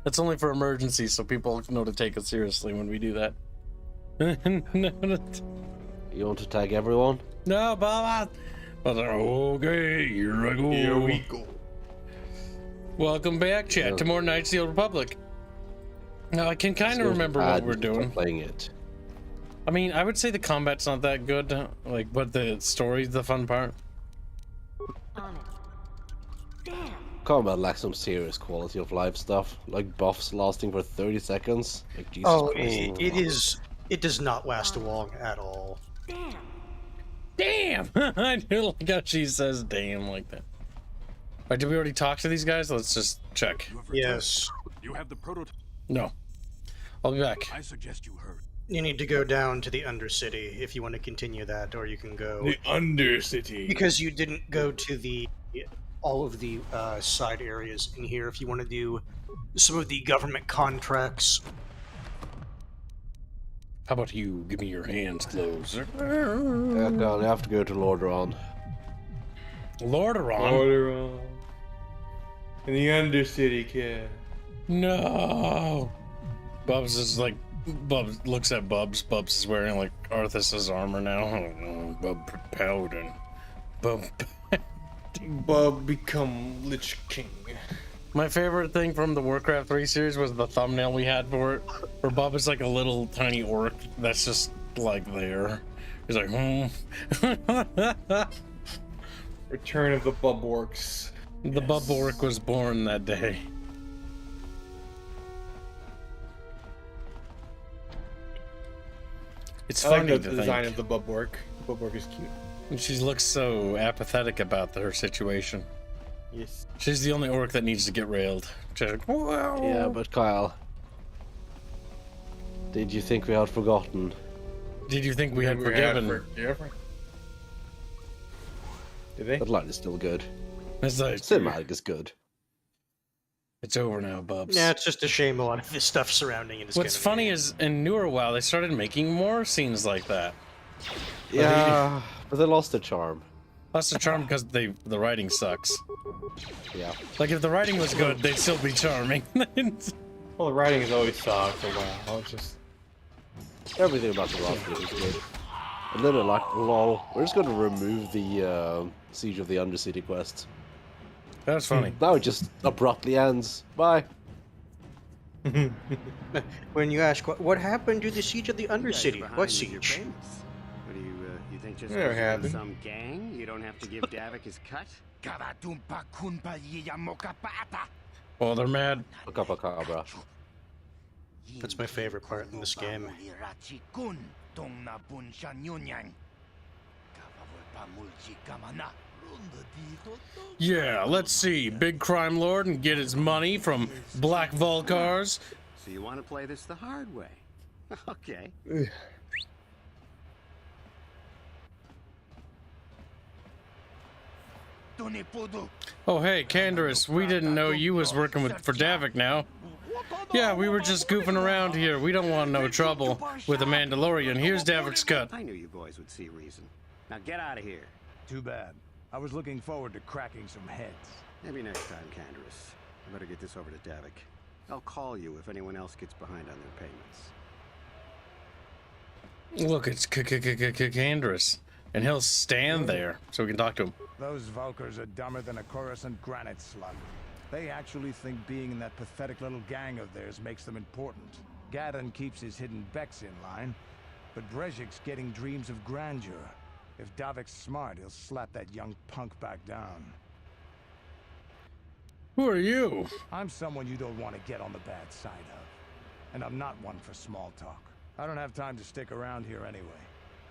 That's only for emergencies, so people know to take us seriously when we do that. You want to tag everyone? No, Bob. Okay, here I go. Here we go. Welcome back, chat, Yeah. to more Knights of the Old Republic. Now, I can kind of remember what we're doing. Playing it. I mean, I would say the combat's not that good, like, but the story's the fun part. On it. Damn. Combat lacks some serious quality of life stuff, like buffs lasting for 30 seconds. Like Jesus Oh, Christ. it does not last long at all. Damn. Damn! I do like how she says damn like that. Alright, did we already talk to these guys? Let's just check. Yes. You have the prototype. No. I'll be back. I suggest you hurry. You need to go down to the Undercity if you want to continue that, or you can go... The Undercity. Because you didn't go to the all of the side areas in here. If you want to do some of the government contracts. How about you give me your hands closed? Yeah, God, I have to go to Lordaeron. Lordaeron? Lordaeron. In the Undercity, kid. No. Bubs is like, Bubs looks at Bubs. Bubs is wearing like Arthas's armor now. Bub propelled and Bub. Bub become Lich King. My favorite thing from the Warcraft 3 series was the thumbnail we had for it, where Bub is like a little tiny orc that's just like there. He's like, Return of the Bubworks. The Bub orc was born that day. It's I like funny the to design think. of the Bubwork. The Bubwork is cute. And she looks so apathetic about her situation. Yes. She's the only orc that needs to get railed. She's like, whoa. Yeah, but Kyle, did you think we had forgotten? Did you think we had forgiven? Did they? That line is still good. It's like, Cinematic is good. it's over now, Bubs. Yeah, it's just a shame a lot of this stuff surrounding it is What's gonna funny be- is in newer WoW they started making more scenes like that. Yeah, but they lost their charm. That's the charm because the writing sucks. Yeah. Like if the writing was good, they'd still be charming. Well, the writing has always sucked for a while. It's just... Everything about the roster is good. And then like, lol, we're just going to remove the Siege of the Undercity quest. That's funny. Now it just abruptly ends. Bye. When you ask what happened to the siege of the Undercity, what siege? What do you think just Never because you're in happened. some gang, you don't have to give Davik his cut? Well, they're mad. Cabra. That's my favorite part in this game. Yeah, let's see. Big crime lord and get his money from black Volcars. So you want to play this the hard way? Okay. Oh hey, Canderous, we didn't know you was working for Davik now. Yeah, we were just goofing around here. We don't want no trouble with the Mandalorian. Here's Davik's cut. I knew you boys would see reason. Now get out of here. Too bad. I was looking forward to cracking some heads. Maybe next time, Canderous. I better get this over to Davik. I'll call you if anyone else gets behind on their payments. Look, it's Canderous. And he'll stand there so we can talk to him. Those Valkers are dumber than a Coruscant granite slug. They actually think being in that pathetic little gang of theirs makes them important. Gadon keeps his hidden Becks in line, but Brezhik's getting dreams of grandeur. If Davik's smart, he'll slap that young punk back down. Who are you? I'm someone you don't want to get on the bad side of. And I'm not one for small talk. I don't have time to stick around here anyway.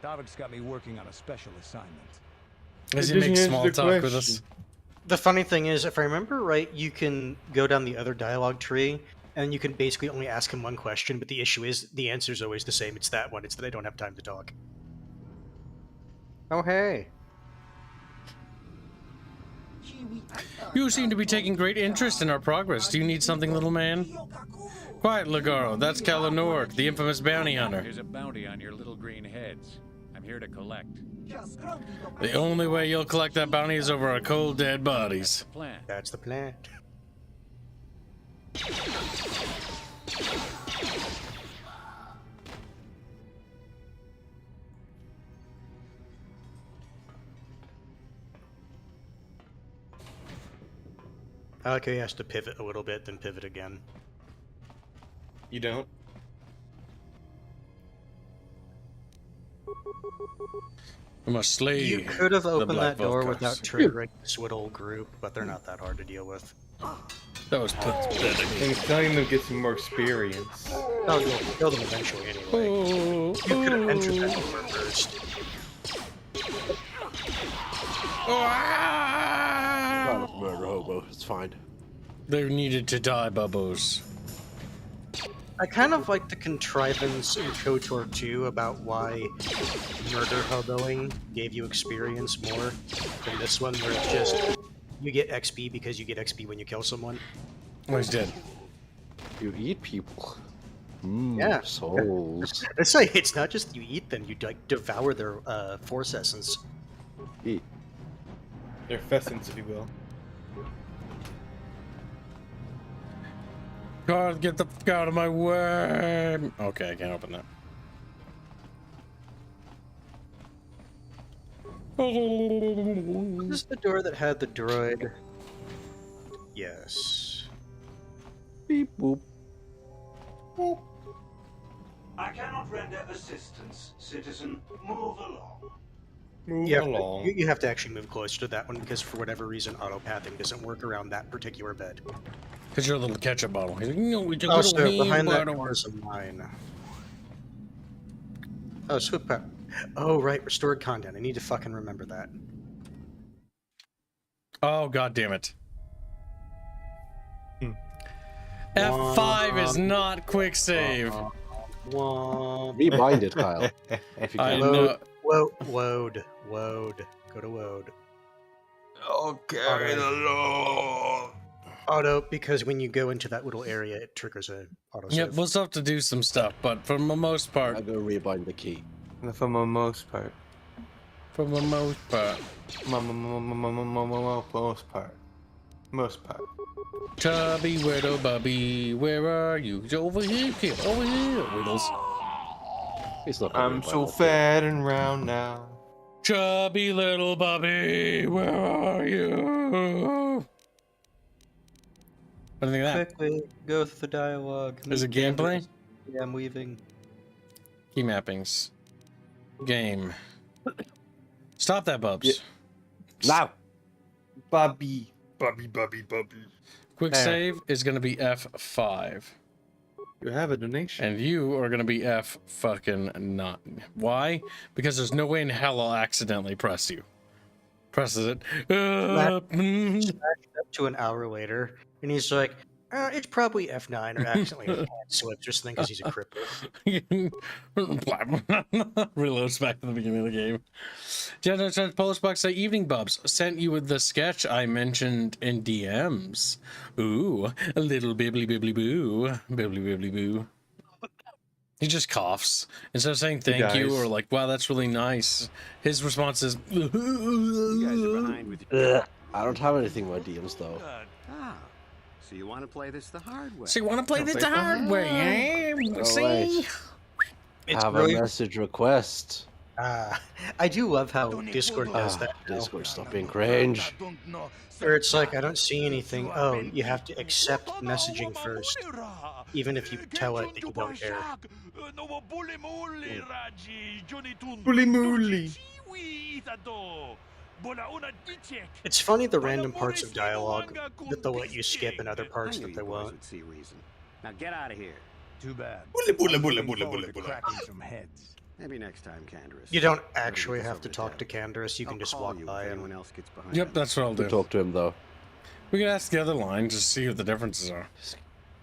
Davik's got me working on a special assignment. Does he It doesn't make answer small the talk with us? question. The funny thing is, if I remember right, you can go down the other dialogue tree, and you can basically only ask him one question, but the issue is, the answer is always the same. It's that one. It's that I don't have time to talk. Oh, hey. You seem to be taking great interest in our progress. Do you need something, little man? Quiet, Ligaro. That's Kalanord, the infamous bounty hunter. There's a bounty on your little green heads. I'm here to collect. The only way you'll collect that bounty is over our cold, dead bodies. Plan. That's the plan. I like how he has to pivot a little bit, then pivot again. You don't? We must slay. You could have opened Black that door Vulcans. without triggering this little group, but they're not that hard to deal with. That was pathetic. And he's telling them to get some more experience. Oh, you'll kill them eventually anyway. Oh, You could have entered that door first. Not a murder hobo. It's fine. They needed to die, bubbos. I kind of like the contrivance in KOTOR 2 about why murder hoboing gave you experience more than this one, where it's just you get XP because you get XP when you kill someone. Oh, he's dead. You eat people. Yeah. Souls. It's like it's not just you eat them; you like devour their force essence. Eat. Their pheasants, if you will. God, get the fuck out of my way. Okay, I can't open that. Was this the door that had the droid? Yes. Beep boop. I cannot render assistance, citizen. Move along. Move Yeah, along. you have to actually move closer to that one because for whatever reason, autopathing doesn't work around that particular bed. Because you're a little ketchup bottle. He's like, no, we just Oh, put so a wee behind that bottle. door is a mine. Oh, Swoop. Oh, right, restored content. I need to fucking remember that. Oh, god damn it. F5 is not quick save. Rebind it, Kyle. If you I can. know. Woad. Go to Woad. Okay, the Lord. Auto, because when you go into that little area, it triggers a auto save. Yep, we'll still have to do some stuff, but for the most part, I'll go rebind the key. For the most part. for the most part, Most part. Chubby Widow Bubby, where are you? He's over here, kid, over here, Whittles. He's not gonna I'm rebind so that key. fat and round now. Chubby little Bubby, where are you? What do you think of that? Quickly, go through the dialogue. Is it gameplay? Yeah, I'm weaving. Key mappings. Game. Stop that, Bubs. Now! Bobby. Quick There. save is going to be F5. You have a donation. And you are going to be F fucking 9. Why? Because there's no way in hell I'll accidentally press you. Presses it. Smashed up to an hour later, and he's like, it's probably F9 or accidentally hand slipped or something because he's a cripple. Reloads back to the beginning of the game. General sent post box say evening Bubs. Sent you with the sketch I mentioned in DMs. Ooh, a little bibbly bibbly boo. Bibbly bibbly boo. He just coughs. Instead of saying thank you dies. or like, wow, that's really nice, his response is You guys are behind with your... I don't have anything in my DMs though. Ah, so you want to play this the hard way? So you want to play this the hard way, eh? Oh, See? wait. It's Have really, a message request. I do love how Discord does that. now. Discord, stop being cringe. Where it's like, I don't see anything. Oh, you have to accept messaging first, even if you tell it that you don't care. Bully moolly. It's funny the random parts of dialogue that they'll let you skip and other I parts knew that they you boys won't. would see reason. Now get out of here. Too bad. Bully. Looking forward to cracking some heads. Maybe next time, Canderous. You don't Better actually get this have over to to talk to Dad. Canderous, you can I'll just call walk you by if him. anyone else gets behind Yep, him. that's what I'll We'll do. talk to him though. We can ask the other line to see what the differences are.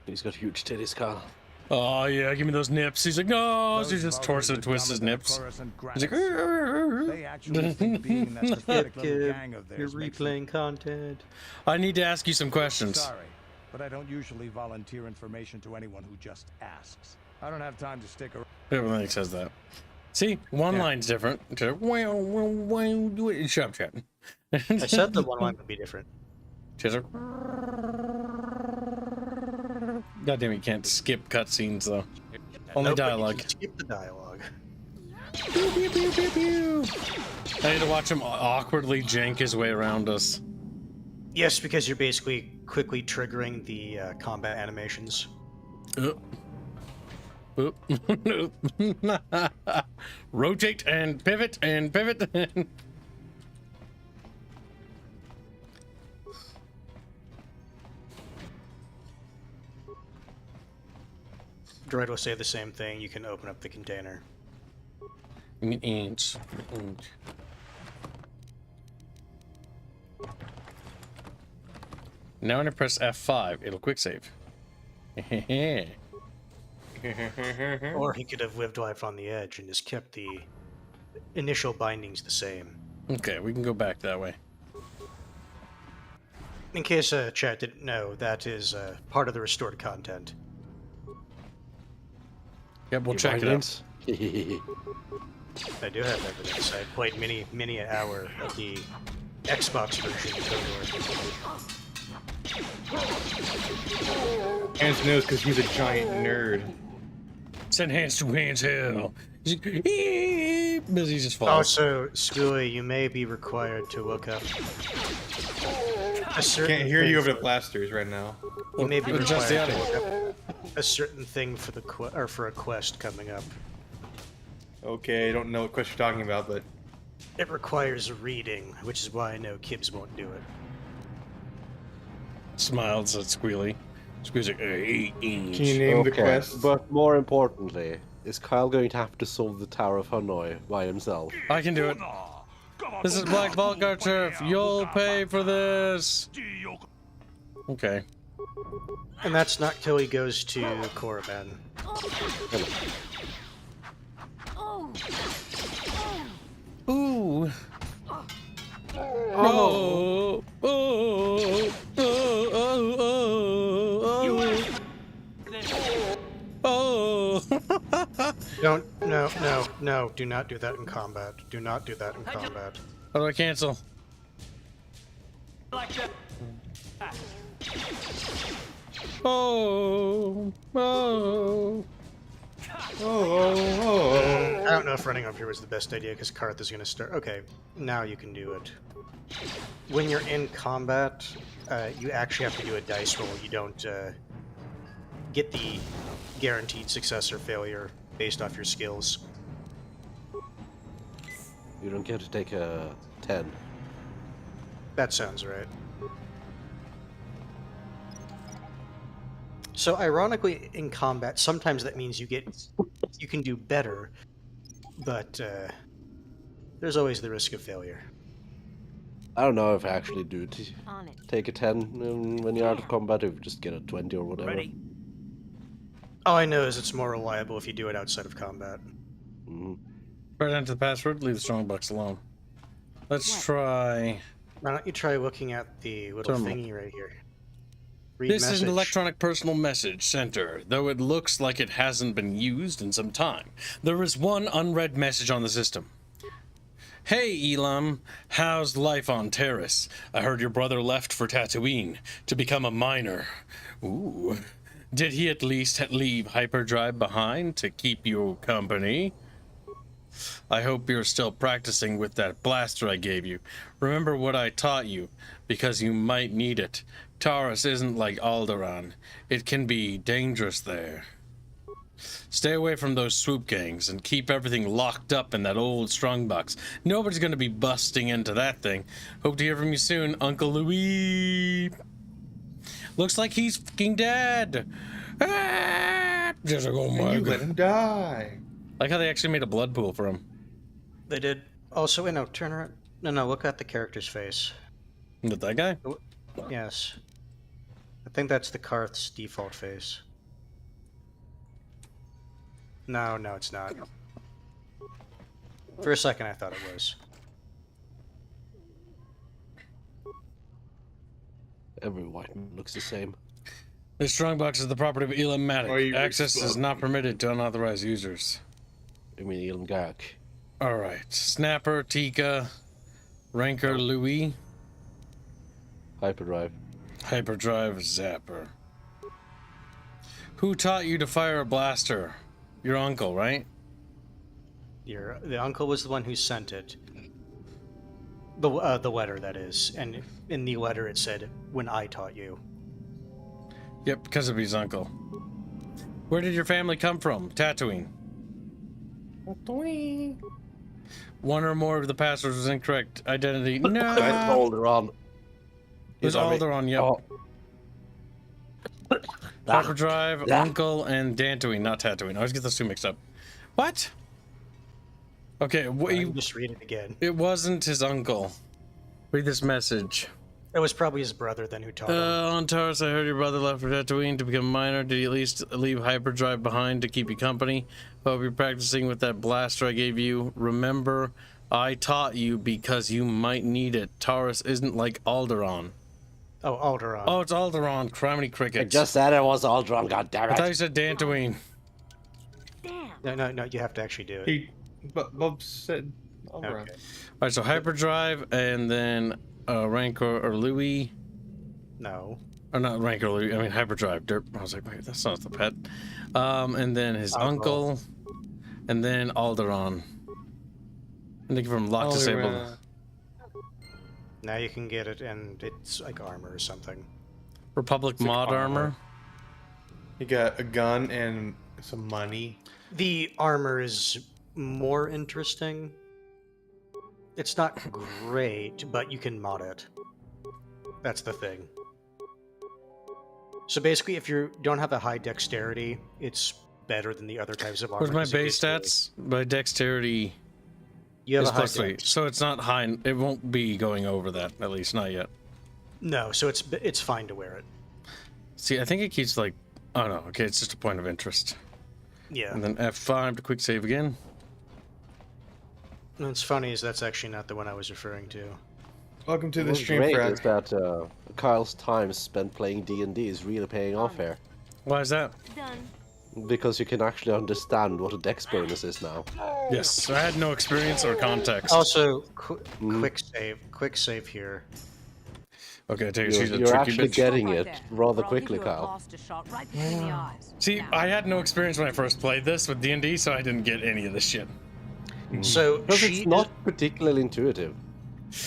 He's got huge titties, Kyle. Oh yeah, give me those nips. He's like, no, Those he just torso vultures are twists his dumber than a nips. Coruscant He's like, granite. They actually think being in that pathetic little Kid, gang of you're theirs makes them... replaying content. I need to ask you some questions. Sorry, but I don't usually volunteer information to anyone who just asks. I don't have time to stick around. Everything says that. See, one line's different. Well, do it. Shut up, chat. I said the one line would be different. Chisel. God damn it, you can't skip cutscenes though. Only Nope, but you dialogue. can skip the dialogue. Pew, pew, pew, pew, pew. I need to watch him awkwardly jank his way around us. Yes, because you're basically quickly triggering the combat animations. Rotate and pivot and pivot. Droid will say the same thing. You can open up the container. Now when I press F5, it'll quick save. Or he could have lived life on the edge and just kept the initial bindings the same. Okay, we can go back that way. In case chat didn't know, that is part of the restored content. Yep, we'll check it out. I do have evidence. I played many an hour of the Xbox version of KOTOR. Hans knows because he's a giant nerd. Send hands to hands hell. Busy just falls. Also, Schooly, you may be required to look up a certain Can't hear you thing over the blasters right now. You may be Adjust the required to audio. look up a certain thing for the for a quest coming up. Okay, I don't know what quest you're talking about, but It requires reading, which is why I know Kibbs won't do it. Smiles at Squealy. Squealy's like, "8 inch." can you name the quest? But more importantly, is Kyle going to have to solve the Tower of Hanoi by himself? I can do it. This is Black Volgar Turf. You'll pay for this. Okay. And that's not till he goes to Korriban. Ooh. Oh. Oh. Oh. Oh. Oh. Oh. No, do not do that in combat. Do not do that in combat. How do I cancel? Oh. Oh. I don't know if running up here was the best idea because Karth is going to start. Okay, now you can do it. When you're in combat, you actually have to do a dice roll. You don't get the guaranteed success or failure based off your skills. You don't get to take a 10. That sounds right. So ironically, in combat, sometimes that means you can do better, but there's always the risk of failure. I don't know if I actually do On it. take a 10 when you're out of combat, if you just get a 20 or whatever. Ready. All I know is it's more reliable if you do it outside of combat. Mhm. Right enter the password. Leave the strong bucks alone. Let's try. Why don't you try looking at the little Terminal. thingy right here? Read This is message. an electronic personal message center, though it looks like it hasn't been used in some time. There is one unread message on the system. Hey, Elam, how's life on Terrace? I heard your brother left for Tatooine to become a miner. Ooh. Did he at least leave hyperdrive behind to keep you company? I hope you're still practicing with that blaster I gave you. Remember what I taught you, because you might need it. Taurus isn't like Alderaan. It can be dangerous there. Stay away from those swoop gangs and keep everything locked up in that old strongbox. Nobody's gonna be busting into that thing. Hope to hear from you soon, Uncle Louis. Looks like he's fucking dead. Ah! Just like, oh my You God. let him die. Like how they actually made a blood pool for him. They did. Also, wait, no, turn around. No, look at the character's face. With that guy? Yes. I think that's the Karth's default face. No, it's not. For a second, I thought it was. Every white man looks the same. This strongbox is the property of Elam Or Matic. you Access is explode. not permitted to unauthorized users. I mean, Elon Gak. Alright. Snapper, Tika, Ranker, Louis, Hyperdrive. Hyperdrive, Zapper. Who taught you to fire a blaster? Your uncle, right? The uncle was the one who sent it. The letter, that is, and in the letter it said, "When I taught you." Yep, because of his uncle. Where did your family come from? Tatooine. One or more of the passwords was incorrect. Identity. No. Alderaan. It was Alderaan, yep. Oh. Hyperdrive, Uncle, and Dantooine, not Tatooine. I always get those two mixed up. What? Okay, Just read it again. it wasn't his uncle. Read this message. It was probably his brother then who taught him. On Taurus, I heard your brother left for Tatooine to become a miner. Did he at least leave hyperdrive behind to keep you company? Hope you're practicing with that blaster I gave you. Remember, I taught you because you might need it. Taurus isn't like Alderaan. Oh, Alderaan. Oh, it's Alderaan. Criminy crickets. I just said it was Alderaan, goddammit. I thought you said Dantooine. Damn. No, you have to actually do it. Bob said Alderaan. Okay. Alright, so hyperdrive, and then Rancor or Louis. No. Or not Rancor Louis, I mean hyperdrive. Derp. I was like, wait, that's not the pet. And then his uncle, and then Alderaan. I think from lock disabled. Now you can get it, and it's like armor or something. Republic It's like mod armor. You got a gun and some money. The armor is more interesting. It's not great, but you can mod it. That's the thing. So basically, if you don't have a high dexterity, it's better than the other types of armor. Where's my 'cause it base gives stats? My dexterity You have is a high +3, dex. so it's not high. It won't be going over that, at least not yet. No, so it's fine to wear it. See, I think it keeps like, oh no, okay, it's just a point of interest. Yeah. And then F5 to quick save again. And what's funny is that's actually not the one I was referring to. Welcome to the What's stream, great Fred. is that Kyle's time spent playing D&D is really paying off here. Why is that? Done. Because you can actually understand what a dex bonus is now. Yes, I had no experience or context. Also, quick save here. Okay, I take it she's a You're tricky actually bitch. getting Right it there, rather or I'll quickly, give you a Kyle. blaster shot right between the eyes. See, Now. I had no experience when I first played this with D&D, so I didn't get any of this shit. So Because she it's not particularly intuitive.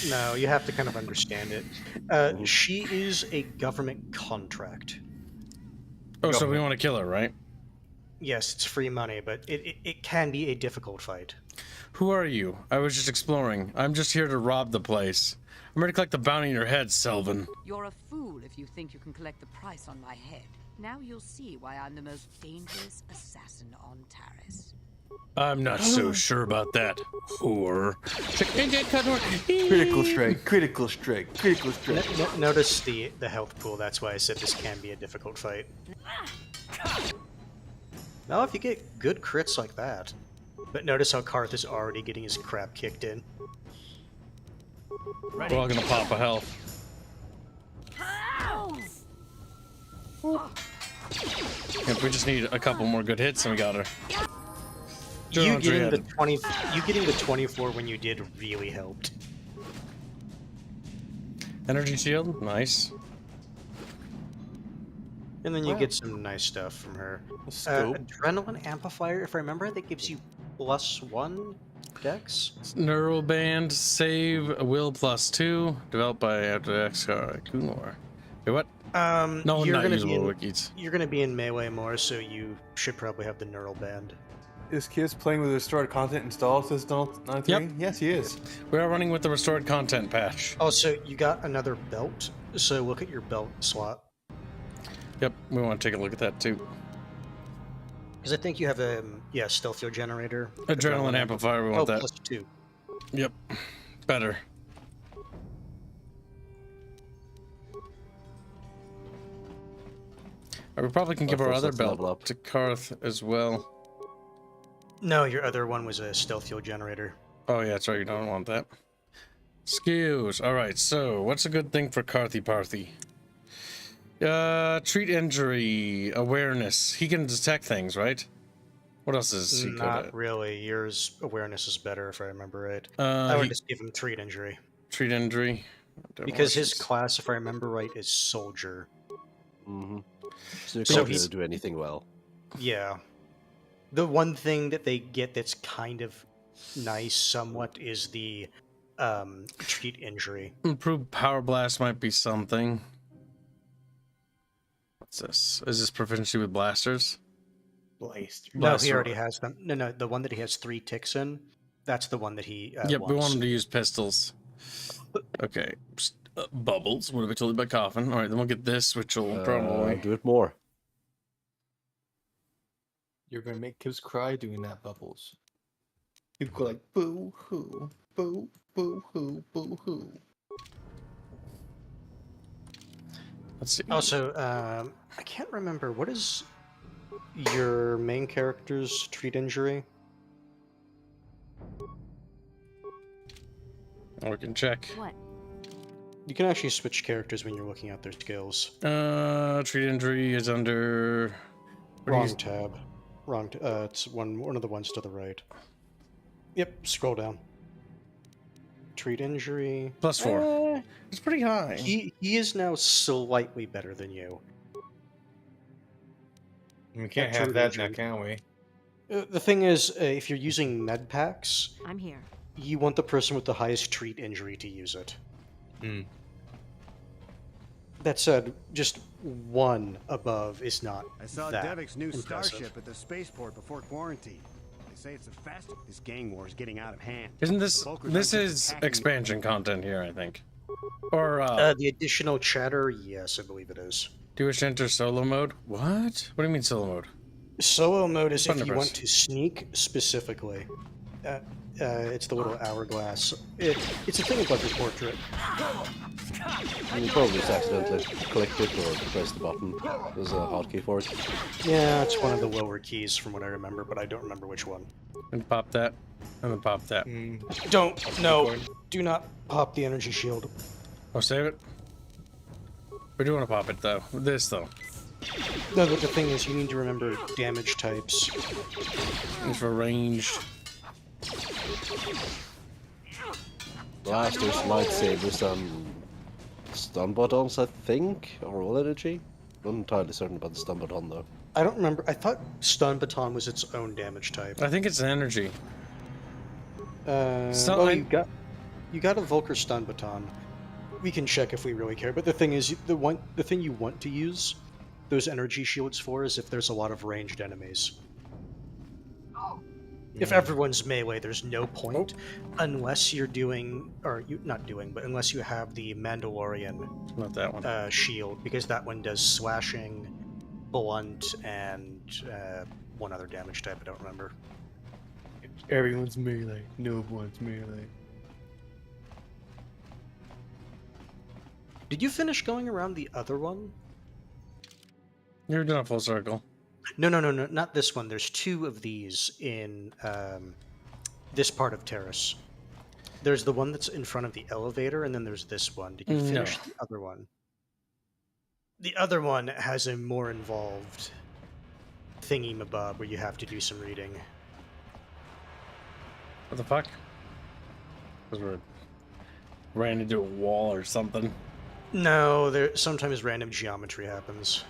No, you have to kind of understand it. She is a government contract. Oh, so we want to kill her, right? Yes, it's free money, but it can be a difficult fight. Who are you? I was just exploring. I'm just here to rob the place. I'm ready to collect the bounty on your head, Selvin. You're a fool if you think you can collect the price on my head. Now you'll see why I'm the most dangerous assassin on Taris. I'm not so sure about that, whore. Critical strike, critical strike, critical strike. Notice the health pool. That's why I said this can be a difficult fight. Now, if you get good crits like that, but notice how Karth is already getting his crap kicked in. We're all gonna pop a health. Yep, we just need a couple more good hits and we got her. You getting the 24 when you did really helped. Energy shield, nice. And then you get some nice stuff from her. Adrenaline amplifier, if I remember, that gives you +1 dex. Neural band, save, will +2, developed by Kunor. Wait, what? No, you're not gonna usable be wikis. you're gonna be in melee more, so you should probably have the neural band. Is Kiss playing with restored content installed since 93? Yep. Yes, he is. We are running with the restored content patch. Also, you got another belt, so look at your belt slot. Yep, we want to take a look at that too. Because I think you have a stealth fuel generator. Adrenaline amplifier, we want that. +2. Yep, better. We probably can give our other belt to Karth as well. No, your other one was a stealth fuel generator. Oh yeah, that's right, you don't want that. Skills. Alright, so what's a good thing for Karthy Parthy? Treat injury, awareness. He can detect things, right? What else is he good at? Not really. Yours awareness is better, if I remember right. Uh, I would he- just give him treat injury. Treat injury. Because his class, if I remember right, is soldier. Mm-hmm. So you So can't he's- really do anything well. Yeah. The one thing that they get that's kind of nice somewhat is the treat injury. Improved power blast might be something. What's this? Is this proficiency with blasters? Blaster. No, Blaster. he already has them. No, the one that he has 3 ticks in, that's the one that he Yep, we want wants. him to use pistols. Okay. Bubbles. What have I told you about coughing? All right, then we'll get this, which will probably... Do it more. You're gonna make kids cry doing that, Bubbles. You go like boo hoo, boo hoo, boo hoo. Let's see. Also, I can't remember, what is your main character's treat injury? We can check. What? You can actually switch characters when you're looking at their skills. Treat injury is under... what do you Wrong use? tab. Wrong. It's one of the ones to the right. Yep. Scroll down. Treat injury. +4. It's pretty high. He is now slightly better than you. We can't True have that now, injury. can we? The thing is, if you're using med packs, I'm here. you want the person with the highest treat injury to use it. Hmm. That said, just 1 above is not I saw that Devik's new impressive. starship at the spaceport before quarantine. They say it's the fastest. This gang war is getting out of hand. Isn't this... The Bulkers this aren't just is attacking expansion content here, I think. Or, The additional chatter, yes, I believe it is. do you wish to enter solo mode? What? What do you mean solo mode? Solo mode is if Button you press. want to sneak specifically. It's the little hourglass. It's a thing above your portrait. You probably just accidentally clicked it or pressed the button. There's a hotkey for it. Yeah, it's one of the lower keys from what I remember, but I don't remember which one. And pop that. And then pop that. No, do not pop the energy shield. Oh, save it? We do want to pop it, though. This, though. No, but the thing is, you need to remember damage types. It's for ranged. Blasters, lightsabers, and stun buttons, I think, or all energy. Not entirely certain about the stun button though. I don't remember. I thought stun baton was its own damage type. I think it's energy. So oh, I- you got a Volker stun baton. We can check if we really care. But the thing is, the thing you want to use those energy shields for is if there's a lot of ranged enemies. If everyone's melee, there's no point unless you're doing, or you not doing, but unless you have the Mandalorian Not that one. shield, because that one does slashing, blunt, and one other damage type. I don't remember. Everyone's melee. No one's melee. Did you finish going around the other one? You're doing a full circle. No, not this one. There's 2 of these in this part of Terrace. There's the one that's in front of the elevator, and then there's this one. Did you finish the other one? The other one has a more involved thingy-mabob where you have to do some reading. What the fuck? Because we ran into a wall or something. No, there sometimes random geometry happens.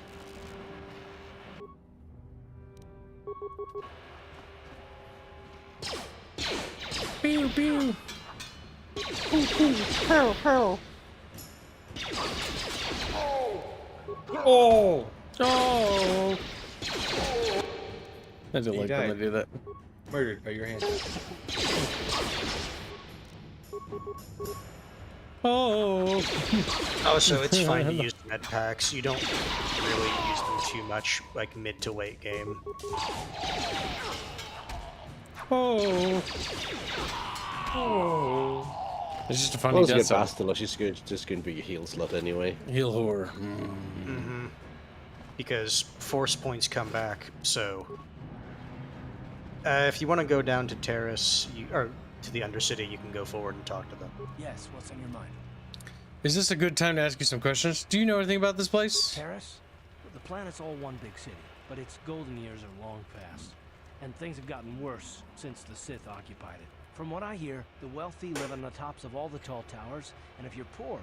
Pew, pew. Oh! Oh! I do He like when died. they do that. Murdered by your hands. Oh! Also, it's fine to use med packs. You don't really use them too much, like mid to late game. Oh! Oh! It's just a funny Once you death get zone. past the lush, it's just going to be a heal slot anyway. Heal whore. Mm-hmm. Because force points come back, so... if you want to go down to Terrace, or to the Undercity, you can go forward and talk to them. Yes, what's on your mind? Is this a good time to ask you some questions? Do you know anything about this place? Terrace? The planet's all one big city, but its golden years are long past. And things have gotten worse since the Sith occupied it. From what I hear, the wealthy live on the tops of all the tall towers, and if you're poor,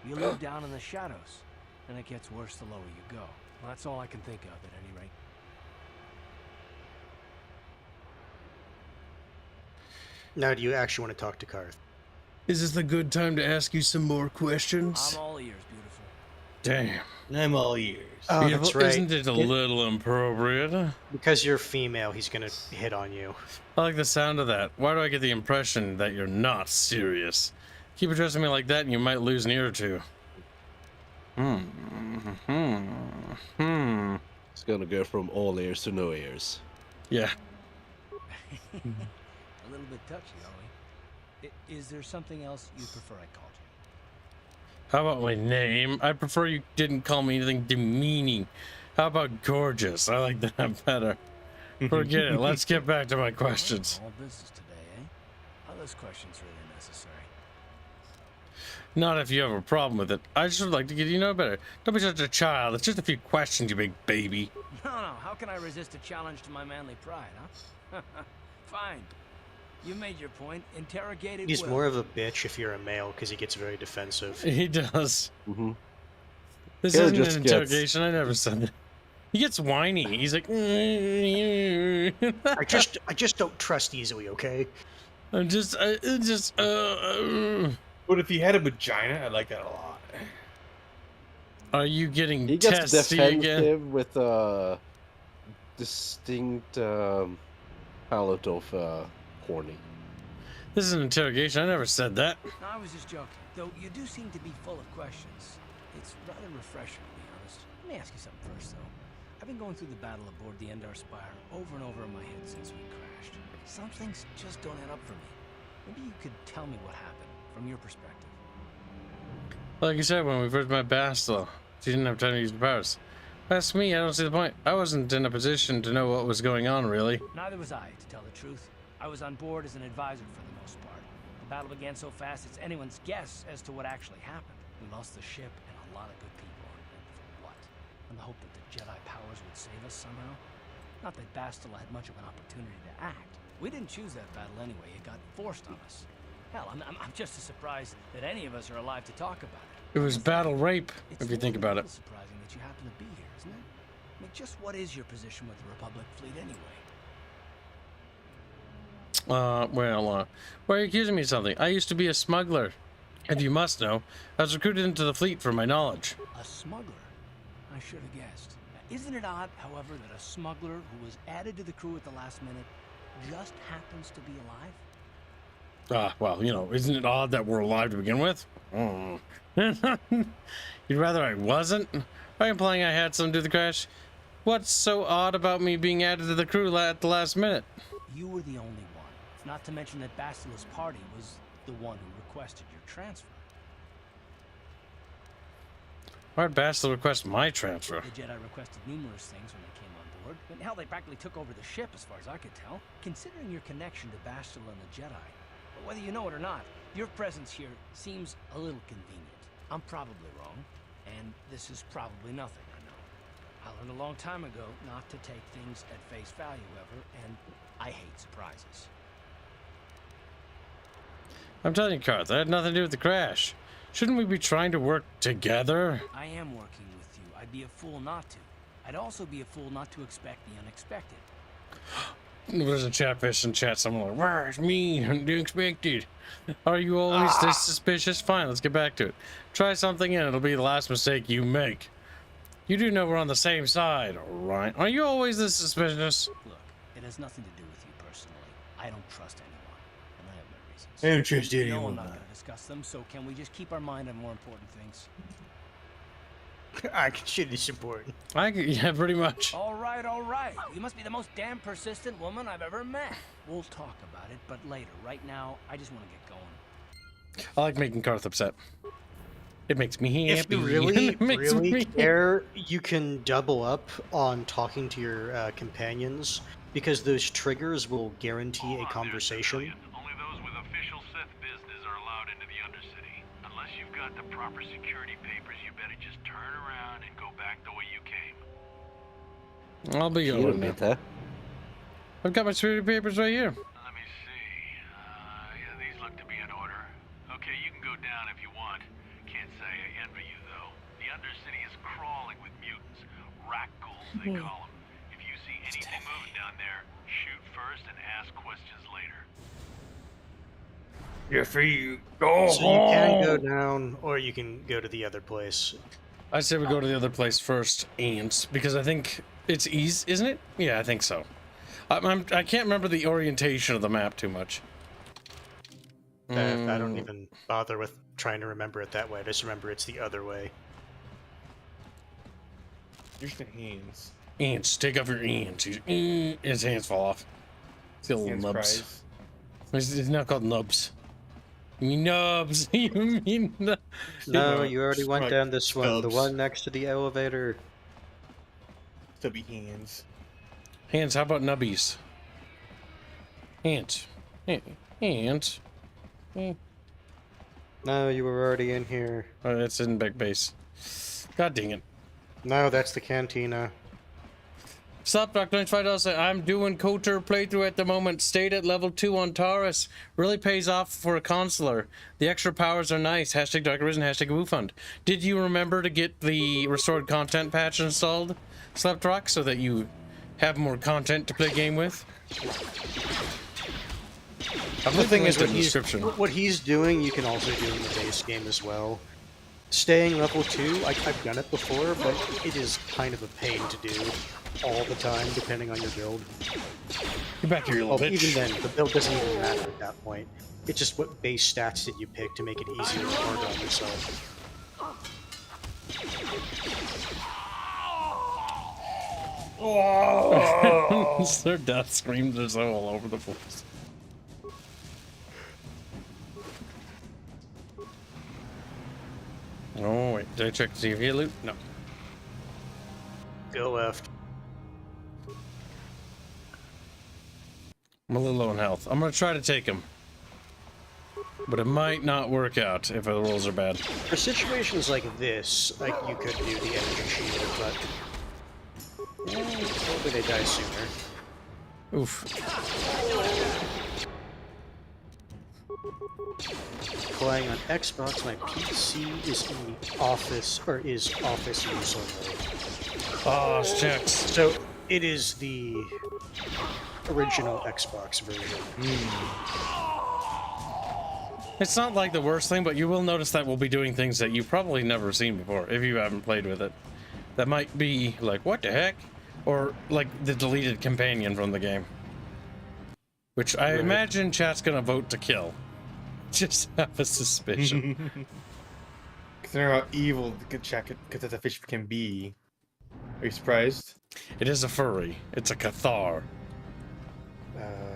you live down in the shadows. And it gets worse the lower you go. Well, that's all I can think of, at any rate. Now, do you actually want to talk to Karth? Is this a good time to ask you some more questions? I'm all ears, beautiful. Damn. I'm all ears. Oh, Beautiful. that's right. Isn't it a little inappropriate? Because you're female, he's gonna hit on you. I like the sound of that. Why do I get the impression that you're not serious? Keep addressing me like that and you might lose an ear or two. It's gonna go from all ears to no ears. Yeah. A little bit touchy, are we? Is there something else you prefer I called you? How about my name? I prefer you didn't call me anything demeaning. How about gorgeous? I like that better. Forget it. Let's get back to my questions. All business today, eh? Are those questions really necessary? Not if you have a problem with it. I just would like to get you to know better. Don't be such a child. It's just a few questions, you big baby. No, how can I resist a challenge to my manly pride, huh? Fine. You made your point. Interrogated. He's more of a bitch if you're a male, because he gets very defensive. He does. Mm-hmm. This Yeah, isn't just an gets- interrogation. I never said that. He gets whiny. He's like, I just don't trust easily, okay? But if he had a vagina, I like that a lot. Are you getting He gets testy again? defensive with a distinct palette of horny. This is an interrogation. I never said that. No, I was just joking. Though you do seem to be full of questions. It's rather refreshing, to be honest. Let me ask you something first, though. I've been going through the battle aboard the Endar Spire over and over in my head since we crashed. Some things just don't add up for me. Maybe you could tell me what happened from your perspective. Like you said, when we first met Bastila, she didn't have time to use the powers. That's me. I don't see the point. I wasn't in a position to know what was going on, really. Neither was I, to tell the truth. I was on board as an advisor for the most part. The battle began so fast it's anyone's guess as to what actually happened. We lost the ship and a lot of good people. And for what? In the hope that the Jedi powers would save us somehow? Not that Bastila had much of an opportunity to act. We didn't choose that battle anyway. It got forced on us. Hell, I'm just as surprised that any of us are alive to talk about it. It was battle rape, if you think about it. It's surprising that you happen to be here, isn't it? I mean, just what is your position with the Republic fleet anyway? Why are you accusing me of something? I used to be a smuggler. And you must know, I was recruited into the fleet for my knowledge. A smuggler? I should have guessed. Isn't it odd, however, that a smuggler who was added to the crew at the last minute just happens to be alive? Well, you know, isn't it odd that we're alive to begin with? You'd rather I wasn't? Are you implying I had something to do with the crash? What's so odd about me being added to the crew at the last minute? You were the only one. Not to mention that Bastila's party was the one who requested your transfer. Why'd Bastila request my transfer? The Jedi requested numerous things when they came on board. And hell, they practically took over the ship as far as I could tell. Considering your connection to Bastila and the Jedi, whether you know it or not, your presence here seems a little convenient. I'm probably wrong, and this is probably nothing, I know. I learned a long time ago not to take things at face value ever, and I hate surprises. I'm telling you, Karth, I had nothing to do with the crash. Shouldn't we be trying to work together? I am working with you. I'd be a fool not to. I'd also be a fool not to expect the unexpected. There's a chatfish in chat. Someone like, where's me? Unexpected. Are you always this suspicious? Fine, let's get back to it. Try something and it'll be the last mistake you make. You do know we're on the same side, right? Are you always this suspicious? Look, it has nothing to do with you personally. I don't trust anyone, and I have my reasons. I don't trust No, anyone. I'm not going to discuss them, so can we just keep our mind on more important things? I consider this important. Yeah, pretty much. All right, all right. You must be the most damn persistent woman I've ever met. We'll talk about it, but later. Right now, I just want to get going. I like making Karth upset. It makes me happy. If you really, It makes really me care, you can double up on talking to your companions, because those triggers will guarantee a conversation. Only those with official Sith business are allowed into the Undercity. Unless you've got the proper security papers, you better just turn around and go back the way you came. I'll be going now. I've got my security papers right here. Let me see. Yeah, these look to be in order. Okay, you can go down if you want. Can't say I envy you, though. The Undercity is crawling with mutants. they call them. If you see anything moving down there, shoot first and ask questions later. So you can go down, or you can go to the other place. I say we go to the other place first, Ants, because I think it's easy, isn't it? Yeah, I think so. I can't remember the orientation of the map too much. I don't even bother with trying to remember it that way. I just remember it's the other way. Here's the hands. Ants, take off your ants. His hands fall off. It's got little Hands nubs. cries. It's not called nubs. You mean nubs? You mean No, you already went Right. down this one. The Nubs. one next to the elevator. Still be hands. hands? How about nubbies? Ants. Ants. No, you were already in here. Oh, that's in back base. God dang it. No, that's the cantina. Stop, Doc. $25. I'm doing KOTOR playthrough at the moment. Stayed at level 2 on Taurus. Really pays off for a consular. The extra powers are nice. Hashtag Dark Arisen, hashtag WooFund. Did you remember to get the restored content patch installed, Sleptrock, so that you have more content to play a game with? The thing is, description. what he's doing, you can also do in the base game as well. Staying level 2, I've done it before, but it is kind of a pain to do all the time, depending on your build. You're back here, you little bitch. Even then, the build doesn't even matter at that point. It's just what base stats did you pick to make it easier to harder on yourself. Their death screams are so all over the place. Oh wait, did I check to see if he had loot? No. Go left. I'm a little low in health. I'm gonna try to take him, but it might not work out if the rolls are bad. For situations like this, like you could do the energy shield, but hopefully they die sooner. Oof. Playing on Xbox, my PC is in the office, or is office use only. Oh, checks. So it is the original Xbox version. It's not like the worst thing, but you will notice that we'll be doing things that you've probably never seen before if you haven't played with it. That might be like, what the heck? Or like the deleted companion from the game. Which I imagine chat's gonna vote to kill. Just have a suspicion. Consider how evil the Katata fish can be. Are you surprised? It is a furry. It's a KOTOR.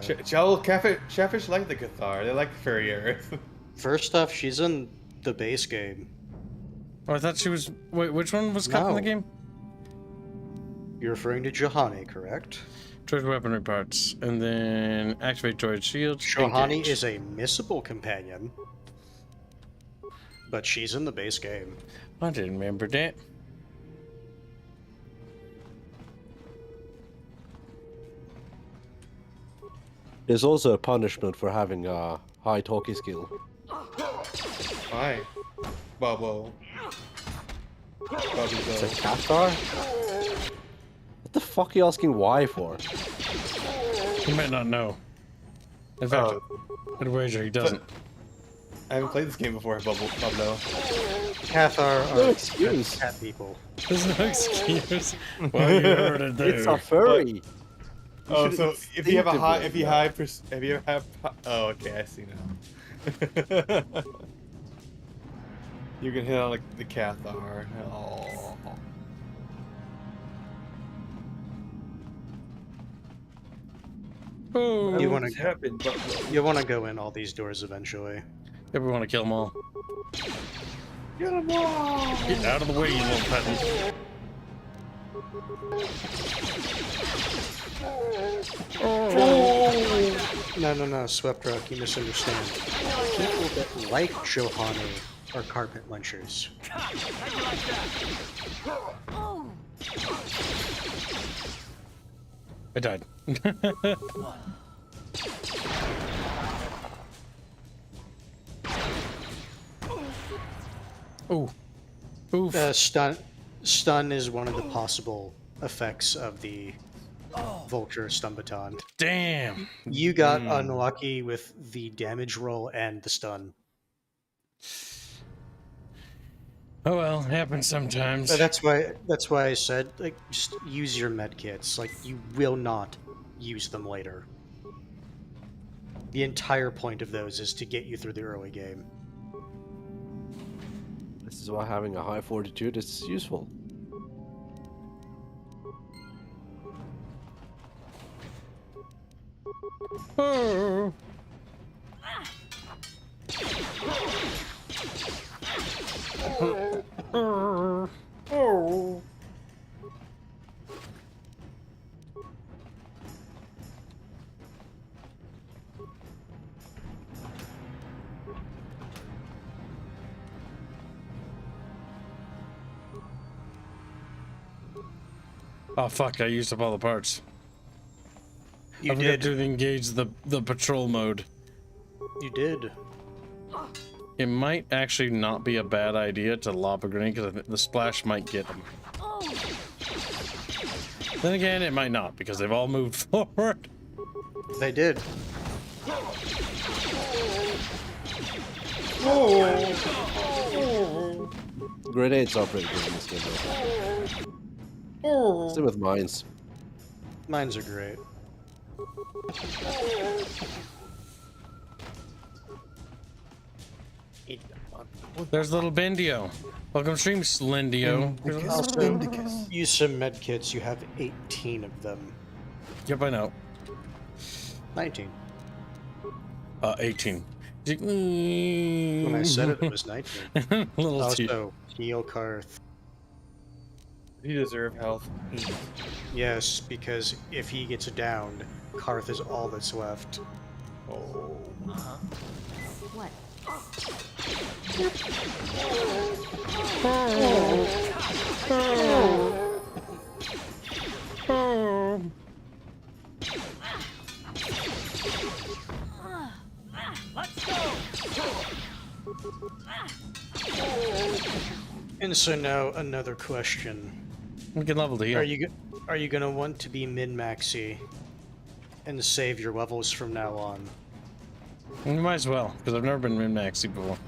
Chatfish like the KOTOR. They like the furry earth. First off, she's in the base game. Oh, I thought she was. Wait, which one was cut in the No. game? You're referring to Johanny, correct? Droid weaponry parts, and then activate droid shield. Johanny engage. is a missable companion, but she's in the base game. I didn't remember that. There's also a punishment for having a high talkie skill. Hi. Bubble. Bubby It's a go. KOTOR? What the fuck are you asking why for? He might not know. In fact, I'd wager he doesn't. I haven't played this game before, Bubble. KOTOR No are excuse. cat people. There's no excuse. Well, you heard it there. It's a furry. Oh, so if you have a high, instinctively, if you have, oh, okay, I see now. You can hit on like the KOTOR. Oh. Oh, You want to happen, but go in all these doors eventually. we want to kill them all. get them all. Get out of the way, you little peasant. No, Swept-Rock, you misunderstand. People that like Johanny are carpet munchers. I died. Ooh. Oof. Stun is one of the possible effects of the Vulture Stun Baton. Damn. You got unlucky with the damage roll and the stun. Oh well, happens sometimes. That's why I said, like, just use your med kits. Like, you will not use them later. The entire point of those is to get you through the early game. This is why having a high fortitude is useful. Oh. Oh. Oh fuck, I used up all the parts. You I forgot did. to engage the patrol mode. You did. It might actually not be a bad idea to lob a grenade because the splash might get them. Then again, it might not because they've all moved forward. They did. Grenades are pretty good in this game, though. Same with mines. Mines are great. There's little Bendio. Welcome stream, Slendio. Also, use some med kits. You have 18 of them. Yep, I know. 19. 18. When I said it, it was 19. Little also, heal Karth. You deserve health. Yes, because if he gets downed, Karth is all that's left. Oh. What? Let's go! And so now another question: We can level to heal. Are you gonna want to be min-maxi and save your levels from now on? We might as well, because I've never been min-maxi before.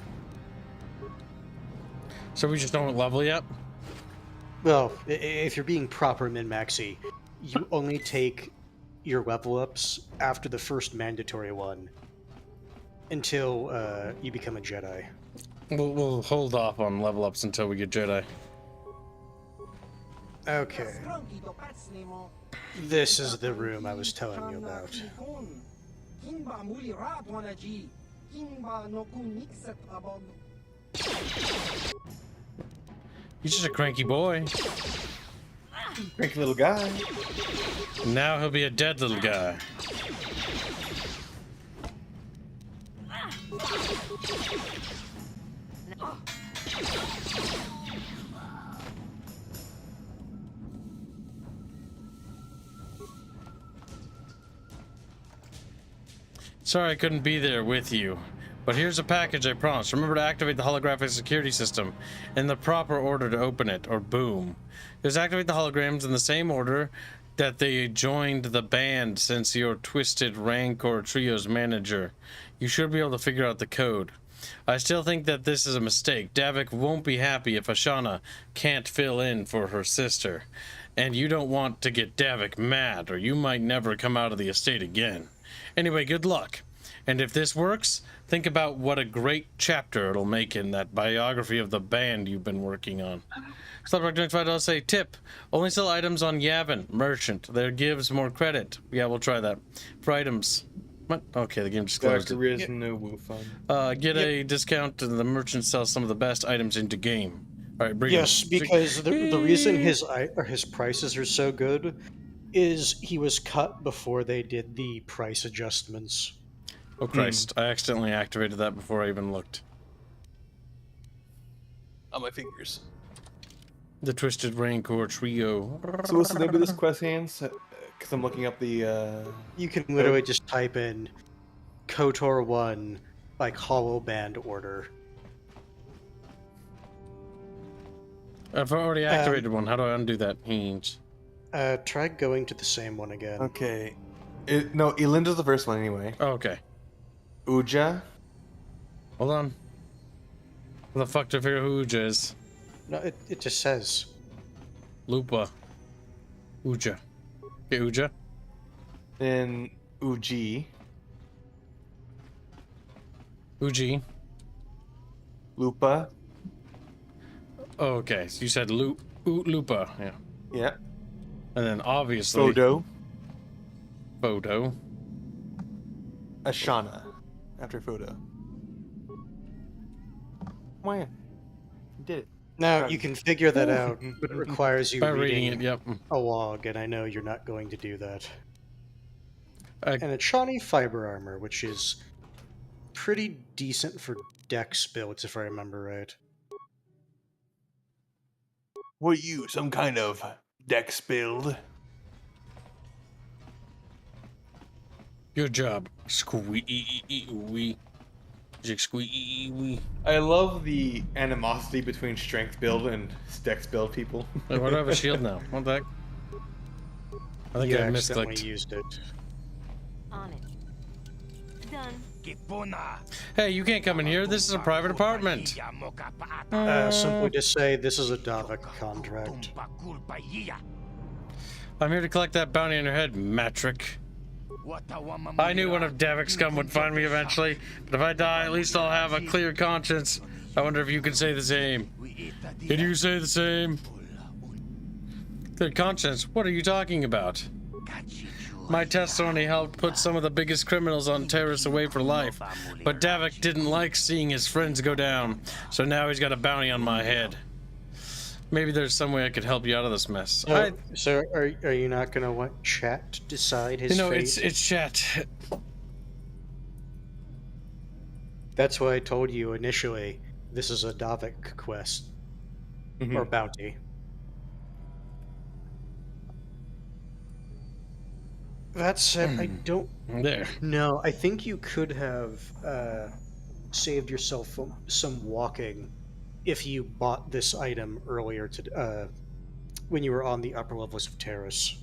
So we just don't level yet? Well, if you're being proper min-maxi, you only take your level ups after the first mandatory one until you become a Jedi. We'll hold off on level ups until we get Jedi. Okay. This is the room I was telling you about. He's just a cranky boy. Cranky little guy. Now he'll be a dead little guy. Sorry I couldn't be there with you, but here's a package I promised. Remember to activate the holographic security system in the proper order to open it, or boom. Just activate the holograms in the same order that they joined the band since you're Twisted Rancor Trio's manager. You should be able to figure out the code. I still think that this is a mistake. Davik won't be happy if Ashana can't fill in for her sister. And you don't want to get Davik mad, or you might never come out of the estate again. Anyway, good luck. And if this works, think about what a great chapter it'll make in that biography of the band you've been working on. Slaprock25 say, tip, only sell items on Yavin, merchant. There gives more credit. Yeah, we'll try that. For items. What? Okay, the game just closed. There is no Wu-Fun. Get a discount and the merchant sells some of the best items into game. All right, bring Yes, because the reason his prices are so good is he was cut before they did the price adjustments. Oh Christ, I accidentally activated that before I even looked. On my fingers. The Twisted Rancor Trio. So what's the name of this quest, Hans? Because I'm looking up the... You can literally just type in KOTOR 1, like hollow band order. I've already activated one. How do I undo that? Hans? Try going to the same one again. Okay. No, Elinda's the first one anyway. Oh, okay. Uja. Hold on. What the fuck to figure who Uja is? No, it just says. Lupa. Uja. Okay, Uja. Then Uji. Uji. Lupa. Oh, okay, so you said Lupa, yeah. Yeah. And then obviously... Photo. Photo. Ashana. After photo. Why? You did it. Now, you can figure that out, but it requires you By reading it, yep. a log, and I know you're not going to do that. Uh, And a Shawnee fiber armor, which is pretty decent for dex builds, if I remember right. What are you, some kind of dex build? Good job. Squee-wee. Squee-wee. I love the animosity between strength build and dex build people. Wait, why do I have a shield now? What the heck? I think You I accidentally misclicked. used it. On it. Done. Hey, you can't come in here. This is a private apartment. Simply just say this is a Davik contract. I'm here to collect that bounty on your head, Matrick. I knew one of Davik's scum would find me eventually, but if I die, at least I'll have a clear conscience. I wonder if you can say the same. Can you say the same? Clear conscience? What are you talking about? My testimony helped put some of the biggest criminals on terrorists away for life, but Davik didn't like seeing his friends go down, so now he's got a bounty on my head. Maybe there's some way I could help you out of this mess. So are you not going to let chat decide his fate? It's chat. That's why I told you initially this is a Davik quest. Or bounty. That said, I don't know. I think you could have saved yourself some walking if you bought this item earlier when you were on the upper levels of Terrace.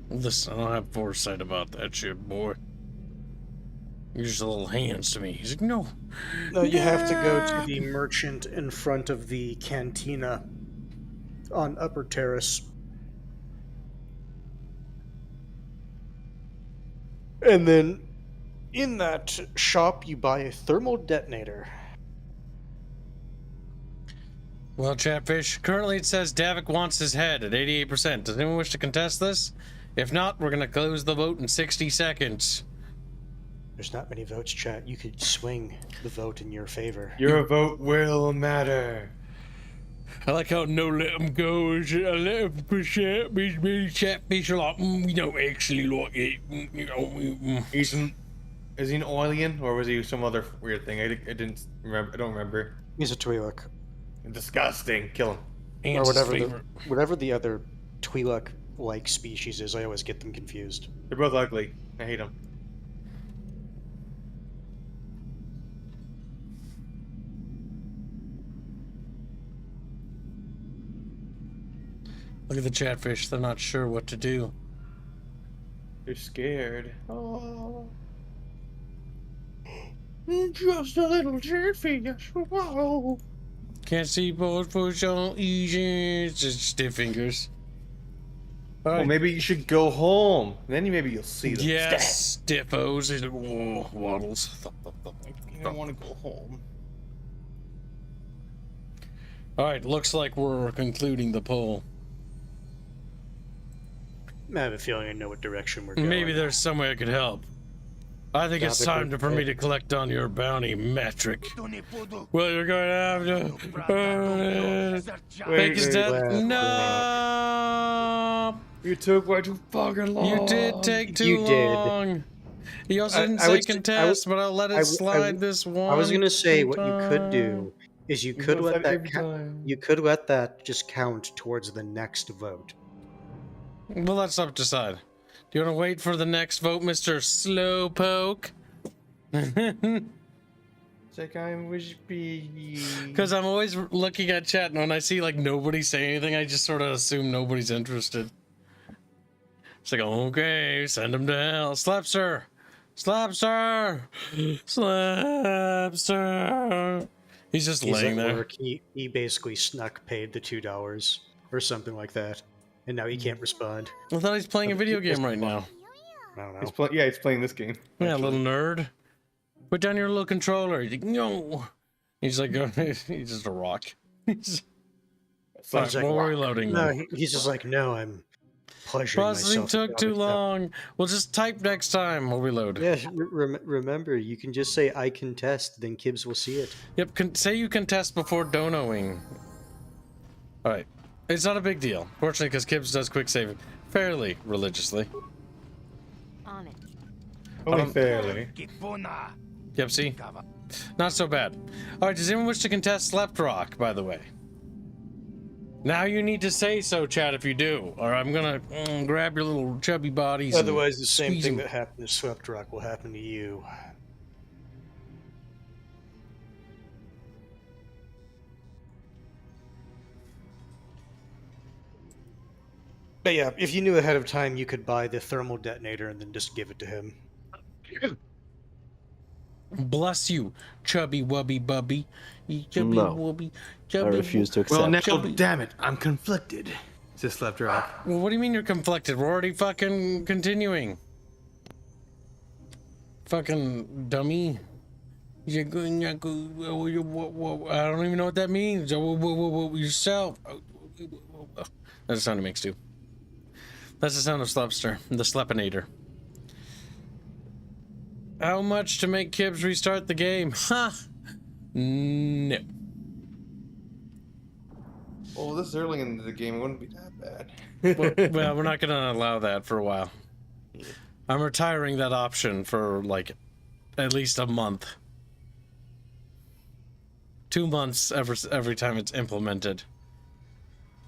Listen, I don't have foresight about that shit, boy. You're just little hands to me. He's like, no. No, you have to go to the merchant in front of the cantina on Upper Terrace. And then in that shop, you buy a thermal detonator. Well, Chatfish, currently it says Davik wants his head at 88%. Does anyone wish to contest this? If not, we're going to close the vote in 60 seconds. There's not many votes, chat. You could swing the vote in your favor. Your vote will matter. I like how no let him go. Is it a let him push it? Me, Chatfish are like, we don't actually like it. You know, Is he an alien or was he some other weird thing? I didn't remember. I don't remember. He's a Twi'lek. Disgusting. Kill him. Or whatever the other Twi'lek-like species is. I always get them confused. They're both ugly. I hate them. Look at the Chatfish. They're not sure what to do. They're scared. Oh. Just a little Chatfish. Wow. Can't see both push on easy. It's just stiff fingers. All Well, right. maybe you should go home. Then maybe you'll see them. Yes, stiffos. He's like, whoa, waddles. I don't want to go home. All right, looks like we're concluding the poll. I have a feeling I know what direction we're going. Maybe there's some way I could help. I think it's time for me to collect on your bounty, Metric. Well, you're going to have to fake his death. No, You took way too fucking long. you did take too long. He also didn't say contest, but I'll let it slide this one. I was gonna say what you could do is you could let that just count towards the next vote. Well, that's up to decide. Do you want to wait for the next vote, Mr. Slowpoke? Is like I'm wispy. Because I'm always looking at chat, and when I see like nobody say anything, I just sort of assume nobody's interested. It's like, okay, send him to hell. Slapster! Slapster! Slapster! He's just He's laying at there. work. He basically snuck paid the $2 or something like that, and now he can't respond. I thought he's playing a video game right now. I don't know. He's playing this game. Yeah, little nerd. Put down your little controller. He's like, no. He's like, he's just a rock. He's He's like, we're reloading. No, he's just like, no, I'm pleasuring Processing myself. took too long. We'll just type next time. We'll reload. Yeah, remember, you can just say I contest, then Kibbs will see it. Yep, say you contest before donoing. Alright. It's not a big deal. Fortunately, because Kibbs does quick save fairly religiously. On it. Only fairly. Yep, see? Not so bad. Alright, does anyone wish to contest Slept Rock, by the way? Now you need to say so, chat, if you do, or I'm gonna grab your little chubby bodies. Otherwise, the same squeeze thing them. that happened to Swept Rock will happen to you. But yeah, if you knew ahead of time, you could buy the thermal detonator and then just give it to him. Bless you, chubby wubby bubby. You chubby No. wubby. I Chubby refuse to accept. Well, now, Chubby. damn it, I'm conflicted. Just left rock. Well, what do you mean you're conflicted? We're already fucking continuing. Fucking dummy. I don't even know what that means. Yourself. That's the sound it makes too. That's the sound of Slupster, the Slepinator. How much to make Kibbs restart the game? Huh? No. Well, this early into the game, it wouldn't be that bad. Well, we're not gonna allow that for a while. I'm retiring that option for like at least a month. 2 months every time it's implemented.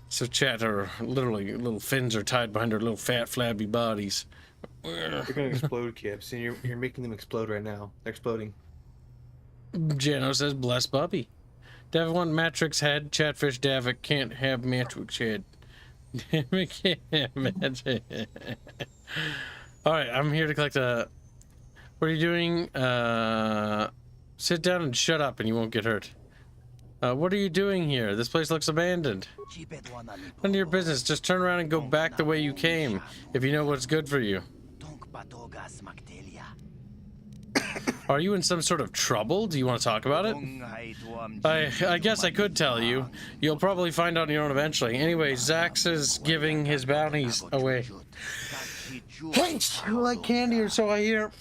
So chat are literally little fins are tied behind their little fat flabby bodies. They're gonna explode, Kips, and you're making them explode right now. They're exploding. Jano says, bless Bubby. Davik want Matrix head. Chatfish Davik can't have Matrix head. Davik can't have Matrix. Alright, I'm here to collect a... What are you doing? Sit down and shut up and you won't get hurt. What are you doing here? This place looks abandoned. None of your business. Just turn around and go back the way you came, if you know what's good for you. Are you in some sort of trouble? Do you want to talk about it? I guess I could tell you. You'll probably find out on your own eventually. Anyway, Zax is giving his bounties away. You like candy, or so I hear.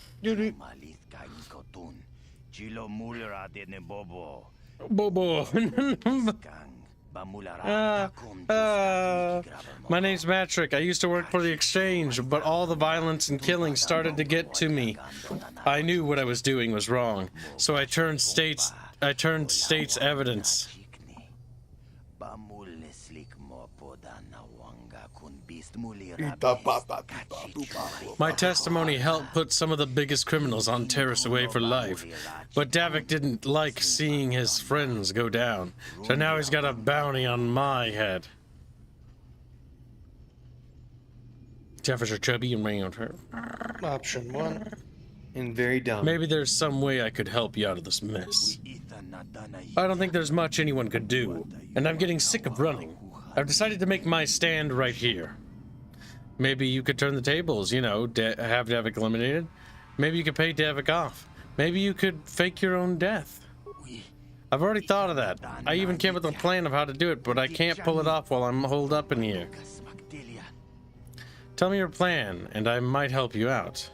Bobo. My name's Matrick. I used to work for the exchange, but all the violence and killing started to get to me. I knew what I was doing was wrong, so I turned state's evidence. My testimony helped put some of the biggest criminals on terrace away for life, but Davik didn't like seeing his friends go down, so now he's got a bounty on my head. Jeffers are chubby and round her. Option 1. And very dumb. Maybe there's some way I could help you out of this mess. I don't think there's much anyone could do, and I'm getting sick of running. I've decided to make my stand right here. Maybe you could turn the tables, you know, have Davik eliminated. Maybe you could pay Davik off. Maybe you could fake your own death. I've already thought of that. I even came up with a plan of how to do it, but I can't pull it off while I'm holed up in here. Tell me your plan, and I might help you out.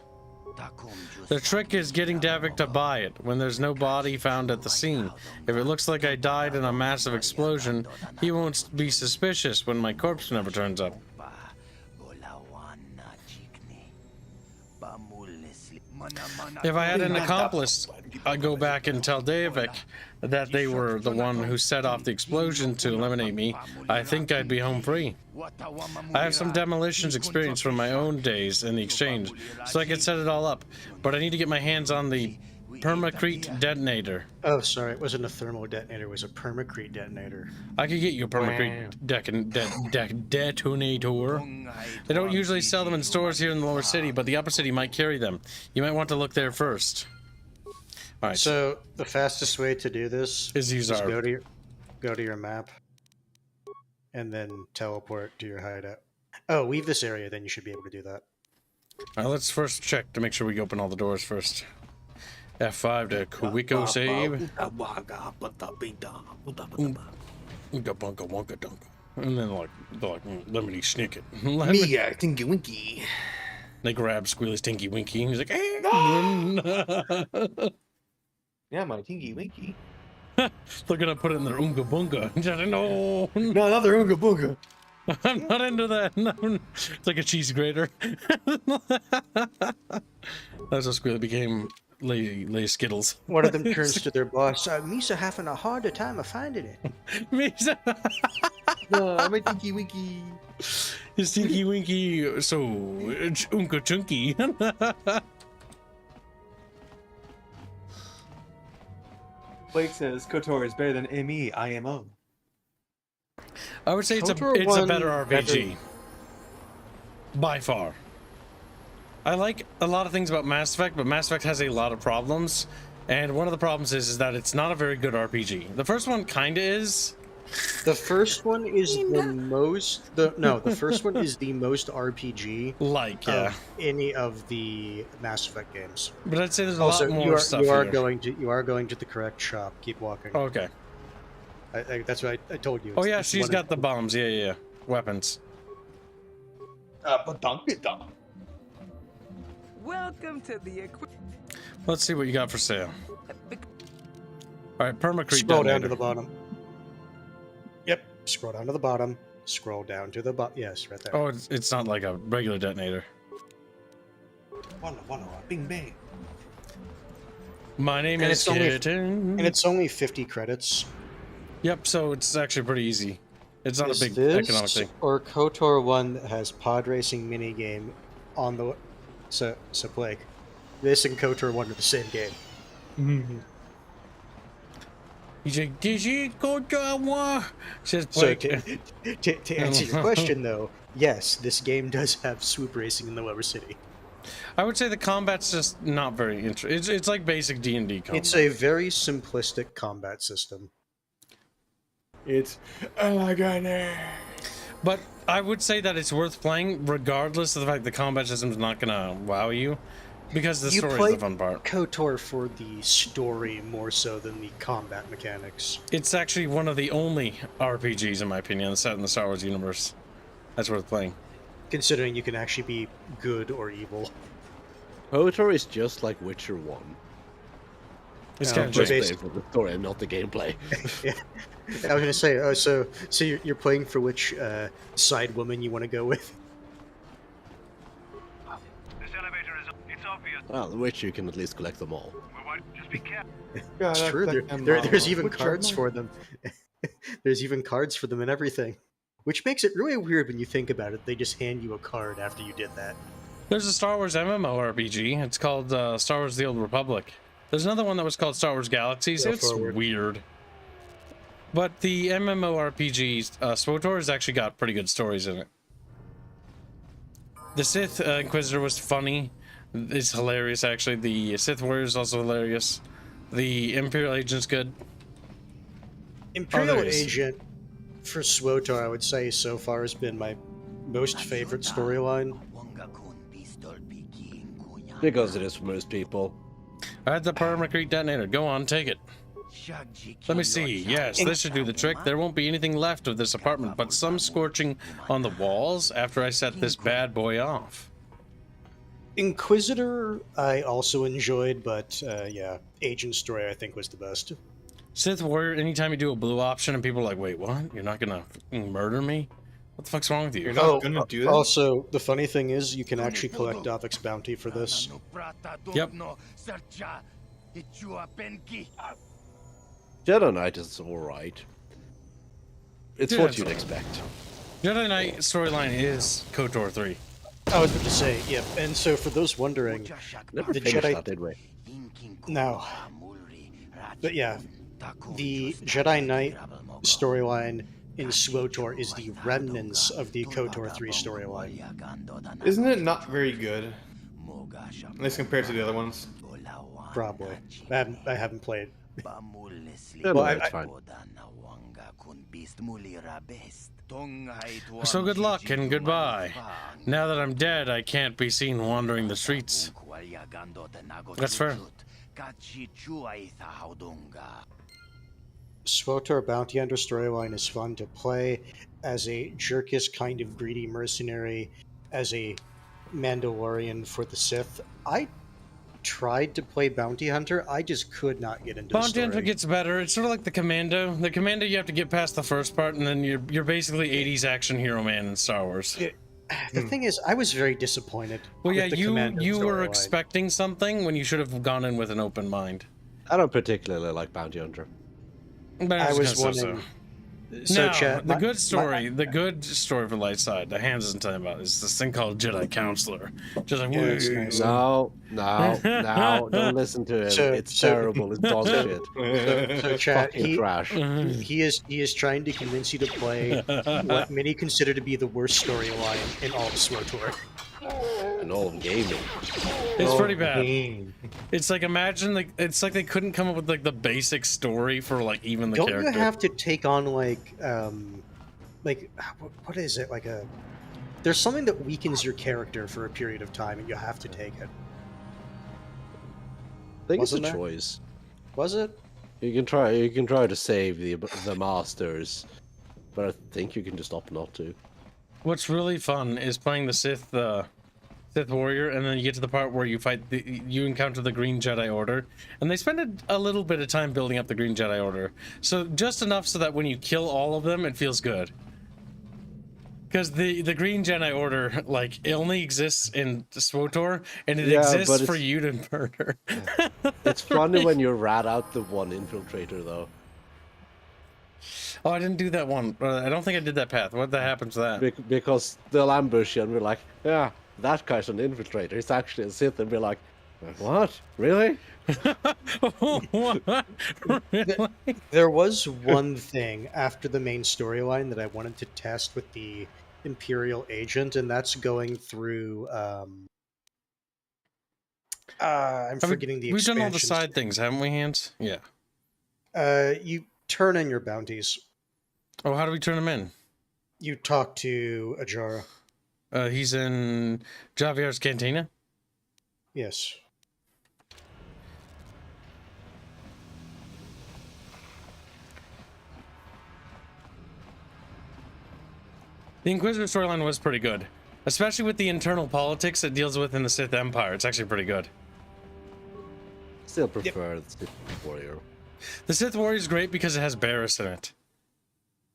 The trick is getting Davik to buy it when there's no body found at the scene. If it looks like I died in a massive explosion, he won't be suspicious when my corpse never turns up. If I had an accomplice, I'd go back and tell Davik that they were the one who set off the explosion to eliminate me. I think I'd be home free. I have some demolitions experience from my own days in the exchange, so I could set it all up. But I need to get my hands on the permacrete detonator. Oh, sorry, it wasn't a thermal detonator, it was a permacrete detonator. I could get you a permacrete detonator. They don't usually sell them in stores here in the lower city, but the upper city might carry them. You might want to look there first. All right. So the fastest way to do this is use our go to your map and then teleport to your hideout. Oh, leave this area, then you should be able to do that. All right, let's first check to make sure we open all the doors first. F5 to Quico save. And then like lemony snicket. Me, Tinky Winky. They grab Squealy's Tinky Winky and he's like, hey! Yeah, my Tinky Winky. They're gonna put it in their Oonga Boonga. No, no, not their Oonga Boonga. I'm not into that. No. It's like a cheese grater. That's how Squealy became lay Skittles. One of them turns to their boss. Misa having a harder time of finding it. Misa. No, I'm a Tinky Winky. His Tinky Winky, so Oonka Chunky. Blake says KOTOR is better than ME, IMO. I would say it's a better RPG. By far. I like a lot of things about Mass Effect, but Mass Effect has a lot of problems. And one of the problems is that it's not a very good RPG. The first one kinda is. The first one is the most the first one is the most RPG of any of the Mass Effect games. But I'd say there's a also, lot more stuff you are here. going to the correct shop. Keep walking. Oh, okay. That's what I told you. Oh yeah, she's got the bombs. Yeah. Weapons. Welcome to the Let's see what you got for sale. All right, permacrete. Scroll down to the bottom. Yep. Scroll down to the bottom. Scroll down to the bottom. Yes, right there. Oh, it's not like a regular detonator. Bing bang. My name is Kitten. And it's only 50 credits. Yep, so it's actually pretty easy. It's not a big this economic thing. Or KOTOR 1 that has pod racing minigame on the... So Blake, this and KOTOR 1 are the same game. Mm-hmm. He's like, did you KOTOR 1? Says So Blake. to answer your question, though, yes, this game does have swoop racing in the lower city. I would say the combat's just not very interesting. It's like basic D&D combat. It's a very simplistic combat system. It's oh my goodness. But I would say that it's worth playing, regardless of the fact the combat system's not gonna wow you, because the story is the fun part. KOTOR for the story more so than the combat mechanics. It's actually one of the only RPGs, in my opinion, set in the Star Wars universe that's worth playing. Considering you can actually be good or evil. KOTOR is just like Witcher 1. It's kind of just basic for the story and not the gameplay. Yeah. I was gonna say, so you're playing for which side woman you want to go with? This elevator it's obvious. Well, the Witcher you can at least collect them all. Just be careful. It's true. There's even cards for them. There's even cards for them and everything, which makes it really weird when you think about it. They just hand you a card after you did that. There's a Star Wars MMORPG. It's called Star Wars: The Old Republic. There's another one that was called Star Wars Galaxies. It's weird. But the MMORPG, SWTOR, has actually got pretty good stories in it. The Sith Inquisitor was funny. It's hilarious, actually. The Sith Warrior is also hilarious. The Imperial Agent's good. Imperial Agent for SWTOR, I would say, so far has been my most favorite storyline. Because it is for most people. I had the permacrete detonator. Go on, take it. Let me see. Yes, this should do the trick. There won't be anything left of this apartment, but some scorching on the walls after I set this bad boy off. Inquisitor, I also enjoyed, but yeah, Agent story I think was the best. Sith Warrior, anytime you do a blue option and people are like, wait, what? You're not gonna murder me? What the fuck's wrong with you? You're not gonna do that? Also, the funny thing is, you can actually collect Davik's bounty for this. Yep. Jedi Knight is alright. It's Yeah, what you'd expect. Jedi Knight storyline is KOTOR 3. I was about to say, yeah, and so for those wondering, Never the finished Jedi... that, did we? No. But yeah, the Jedi Knight storyline in SWOTOR is the remnants of the KOTOR 3 storyline. Isn't it not very good? At least compared to the other ones. Probably. I haven't played. Yeah, no, it's fine. So good luck and goodbye. Now that I'm dead, I can't be seen wandering the streets. That's fair. SWOTOR Bounty Hunter storyline is fun to play as a jerkish kind of greedy mercenary, as a Mandalorian for the Sith. I tried to play Bounty Hunter, I just could not get into the Bounty story. Hunter gets better. It's sort of like the Commando. The Commando, you have to get past the first part, and then you're basically 80s action hero man in Star Wars. The thing is, I was very disappointed. Well, yeah, with the you Commando were storyline. expecting something when you should have gone in with an open mind. I don't particularly like Bounty Hunter. But I was gonna say wondering. So, Chat, the good story for the light side, the Hans isn't talking about, is this thing called Jedi Counselor. Just like, it's nice. No, don't listen to him. It's terrible. It's bullshit. So Chat, Fucking trash. he is trying to convince you to play what many consider to be the worst storyline in all of SWOTOR. And all of gaming. It's pretty bad. It's like, imagine, it's like they couldn't come up with like the basic story for like even the character. Don't you have to take on like what is it, like there's something that weakens your character for a period of time and you have to take it. I think Wasn't it's a there? choice. Was it? You can try to save the masters, but I think you can just opt not to. What's really fun is playing the Sith warrior, and then you get to the part where you encounter the Green Jedi Order, and they spend a little bit of time building up the Green Jedi Order, so just enough so that when you kill all of them, it feels good. Because the Green Jedi Order, like, it only exists in SWOTOR, and it exists for you to murder. It's funny when you rat out the one infiltrator, though. Oh, I didn't do that one. I don't think I did that path. What happens to that? Because they'll ambush you and be like, yeah, that guy's an infiltrator. It's actually a Sith, and be like, what? Really? What? Really? There was one thing after the main storyline that I wanted to test with the Imperial agent, and that's going through I'm forgetting the We've done all the expansions. side things, haven't we, Hans? Yeah. You turn in your bounties. Oh, how do we turn them in? You talk to Ajara. He's in Javier's Cantina? Yes. The Inquisitor storyline was pretty good. Especially with the internal politics it deals with in the Sith Empire. It's actually pretty good. Still prefer the Sith warrior. The Sith Warrior is great because it has Barriss in it.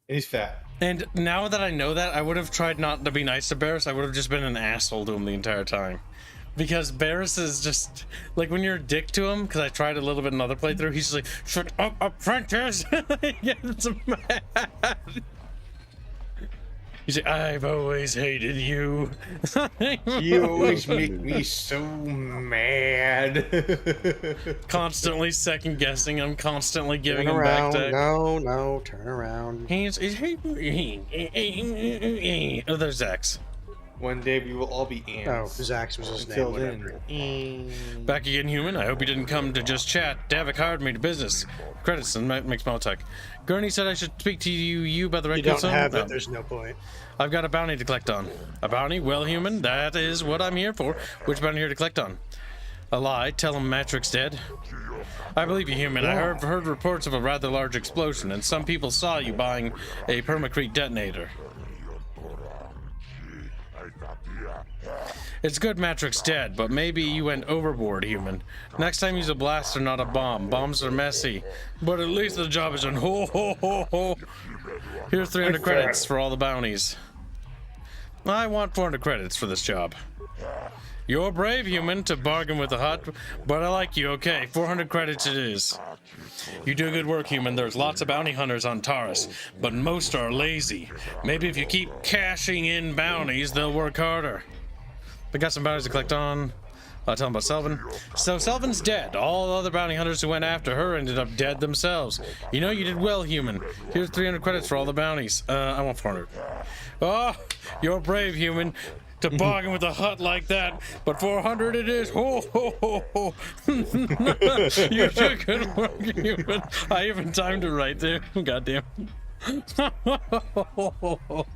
And he's fat. And now that I know that, I would have tried not to be nice to Barriss. I would have just been an asshole to him the entire time. Because Barriss is just, like, when you're a dick to him, because I tried a little bit in another playthrough, he's just like, shut up, apprentice! He gets mad. He's like, I've always hated you. You always make me so mad. Constantly second guessing him, constantly giving Turn him around. back to. No, turn around. Oh, there's Zax. One day we will all be ants. Oh, Zax was his Until name. Whatever. Back again, human. I hope you didn't come to just chat. Davik hired me to business. Credits and makes Maltech. Gurney said I should speak to you about the red You don't console? have No. it. There's no point. I've got a bounty to collect on. A bounty? Well, human, that is what I'm here for. Which bounty here to collect on? A lie. Tell him Matrix dead. I believe you, human. I heard reports of a rather large explosion, and some people saw you buying a permacrete detonator. It's good Matrix dead, but maybe you went overboard, human. Next time use a blaster, not a bomb. Bombs are messy, but at least the job is done. Ho ho ho ho. Here's 300 credits for all the bounties. I want 400 credits for this job. You're brave, human, to bargain with the Hutt, but I like you. Okay, 400 credits it is. You do good work, human. There's lots of bounty hunters on Taurus, but most are lazy. Maybe if you keep cashing in bounties, they'll work harder. We got some bounties to collect on. Tell him about Selvin. So Selvin's dead. All the other bounty hunters who went after her ended up dead themselves. You know, you did well, human. Here's 300 credits for all the bounties. I want 400. Oh, you're brave, human, to bargain with a hut like that. But 400 it is. Ho, ho, ho, ho. You did good work, human. I even timed it right there. Goddamn. All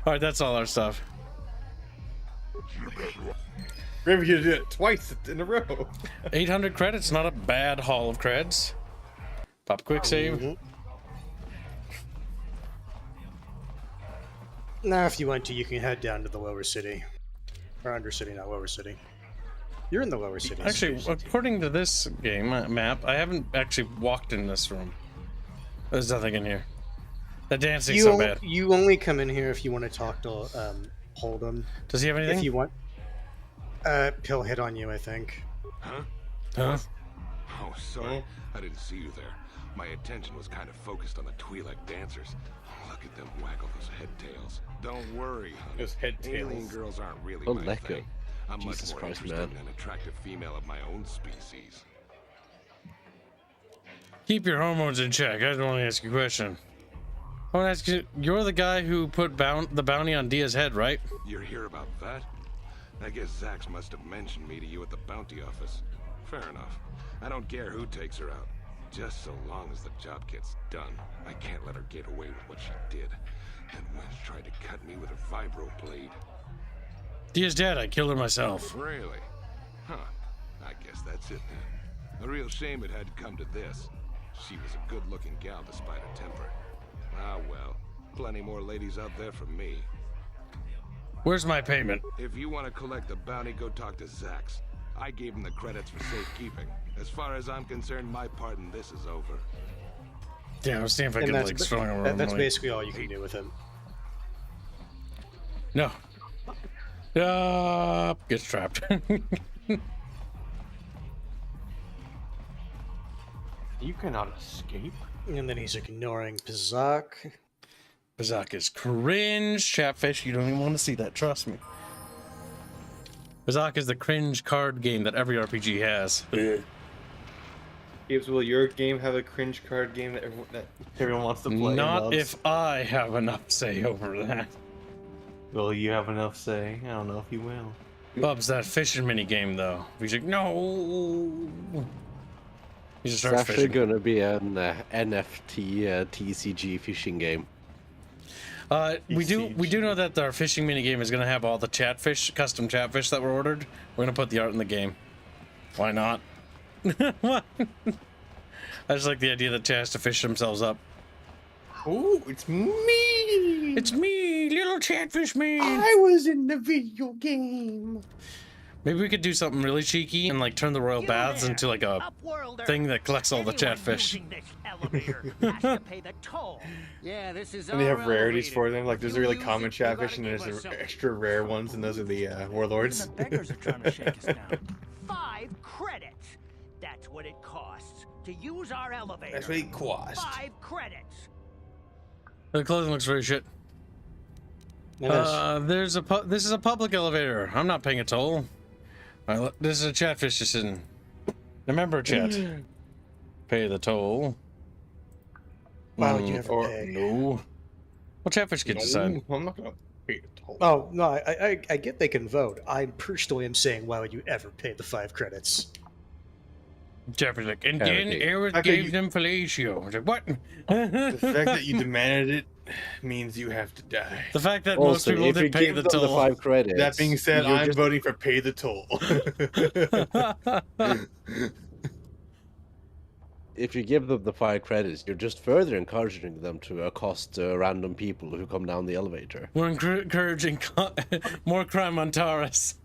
right, that's all our stuff. Maybe you did it twice in a row. 800 credits, not a bad haul of creds. Pop a quick save. Now, if you want to, you can head down to the lower city. Or Undercity, not lower city. You're in the lower city. Actually, according to this game map, I haven't actually walked in this room. There's nothing in here. The dancing's so bad. You only come in here if you want to talk to Hold'em. Does he have anything? If you want. He'll hit on you, I think. Huh? Huh? Oh, sorry. I didn't see you there. My attention was kind of focused on the Twi'lek dancers. Look at them waggle those head tails. Don't worry, honey. Those head Alien tails. girls aren't really Oh, my let go. thing. I'm Jesus much more Christ, interested man. in an attractive female of my own species. Keep your hormones in check. I just want to ask you a question. I want to ask you, you're the guy who put the bounty on Dia's head, right? You're here about that? I guess Zax must have mentioned me to you at the bounty office. Fair enough. I don't care who takes her out. Just so long as the job gets done. I can't let her get away with what she did. And Wench tried to cut me with her vibro blade. Dia's dead. I killed her myself. Really? Huh. I guess that's it then. A real shame it had to come to this. She was a good-looking gal despite her temper. Ah well. Plenty more ladies out there for me. Where's my payment? If you want to collect the bounty, go talk to Zax. I gave him the credits for safekeeping. As far as I'm concerned, my part in this is over. Yeah, I was seeing if I could like strong him. That's basically all you can do with him. No. Gets trapped. You cannot escape. And then he's ignoring Pizak. Pizak is cringe. Chatfish, you don't even want to see that. Trust me. Pizak is the cringe card game that every RPG has. Gibbs, will your game have a cringe card game that everyone wants to play? Not if I have enough say over that. Will you have enough say? I don't know if you will. Bub's that fishing mini game though. He's like, no. He just It's starts actually fishing. going to be an NFT TCG fishing game. We do know that our fishing mini game is going to have all the chatfish, custom chatfish that were ordered. We're going to put the art in the game. Why not? What? I just like the idea that Chat has to fish themselves up. Oh, it's me! It's me, little chatfish man! I was in the video game! Maybe we could do something really cheeky and like turn the royal baths into like a thing that collects all the chatfish. Yeah, this is And they have rarities for them. Like there's a really common chatfish and there's the extra rare ones, and those are the warlords. The beggars are trying to shake us down. 5 credits. That's what it costs to use our elevator. That's what it costs. 5 credits. The clothing looks very shit. This is a public elevator. I'm not paying a toll. This is a chatfish decision. Remember, chat. Pay the toll. Why would you ever pay? No. Well, chatfish gets decide. I'm not gonna pay the toll. Oh, no, I get they can vote. I personally am saying, why would you ever pay the 5 credits? Chatfish like, and then Aerith gave them fellatio. I was like, what? The fact that you demanded it means you have to die. The fact that most people didn't pay the toll. The 5 credits. That being said, you're I'm just- voting for pay the toll. If you give them the 5 credits, you're just further encouraging them to accost random people who come down the elevator. We're encouraging more crime on Taurus.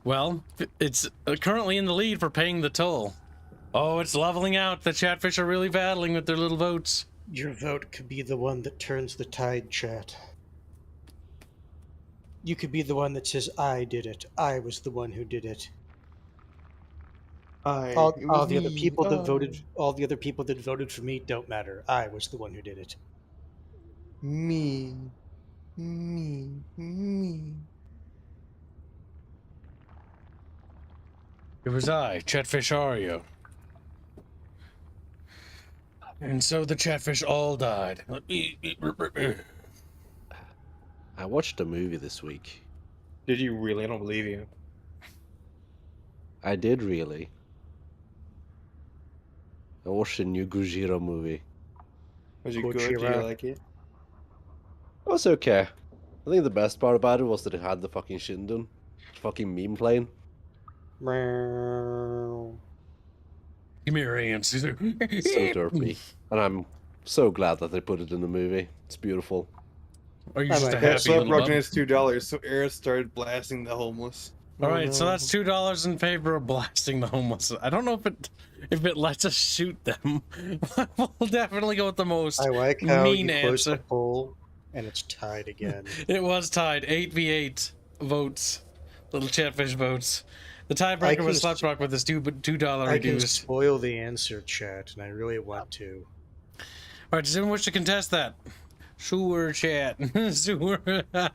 Well, it's currently in the lead for paying the toll. Oh, it's leveling out. The chatfish are really battling with their little votes. Your vote could be the one that turns the tide, chat. You could be the one that says, I did it. I was the one who did it. All the other people that voted for me don't matter. I was the one who did it. Me. Me. It was I, Chatfish Ario. And so the Chatfish all died. I watched a movie this week. Did you really? I don't believe you. I did really. I watched a new Gujira movie. Was it good? Did you like it? It was okay. I think the best part about it was that it had the fucking Shindun. Fucking meme playing. Give me your hands. So derpy. And I'm so glad that they put it in the movie. It's beautiful. Are you just a happy little bub? It's $2, so Eris started blasting the homeless. All right, so that's $2 in favor of blasting the homeless. I don't know if it lets us shoot them. We'll definitely go with the most I like how mean you close the answer. poll and it's tied again. It was tied 8v8 votes, little Chatfish votes. The tiebreaker was Slapsrock with his $2 I can reduced. spoil the answer, chat, and I really want to. All right, does anyone wish to contest that? Sure, chat. Sure.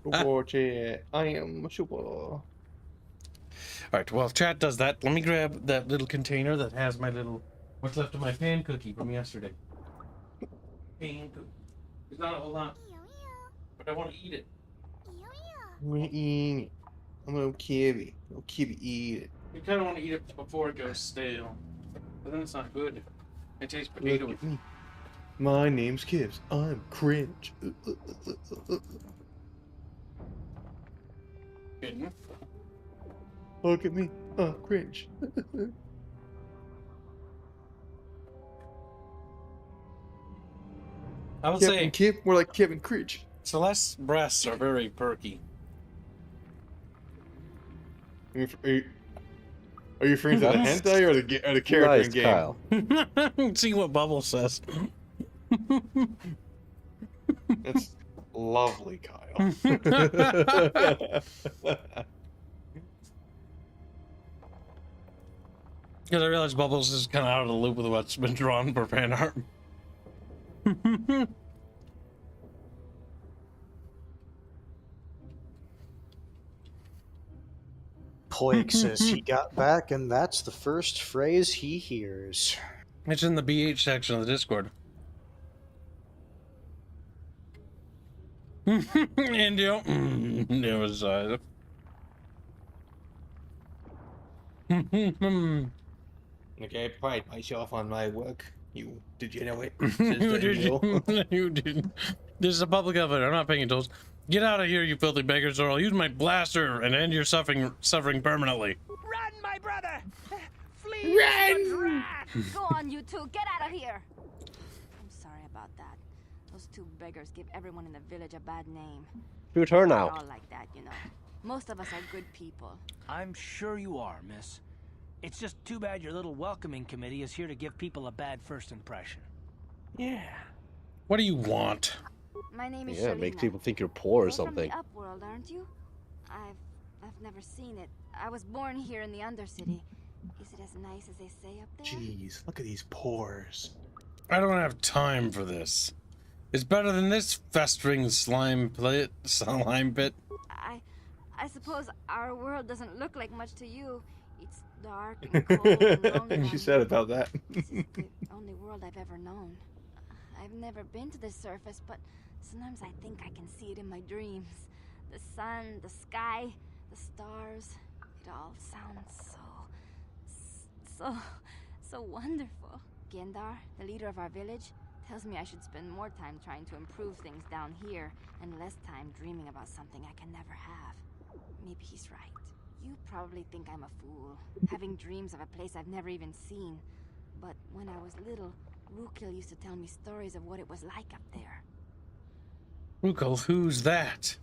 Sure, chat. I am sure. All right, well, if chat does that, let me grab that little container that has my little, what's left of my pan cookie from yesterday. Pan cookie. There's not a whole lot, but I want to eat it. I'm gonna eat it. I'm gonna keep it. I'll keep it, eat it. You kind of want to eat it before it goes stale, but then it's not good. It tastes Look potato. at me. My name's Kibbs. I'm cringe. Hidden. Look at me. Cringe. I would Kevin say Kip, more like Kevin Cringe. Celeste's breasts are very perky. Are you referring to the hentai or the character Nice, in game? Kyle. See what Bubble says. That's lovely, Kyle. Because I realize Bubbles is kind of out of the loop with what's been drawn for fan art. Poik says he got back, and that's the first phrase he hears. It's in the BH section of the Discord. Indio. Never side. Okay, I pride myself on my work. You degenerate. You did. This is a public elevator. I'm not paying tolls. Get out of here, you filthy beggars, or I'll use my blaster and end your suffering permanently. Run, my brother! Flee! Run! Go on, you two. Get out of here. I'm sorry about that. Those two beggars give everyone in the village a bad name. Shoot her We're now. all like that, you know. Most of us are good people. I'm sure you are, miss. It's just too bad your little welcoming committee is here to give people a bad first impression. Yeah. What do you want? My name is Yeah, Shalina. make people think you're poor or You're something. From the Upworld, aren't you? I've never seen it. I was born here in the Undercity. Is it as nice as they say up there? Jeez, look at these pores. I don't have time for this. It's better than this festering slime pit. I suppose our world doesn't look like much to you. It's dark and cold and lonely. She said about that. This is the only world I've ever known. I've never been to the surface, but sometimes I think I can see it in my dreams. The sun, the sky, the stars. It all sounds so wonderful. Gendar, the leader of our village, tells me I should spend more time trying to improve things down here and less time dreaming about something I can never have. Maybe he's right. You probably think I'm a fool, having dreams of a place I've never even seen. But when I was little, Rukil used to tell me stories of what it was like up there. Rukil, who's that?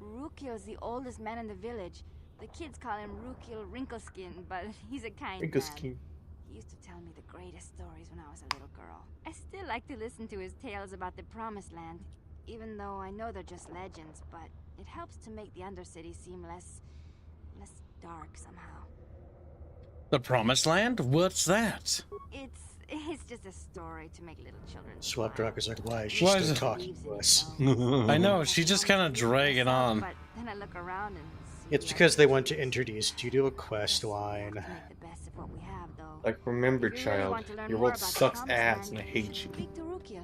Rukil's the oldest man in the village. The kids call him Rukil Wrinkleskin, but he's a kind Wrinkleskin. man. He used to tell me the greatest stories when I was a little girl. I still like to listen to his tales about the Promised Land, even though I know they're just legends, but it helps to make the Undercity seem less dark somehow. The Promised Land? What's that? It's just a story to make little children. Swap Rock is like, why is she Why still is it- talking to us? I know, she just kind of dragging on. But then I look around and see It's because they want to introduce you to a quest line. make the best of what we have, though. Like, remember, If you really child, want to learn your more world about the sucks promised ass land, and I hate you. speak to Rukia.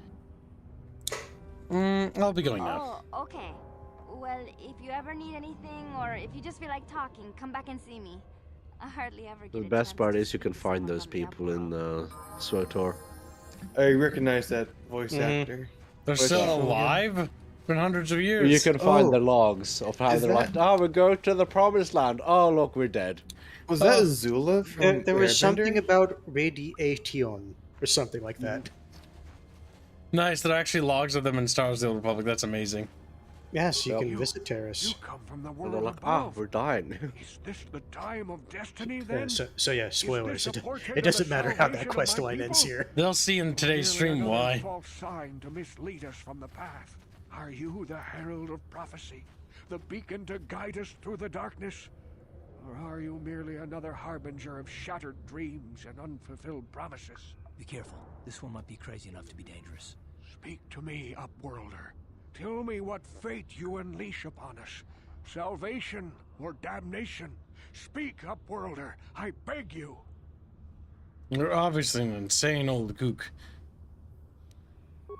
I'll be going now. Oh, okay. Well, if you ever need anything, or if you just feel like talking, come back and see me. I hardly ever get The a best chance part to is you can speak to find someone those from the people in upworld. SWTOR. I recognize that voice actor. They're Voice still actor. alive? Been hundreds of years. You can find Oh. the logs of how Is they're like, oh, we're going to the promised land. Oh, look, we're dead. Was that Azula from There was Airbender? something about radiation or something like that. Nice, there are actually logs of them in Star Wars The Old Republic. That's amazing. Yes, you Yep. can visit Terrace. You come from the And world they're like, ah, above. we're dying. Is this the time of destiny then? So yeah, spoilers. this a portent It of doesn't the matter how that salvation of quest my line ends people? here. They'll see in today's Merely stream another why. false sign to mislead us from the path. Are you the herald of prophecy, the beacon to guide us through the darkness? Or are you merely another harbinger of shattered dreams and unfulfilled promises? Be careful. This one might be crazy enough to be dangerous. Speak to me, Upworlder. Tell me what fate you unleash upon us. Salvation or damnation? Speak, Upworlder. I beg you. You're obviously an insane old kook.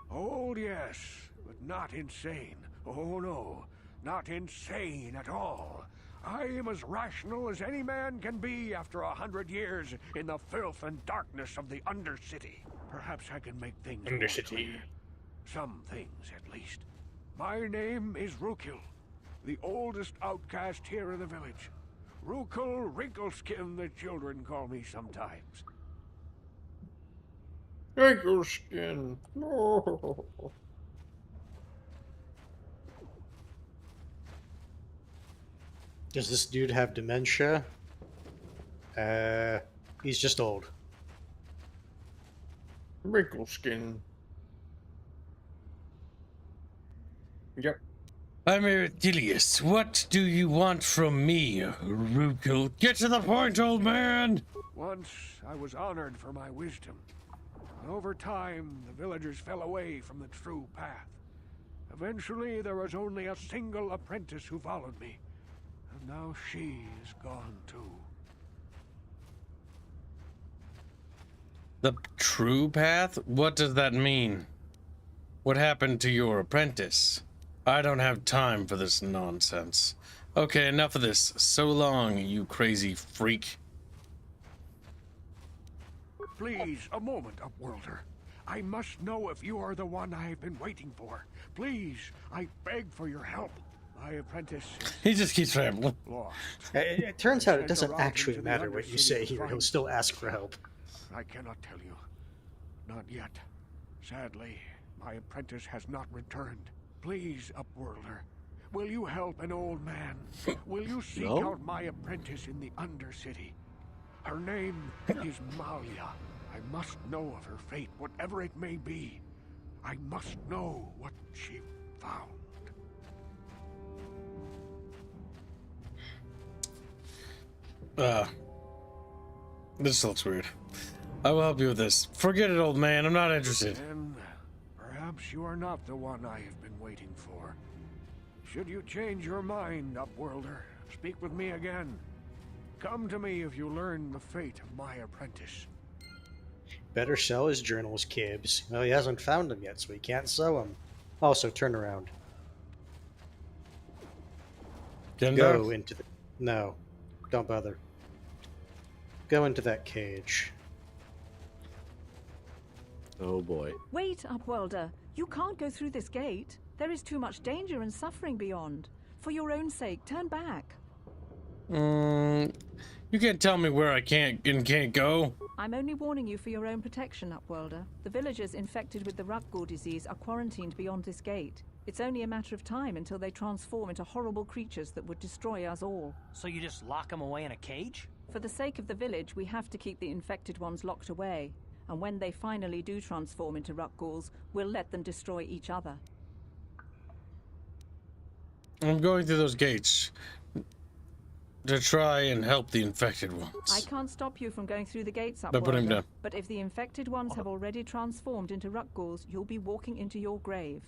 Oh, yes, but not insane. Oh, no, not insane at all. I am as rational as any man can be after 100 years in the filth and darkness of the Undercity. Perhaps I can make things more clear. Some things, at least. My name is Rukil, the oldest outcast here in the village. Rukil Wrinkleskin, the children call me sometimes. Wrinkleskin. No. Does this dude have dementia? He's just old. Wrinkleskin. Yep. I'm Ertilius. What do you want from me, Rukil? Get to the point, old man! Once I was honored for my wisdom. But over time, the villagers fell away from the true path. Eventually, there was only a single apprentice who followed me. And now she is gone too. The true path? What does that mean? What happened to your apprentice? I don't have time for this nonsense. Okay, enough of this. So long, you crazy freak. Please, a moment, Upworlder. I must know if you are the one I have been waiting for. Please, I beg for your help. My apprentice He just keeps rambling. lost. It turns out it Sent doesn't around actually into the matter what you Undercity say to here. He'll find still ask for help. I cannot tell you. Not yet. Sadly, my apprentice has not returned. Please, Upworlder, will you help an old man? Will you seek No? out my apprentice in the Undercity? Her name is Malia. I must know of her fate, whatever it may be. I must know what she found. This looks weird. I will help you with this. Forget it, old man. I'm not interested. Then, perhaps you are not the one I have been waiting for. Should you change your mind, Upworlder, speak with me again. Come to me if you learn the fate of my apprentice. Better sell his journals, Kibbs. Well, he hasn't found them yet, so he can't sell them. Also, turn around. Go into the... No, don't bother. Go into that cage. Oh boy. Wait, Upworlder. You can't go through this gate. There is too much danger and suffering beyond. For your own sake, turn back. You can't tell me where I can't and can't go. I'm only warning you for your own protection, Upworlder. The villagers infected with the Rutgor disease are quarantined beyond this gate. It's only a matter of time until they transform into horrible creatures that would destroy us all. So you just lock them away in a cage? For the sake of the village, we have to keep the infected ones locked away. And when they finally do transform into Rutgors, we'll let them destroy each other. I'm going through those gates. to try and help the infected ones. I can't stop you from going through the gates up, But put him Wilder, down. but if the infected ones have already transformed into Ruckghouls, you'll be walking into your grave.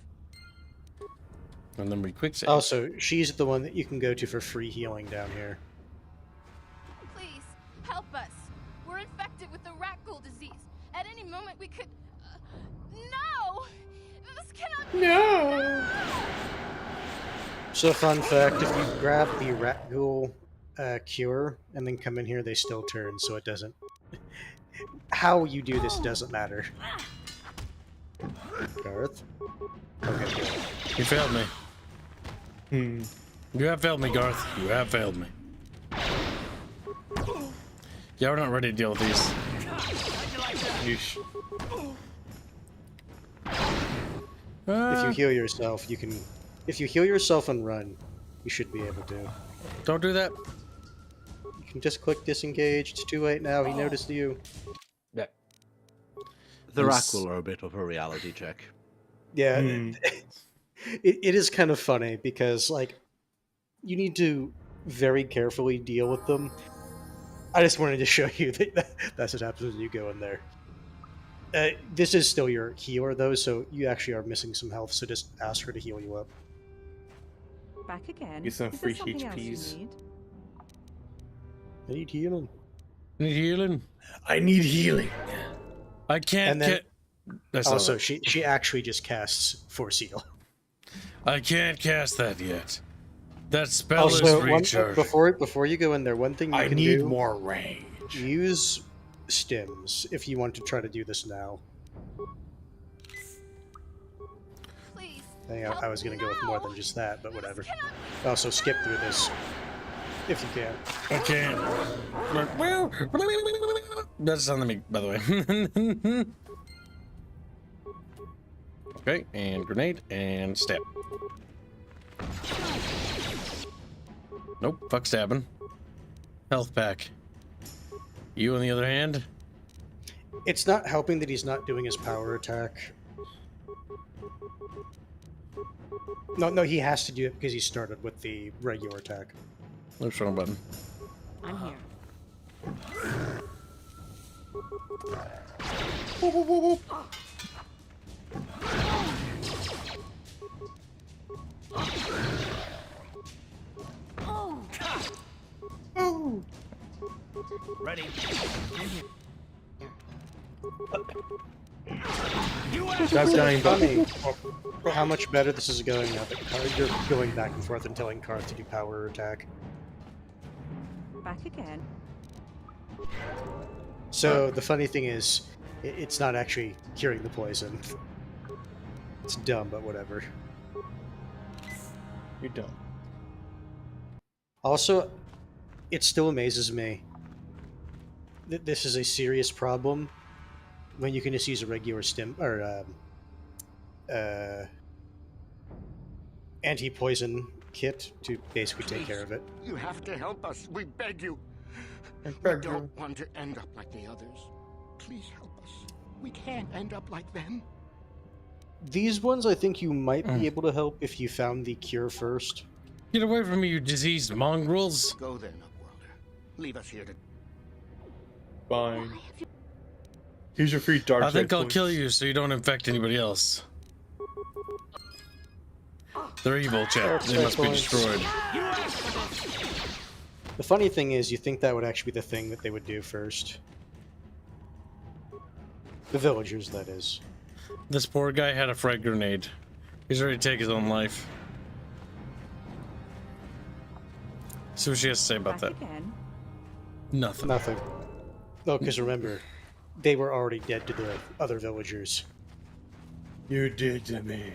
And then we quick save. Also, she's the one that you can go to for free healing down here. Please, help us. We're infected with the rat ghoul disease. At any moment we could... no! This cannot be... No! So fun fact, if you grab the rat ghoul cure and then come in here, they still turn, so it doesn't... How you do this doesn't matter. Garth? Okay. You failed me. You have failed me, Garth. You have failed me. Yeah, we're not ready to deal with these. Yeesh. If you heal yourself, you can... If you heal yourself and run, you should be able to. Don't do that. You can just click disengage. It's too late now. He noticed you. Yeah. The Raffle are a bit of a reality check. Yeah. It is kind of funny because, like, you need to very carefully deal with them. I just wanted to show you that that's what happens when you go in there. This is still your healer, though, so you actually are missing some health, so just ask her to heal you up. Back again. Get some Is free there something else you HPs. need? I need healing. Need healing? I need healing. I can't And then, get... That's also, not- she actually just casts Force Heal. I can't cast that yet. That spell Also, is recharged. before you go in there, one thing you I can need do... more range. Use stims if you want to try to do this now. Please. I was going to go with more than just that, but whatever. Also, skip through this if you can. I can't. That's on me, by the way. Okay, and grenade and stab. Nope, fuck stabbing. Health pack. You, on the other hand? It's not helping that he's not doing his power attack. No, he has to do it because he started with the regular attack. Left wrong button. I'm here. Ready. That's dying, Funny how much better this is going now that you're going back and forth and telling Karth to do power attack. Back again. So the funny thing is, it's not actually curing the poison. It's dumb, but whatever. You're dumb. Also, it still amazes me that this is a serious problem when you can just use a regular stim or anti-poison kit to basically take care of it. You have to help us. We beg you. We don't want to end up like the others. Please help us. We can't end up like them. These ones, I think you might be able to help if you found the cure first. Get away from me, you diseased mongrels. Go then, Upworlder. Leave us here to... Fine. Here's your free dark I think side I'll points. kill you so you don't infect anybody else. They're evil, chat. They must be destroyed. The funny thing is, you think that would actually be the thing that they would do first. The villagers, that is. This poor guy had a frag grenade. He's ready to take his own life. See what she has to say about that. Again. Nothing. Nothing. No, because remember, they were already dead to the other villagers. You did to me.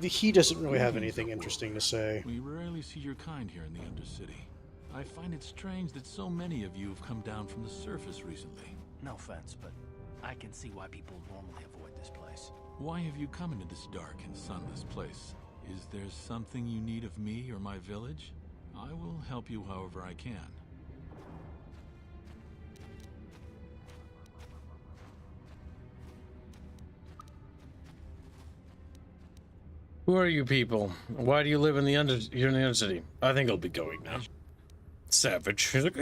He doesn't really have anything interesting to say. We rarely see your kind here in the Undercity. I find it strange that so many of you have come down from the surface recently. No offense, but I can see why people normally avoid this place. Why have you come into this dark and sunless place? Is there something you need of me or my village? I will help you however I can. Who are you people? Why do you live in the here in the Undercity? I think I'll be going now. Savage. He's like,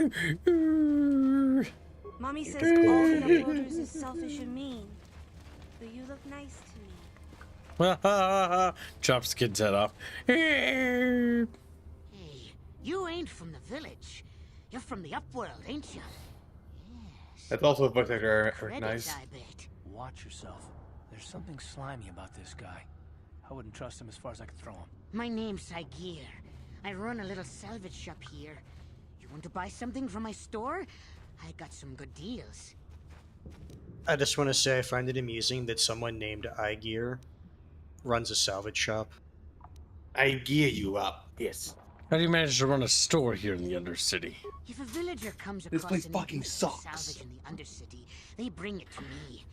Mommy says all the uploaders is selfish and mean. But you look nice to me. chops the kid's head off. Hey, you ain't from the village. You're from the upworld, ain't you? That's also a voice actor I recognize. Credits, I bet. Watch yourself. There's something slimy about this guy. I wouldn't trust him as far as I could throw him. My name's Saigir. I run a little salvage shop here. You want to buy something from my store? I got some good deals. I just want to say I find it amusing that someone named iGear runs a salvage shop. I gear you up. Yes. How do you manage to run a store here in the Undercity? If a villager comes This across place any fucking piece of sucks. salvage in the Undercity, they bring it to me.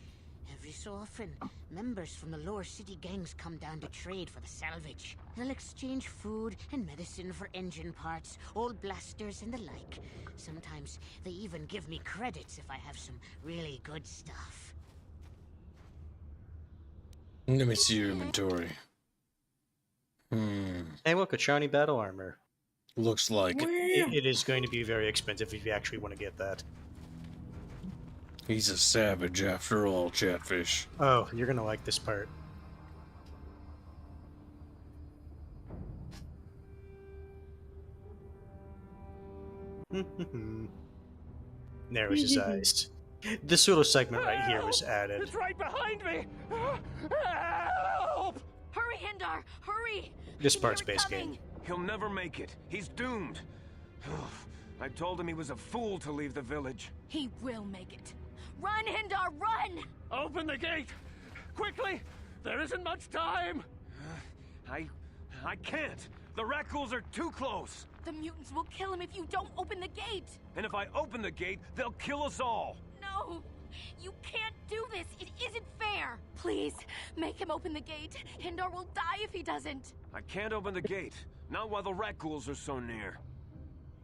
Every so often, members from the lower city gangs come down to trade for the salvage. They'll exchange food and medicine for engine parts, old blasters and the like. Sometimes they even give me credits if I have some really good stuff. Let me see your inventory. Hey, look, a shiny battle armor. Looks like it. It is going to be very expensive if you actually want to get that. He's a savage after all, Chatfish. Oh, you're gonna like this part. Narrows his eyes. This little segment right here was added. It's right behind me! Help! Hurry, Hindar! Hurry! This part's base game. He'll never make it. He's doomed. I told him he was a fool to leave the village. He will make it. Run, Hindar, run! Open the gate! Quickly! There isn't much time! I can't. The Rackles are too close. The mutants will kill him if you don't open the gate! And if I open the gate, they'll kill us all. No! You can't do this! It isn't fair! Please, make him open the gate. Hindar will die if he doesn't. I can't open the gate. Not while the Rackles are so near.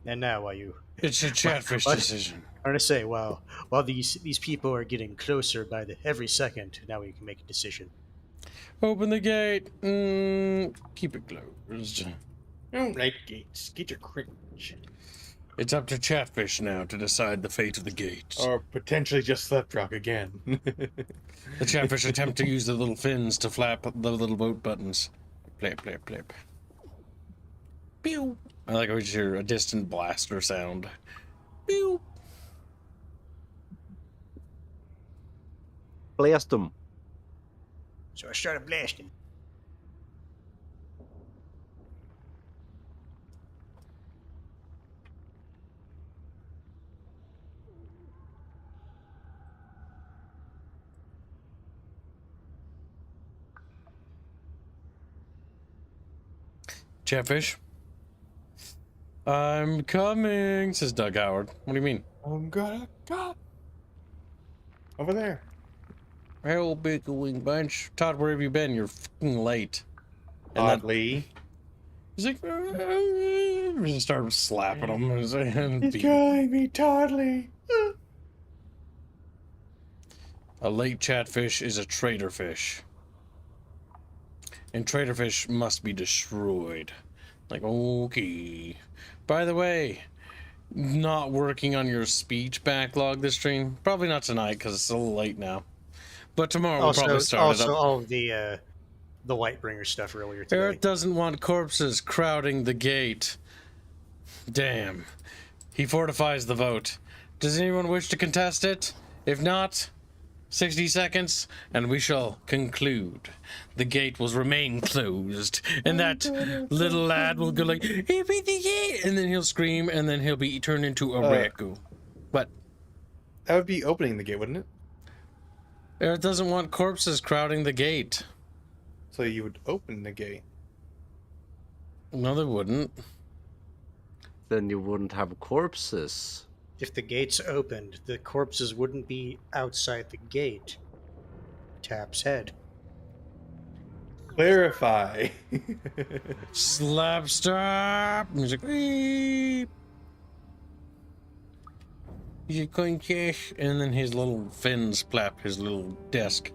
And now, while you... It's a Chatfish decision. I'm gonna say, while these people are getting closer by every second, now we can make a decision. Open the gate. Keep it closed. I don't like gates. Gates are cringe. It's up to Chatfish now to decide the fate of the gate. Or potentially just Slap Rock again. The Chatfish attempt to use the little fins to flap the little boat buttons. Plip, plip, plip. Pew! I like how we just hear a distant blaster sound. Pew! Blast him. So I started blasting. Chatfish? I'm coming, says Doug Howard. What do you mean? I'm gonna go. Over there. Hey, big wing bunch. Todd, where have you been? You're fucking late. And Oddly. He's like, just start slapping him. He's calling me Toddly. A late Chatfish is a traitor fish. And traitor fish must be destroyed. Like, okay. By the way, not working on your speech backlog this stream. Probably not tonight because it's a little late now. But tomorrow we'll probably start it up. Also, all of the Lightbringer stuff earlier today. Eric doesn't want corpses crowding the gate. Damn. He fortifies the vote. Does anyone wish to contest it? If not, 60 seconds, and we shall conclude. The gate will remain closed, and that little lad will go like, "Open the gate," and then he'll scream, and then he'll be turned into a Raku. What? That would be opening the gate, wouldn't it? Eric doesn't want corpses crowding the gate. So you would open the gate. No, they wouldn't. Then you wouldn't have corpses. If the gates opened, the corpses wouldn't be outside the gate. Tap's head. Clarify. Slap stop. Music. Beep. He's going cash, and then his little fins flap his little desk.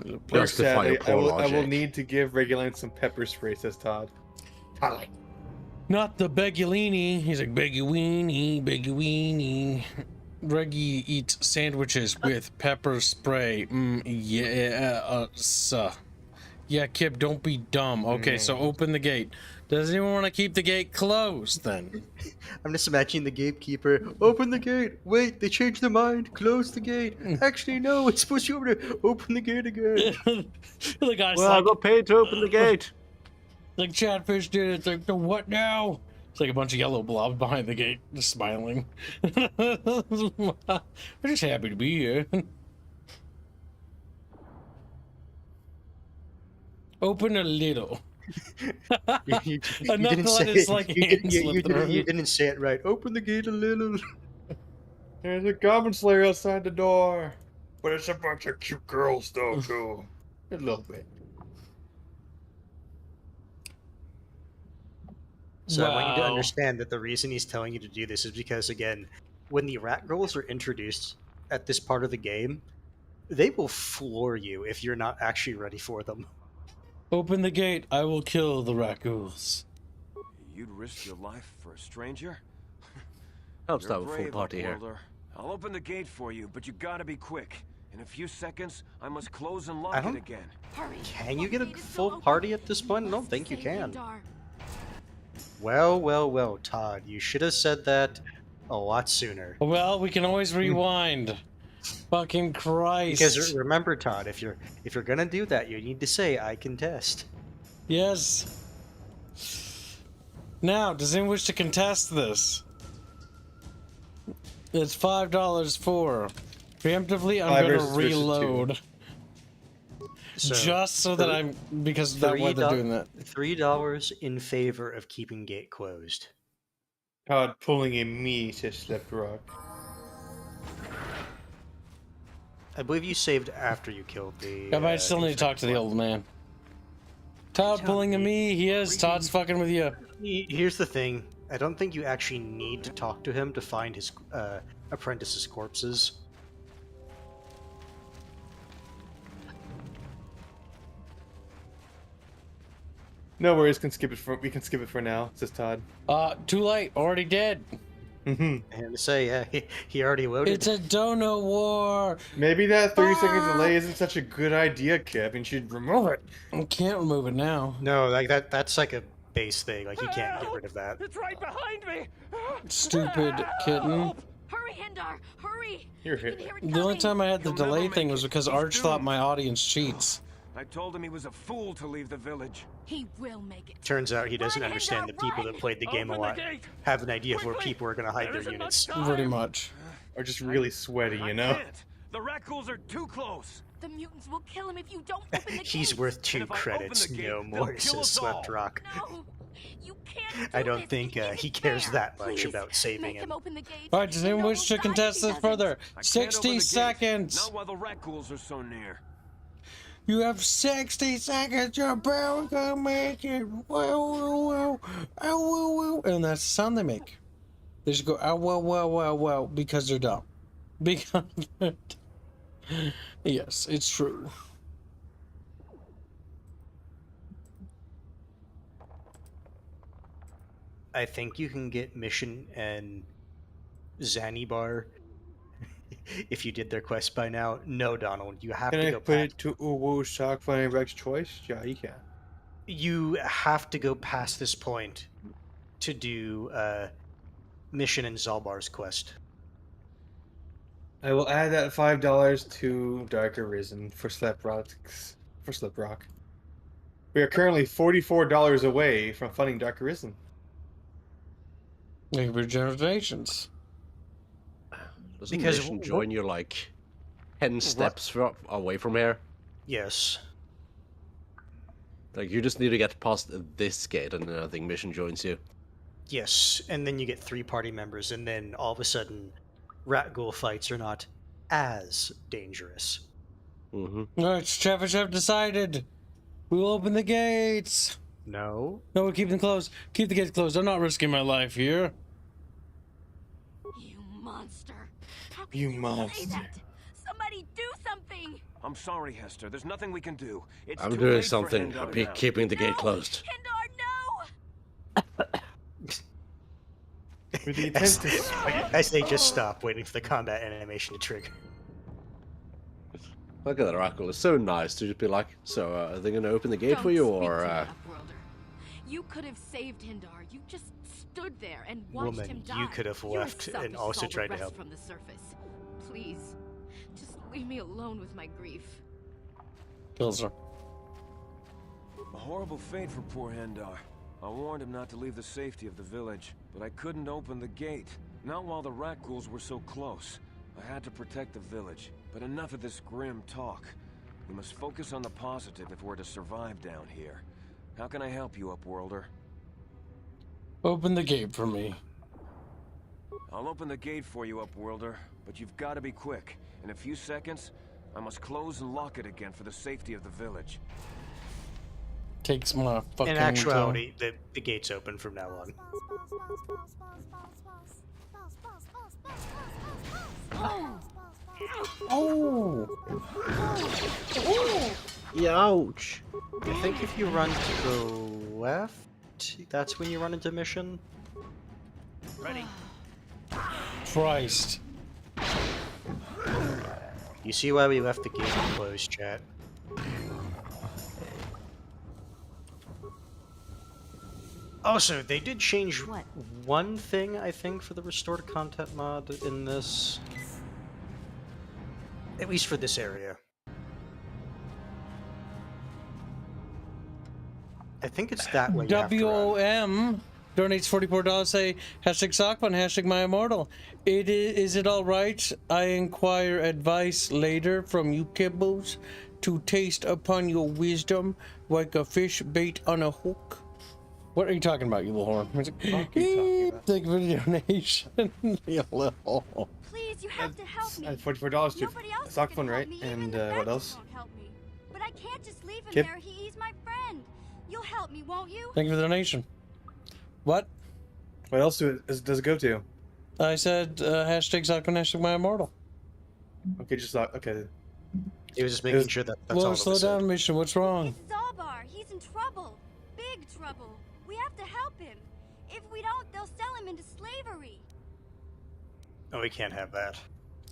Just to fight sadly, a poor I will logic. need to give Reguline some pepper spray, says Todd. Todd. Not the Begulini. He's like, Beggy weenie. Reggie eats sandwiches with pepper spray. Yeah, Kip, don't be dumb. Okay, so open the gate. Does anyone want to keep the gate closed then? I'm just imagining the gatekeeper. Open the gate. Wait, they changed their mind. Close the gate. Actually, no, it's supposed to be over there. Open the gate again. The guy's Well, like, I got paid to open the gate. Like Chatfish did. It's like, the what now? It's like a bunch of yellow blobs behind the gate, just smiling. We're just happy to be here. Open a little. You Enough didn't to let say his it. like You hand didn't- slip through. you didn't say it right. Open the gate a little. There's a goblin slayer outside the door. But it's a bunch of cute girls, though, too. A little bit. So I want you to Wow. understand that the reason he's telling you to do this is because, again, when the rat girls are introduced at this part of the game, they will floor you if you're not actually ready for them. Open the gate. I will kill the raccoons. You'd risk your life for a stranger? Helps to You're have a full brave, party here. Upworlder. I'll open the gate for you, but you gotta be quick. In a few seconds, I must close and I lock it don't- again. Can you get a full party at this point? I don't think you can. Well, Todd, you should have said that a lot sooner. Well, we can always rewind. Fucking Christ. Because remember, Todd, if you're gonna do that, you need to say "I contest." Yes. Now, does anyone wish to contest this? It's $5 for. Preemptively, I'm 5 gonna versus 2. reload. So, Just so that I'm, because that why they're doing that. $3 in favor of keeping gate closed. Todd pulling in me, says Slip Rock. I believe you saved after you killed the. I might still need to talk to the old man. Todd pulling a me. He is. Todd's fucking with you. Here's the thing. I don't think you actually need to talk to him to find his apprentice's corpses. No worries, we can skip it for now, says Todd. Too late. Already dead. Mm-hmm. And to say, yeah, he already loaded. It's a donut war. Maybe that 30-second delay isn't such a good idea, Kip, and you should remove it. I can't remove it now. No, like that's like a base thing. Like you can't get rid of that. It's right behind me. Stupid kitten. Hurry, Hindar! Hurry! You're hit. The only time I had the delay thing was because Arch thought my audience cheats. I told him he was a fool to leave the village. He will make it. Turns out he doesn't understand the people that played the game a lot have an idea of where people are going to hide their units. Pretty much. Or just really sweaty, you know? The raccoons are too close. The mutants will kill him if you don't open the He's gate. worth 2 credits, no more, says Slept Rock. No, you can't do I don't this. think It he isn't cares fair. that much Please, about saving make him. open the gate. Alright, does anyone wish to contest this further? I can't open 60 the gate. seconds. Not while the raccoons are so near. You have 60 seconds. You're barely gonna make it. Wow, wow. And that's the sound they make. They just go, ow, wow, because they're dumb. Because yes, it's true. I think you can get Mission and Zanibar if you did their quest by now. No, Donald, you have Can to I go put past. it to Uwu Shock Funny Rex choice? Yeah, you can. You have to go past this point to do Mission and Zalbar's quest. I will add that $5 to Dark Arisen for Slip Rock. We are currently $44 away from funding Dark Arisen. Thank you for your generations. Doesn't Because Mission join you like 10 steps away from here? Yes. Like you just need to get past this gate, and then I think Mission joins you. Yes, and then you get 3 party members, and then all of a sudden, rat ghoul fights are not as dangerous. Alright, Chatfish have decided. We will open the gates. No. No, we'll keep them closed. Keep the gates closed. I'm not risking my life here. You monster! How can You say monster. that? Somebody do something! I'm sorry, Hester. There's nothing we can do. It's I'm too doing late for something. Hendar I'm now. keeping the gate closed. With the intent to I say just stop, waiting for the combat animation to trigger. Look at that, Raffle. It's so nice to just be like, so are they going to open the gate for you, or? You could have saved Hindar. You just stood there and watched Woman, him die. you could have You're left and selfish also as all tried the to rest help. from the surface. Please, just leave me alone with my grief. Kills her. A horrible fate for poor Hendar. I warned him not to leave the safety of the village, but I couldn't open the gate. Not while the rat ghouls were so close. I had to protect the village, but enough of this grim talk. We must focus on the positive if we're to survive down here. How can I help you, Upworlder? Open the gate for me. I'll open the gate for you, Upworlder, but you've got to be quick. In a few seconds, I must close and lock it again for the safety of the village. Takes my fucking In actuality, the gate's open from now on. Oh! Ouch! I think if you run to the left, that's when you run into mission. Ready. Christ. You see why we left the gate closed, chat? Also, they did change one thing, I think, for the restored content mod in this. At least for this area. I think it's that way. WOM donates $44. Say hashtag Sockman, hashtag my immortal. Is it all right? I inquire advice later from you kibbos to taste upon your wisdom like a fish bait on a hook. What are you talking about, you little horn? Thank you for the donation. You little. Please, you have to help me. $44 to sock fun, right? And what else? But I can't just leave him Kip? there. He's my friend. You'll help me, won't you? Thank you for the donation. What? What else does it go to? I said hashtag Sockman, hashtag my immortal. Okay, just okay. He was just making sure that that's well, all that slow was down, said. Mission. What's wrong? Zalbar, he's in trouble. Big trouble. We have to help him. If we don't, they'll sell him into slavery. Oh, we can't have that.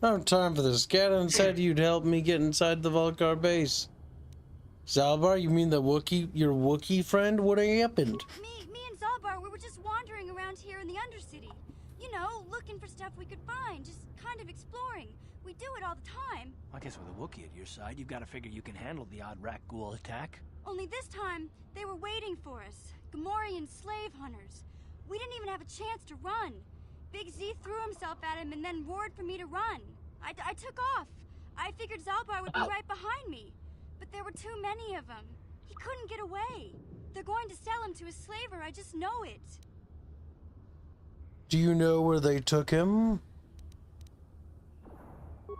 I don't have time for this. Ganon said you'd help me get inside the Volcar base. Zalbar, you mean the Wookiee, your Wookiee friend? What happened? Me and Zalbar, we were just wandering around here in the Undercity. You know, looking for stuff we could find, just kind of exploring. We do it all the time. I guess with a Wookiee at your side, you've got to figure you can handle the odd rat ghoul attack. Only this time, they were waiting for us. Gamorrean slave hunters. We didn't even have a chance to run. Big Z threw himself at him and then roared for me to run. I took off. I figured Zalbar would be right behind me. But there were too many of them. He couldn't get away. They're going to sell him to a slaver, I just know it. Do you know where they took him?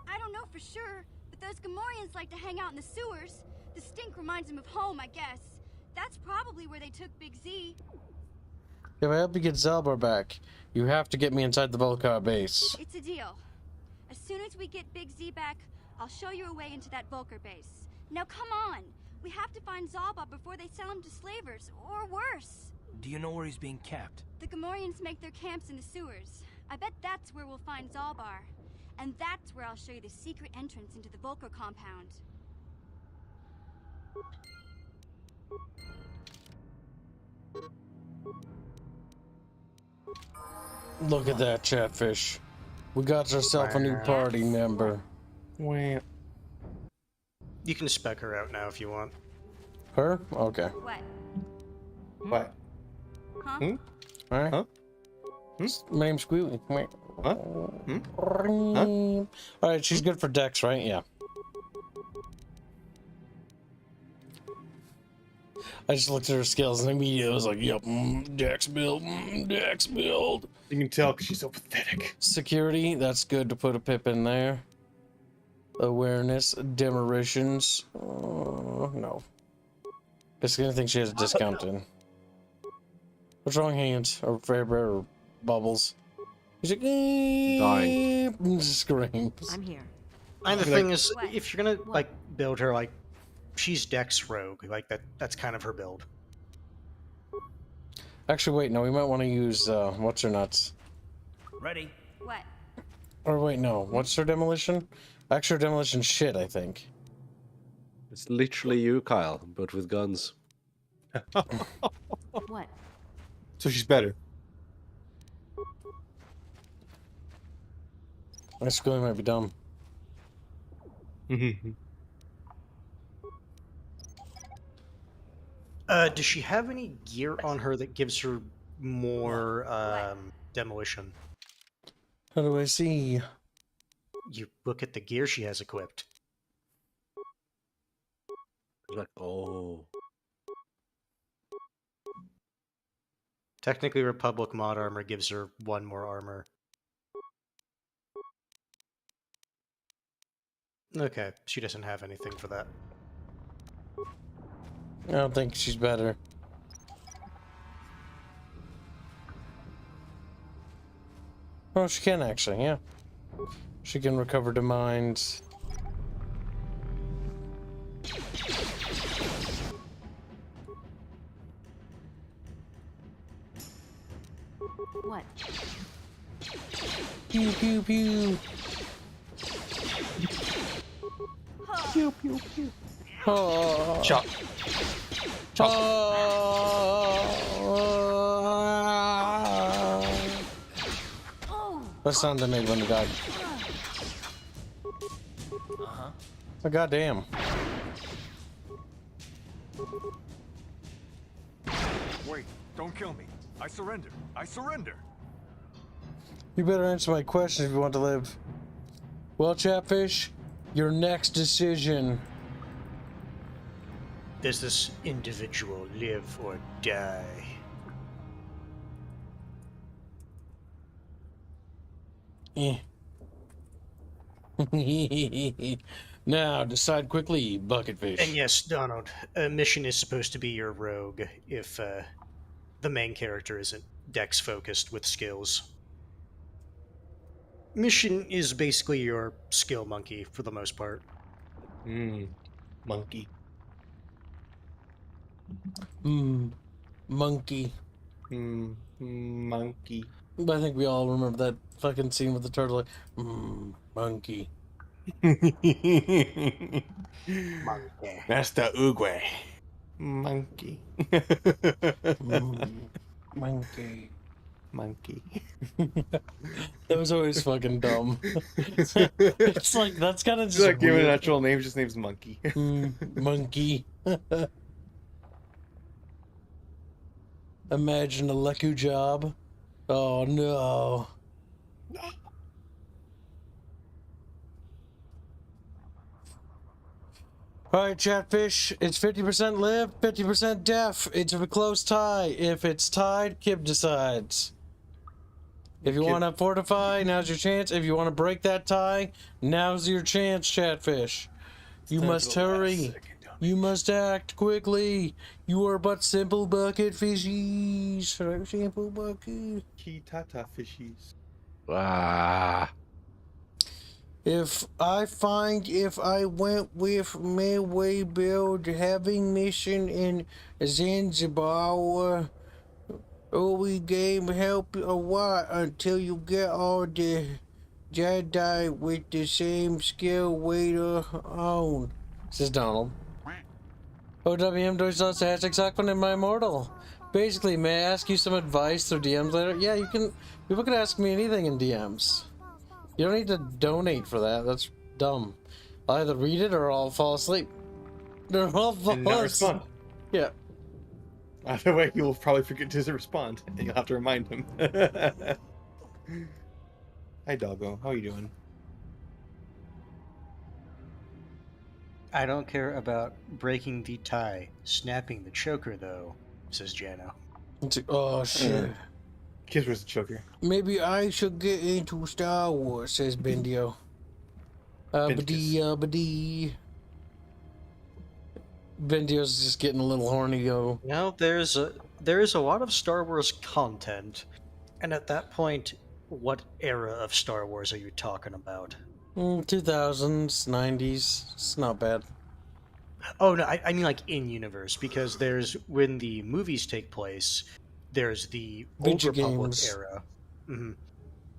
I don't know for sure, but those Gamorreans like to hang out in the sewers. The stink reminds them of home, I guess. That's probably where they took Big Z. If I help you get Zalbar back, you have to get me inside the Volcar base. It's a deal. As soon as we get Big Z back, I'll show you a way into that Volcar base. Now come on! We have to find Zalbar before they sell him to slavers, or worse. Do you know where he's being kept? The Gamorreans make their camps in the sewers. I bet that's where we'll find Zalbar. And that's where I'll show you the secret entrance into the Volcar compound. Look at that, Chatfish. We got ourselves a new party member. You can spec her out now if you want. Her? Okay. What? What? Huh? Alright. Huh? My name's Squealy. Huh? Alright, she's good for Dex, right? Yeah. I just looked at her skills and immediately was like, yep, Dex build, Dex build. You can tell because she's so pathetic. Security, that's good to put a pip in there. Awareness, demolitions. No. Basically, anything she has a discount in. What's wrong, Hands? Or Faber or Bubbles? He's like, dying. Screams. I'm here. And the Like- thing is, if you're gonna like build her like she's Dex rogue, like that's kind of her build. Actually, wait, no, we might want to use what's her nuts. Ready? What? Or wait, no, what's her demolition? Actually, her demolition shit, I think. It's literally you, Kyle, but with guns. What? So she's better. This really might be dumb. Does she have any gear on her that gives her more demolition? How do I see? You look at the gear she has equipped. Like, oh. Technically, Republic mod armor gives her 1 more armor. Okay, she doesn't have anything for that. I don't think she's better. Oh, she can actually, yeah. She can recover the mines. What? Pew pew pew. Pew pew pew. Oh. Chop. Chop. That sound they made when they died. Oh, goddamn. Wait, don't kill me. I surrender. I surrender. You better answer my question if you want to live. Well, Chatfish, your next decision. Does this individual live or die? Eh. Now, decide quickly, Bucketfish. And yes, Donald, a mission is supposed to be your rogue if the main character isn't dex focused with skills. Mission is basically your skill monkey for the most part. Monkey. Monkey. Monkey. I think we all remember that fucking scene with the turtle. Like, monkey. Monkey. That's the Uruguay. Monkey. Monkey. Monkey. That was always fucking dumb. It's like, that's kind of just like giving weird. an actual name, just name's Monkey. Monkey. Imagine a Leku job. Oh no. Alright, Chatfish, it's 50% live, 50% deaf. It's a close tie. If it's tied, Kib decides. If you want to fortify, now's your chance. If you want to break that tie, now's your chance, Chatfish. You must hurry. You must act quickly. You are but simple bucket fishies. Simple bucket. Kitata fishies. Ah. If I went with my way build having mission in Zanzibar, we game help a while until you get all the Jedi with the same skill later on. Says Donald. OWM does not say #Zuckman in my immortal. Basically, may I ask you some advice through DMs later? Yeah, you can. People can ask me anything in DMs. You don't need to donate for that. That's dumb. I'll either read it or I'll fall asleep. Or I'll fall And not asleep. respond. Yeah. Either way, he will probably forget to respond, and you'll have to remind him. Hi, doggo. How are you doing? I don't care about breaking the tie, snapping the choker, though, says Jano. Oh, shit. Kiss was the choker. Maybe I should get into Star Wars, says Bendio. Bendio's just getting a little horny, yo. No, there is a lot of Star Wars content, and at that point, what era of Star Wars are you talking about? 2000s, 90s. It's not bad. Oh no, I mean like in universe, because there's when the movies take place, there's the Old Video Republic games. era.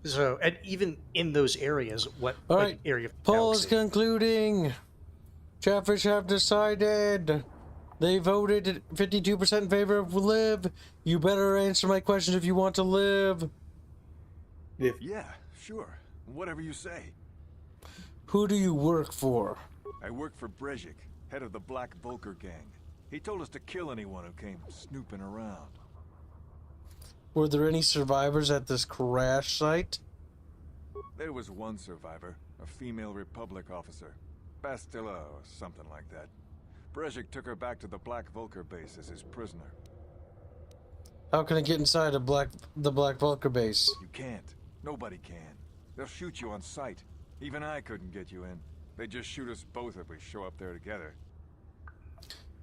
So, and even in those areas, what All like right, area of the poll is galaxy? concluding. Chatfish have decided. They voted 52% in favor of live. You better answer my question if you want to live. Yeah, sure. Whatever you say. Who do you work for? I work for Brejik, head of the Black Volker gang. He told us to kill anyone who came snooping around. Were there any survivors at this crash site? There was one survivor, a female Republic officer. Bastilla or something like that. Brejik took her back to the Black Volker base as his prisoner. How can I get inside the Black Vulcar base? You can't. Nobody can. They'll shoot you on sight. Even I couldn't get you in. They just shoot us both if we show up there together.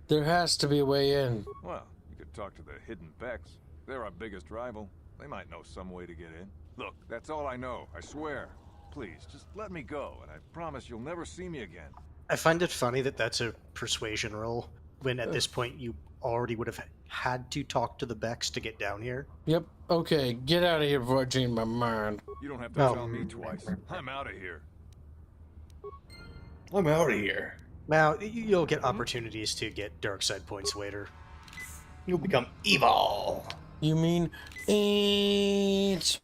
There has to be a way in. Well, you could talk to the Hidden Becks. They're our biggest rival. They might know some way to get in. Look, that's all I know, I swear. Please, just let me go, and I promise you'll never see me again. I find it funny that that's a persuasion roll, when at this point you already would have had to talk to the Becks to get down here. Yep, okay, get out of here before I change my mind. You don't have to tell me twice. I'm out of here. I'm out of here. Now, you'll get opportunities to get dark side points later. You'll become evil. You mean eat?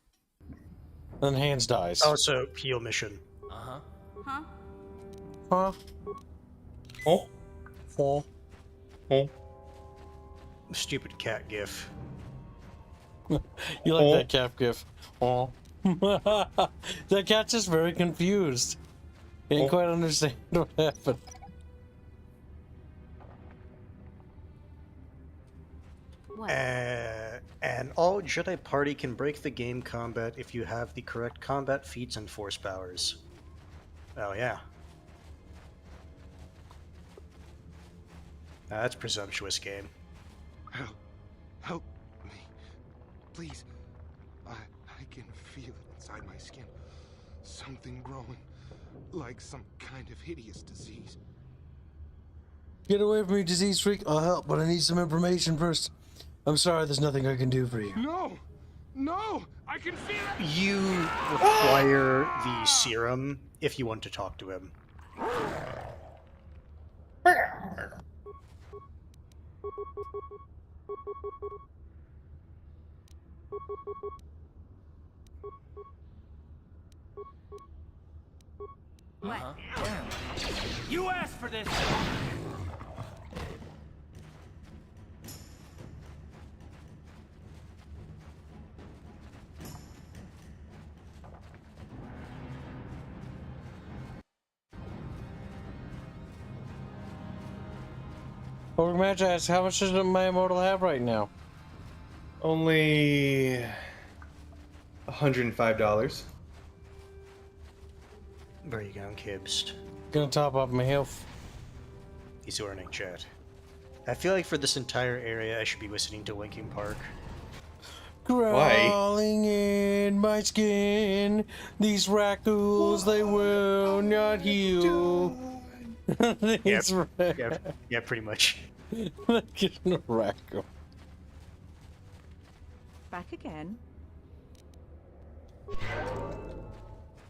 Then Hands dies. Also, heal mission. Uh-huh. Huh? Huh? Oh? Oh? Oh? Stupid cat gif. You like that cat gif? Oh. That cat's just very confused. He didn't quite understand what happened. And all Jedi party can break the game combat if you have the correct combat feats and force powers. Oh yeah. That's presumptuous game. Help me. Please. I can feel it inside my skin. Something growing. Like some kind of hideous disease. Get away from me, disease freak. I'll help, but I need some information first. I'm sorry, there's nothing I can do for you. No! No! I can feel it! You require the serum if you want to talk to him. What? You asked for this! Overmatch asks, how much does my immortal have right now? Only $105. Where are you going, Kibst? Gonna top up my health. He's earning chat. I feel like for this entire area I should be listening to Linkin Park. Crawling in my skin, these raccoons, they will not heal. Yeah, pretty much. Raccoon. Back again.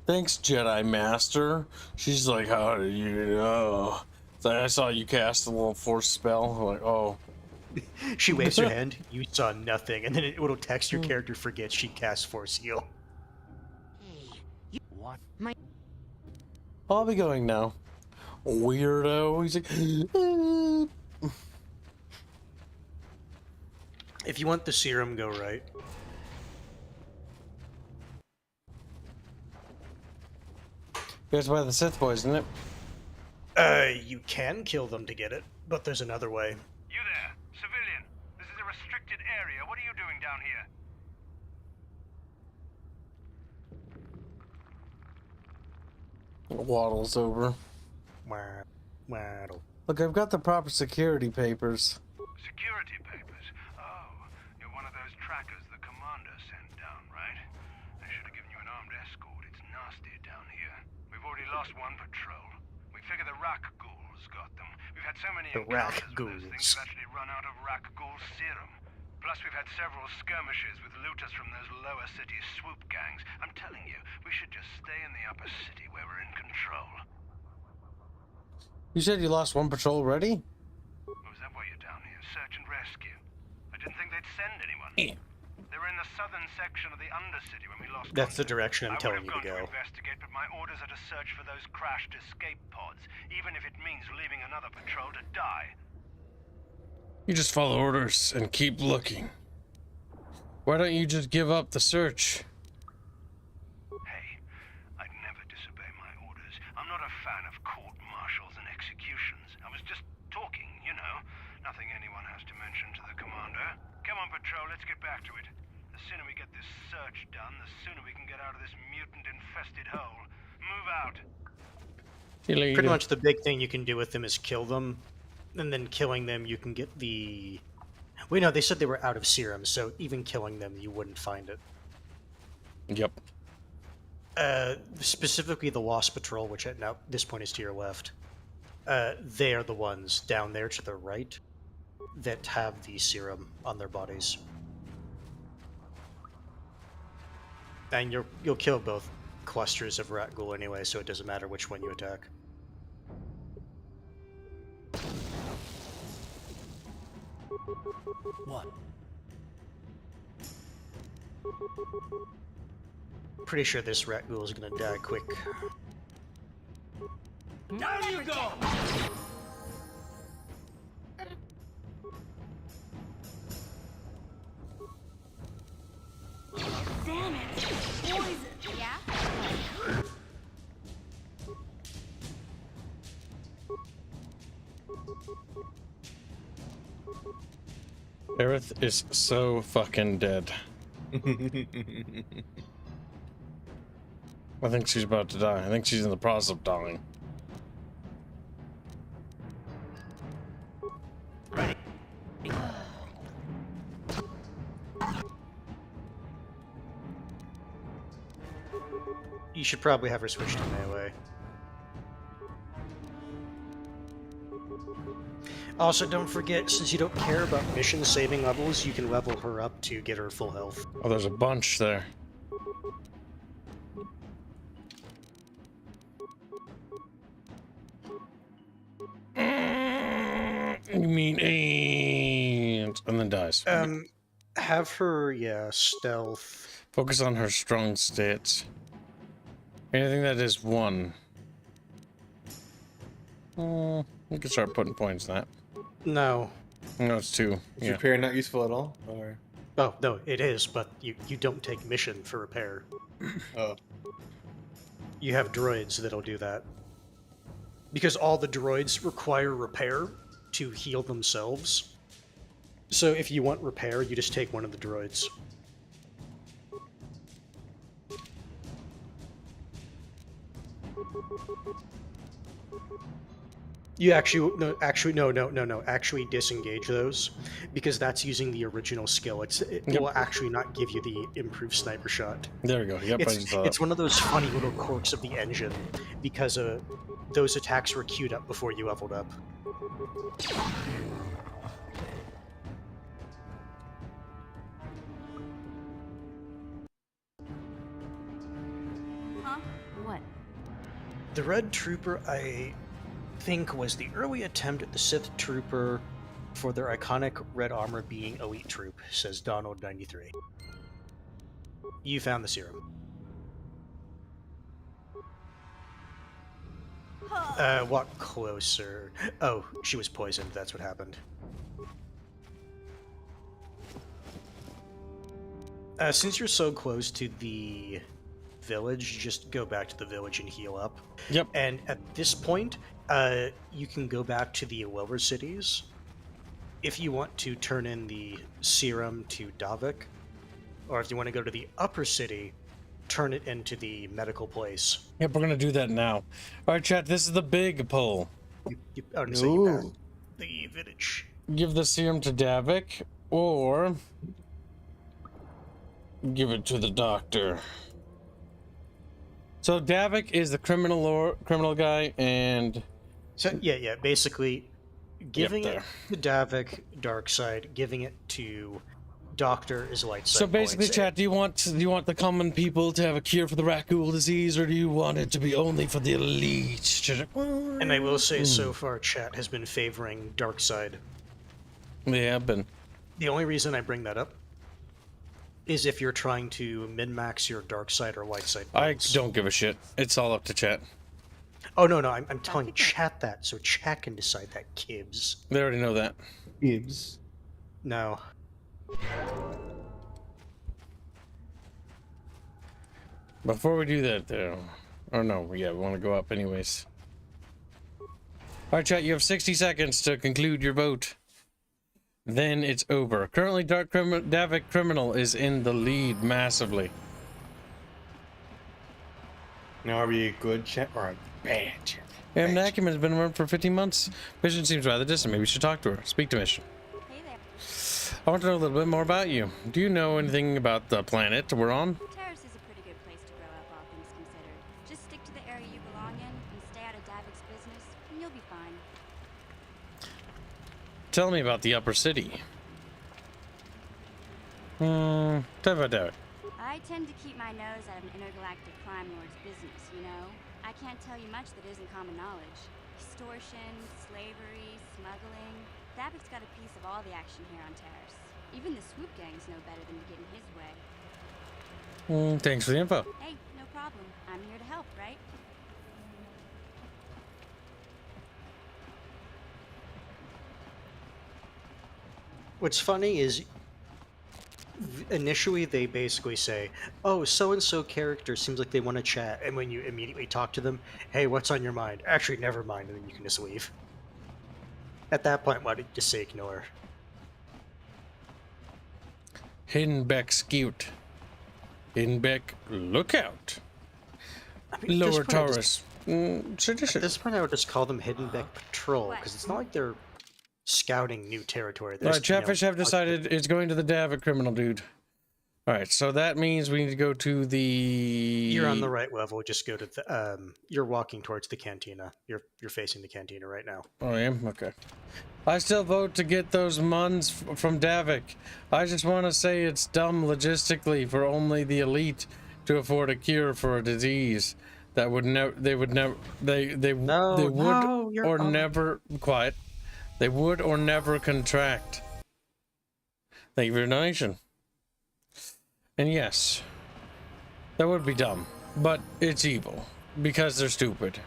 Thanks, Jedi Master. She's like, how do you know? So I saw you cast a little force spell. I'm like, oh. She waves her hand. You saw nothing, and then it'll text your character forgets she cast force heal. What? I'll be going now. Weirdo. He's like, If you want the serum, go right. That's by the Sith boys, isn't it? You can kill them to get it, but there's another way. You there, civilian. This is a restricted area. What are you doing down here? Waddles over. Waddle. Look, I've got the proper security papers. Security papers? Oh, you're one of those trackers the commander sent down, right? I should have given you an armed escort. It's nasty down here. We've already lost one patrol. We figure the Rack Ghouls got them. We've had so many The Rack encounters with those things, we've actually run out of Rack Ghoul serum. Plus, we've had several skirmishes with looters from those lower city Swoop gangs. I'm telling you, we should just stay in the upper city where we're in control. You said you lost one patrol already? Or is that why you're down here? Search and rescue? I didn't think they'd send anyone. Yeah. They were in the southern section of the Undercity when we lost That's the contact. direction I'm telling you to I would have go. gone to investigate, but my orders are to search for those crashed escape pods, even if it means leaving another patrol to die. You just follow orders and keep looking. Why don't you just give up the search? Hey, I'd never disobey my orders. I'm not a fan of court-martials and executions. I was just talking, you know. Nothing anyone has to mention to the commander. Come on, patrol, let's get back to it. The sooner we get this search done, the sooner we can get out of this mutant-infested hole. Move out. Pretty much the big thing you can do with them is kill them, and then killing them you can get the... Wait, no, they said they were out of serum, so even killing them you wouldn't find it. Yep. Specifically the Lost Patrol, which at now this point is to your left. They are the ones down there to the right that have the serum on their bodies. And you'll kill both clusters of Rat Ghoul anyway, so it doesn't matter which one you attack. What? Pretty sure this Rat Ghoul is gonna die quick. Down you go! Damn it! Poison! Yeah? Aerith is so fucking dead. I think she's about to die. I think she's in the process of dying. You should probably have her switch to melee. Also, don't forget, since you don't care about mission saving levels, you can level her up to get her full health. Oh, there's a bunch there. You mean and then dies. Have her, yeah, stealth. Focus on her strong states. Anything that is one. You can start putting points in that. No. No, it's two. Is repair not useful at all? Or... Oh, no, it is, but you don't take mission for repair. Oh. You have droids that'll do that. Because all the droids require repair to heal themselves. So if you want repair, you just take one of the droids. You actually disengage those, because that's using the original skill. It will actually not give you the improved sniper shot. There we go. Yep, it's one of those funny little quirks of the engine, because those attacks were queued up before you leveled up. Huh? What? The Red Trooper, I think, was the early attempt at the Sith Trooper for their iconic red armor being elite troop, says Donald93. You found the serum. Walk closer. Oh, she was poisoned, that's what happened. Since you're so close to the village, just go back to the village and heal up. Yep. And at this point, you can go back to the lower cities if you want to turn in the serum to Davik, or if you want to go to the upper city, turn it into the medical place. Yep, we're gonna do that now. All right, chat. This is the big pull. You passed the village. Give the serum to Davik, or give it to the doctor. So Davik is the criminal guy, and so yeah, basically giving Yep, it to Davik dark side, giving it to Doctor is light side. So basically, points. chat, do you want the common people to have a cure for the rat ghoul disease, or do you want it to be only for the elite? And I will say, so far, chat has been favoring dark side. They have been. The only reason I bring that up is if you're trying to min-max your dark side or light side points. I don't give a shit. It's all up to chat. Oh, no, I'm telling chat that, so chat can decide that, Kibbs. They already know that. Kibbs. No. Before we do that, though... Or no, yeah, we want to go up anyways. Alright, chat, you have 60 seconds to conclude your vote. Then it's over. Currently, Davik Criminal is in the lead massively. Now, are we a good chat or a bad chat? Nakim has been around for 15 months. Mission seems rather distant. Maybe we should talk to her. Speak to Mission. Hey there. I want to know a little bit more about you. Do you know anything about the planet we're on? Terrace is a pretty good place to grow up, all things considered. Just stick to the area you belong in and stay out of Davik's business, and you'll be fine. Tell me about the upper city. Tell me about that. I tend to keep my nose out of an intergalactic crime lord's business, you know? I can't tell you much that isn't common knowledge. Extortion, slavery, smuggling. Davik's got a piece of all the action here on Terrace. Even the Swoop gangs know better than to get in his way. Thanks for the info. Hey, no problem. I'm here to help, right? What's funny is initially they basically say, oh, so-and-so character seems like they want to chat, and when you immediately talk to them, hey, what's on your mind? Actually, never mind, and then you can just leave. At that point, why don't you just say ignore? Hiddenbeck Scout. Hiddenbeck Lookout. I mean, Lower Taurus. At this point, I would just call them Hiddenbeck Patrol, because it's not like they're scouting new territory. Alright, Chatfish have decided it's going to the Davik Criminal, dude. Alright, so that means we need to go to the... You're on the right level, just go to the, you're walking towards the cantina. You're facing the cantina right now. Oh, I am? Okay. I still vote to get those muns from Davik. I just want to say it's dumb logistically for only the elite to afford a cure for a disease that would never, they would never quiet. They would or never contract. Thank you for your donation. And yes, that would be dumb, but it's evil because they're stupid.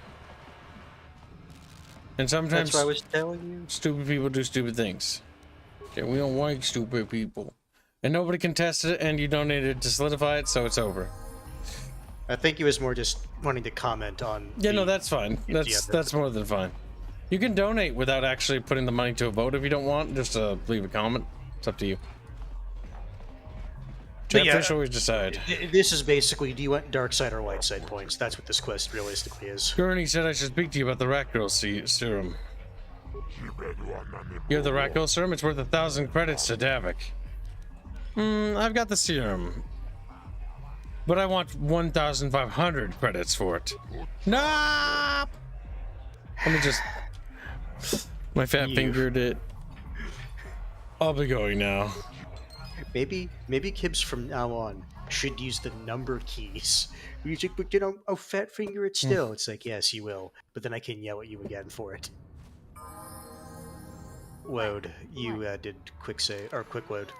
And sometimes that's what I was telling you. Stupid people do stupid things. Okay, we don't like stupid people. And nobody contested it, and you donated to solidify it, so it's over. I think he was more just wanting to comment on. Yeah, no, that's fine. That's more than fine. You can donate without actually putting the money to a vote if you don't want. Just leave a comment. It's up to you. Chatfish always decide. This is basically, do you want dark side or light side points? That's what this quest realistically is. Gurney said I should speak to you about the rat girl serum. You have the rat girl serum? It's worth 1,000 credits to Davik. I've got the serum. But I want 1,500 credits for it. No! Let me just... My fat fingered it. I'll be going now. Maybe Kibbs from now on should use the number keys. He's like, but you know, I'll fat finger it still. It's like, yes, you will, but then I can yell at you again for it. Load. You did quick save or quick load.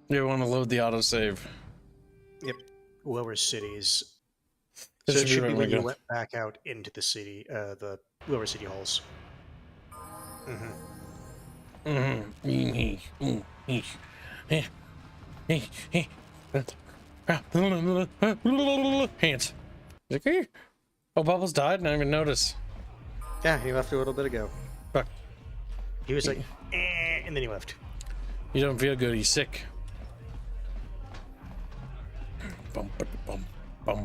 You want to load the autosave. Yep. Lower cities. So it should be when you went back out into the city, the lower city halls. Hands. Okay. Oh, Bubbles died and I didn't even notice. Yeah, he left a little bit ago. Fuck. He was like, and then he left. You don't feel good, he's sick.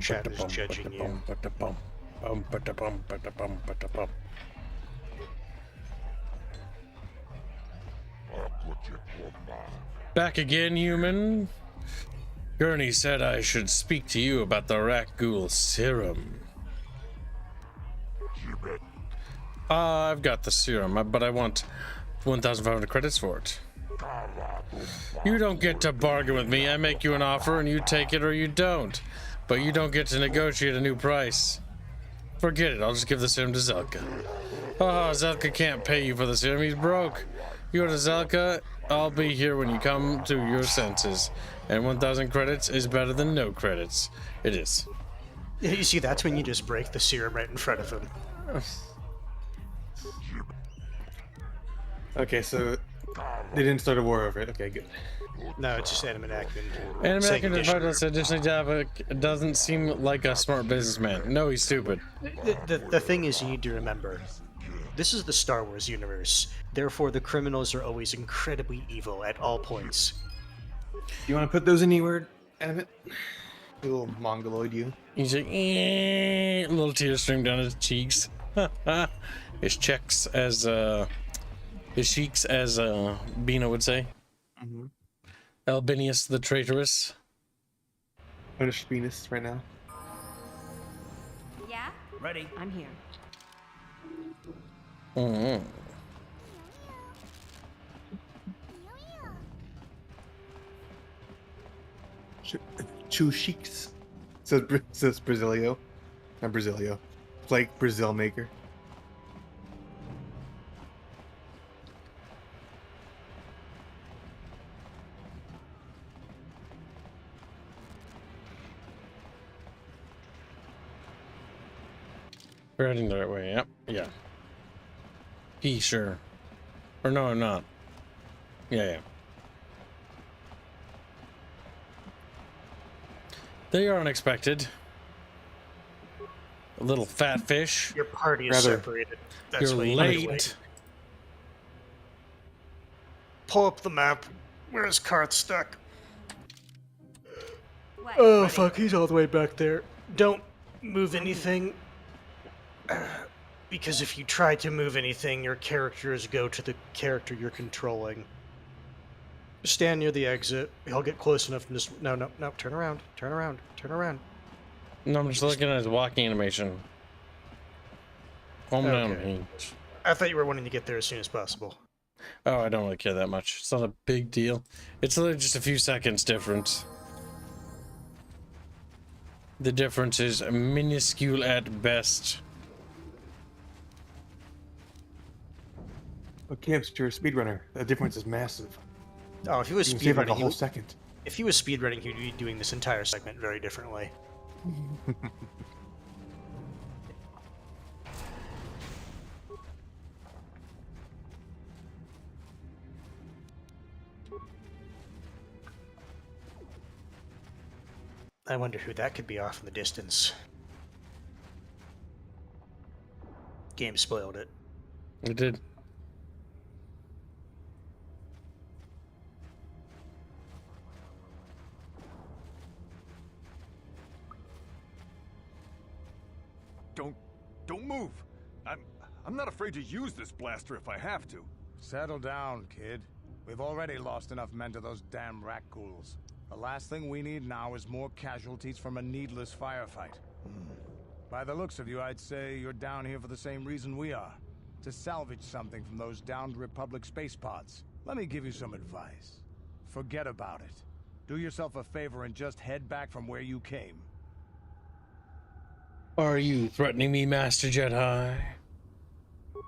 Chat is judging you. Back again, human. Gurney said I should speak to you about the rat ghoul serum. I've got the serum, but I want 1,500 credits for it. You don't get to bargain with me. I make you an offer and you take it or you don't. But you don't get to negotiate a new price. Forget it, I'll just give the serum to Zelka. Oh, Zelka can't pay you for the serum, he's broke. You go to Zelka, I'll be here when you come to your senses. And 1,000 credits is better than no credits. It is. You see, that's when you just break the serum right in front of him. Okay, so they didn't start a war over it. Okay, good. No, it's just Animanac. Animanac additionally doesn't seem like a smart businessman. No, he's stupid. The thing is, you need to remember, this is the Star Wars universe. Therefore, the criminals are always incredibly evil at all points. You want to put those anywhere, Abbott? You little mongoloid, you. He's like, a little tears stream down his cheeks. His cheeks, as Bina would say. Mm-hmm. Albinius the traitorous. Finished Venus right now. Yeah? Ready? I'm here. Mm-hmm. Chu Sheiks. Says Brasilio. Not Brasilio. It's like Brazil maker. We're heading the right way, yep. Yeah. P, sure. Or no, I'm not. Yeah. They are unexpected. A little fat fish. Your party is separated. That's You're why you late. Pull up the map. Where's Karth stuck? What? Oh, fuck, he's all the way back there. Don't move anything. Because if you try to move anything, your characters go to the character you're controlling. Stand near the exit. He'll get close enough to just... No, turn around. Turn around. Turn around. No, I'm just looking at his walking animation. Calm down, H. I thought you were wanting to get there as soon as possible. Oh, I don't really care that much. It's not a big deal. It's literally just a few seconds difference. The difference is minuscule at best. Well, Camp's you're a speedrunner. The difference is massive. Oh, if he was You can save like a speedrunning, whole second. If he was speedrunning, he'd be doing this entire segment very differently. I wonder who that could be off in the distance. Game spoiled it. It did. Don't move. I'm not afraid to use this blaster if I have to. Settle down, kid. We've already lost enough men to those damn rat ghouls. The last thing we need now is more casualties from a needless firefight. By the looks of you, I'd say you're down here for the same reason we are. To salvage something from those downed Republic space pods. Let me give you some advice. Forget about it. Do yourself a favor and just head back from where you came. Are you threatening me, Master Jedi?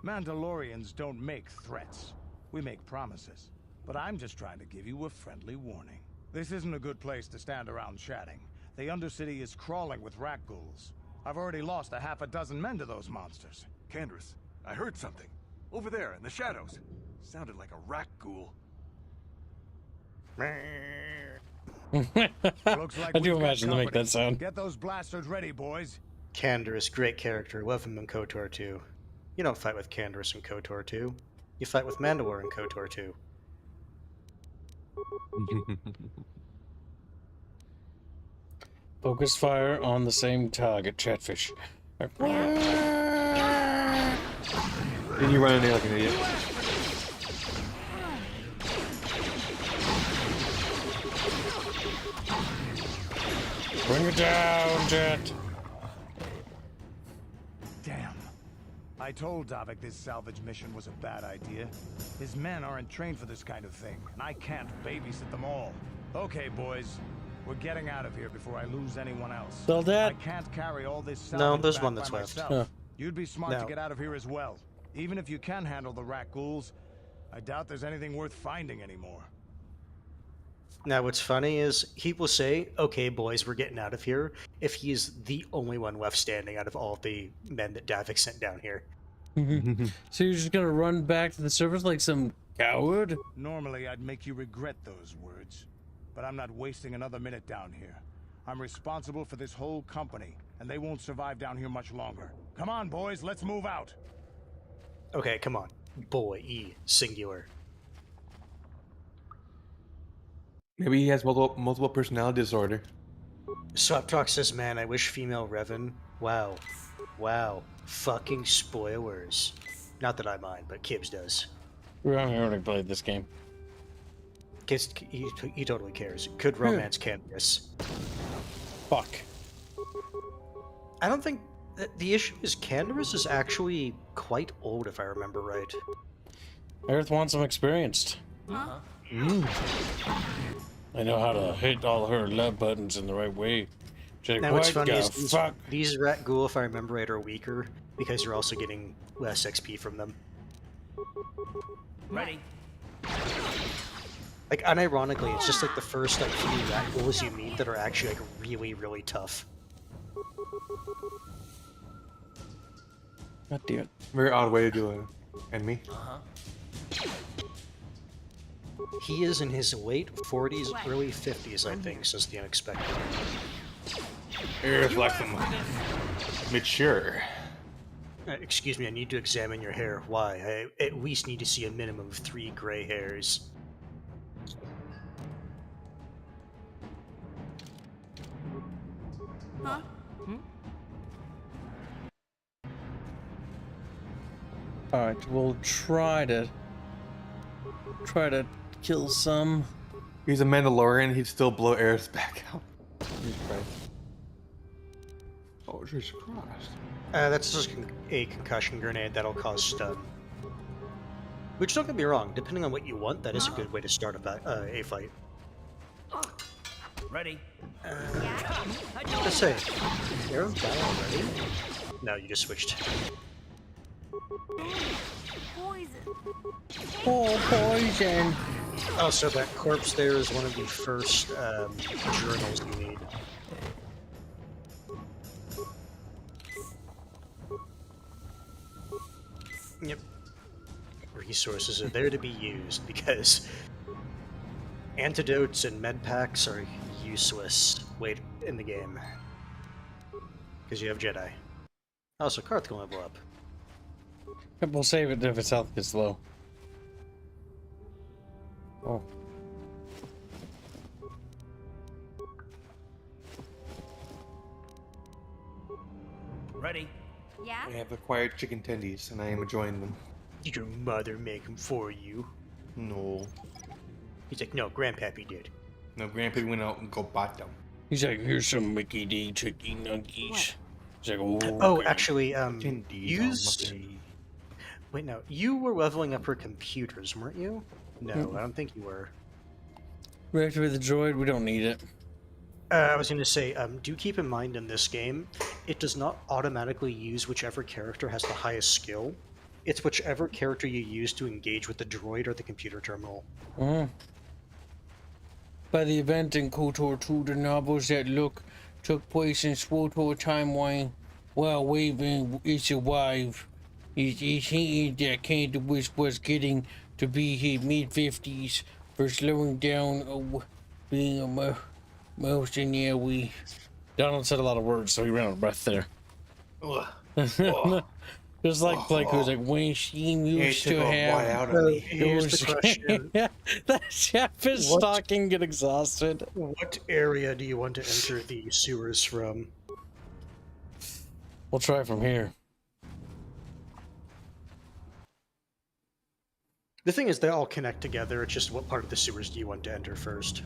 Mandalorians don't make threats. We make promises. But I'm just trying to give you a friendly warning. This isn't a good place to stand around chatting. The Undercity is crawling with rat ghouls. I've already lost a half a dozen men to those monsters. Candace, I heard something. Over there, in the shadows. Sounded like a rat ghoul. Looks like I do we've got imagine to make company. that sound. Get those blasters ready, boys. Canderous, great character. Love him in KOTOR 2. You don't fight with Canderous in KOTOR 2. You fight with Mandalore in KOTOR 2. Focus fire on the same target, Chatfish. Then you run in there like an idiot. Bring it down, Jet. Damn. I told Davik this salvage mission was a bad idea. His men aren't trained for this kind of thing, and I can't babysit them all. Okay, boys. We're getting out of here before I lose anyone else. Still dead? I can't carry all this salvage No, there's back one by that's left. myself. Huh. You'd be smart to No. get out of here as well. Even if you can handle the rat ghouls, I doubt there's anything worth finding anymore. Now, what's funny is he will say, okay, boys, we're getting out of here, if he is the only one left standing out of all the men that Davik sent down here. So you're just gonna run back to the surface like some coward? Normally, I'd make you regret those words, but I'm not wasting another minute down here. I'm responsible for this whole company, and they won't survive down here much longer. Come on, boys, let's move out. Okay, come on. Boy, singular. Maybe he has multiple personality disorder. Swap Talk says, man, I wish female Revan. Wow. Wow. Fucking spoilers. Not that I mind, but Kibbs does. We already played this game. Kids, he totally cares. Could romance Candace. Fuck. I don't think... The issue is Candace is actually quite old, if I remember right. Earth wants some experienced. Uh-huh. I know how to hit all her love buttons in the right way. Now, what's funny is fuck? these rat ghoul, if I remember right, are weaker because you're also getting less XP from them. Ready. Like, unironically, it's just like the first like few rat ghouls you meet that are actually like really, really tough. God damn it. Very odd way to do it. And me? He is in his late 40s, early 50s, I think, says the unexpected. Earth like some mature. Excuse me, I need to examine your hair. Why? I at least need to see a minimum of 3 gray hairs. Huh? Alright, we'll try to kill some. He's a Mandalorian, he'd still blow Aerith back out. Jesus Christ. Oh, Jesus Christ. That's just a concussion grenade that'll cause stun. Which, don't get me wrong, depending on what you want, that is a good way to start a fight. Ready. Let's say, Arrow die already? No, you just switched. Poison. Oh, poison! Oh, so that corpse there is one of the first journals you need. Yep. Resources are there to be used because antidotes and med packs are useless late in the game. Because you have Jedi. Also, Karth can level up. We'll save it if its health gets low. Oh. Ready. Yeah? I have acquired chicken tendies, and I am enjoying them. Did your mother make them for you? No. He's like, no, Grandpappy did. No, Grandpa went out and go bought them. He's like, here's some Mickey D chicken nuggies. He's like, oh. Oh, okay. actually, Tendies used... Wait, no, you were leveling up her computers, weren't you? No, I don't think you were. Reactivate the droid, we don't need it. I was going to say, do keep in mind in this game, it does not automatically use whichever character has the highest skill. It's whichever character you use to engage with the droid or the computer terminal. By the event in KOTOR 2, the novels that took place in SWTOR timeline while waving its wife. It's hinted that Candace was getting to be his mid-50s for slowing down being a mercenary. Donald said a lot of words, so he ran out of breath there. Just like Blake, who's like, when she used to have... Here's the question. That chef is stalking, get exhausted. What area do you want to enter the sewers from? We'll try from here. The thing is, they all connect together. It's just what part of the sewers do you want to enter first?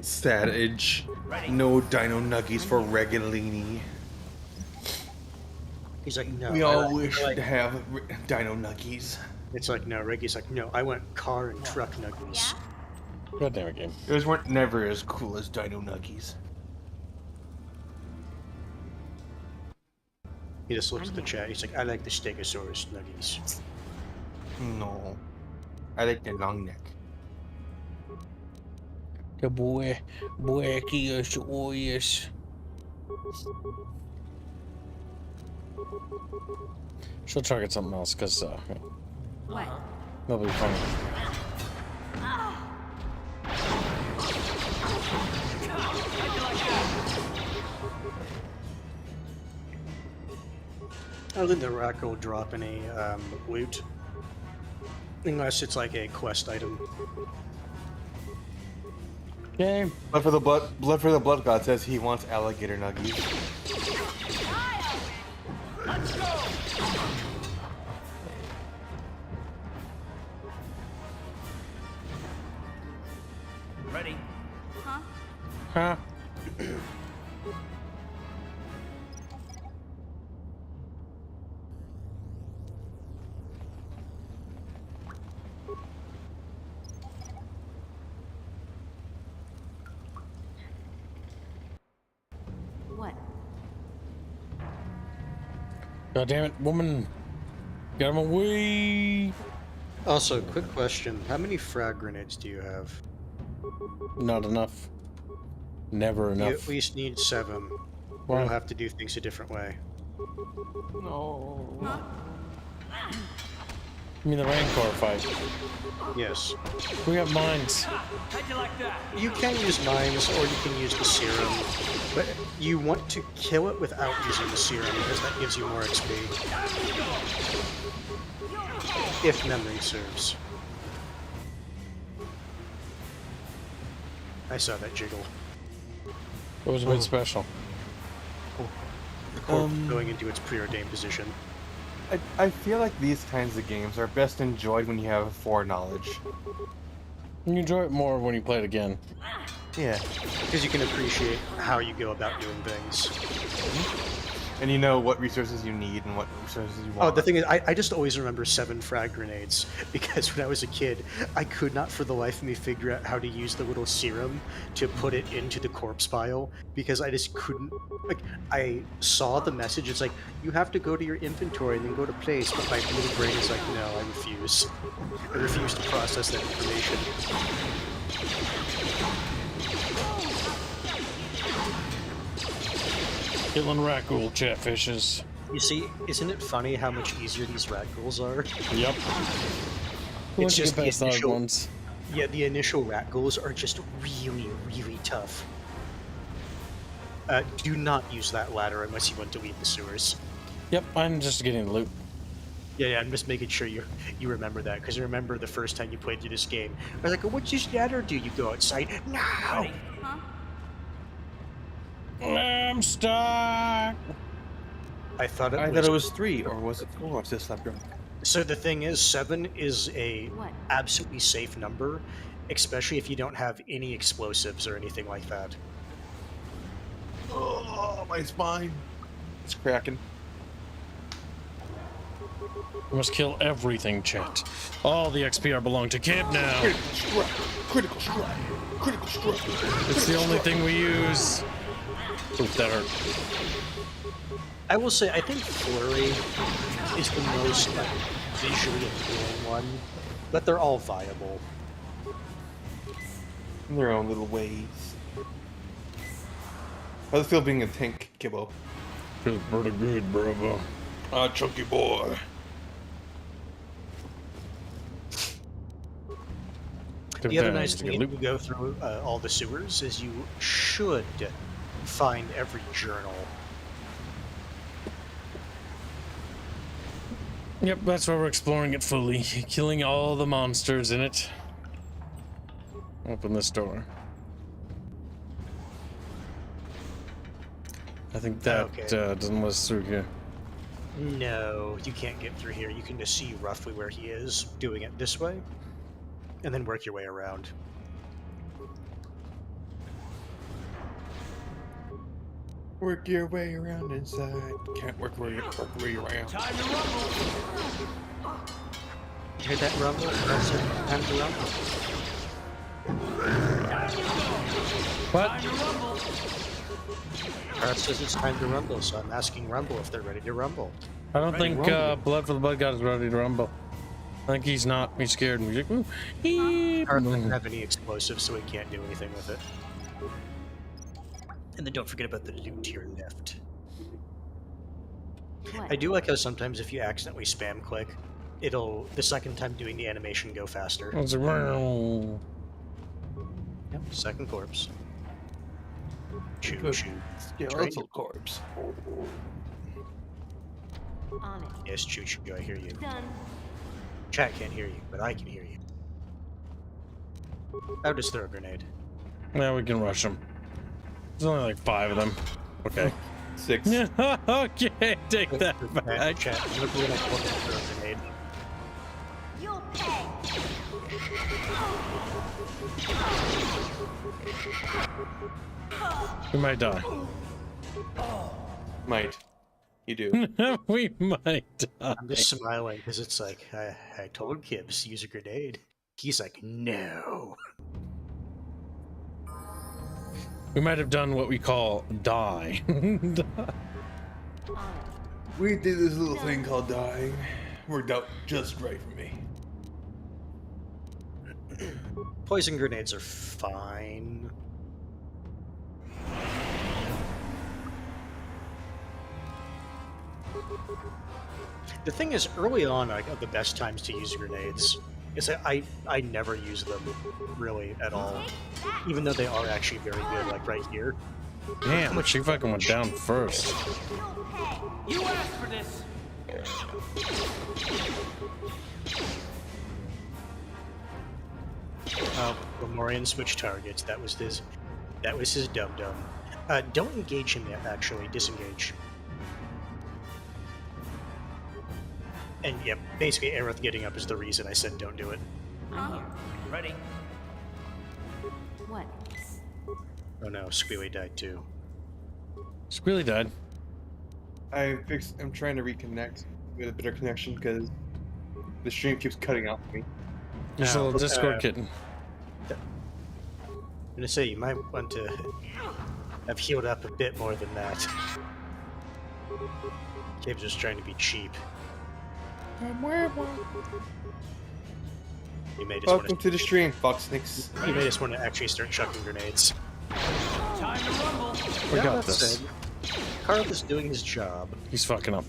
Savage. No dino nuggies for Regalini. He's like, no. We I all like- wish I like- to have dino nuggies. It's like, no. Reggie's like, no. I want car and truck nuggies. God damn it, game. Those weren't never as cool as dino nuggies. He just looks at the chat. He's like, I like the Stegosaurus nuggies. No. I like the long neck. The Brachiosaurus. She'll target something else, because, What? that'll be funny. I don't think the rack will drop any loot. Unless it's like a quest item. Okay. Blood for the blood god says he wants alligator nuggies. Let's go! Ready? Huh? Huh? What? God damn it, woman. Get him away. Also, quick question. How many frag grenades do you have? Not enough. Never You enough. at least need 7. Why? We'll have to do things a different way. No. You mean the Rancor fight? Yes. We have mines. How'd you like that? You can use mines, or you can use the serum, but you want to kill it without using the serum, because that gives you more XP. If memory serves. I saw that jiggle. What was made special? The corp going into its preordained position. I feel like these kinds of games are best enjoyed when you have foreknowledge. You enjoy it more when you play it again. Yeah. Because you can appreciate how you go about doing things. And you know what resources you need and what resources you want. Oh, the thing is, I just always remember 7 frag grenades, because when I was a kid, I could not for the life of me figure out how to use the little serum to put it into the corpse pile, because I just couldn't, like, I saw the message, it's like, you have to go to your inventory and then go to place, but my little brain is like, no, I refuse. I refuse to process that information. Killing raccoon chatfishes. You see, isn't it funny how much easier these rat ghouls are? Yep. It's just the past the hard initial ones. Yeah, the initial rat ghouls are just really, really tough. Do not use that ladder unless you want to leave the sewers. Yep, I'm just getting the loot. Yeah, I'm just making sure you remember that, because I remember the first time you played through this game. I was like, oh, what's this ladder do? You go outside? No! Huh? I'm stuck! I thought it was 3, or was it 4? It's just left. So the thing is, 7 is a What? absolutely safe number, especially if you don't have any explosives or anything like that. Oh, my spine. It's cracking. We must kill everything, chat. All the XP belong to Kib now. Critical strike. Critical strike. Critical strike. It's the only thing we use. Oof, that hurt. I will say, I think Flurry is the most like, visually appealing one, but they're all viable. In their own little ways. How's it feel being a tank, Kibbo? Feels pretty good, bravo. Ah, chunky boy. The other nice thing if you go through all the sewers is you should find every journal. Yep, that's why we're exploring it fully. Killing all the monsters in it. Open this door. I think that doesn't let us through here. No, you can't get through here. You can just see roughly where he is, doing it this way, and then work your way around. Work your way around inside. Can't work where you're around. Time to rumble. Hear that rumble? Press it. Time to rumble. What? Time to rumble. Art says it's time to rumble, so I'm asking Rumble if they're ready to rumble. I don't think Blood for the Blood God is ready to rumble. I think he's not. He's scared. And he's like, ooh, Art doesn't have any explosives, so he can't do anything with it. And then don't forget about the loot to your left. What? I do like how sometimes if you accidentally spam click, it'll, the second time doing the animation, go faster. It's a round. Yep, second corpse. Choo choo. Skeletal corpse. On it. Yes, choo choo, I hear you. Done. Chat can't hear you, but I can hear you. I'll just throw a grenade. Now we can rush them. There's only like 5 of them. Okay. 6. Yeah. Okay, take that back. Chat, look, we're gonna throw a grenade. You'll pay. We might die. Might. You do. We might die. I'm just smiling because it's like, I told Gibbs to use a grenade. He's like, no. We might have done what we call die. We did this little thing called dying. Worked out just right for me. Poison grenades are fine. The thing is, early on, like, the best times to use grenades is that I never use them really at all, even though they are actually very good. Like right here. Damn, she fucking went down first. You asked for this. Gamorrean switch targets. That was his dum dum. Don't engage him yet. Actually, disengage. And yeah, basically, Aerith getting up is the reason I said don't do it. I'm here. Ready? What? Oh no, Squealy died too. Squealy died. I'm trying to reconnect with a better connection because the stream keeps cutting out for me. Just a little Discord kitten. I'm gonna say you might want to have healed up a bit more than that. Cave's just trying to be cheap. You may just Welcome to the stream, Foxnix. You may just want to actually start chucking grenades. Time to rumble. We got this. Carl is doing his job. He's fucking up.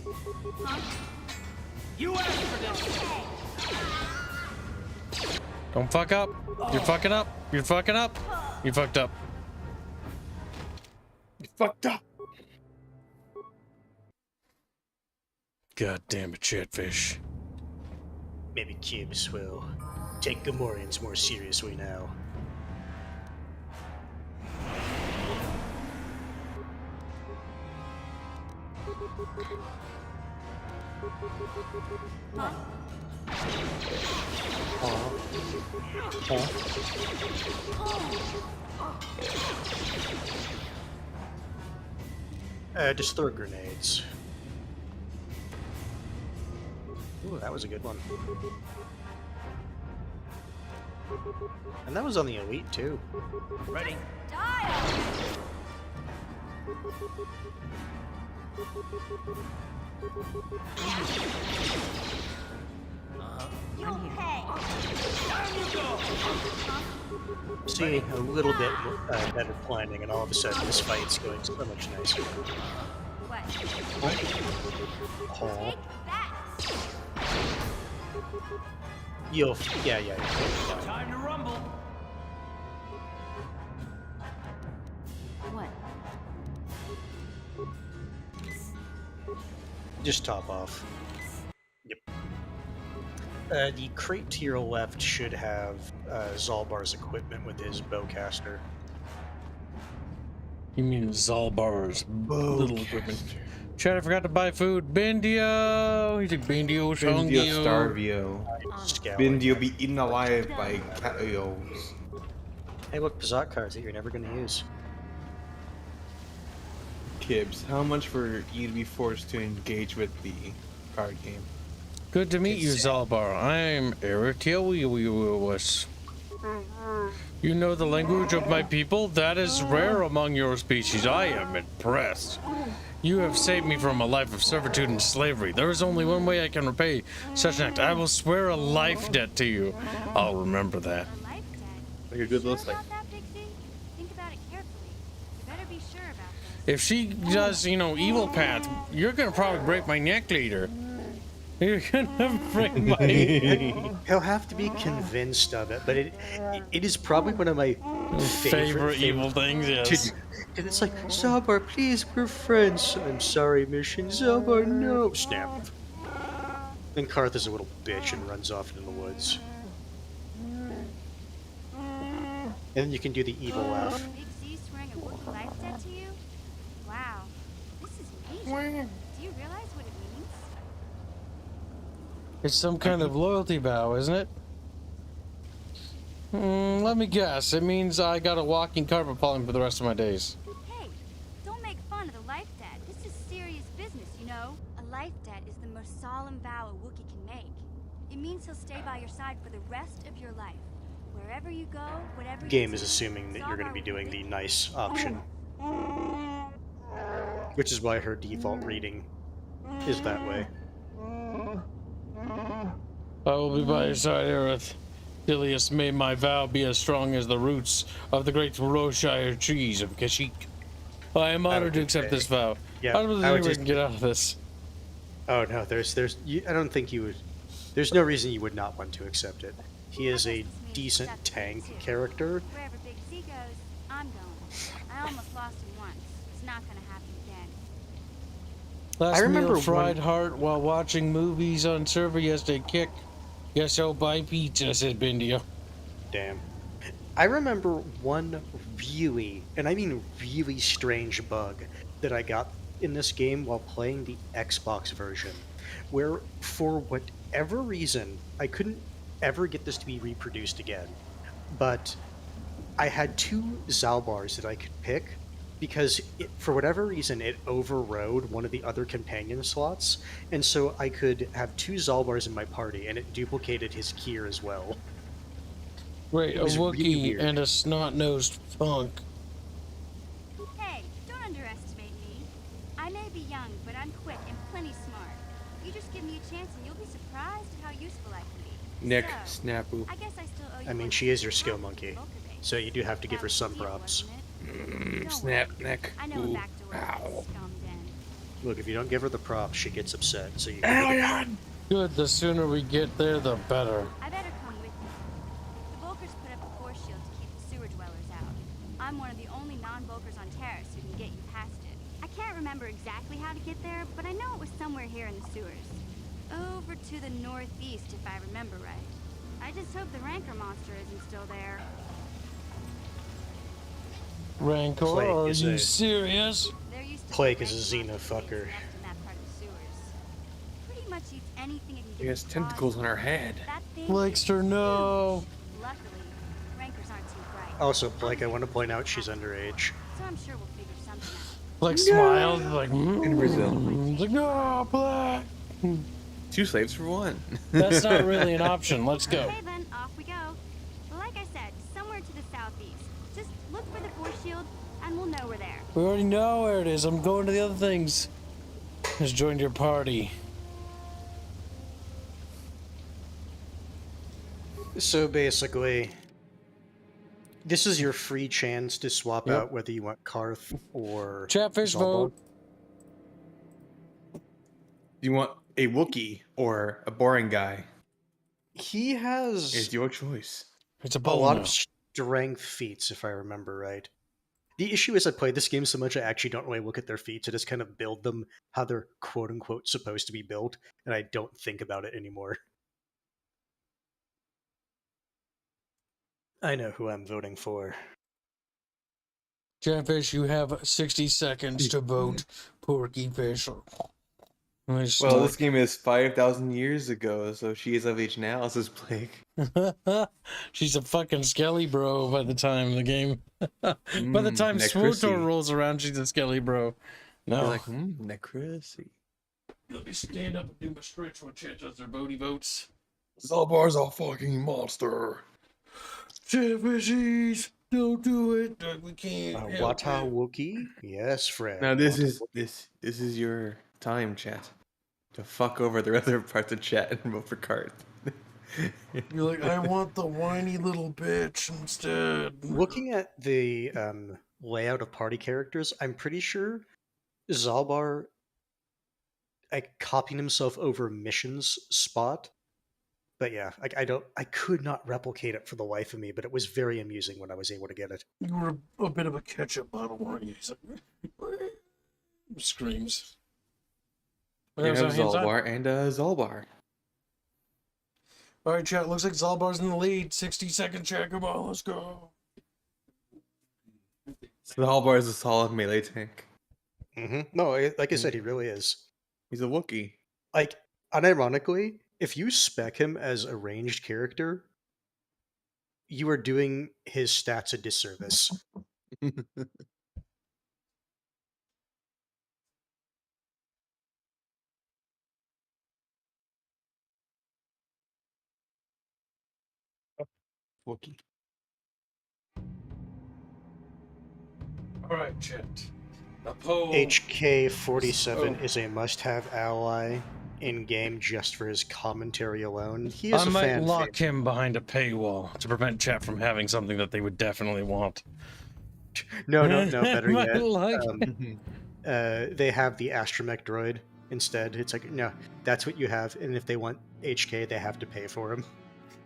You asked for this. Don't fuck up. You're fucking up. You're fucking up. You fucked up. You fucked up. God damn it, Chatfish. Maybe Gibbs will take Gamorreans more seriously now. Just throw grenades. Ooh, that was a good one. And that was on the elite too. Ready? You'll pay. See, a little bit better planning, and all of a sudden this fight's going so much nicer. What? Oh. Yeah. Time to rumble. What? Just top off. Yep. The crate to your left should have Zalbar's equipment with his bowcaster. You mean Zalbar's little equipment. Chad, I forgot to buy food. Bendio! He's like, Bendio, Bendio Shongio. Starvio. Bendio be eaten alive by Katos. Hey, look, Pazak cards that you're never going to use. Kibbs, how much for you to be forced to engage with the card game? Good to meet you, Zalbar. I'm Eritielwiwis. You know the language of my people? That is rare among your species. I am impressed. You have saved me from a life of servitude and slavery. There is only one way I can repay such an act. I will swear a life debt to you. I'll remember that. Like a good little slave. If she does, you know, evil path, you're gonna probably break my neck later. You're gonna break my... He'll have to be convinced of it, but it is probably one of my favorite evil things, yes. And it's like, Zalbar, please, we're friends. I'm sorry, mission. Zalbar, no. Snap. Then Karth is a little bitch and runs off into the woods. And then you can do the evil laugh. Wow, this is major. Do you realize what it means? It's some kind of loyalty vow, isn't it? Let me guess. It means I got a walking carpet falling for the rest of my days. Hey, don't make fun of the life debt. This is serious business, you know? A life debt is the most solemn vow a Wookiee can make. It means he'll stay by your side for the rest of your life. Wherever you go, whatever you Game do, is assuming that you're going to be doing the nice option. Which is why her default reading is that way. I will be by your side, Aerith. Dilius, may my vow be as strong as the roots of the great Roshire trees of Kashyyyk. I am honored to accept this vow. Yeah, I don't think we can get out of this. Oh no, I don't think you would. There's no reason you would not want to accept it. He is a decent tank character. Wherever Big Z goes, I'm going. I almost lost him once. It's not gonna happen again. Last I remember meal fried heart while watching movies on server yesterday. Kick. Guess I'll buy pizza, said Bindia. Damn. I remember one really, and I mean really strange bug that I got in this game while playing the Xbox version, where for whatever reason, I couldn't ever get this to be reproduced again. But I had two Zalbars that I could pick, because for whatever reason it overrode one of the other companion slots, and so I could have two Zalbars in my party, and it duplicated his Kier as well. Wait, a Wookiee really and a snot-nosed punk. Hey, don't underestimate me. I may be young, but I'm quick and plenty smart. You just give me a chance and you'll be surprised at how useful I can be. Nick, So, Snapu. I guess I still owe you I mean, she is your skill monkey, so you do have to give her some props. Snap, Nick. I know a Ooh. backdoor Ow. scum den. Look, if you don't give her the props, she gets upset, so you Alien! Good, the sooner we get there, the better. I better come with you. The Volkers put up a force shield to keep the sewer dwellers out. I'm one of the only non-Volkers on Terrace who can get you past it. I can't remember exactly how to get there, but I know it was somewhere here in the sewers. Over to the northeast, if I remember right. I just hope the Rancor monster isn't still there. Rancor, Plague are is you a- serious? Plague is a xenofucker. In that part of the sewers. Pretty much eats anything it can She get has its tentacles claws on her head. That thing Blakester, no. Luckily, Rancors aren't too bright. Also, Blake, I want to point out she's underage. So I'm sure we'll figure something out. Like smiles, like In Brazil. like no, Black. 2 slaves for 1. That's not really an option. Let's go. Okay then, off we go. But like I said, somewhere to the southeast. Just look for the force shield, and we'll know we're there. We already know where it is. I'm going to the other things. Just joined your party. So basically, this is your free chance to swap Yep. out whether you want Karth or Chatfish Zalbar. vote. Do you want a Wookiee or a boring guy? He has It's your choice. It's a a lot bono. of strength feats, if I remember right. The issue is I play this game so much I actually don't really look at their feats. I just kind of build them how they're quote-unquote supposed to be built, and I don't think about it anymore. I know who I'm voting for. Chatfish, you have 60 seconds to vote. Porky Fish. Well, this game is 5,000 years ago, so she is of age now, says Blake. She's a fucking skelly bro by the time the game. By the time Necrocy. Swoop rolls around, she's a skelly bro. No. You're like, necrosis. Let me stand up and do my stretch when chat does their booty votes. Zalbar's a fucking monster. Chatfishies, don't do it. We can't. help Wata it. Wookie? Yes, Fred. Now this Wata is Wookie. this is your time, chat, to fuck over the other parts of chat and vote for Cart. You're like, I want the whiny little bitch instead. Looking at the layout of party characters, I'm pretty sure Zalbar copied himself over Mission's spot. But yeah, I could not replicate it for the life of me, but it was very amusing when I was able to get it. You were a bit of a ketchup bottle, weren't you? He's like, screams. You have Zalbar and Zalbar. All right, chat. Looks like Zalbar's in the lead. 60-second chat. Come on, let's go. Zalbar is a solid melee tank. No, like I said, he really is. He's a Wookiee. Like, unironically, if you spec him as a ranged character, you are doing his stats a disservice. Wookiee. All right, chat. A poll. HK47 is a must-have ally in-game just for his commentary alone. He is I a might fan lock favorite. him behind a paywall to prevent chat from having something that they would definitely want. No, better Might yet. like They have the astromech droid instead. It's like, no, that's what you have, and if they want HK, they have to pay for him.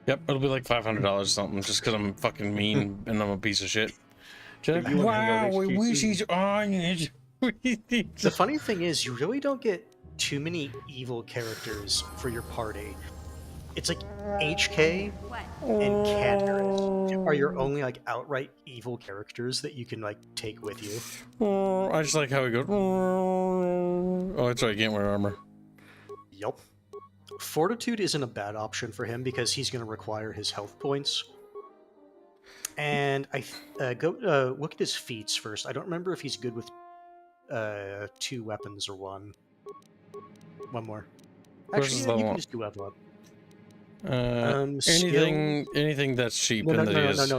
Yep, it'll be like $500 or something, just because I'm fucking mean and I'm a piece of shit. Just, You wanna hang out wow, with we HTC? wish he's on it. The funny thing is, you really don't get too many evil characters for your party. It's like HK and Candace are your only like outright evil characters that you can like take with you. I just like how he goes. Oh, that's right, I can't wear armor. Yup. Fortitude isn't a bad option for him because he's going to require his health points. And go look at his feats first. I don't remember if he's good with 2 weapons or one. One more. Actually, Versus yeah, you level can up. just do level up. Anything that's cheap No, in the is.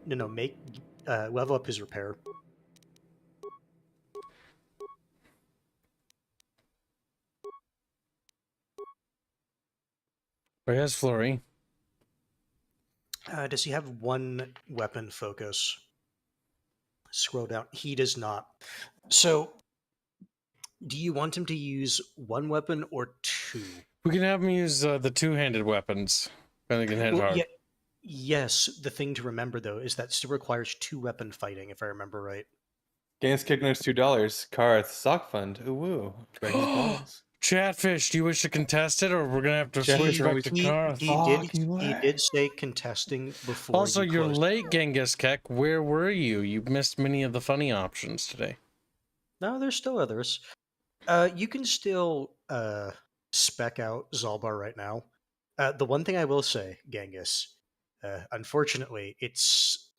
No. Make level up his repair. But he has flurry. Does he have 1 weapon focus? Scroll down. He does not. So, do you want him to use 1 weapon or 2? We can have him use the two-handed weapons. Then he can hit hard. Yes, the thing to remember though is that still requires 2 weapon fighting, if I remember right. Games kick notes $2. Karth sock fund. Ooh woo. Dragon's balls. Chatfish, do you wish to contest it, or we're gonna have to Chatfish switch back to Karth? He did say contesting before. Also, you you're closed. late, Genghis Kek. Where were you? You missed many of the funny options today. No, there's still others. You can still spec out Zalbar right now. The one thing I will say, Genghis, unfortunately,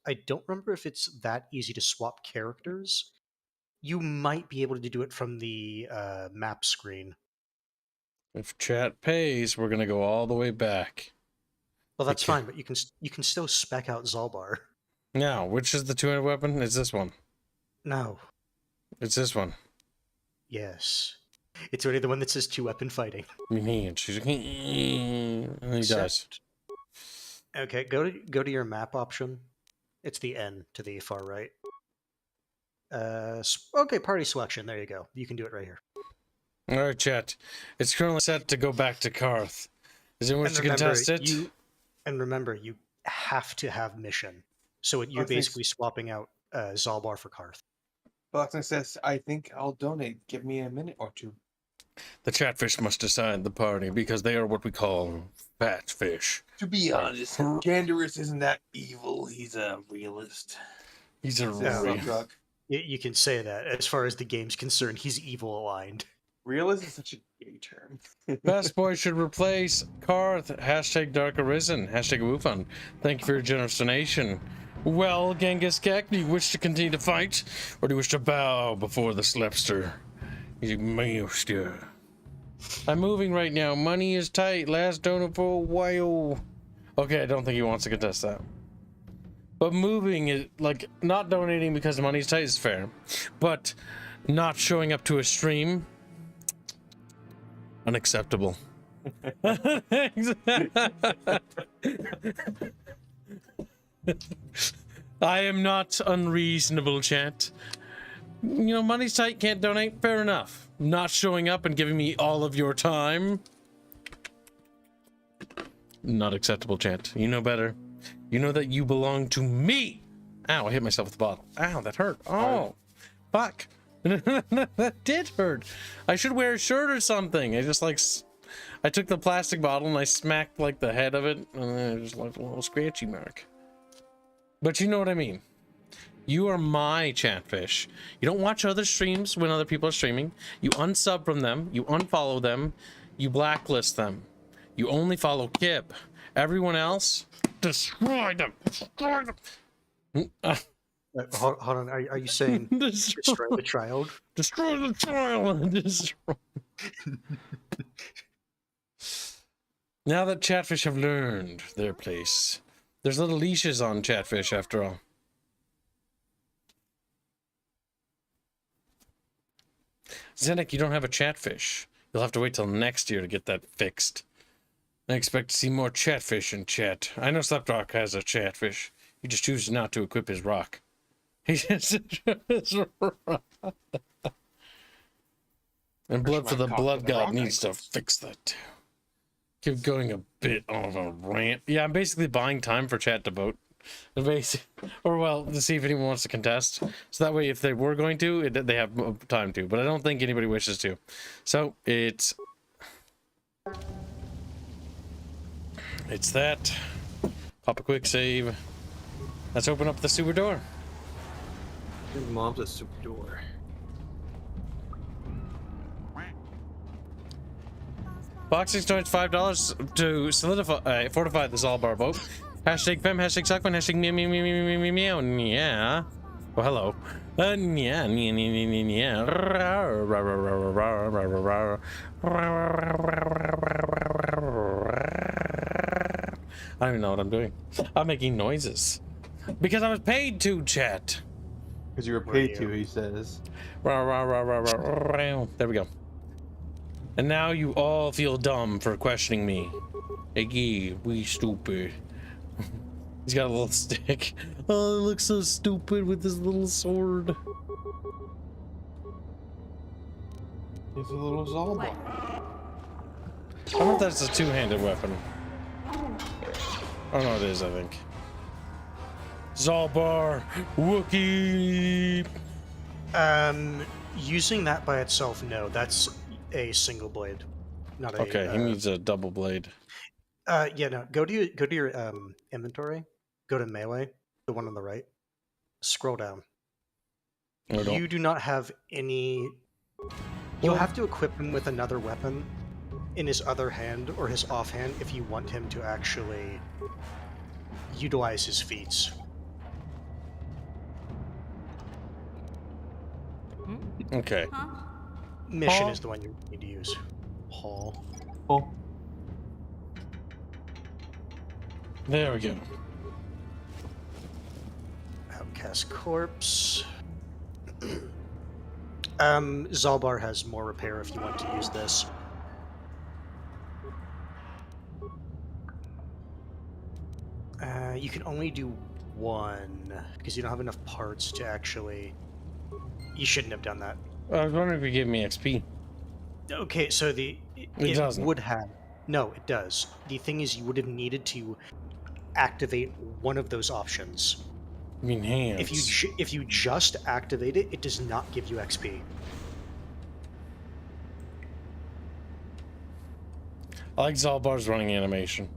I don't remember if it's that easy to swap characters. You might be able to do it from the map screen. If chat pays, we're gonna go all the way back. Well, that's fine, but you can still spec out Zalbar. Now, which is the two-handed weapon? It's this one. No. It's this one. Yes. It's only the one that says 2 weapon fighting. And she's like, and he dies. Okay, go to your map option. It's the N to the far right. Okay, party selection. There you go. You can do it right here. All right, chat. It's currently set to go back to Karth. Is anyone wish to contest it? And remember, you have to have mission. So you're basically swapping out Zalbar for Karth. Boxing says, I think I'll donate. Give me a minute or 2. The chatfish must decide the party because they are what we call fat fish. To be honest, Candaris isn't that evil. He's a realist. He's a realist. You can say that. As far as the game's concerned, he's evil aligned. Realist is such a gay term. Best Boy should replace Karth. Hashtag Dark Arisen. Hashtag Woofun. Thank you for your generous donation. Well, Genghis Kek, do you wish to continue to fight, or do you wish to bow before the Slepster? Master. I'm moving right now. Money is tight. Last donor for a while. Okay, I don't think he wants to contest that. But moving is like not donating because the money's tight is fair, but not showing up to a stream, unacceptable. I am not unreasonable, chat. You know, money's tight, can't donate, fair enough. Not showing up and giving me all of your time, not acceptable, chat. You know better. You know that you belong to me. Ow, I hit myself with the bottle. Ow, that hurt. Oh, fuck. That did hurt. I should wear a shirt or something. I just like, I took the plastic bottle and I smacked like the head of it, and then it just left a little scratchy mark. But you know what I mean. You are my chatfish. You don't watch other streams when other people are streaming. You unsub from them. You unfollow them. You blacklist them. You only follow Kip. Everyone else, destroy them. Destroy them. Hold on. Are you saying destroy the child? Destroy the child. Destroy. Now that chatfish have learned their place, there's little leashes on chatfish after all. Zenek, you don't have a chatfish. You'll have to wait till next year to get that fixed. I expect to see more chatfish in chat. I know Sleptrock has a chatfish. He just chooses not to equip his rock. He just And Blood for the Blood God needs to fix that. Keep going a bit of a rant. Yeah, I'm basically buying time for chat to vote. Or well, to see if anyone wants to contest. So that way, if they were going to, they have time to. But I don't think anybody wishes to. So it's that. Pop a quick save. Let's open up the super door. Your mom's a super door. Boxing donates $5 to solidify, fortify the Zalbar vote. Hashtag fem, hashtag suckman, hashtag meow meow meow meow meow meow meow. Yeah. Well, hello. Yeah, yeah, yeah. I don't even know what I'm doing. I'm making noises because I was paid to, chat. Because you were paid to, he says. There we go. And now you all feel dumb for questioning me. Iggy, we stupid. He's got a little stick. Oh, it looks so stupid with his little sword. He's a little Zalbar. I don't know if that's a two-handed weapon. Oh no, it is, I think. Zalbar, Wookiee. Using that by itself, no. That's a single blade, not a. Okay, he needs a double blade. Yeah, no. Go to your inventory. Go to melee, the one on the right. Scroll down. You do not have any. You'll have to equip him with another weapon in his other hand or his offhand if you want him to actually utilize his feats. Okay. Mission is the one you need to use. Hall. Oh. There we go. Outcast Corpse. Zalbar has more repair if you want to use this. You can only do one because you don't have enough parts to actually. You shouldn't have done that. I was wondering if you give me XP. Okay, so it doesn't. would have. No, it does. The thing is, you would have needed to activate one of those options. I mean, hands. If you just activate it, it does not give you XP. I like Zalbar's running animation.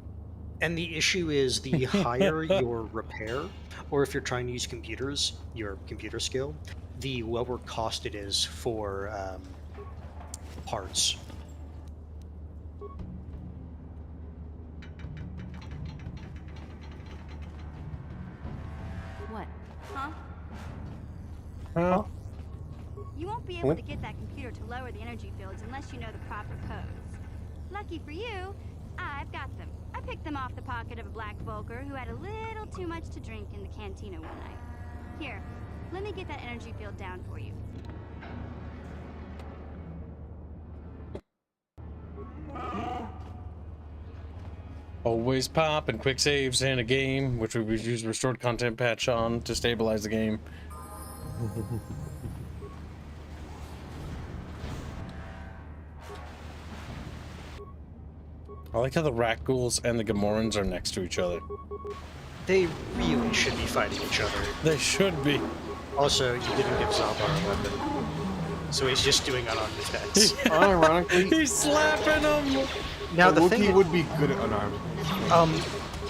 And the issue is the higher your repair, or if you're trying to use computers, your computer skill, the lower cost it is for parts. Huh? You won't be able to get that computer to lower the energy fields unless you know the proper codes. Lucky for you, I've got them. I picked them off the pocket of a black Volker who had a little too much to drink in the cantina one night. Here, let me get that energy field down for you. Always pop and quick saves in a game, which we would use restored content patch on to stabilize the game. I like how the rat ghouls and the Gamorreans are next to each other. They really should be fighting each other. They should be. Also, you didn't give Zalbar a weapon. So he's just doing unarmed attacks. Unironically, he's slapping him! Now the Wookiee thing would be good at unarmed.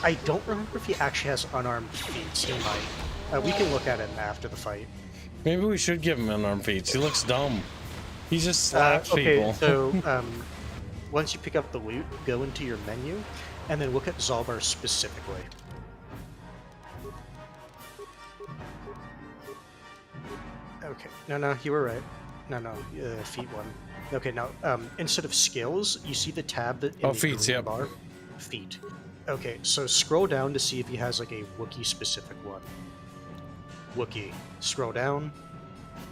I don't remember if he actually has unarmed feats. He might. We can look at it after the fight. Maybe we should give him unarmed feats. He looks dumb. He just slaps okay, people. So, once you pick up the loot, go into your menu, and then look at Zalbar specifically. Okay, no, you were right. No, feat one. Okay, now, instead of skills, you see the tab that in the feats, green yep. bar? Feat. Okay, so scroll down to see if he has, like, a Wookiee-specific one. Wookiee. Scroll down.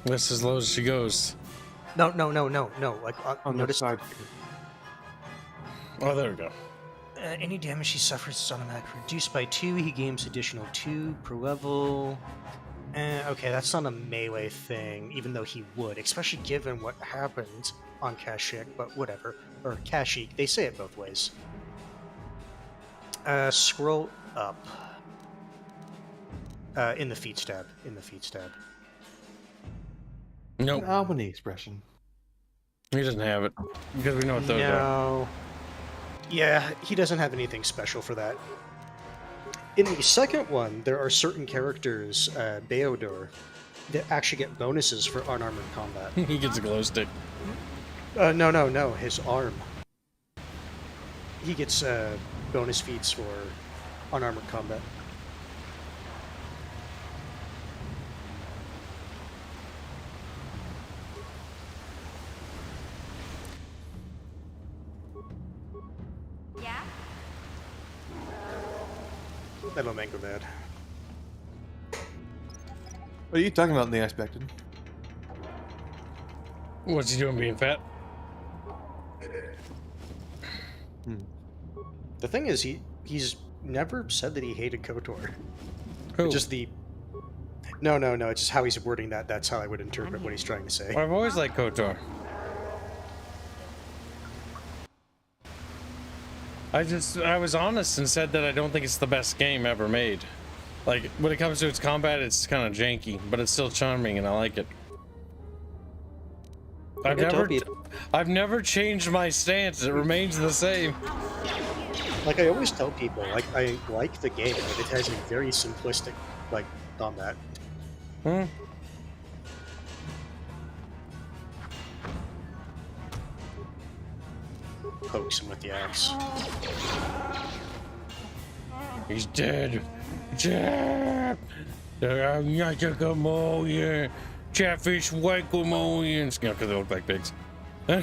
That's as low as she goes. No. Like, On the notice... side. Oh, there we go. Any damage he suffers is automatically reduced by 2. He gains additional 2 per level. Okay, that's not a melee thing, even though he would, especially given what happened on Kashyyyk, but whatever. Or Kashyyyk, they say it both ways. Scroll up. In the feats tab. Nope. An Albany expression. He doesn't have it. Because we know what those are. No. Yeah, he doesn't have anything special for that. In the second one, there are certain characters, Beodor, that actually get bonuses for unarmored combat. He gets a glow stick. No, his arm. He gets bonus feats for unarmored combat. Yeah? That'll make her mad. What are you talking about in the Unexpected? What's he doing being fat? The thing is, he's never said that he hated KOTOR. Who? It's just the... No, it's just how he's wording that. That's how I would interpret what he's trying to say. Well, I've always liked KOTOR. I was honest and said that I don't think it's the best game ever made. Like, when it comes to its combat, it's kind of janky, but it's still charming and I like it. I've never changed my stance. It remains the same. Like I always tell people, like I like the game, but it has a very simplistic, like, combat. Pokes him with the axe. He's dead. Jab! I'm not a Gamorrean. Chatfish white Gamorreans. Yeah, because they look like pigs. I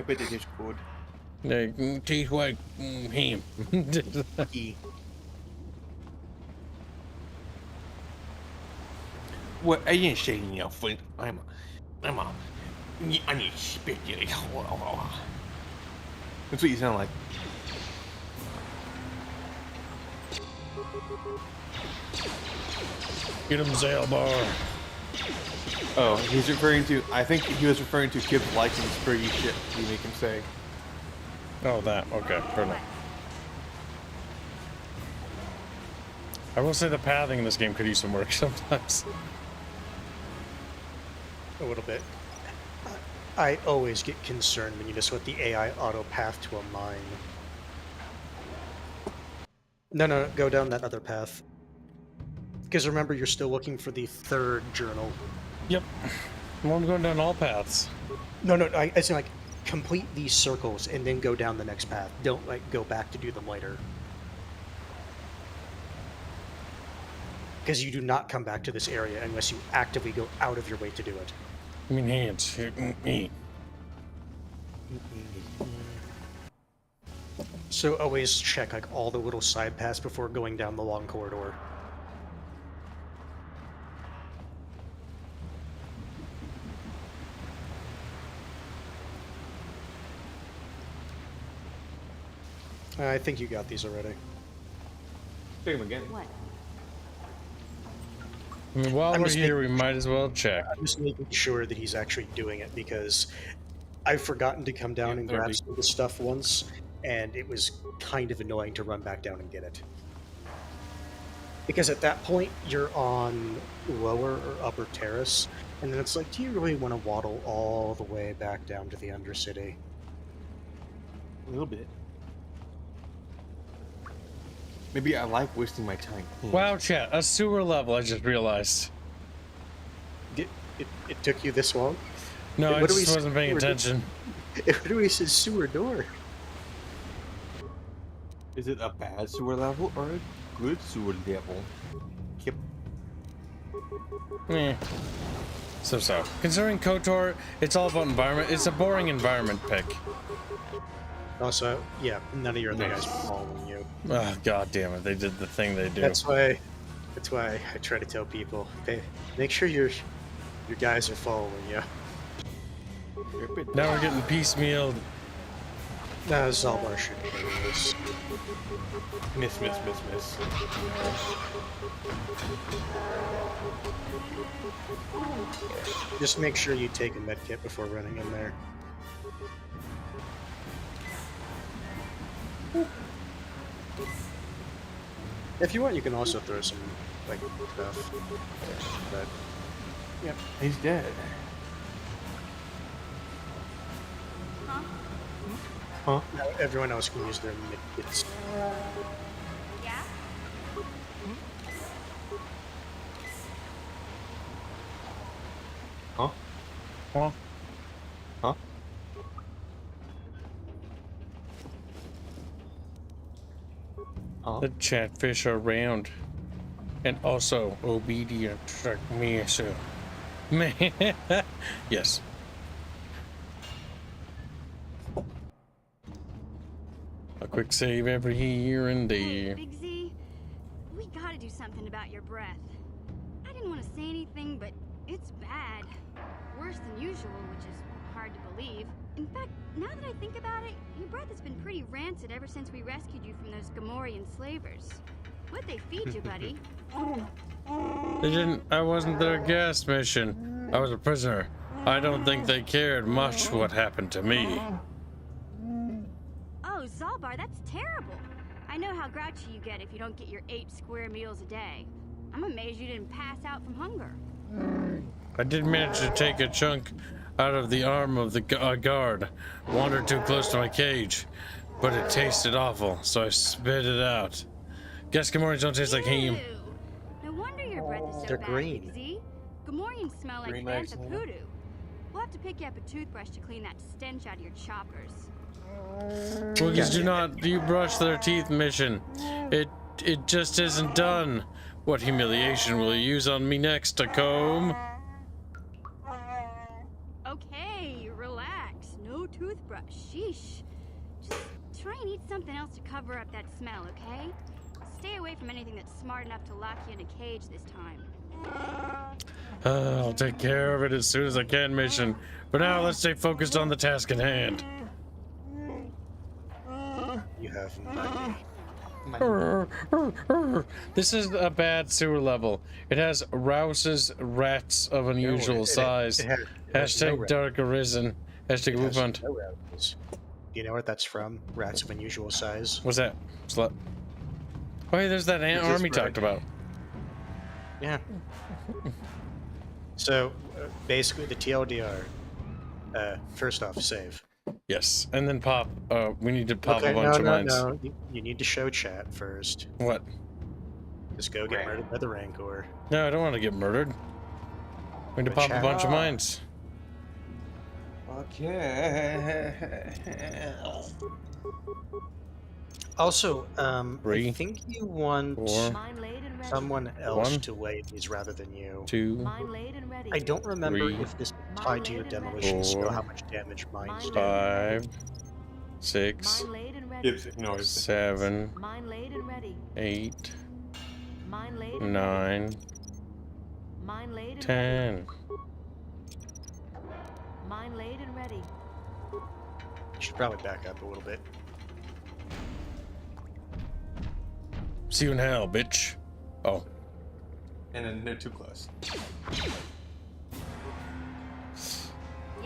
bet they just could. They teeth like him. Well, I ain't saying your friend. I'm unexpected. That's what you sound like. Get him, Zalbar. Oh, he's referring to. I think he was referring to Kib's license for you shit you make him say. Oh, that. Okay, fair enough. I will say the pathing in this game could use some work sometimes. A little bit. I always get concerned when you just let the AI auto path to a mine. No, go down that other path. Because remember, you're still looking for the third journal. Yep. Well, I'm going down all paths. No, I say like complete these circles and then go down the next path. Don't like go back to do them later. Because you do not come back to this area unless you actively go out of your way to do it. I mean, hands. So always check like all the little side paths before going down the long corridor. I think you got these already. Pick them again. What? I mean, while we're here, we might as well check. I'm just making sure that he's actually doing it because I've forgotten to come down and grab some of the stuff once, and it was kind of annoying to run back down and get it. Because at that point, you're on lower or upper terrace, and then it's like, do you really want to waddle all the way back down to the Undercity? A little bit. Maybe I like wasting my time. Wow, chat, a sewer level, I just realized. It took you this long? No, I just wasn't paying attention. It literally says sewer door. Is it a bad sewer level or a good sewer level? Yep. So. Considering KOTOR, it's all about environment. It's a boring environment pick. Also, yeah, none of your other guys were following you. Oh, god damn it, they did the thing they do. That's why I try to tell people, hey, make sure your guys are following you. Now we're getting piecemealed. Nah, Zalbar should be doing this. Miss. Just make sure you take a med kit before running in there. If you want, you can also throw some like stuff. But yep, he's dead. Huh? Now everyone else can use their med kits. Yeah? Huh? Huh? Huh? The chatfish are round and also obedient like me, so yes. A quick save every here and there. Big Z, we gotta do something about your breath. I didn't want to say anything, but it's bad. Worse than usual, which is hard to believe. In fact, now that I think about it, your breath has been pretty rancid ever since we rescued you from those Gamorrean slavers. What'd they feed you, buddy? They didn't. I wasn't their guest mission. I was a prisoner. I don't think they cared much what happened to me. Oh, Zalbar, that's terrible. I know how grouchy you get if you don't get your 8 square meals a day. I'm amazed you didn't pass out from hunger. I did manage to take a chunk out of the arm of the guard. Wandered too close to my cage, but it tasted awful, so I spit it out. Guess Gamorreans don't taste like heme. No wonder your breath is so They're bad, green. Big Z. Gamorreans smell like Green bantha lights, yeah. poodoo. We'll have to pick you up a toothbrush to clean that stench out of your choppers. Wookiees do not brush their teeth mission. It just isn't done. What humiliation will you use on me next, a comb? Okay, relax. No toothbrush. Sheesh. Just try and eat something else to cover up that smell, okay? Stay away from anything that's smart enough to lock you in a cage this time. I'll take care of it as soon as I can, mission. For now, let's stay focused on the task at hand. You have money. This is a bad sewer level. It has rouses rats of unusual size. Hashtag no dark arisen. Hashtag move on. No rats. Do you know what that's from? Rats of unusual size. What's that? Slut. Oh, hey, there's that ant army talked about. Yeah. So, basically, the TLDR. First off, save. Yes, and then pop. We need to pop Okay, a bunch of mines. No. You need to show chat first. What? Just go get murdered by the Rancor. No, I don't want to get murdered. We need to pop a bunch of mines. Okay. Also, Three, I think you want 4, someone else 1, to weigh these rather than you. 2, I don't remember 3, if this is tied to your demolitions, so 4, how much damage mines do. 5, 6, Gibbs ignores 7, 8, 9, 10. Mine laid and ready. Should probably back up a little bit. See you in hell, bitch. Oh. And then they're too close.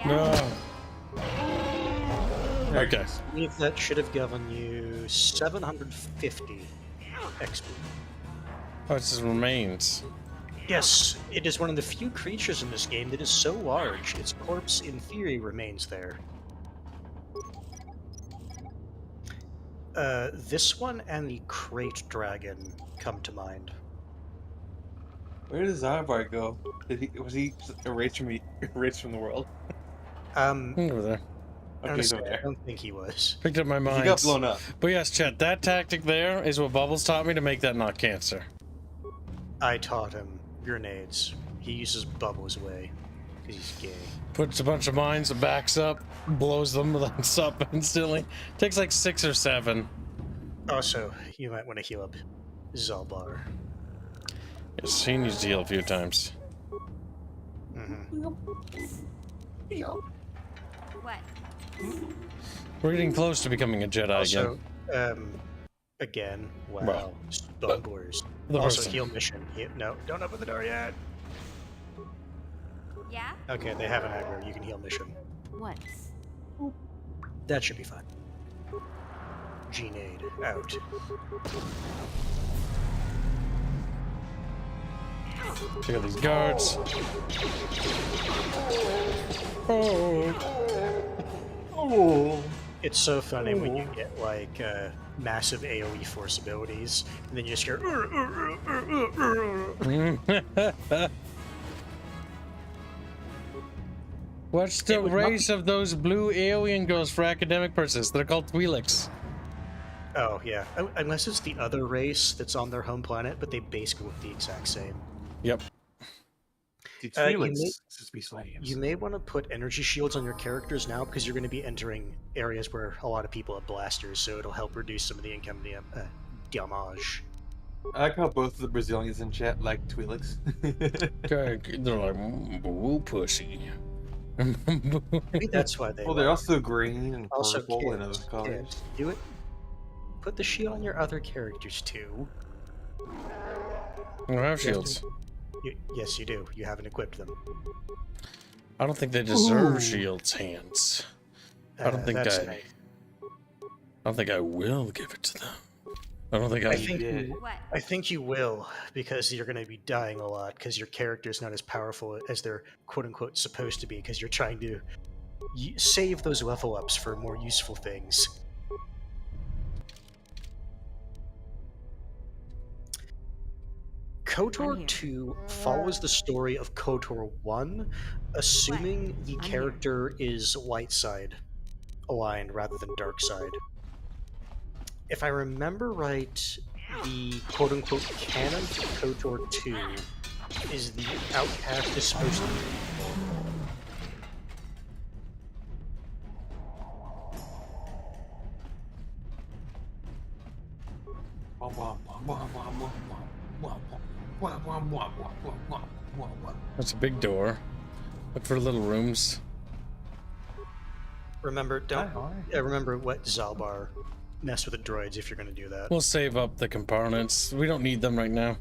No. Okay. I believe that should have given you 750 XP. Oh, it just remains. Yes, it is one of the few creatures in this game that is so large, its corpse in theory remains there. This one and the crate dragon come to mind. Where did Zarbar go? Was he erased from the world? Over there. Okay, Honestly, he's over I there. don't think he was. Picked up my mind. He got blown up. But yes, chat, that tactic there is what Bubbles taught me to make that not cancer. I taught him grenades. He uses bubbles away because he's gay. Puts a bunch of mines, backs up, blows them, then up instantly. Takes like 6 or 7. Also, you might want to heal up Zalbar. Yes, he needs to heal a few times. What? We're getting close to becoming a Jedi Also, again. Again, wow. Well, Stoneboars. the Also, person. heal mission. No, don't open the door yet. Yeah? Okay, they have an aggro. You can heal mission. What? That should be fine. Grenade out. Check out these guards. Oh. It's so funny when you get like massive AoE force abilities, and then you just hear. Watch the race of those blue alien girls for academic purposes. They're called Twi'leks. Oh yeah, unless it's the other race that's on their home planet, but they basically look the exact same. Yep. You may want to put energy shields on your characters now because you're going to be entering areas where a lot of people have blasters, so it'll help reduce some of the incoming damage. I like how both of the Brazilians in chat like Twi'leks. They're like, boo pussy. Maybe that's why they. Well, they're also green and Also, purple and kids, other colors. kids, do it. Put the shield on your other characters too. I don't have shields. Yes, you do. You haven't equipped them. I don't think they deserve shields, hands. I don't think that's I. nice. I don't think I will give it to them. I don't think I. I think you will, because you're going to be dying a lot, because your character's not as powerful as they're quote-unquote supposed to be, because you're trying to save those level ups for more useful things. KOTOR 2 follows the story of KOTOR 1, assuming the character is light side aligned rather than dark side. If I remember right, the quote-unquote canon for KOTOR 2 is the outcast is supposed to be. That's a big door. Look for little rooms. Remember, remember what Zalbar mess with the droids if you're going to do that. We'll save up the components. We don't need them right now.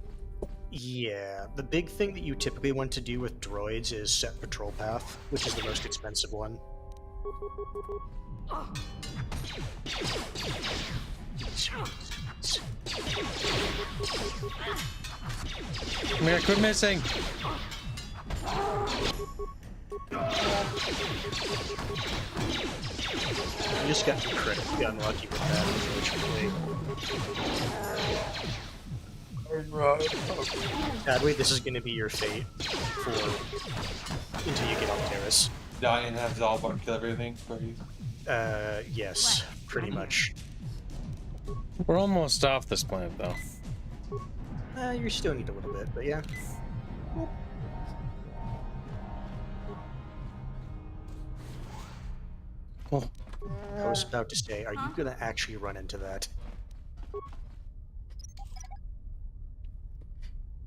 Yeah, the big thing that you typically want to do with droids is set patrol path, which is the most expensive one. Man, quit missing. You just got critically unlucky with that, unfortunately. Sadly, this is going to be your fate until you get on Terrace. Die and have Zalbar kill everything for you. Yes, pretty much. We're almost off this planet, though. You still need a little bit, but yeah. Oh. I was about to say, are you gonna actually run into that?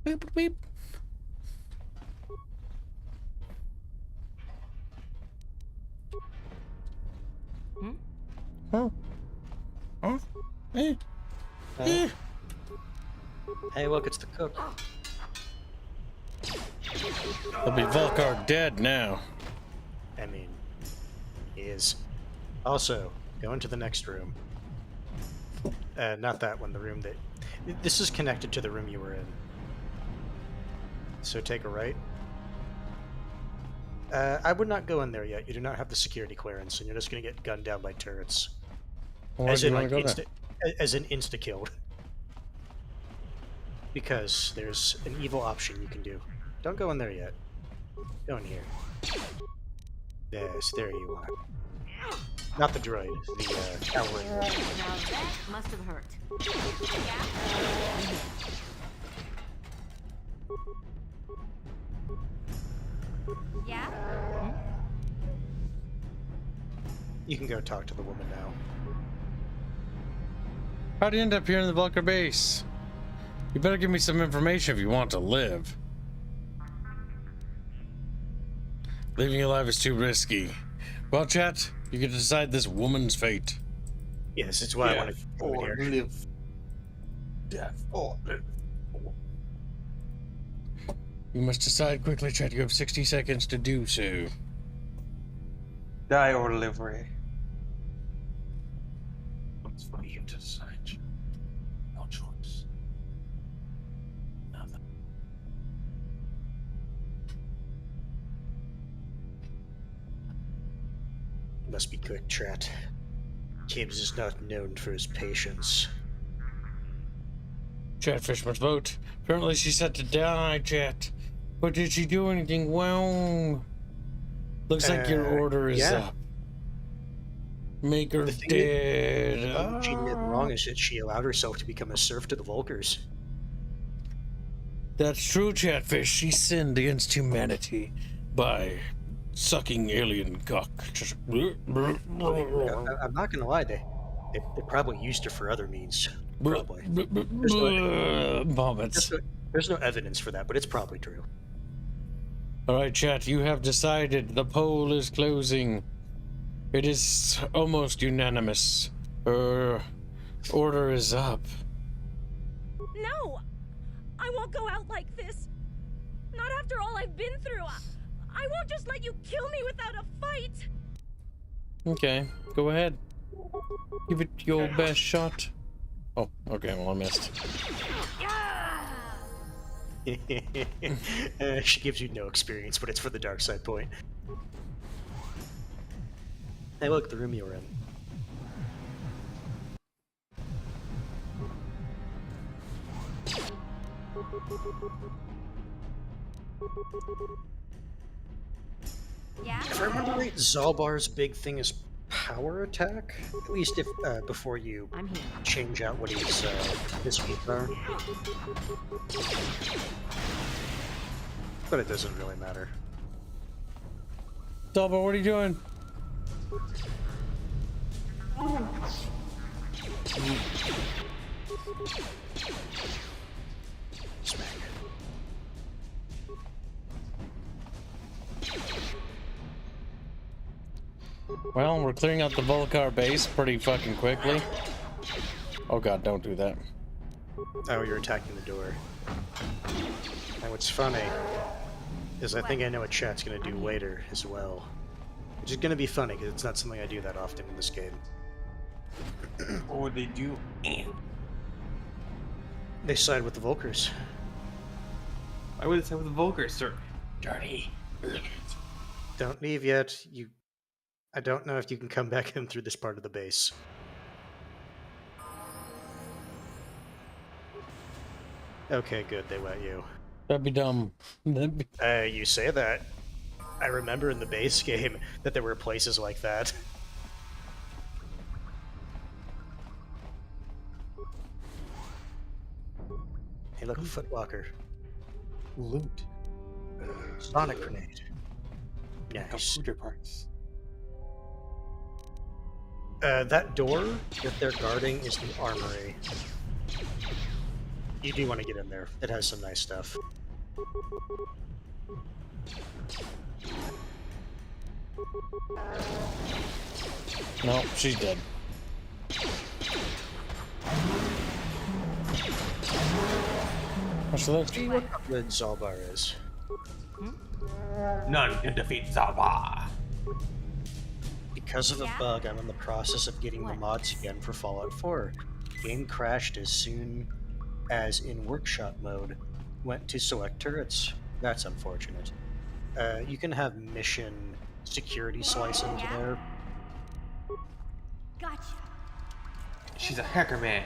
Beep, beep. Huh? Huh? Eh? Eh? Hey, look, it's the cook. They'll be Volkar dead now. I mean, he is. Also, go into the next room. Not that one, the room that... This is connected to the room you were in. So take a right. I would not go in there yet. You do not have the security clearance, and you're just going to get gunned down by turrets. Why do you want to go there? As an insta-killed. Because there's an evil option you can do. Don't go in there yet. Go in here. Yes, there you are. Not the droid, the coward. Now that must have hurt. Yeah? You can go talk to the woman now. How'd you end up here in the Volkar base? You better give me some information if you want to live. Leaving you alive is too risky. Well, chat, you can decide this woman's fate. Yes, it's why I want to go Or here. live. Death or live. You must decide quickly, chat. You have 60 seconds to do so. Die or live, Ray. What's for you to decide? No choice. Nothing. Must be quick, chat. Gibbs is not known for his patience. Chatfish must vote. Apparently she's set to die, chat. But did she do anything wrong? Looks like your order is up. Make her dead. What she did wrong is that she allowed herself to become a serf to the Volkers. That's true, Chatfish. She sinned against humanity by sucking alien cock. I'm not gonna lie, they probably used her for other means. Probably. There's no evidence for that, but it's probably true. Alright, chat, you have decided. The poll is closing. It is almost unanimous. Her order is up. No! I won't go out like this. Not after all I've been through. I won't just let you kill me without a fight. Okay, go ahead. Give it your best shot. Oh, okay, well I missed. She gives you no experience, but it's for the dark side point. Hey, look, the room you were in. Yeah? If I remember right, Zalbar's big thing is power attack? At least if before you change out what his feet are. But it doesn't really matter. Zalbar, what are you doing? Smack. Well, we're clearing out the Volkar base pretty fucking quickly. Oh god, don't do that. Oh, you're attacking the door. And what's funny is I think I know what chat's gonna do later as well. Which is gonna be funny because it's not something I do that often in this game. What would they do? They side with the Volkers. Why would it side with the Volkers, sir? Dirty. Don't leave yet. I don't know if you can come back in through this part of the base. Okay, good. They let you. That'd be dumb. You say that. I remember in the base game that there were places like that. look, a footlocker. Loot. Sonic grenade. Nice. Computer parts. That door that they're guarding is the armory. You do want to get in there. It has some nice stuff. No, she's dead. What's that? See what the Zalbar is. None can defeat Zalbar. Because of a bug, I'm in the process of getting the mods again for Fallout 4. Game crashed as soon as in workshop mode went to select turrets. That's unfortunate. You can have mission security slice into there. Gotcha. She's a hacker man.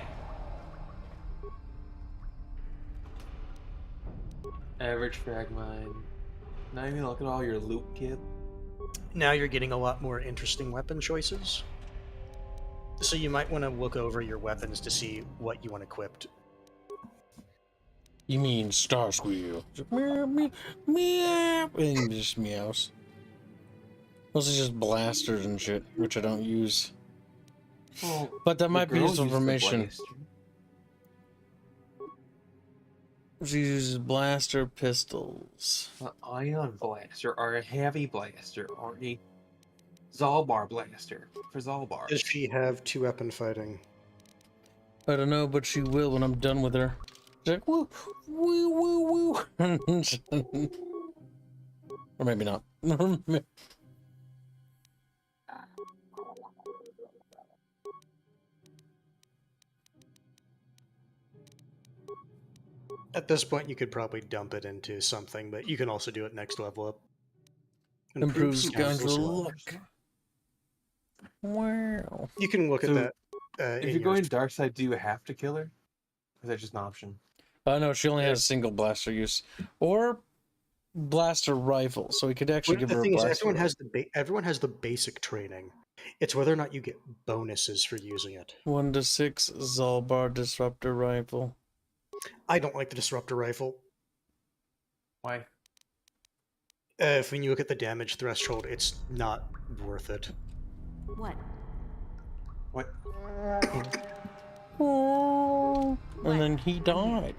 Average frag mine. Now you look at all your loot kit. Now you're getting a lot more interesting weapon choices. So you might want to look over your weapons to see what you want equipped. You mean Star Squeal? Meow, meow, meow, and just meows. Mostly just blasters and shit, which I don't use. Well, But that might be girl useful uses the information. blaster. She uses blaster pistols. An ion blaster, or a heavy blaster, or a Zalbar blaster for Zalbar. Does she have 2-weapon fighting? I don't know, but she will when I'm done with her. She's like, woo, woo, woo, woo. Or maybe not. At this point, you could probably dump it into something, but you can also do it next level up. Improves scoundrel's luck. Wow. You can look So, at that. If you're going dark side, do you have to kill her? Or is that just an option? No, she only has a single blaster use. Or blaster rifle, so we could actually give The her a thing is, blaster. everyone has the basic training. It's whether or not you get bonuses for using it. 1 to 6 Zalbar disruptor rifle. I don't like the disruptor rifle. Why? When you look at the damage threshold, it's not worth it. What? What? Oh, and then he died.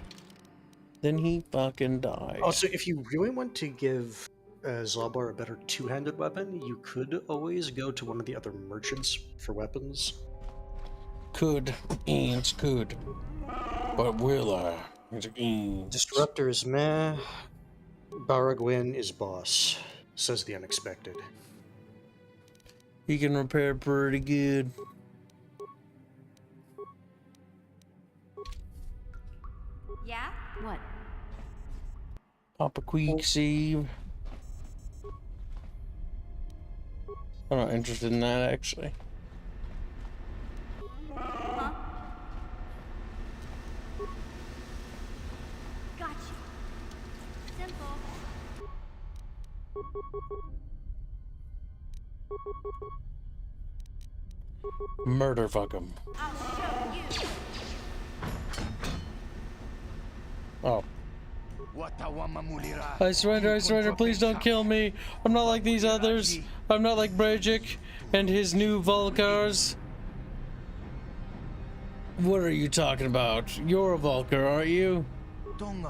Then he fucking died. Also, if you really want to give Zalbar a better two-handed weapon, you could always go to one of the other merchants for weapons. Could. Ants could. But will I? It's like, Disruptor is meh. Baragwin is boss, says the unexpected. He can repair pretty good. Yeah? What? Pop a quick save. I'm not interested in that, actually. Huh? Gotcha. Simple. Murder fuck him. I'll show you. Oh. I surrender, please don't kill me. I'm not like these others. I'm not like Brejik and his new Volkars. What are you talking about? You're a Volkar, aren't you? I'm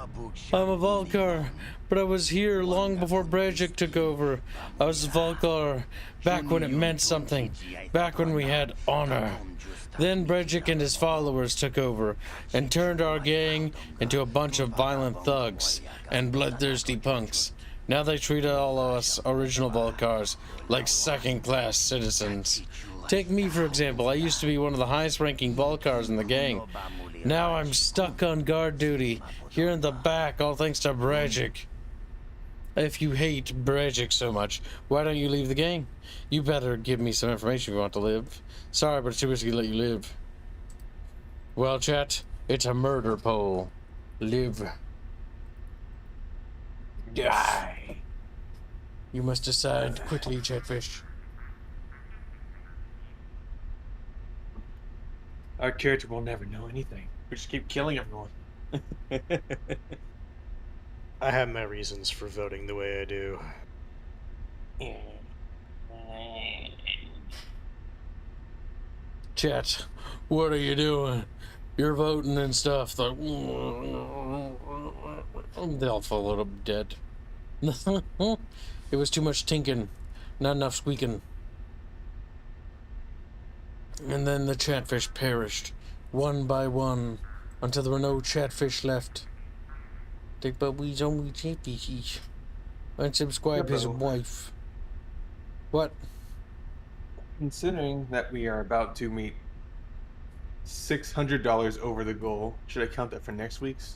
a Volkar, but I was here long before Brejik took over. I was a Volkar back when it meant something, back when we had honor. Then Brejik and his followers took over and turned our gang into a bunch of violent thugs and bloodthirsty punks. Now they treat all of us original Volkars like second-class citizens. Take me, for example. I used to be one of the highest-ranking Volkars in the gang. Now I'm stuck on guard duty, here in the back, all thanks to Brejik. If you hate Brejik so much, why don't you leave the gang? You better give me some information if you want to live. Sorry, but it's too risky to let you live. Well, chat, it's a murder poll. Live. Die. You must decide quickly, Chatfish. Our character will never know anything. We just keep killing everyone. I have my reasons for voting the way I do. Chat, what are you doing? You're voting and stuff. Like, they'll fall out of dead. It was too much tinking, not enough squeaking. And then the chatfish perished, one by one, until there were no chatfish left. Take Bubby's only chatfishies. Unsubscribe his wife. What? Considering that we are about to meet $600 over the goal, should I count that for next week's?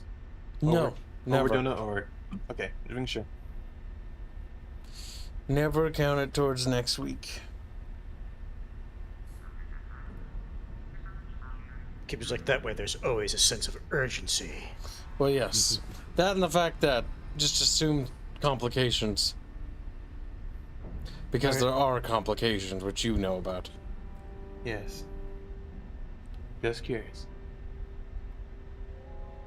No, never. We're doing it over. Okay, just making sure. Never count it towards next week. Keeps like that way. There's always a sense of urgency. Well, yes, that and the fact that just assume complications, because there are complications which you know about. Yes. Just curious.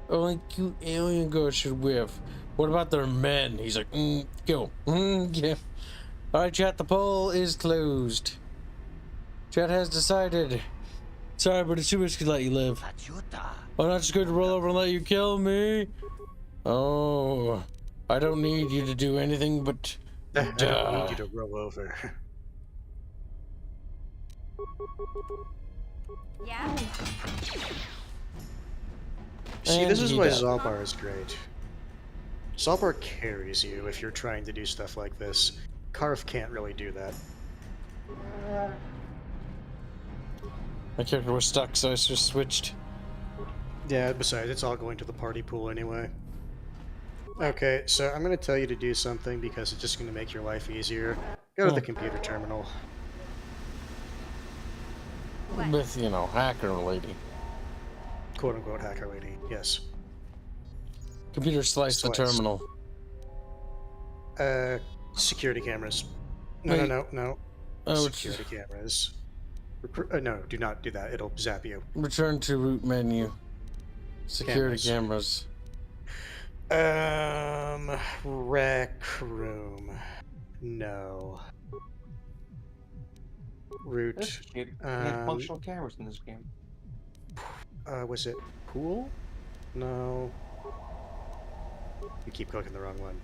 Only cute alien girls should whiff. What about their men? He's like, go. Yeah. Alright, chat, the poll is closed. Chat has decided. Sorry, but it's too risky to let you live. I'm not just going to roll over and let you kill me. Oh, I don't need you to do anything but I don't need you to roll over. Yeah? See, this is And why he died. Zalbar is great. Zalbar carries you if you're trying to do stuff like this. Karf can't really do that. My character was stuck, so I just switched. Yeah, besides, it's all going to the party pool anyway. Okay, so I'm going to tell you to do something because it's just going to make your life easier. Go to the computer terminal. With, you know, hacker lady. Quote-unquote hacker lady, yes. Computer slice the terminal. Security cameras. No, Wait. no. Oh, Security cameras. No, do not do that. It'll zap you. Return to root menu. Security cameras. Rec room. No. Root. They had functional cameras in this game. Was it pool? No. You keep clicking the wrong one.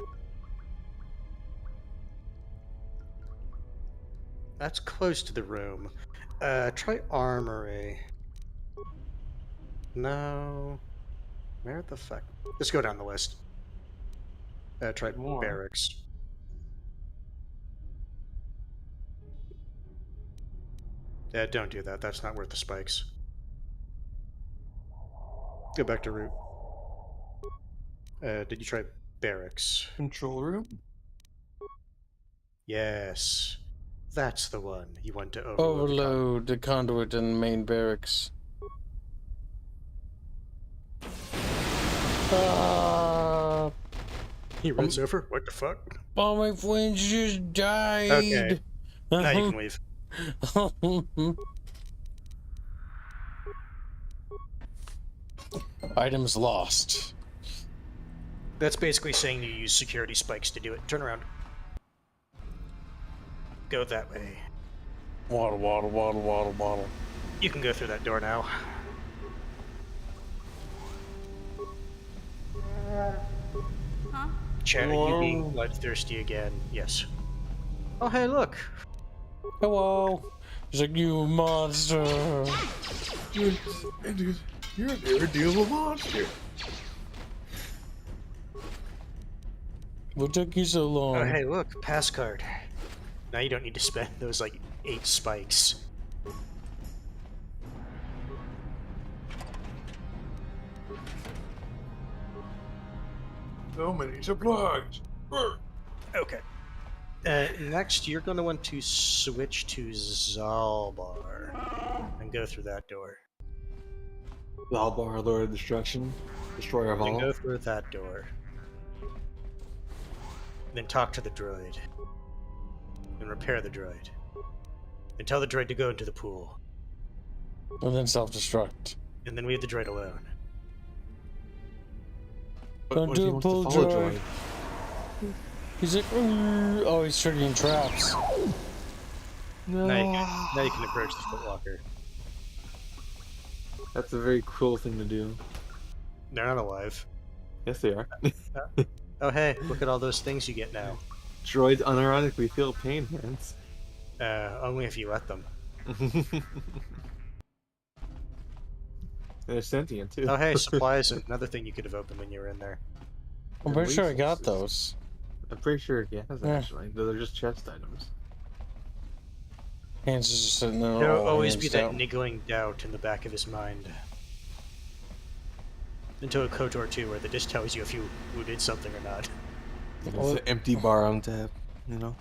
That's close to the room. Try armory. No. Where the fuck? Just go down the list. Try barracks. Don't do that. That's not worth the spikes. Go back to root. Did you try barracks? Control room? Yes. That's the one you want to overload. Overload the conduit and main barracks. He runs over? What the fuck? All my friends just died. Okay. Now you can leave. Items lost. That's basically saying you use security spikes to do it. Turn around. Go that way. Waddle, waddle, waddle, waddle, waddle. You can go through that door now. Huh? Chat, are you being bloodthirsty again? Yes. Oh, hey, look. Hello. He's like, you monster. You're an irredeemable monster. What took you so long? Oh, hey, look. Pass card. Now you don't need to spend those, like, 8 spikes. So many supplies. Okay. Next, you're going to want to switch to Zalbar and go through that door. Zalbar, Lord of Destruction, Destroyer of Then all. go through that door. Then talk to the droid. Then repair the droid. Then tell the droid to go into the pool. And then self-destruct. And then leave the droid alone. Don't What if he do it, wants to pull follow joy. Joy? He's like, oh, he's triggering traps. Now you can approach the footlocker. That's a very cruel thing to do. They're not alive. Yes, they are. Oh hey, look at all those things you get now. Droids unironically feel pain, Hans. Only if you let them. They're sentient too. Oh hey, supplies, another thing you could have opened when you were in there. I'm pretty sure I got those. I'm pretty sure he has Yeah. actually. They're just chest items. Hands is just sitting there. There'll all always be handsed that out. niggling doubt in the back of his mind. Until a KOTOR 2 where they just tells you if you did something or not. There's an empty bar on tap, you know.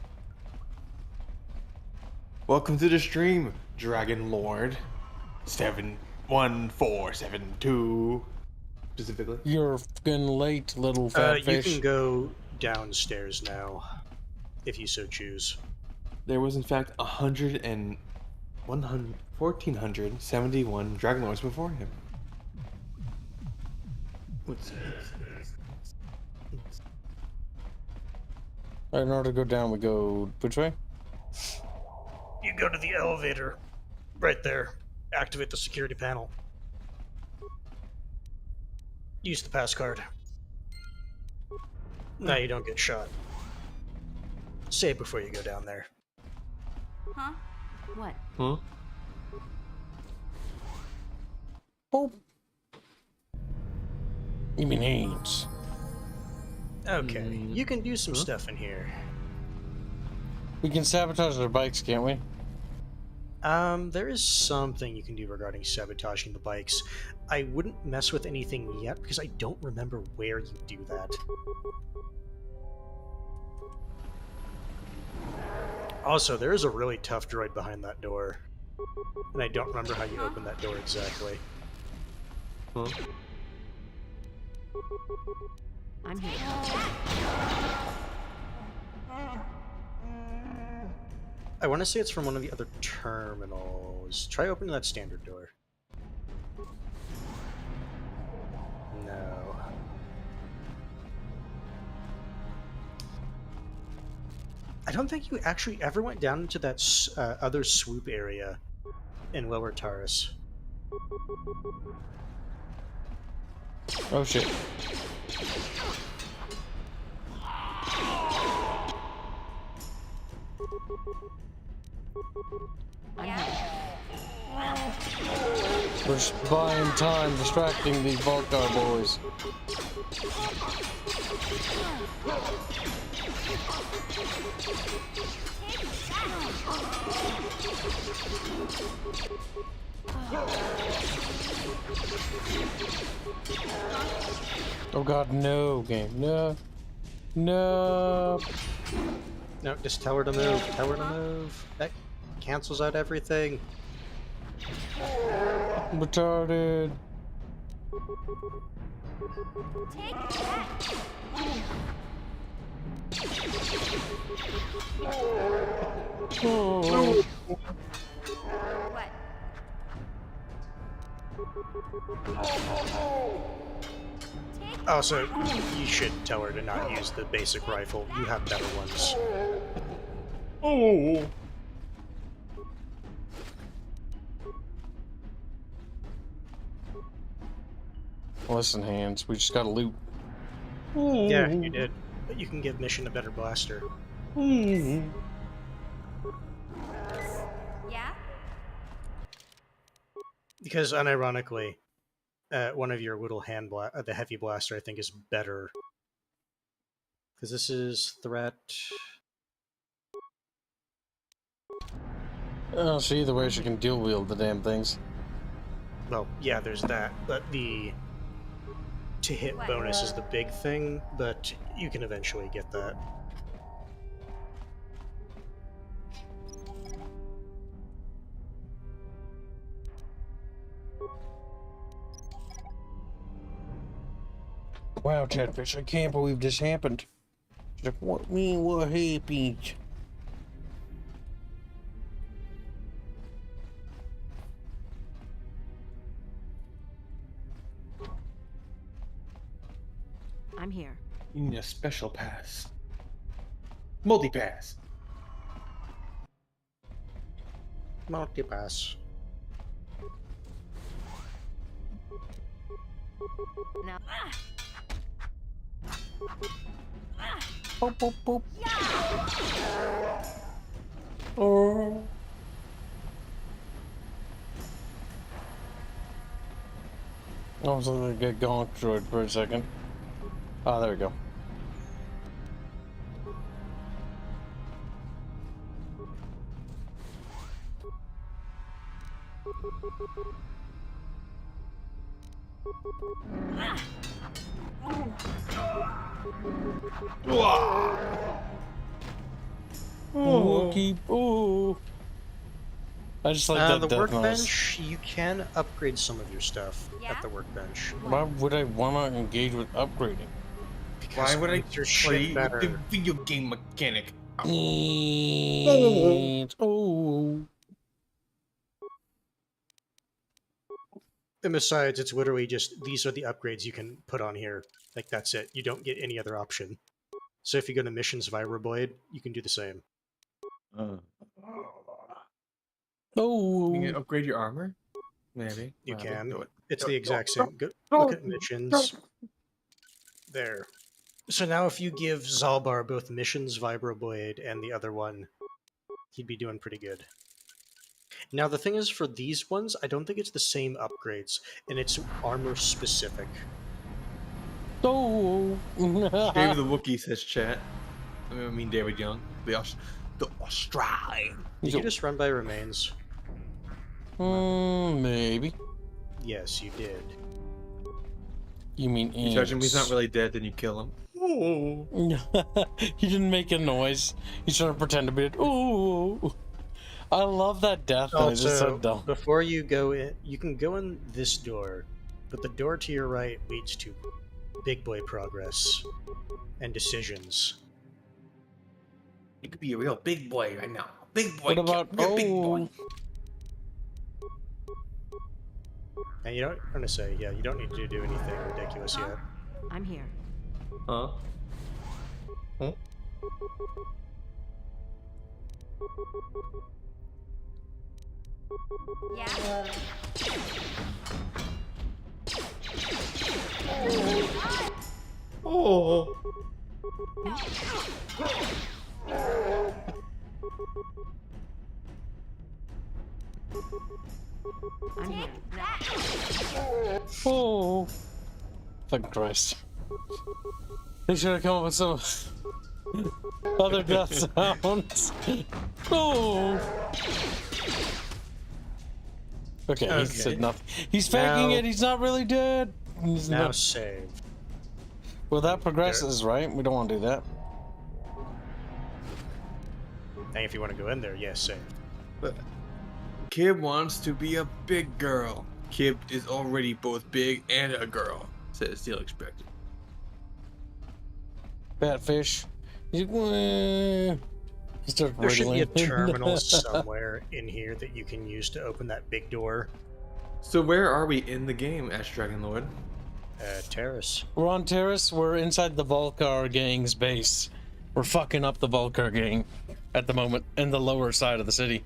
Welcome to the stream, Dragon Lord 71472 specifically. You're fucking late, little fat You fish. can go downstairs now, if you so choose. There was in fact 1,471 Dragon Lords before him. What's In order to go down, we go which way? You go to the elevator, right there. Activate the security panel. Use the pass card. Now you don't get shot. Save before you go down there. Huh? What? Huh? Oh. You mean AIDS? Okay, you can do some stuff in here. We can sabotage their bikes, can't we? There is something you can do regarding sabotaging the bikes. I wouldn't mess with anything yet because I don't remember where you do that. Also, there is a really tough droid behind that door. And I don't remember how you open that door exactly. Huh? I'm here. I want to say it's from one of the other terminals. Try opening that standard door. No. I don't think you actually ever went down into that other swoop area in Lower Taurus. Oh shit. We're just buying time, distracting the Volcar boys. Oh god, no game. No. No. No, just tell her to move. Tell her to move. That cancels out everything. Retarded. Take that. Oh. What? Also, you should tell her to not use the basic rifle. You have better ones. Oh. Listen, Hands, we just gotta loot. Yeah, you did. But you can give Mission a better blaster. Yeah? Because unironically, one of your little the heavy blaster, I think, is better. Because this is threat. Oh, so either way, she can dual wield the damn things. Well, yeah, there's that, but the to-hit bonus is the big thing, but you can eventually get that. Wow, Chatfish, I can't believe this happened. She's like, what mean what happened? I'm I'm here. You need a special pass. Multi-pass. Multi-pass. Now. Boop, boop, boop. Oh. I was looking at get gonk droid for a second. Ah, there we go. Wookie, ooh. I just like that the death workbench, you can upgrade some of your stuff at the workbench. Why would I want to engage with upgrading? Because Why would I your play shit better? the video game mechanic? Oh. And besides, it's literally just, these are the upgrades you can put on here. Like, that's it. You don't get any other option. So if you go to Missions Vibroblade, you can do the same. Oh. You can upgrade your armor? Maybe. You Well, can. do it. It's Do the it. exact Go. same. Go, Go. look at Missions. There. So now if you give Zalbar both Missions Vibroblade and the other one, he'd be doing pretty good. Now the thing is, for these ones, I don't think it's the same upgrades, and it's armor specific. Oh. David the Wookiee says chat. I mean David Young. The Australian. Did you just run by remains? Maybe. Yes, you did. You mean You touch him, he's not really dead, then you kill him. Oh. He didn't make a noise. He's trying to pretend to be dead. Ooh. I love that death noise. It's so dumb. Before you go in, you can go in this door, but the door to your right leads to big boy progress and decisions. You could be a real big boy right now. Big boy. What about big boy. And you don't, I'm gonna say, yeah, you don't need to do anything ridiculous yet. I'm here. Huh? Huh? Yeah. Oh. I'm here. Oh. Thank Christ. They should have come up with some other death sounds. Oh. Okay, he said nothing. He's faking it. He's not really dead. He's Now not. save. Well, that progresses, right? We don't want to do that. And if you want to go in there, yes, save. But Kib wants to be a big girl. Kib is already both big and a girl, says Steel Expected. Batfish. He starts There should be a wriggling. terminal somewhere in here that you can use to open that big door. So where are we in the game, Ash Dragon Lord? Terrace. We're on Terrace. We're inside the Volcar gang's base. We're fucking up the Volcar gang at the moment in the lower side of the city.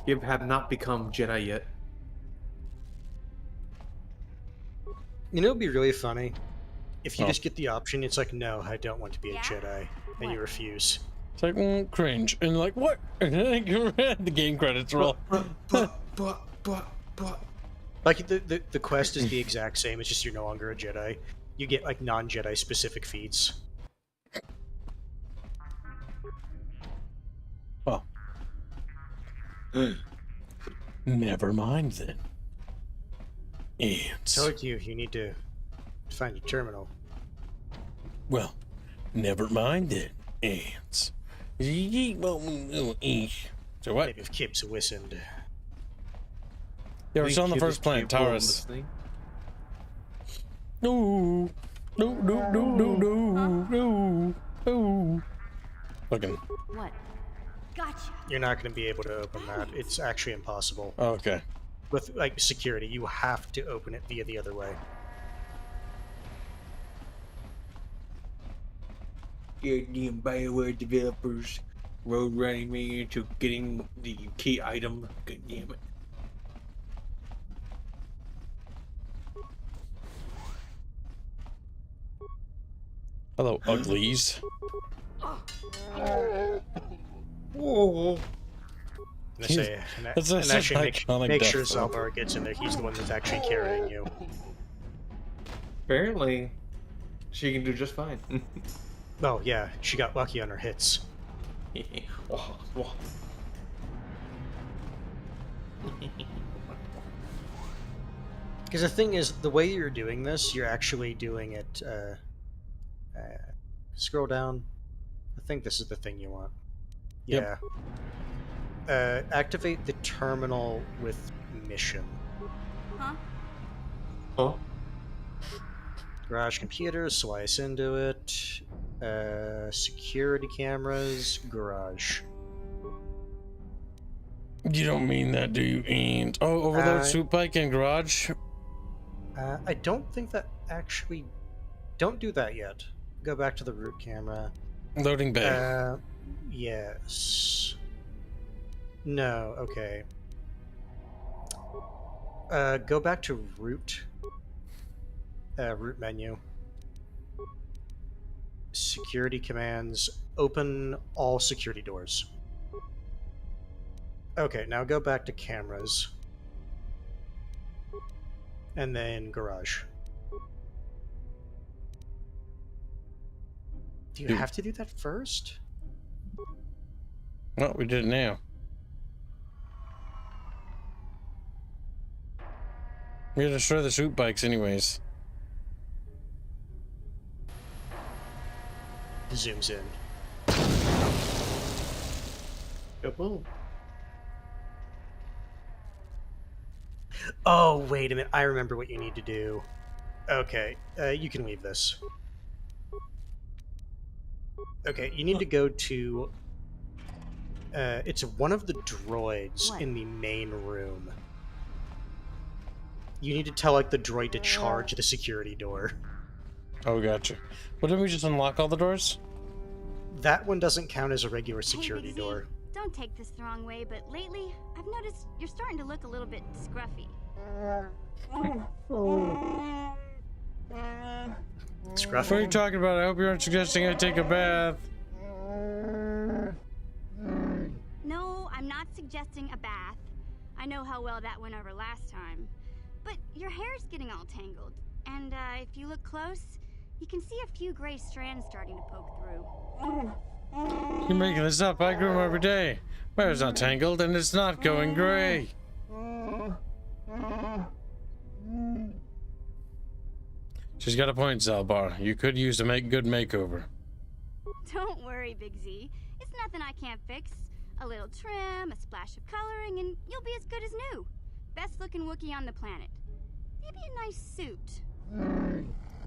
Kib have not become Jedi yet. You know, it'd be really funny if you just get the option. It's like, no, I don't want to be a Jedi, and you refuse. It's like, cringe, and like, what? And then the game credits roll. Like the quest is the exact same. It's just you're no longer a Jedi. You get like non-Jedi specific feats. Oh. Never mind then. Ants. Told you, you need to find your terminal. Well, never mind then. Ants. So what? Maybe if Kib's listened. Yeah, we're still on the first planet, Taurus. No. No, no, no, no, no, no, no. Fucking. What? Gotcha. You're not going to be able to open that. It's actually impossible. Okay. With like security, you have to open it via the other way. Goddamn Bioware developers road running me into getting the key item. God damn it. Hello, uglies. Whoa. I say, That's and such actually an make, iconic make death sure throw. Zalbar gets in there. He's the one that's actually carrying you. Apparently, she can do just fine. Oh yeah, she got lucky on her hits. Because the thing is, the way you're doing this, you're actually doing it. Scroll down. I think this is the thing you want. Yeah. Activate the terminal with mission. Huh? Huh? Garage computers, slice into it. Security cameras, garage. You don't mean that, do you, Ain't? Oh, overload Swoop bike and garage? I don't think that actually... Don't do that yet. Go back to the root camera. Loading bay. Yes. No, okay. Go back to root. Root menu. Security commands. Open all security doors. Okay, now go back to cameras. And then garage. Do you have to do that first? Well, we did it now. We're gonna destroy the Swoop bikes anyways. Zooms in. Boom. Oh, wait a minute. I remember what you need to do. Okay, you can leave this. Okay, you need to go to... it's one of the droids in the main room. You need to tell, like, the droid to charge the security door. Oh, gotcha. Well, didn't we just unlock all the doors? That one doesn't count as a regular security door. Don't take this the wrong way, but lately, I've noticed you're starting to look a little bit scruffy. Scruffy? What are you talking about? I hope you aren't suggesting I take a bath. No, I'm not suggesting a bath. I know how well that went over last time. But your hair's getting all tangled. And if you look close, you can see a few gray strands starting to poke through. You're making this up. I groom every day. My hair's not tangled, and it's not going gray. She's got a point, Zalbar. You could use a good makeover. Don't worry, Big Z. It's nothing I can't fix. A little trim, a splash of coloring, and you'll be as good as new. Best looking Wookiee on the planet. Maybe a nice suit.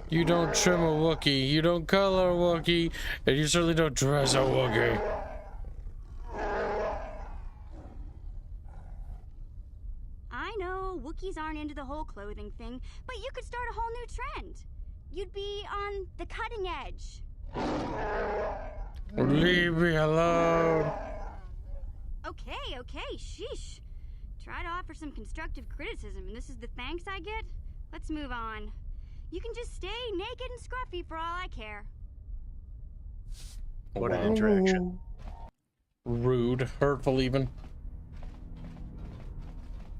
You don't trim a Wookiee, you don't color a Wookiee, and you certainly don't dress a Wookiee. I know, Wookiees aren't into the whole clothing thing, but you could start a whole new trend. You'd be on the cutting edge. Leave me alone. Okay, sheesh. Try to offer some constructive criticism, and this is the thanks I get? Let's move on. You can just stay naked and scruffy for all I care. What an interaction. Rude, hurtful even.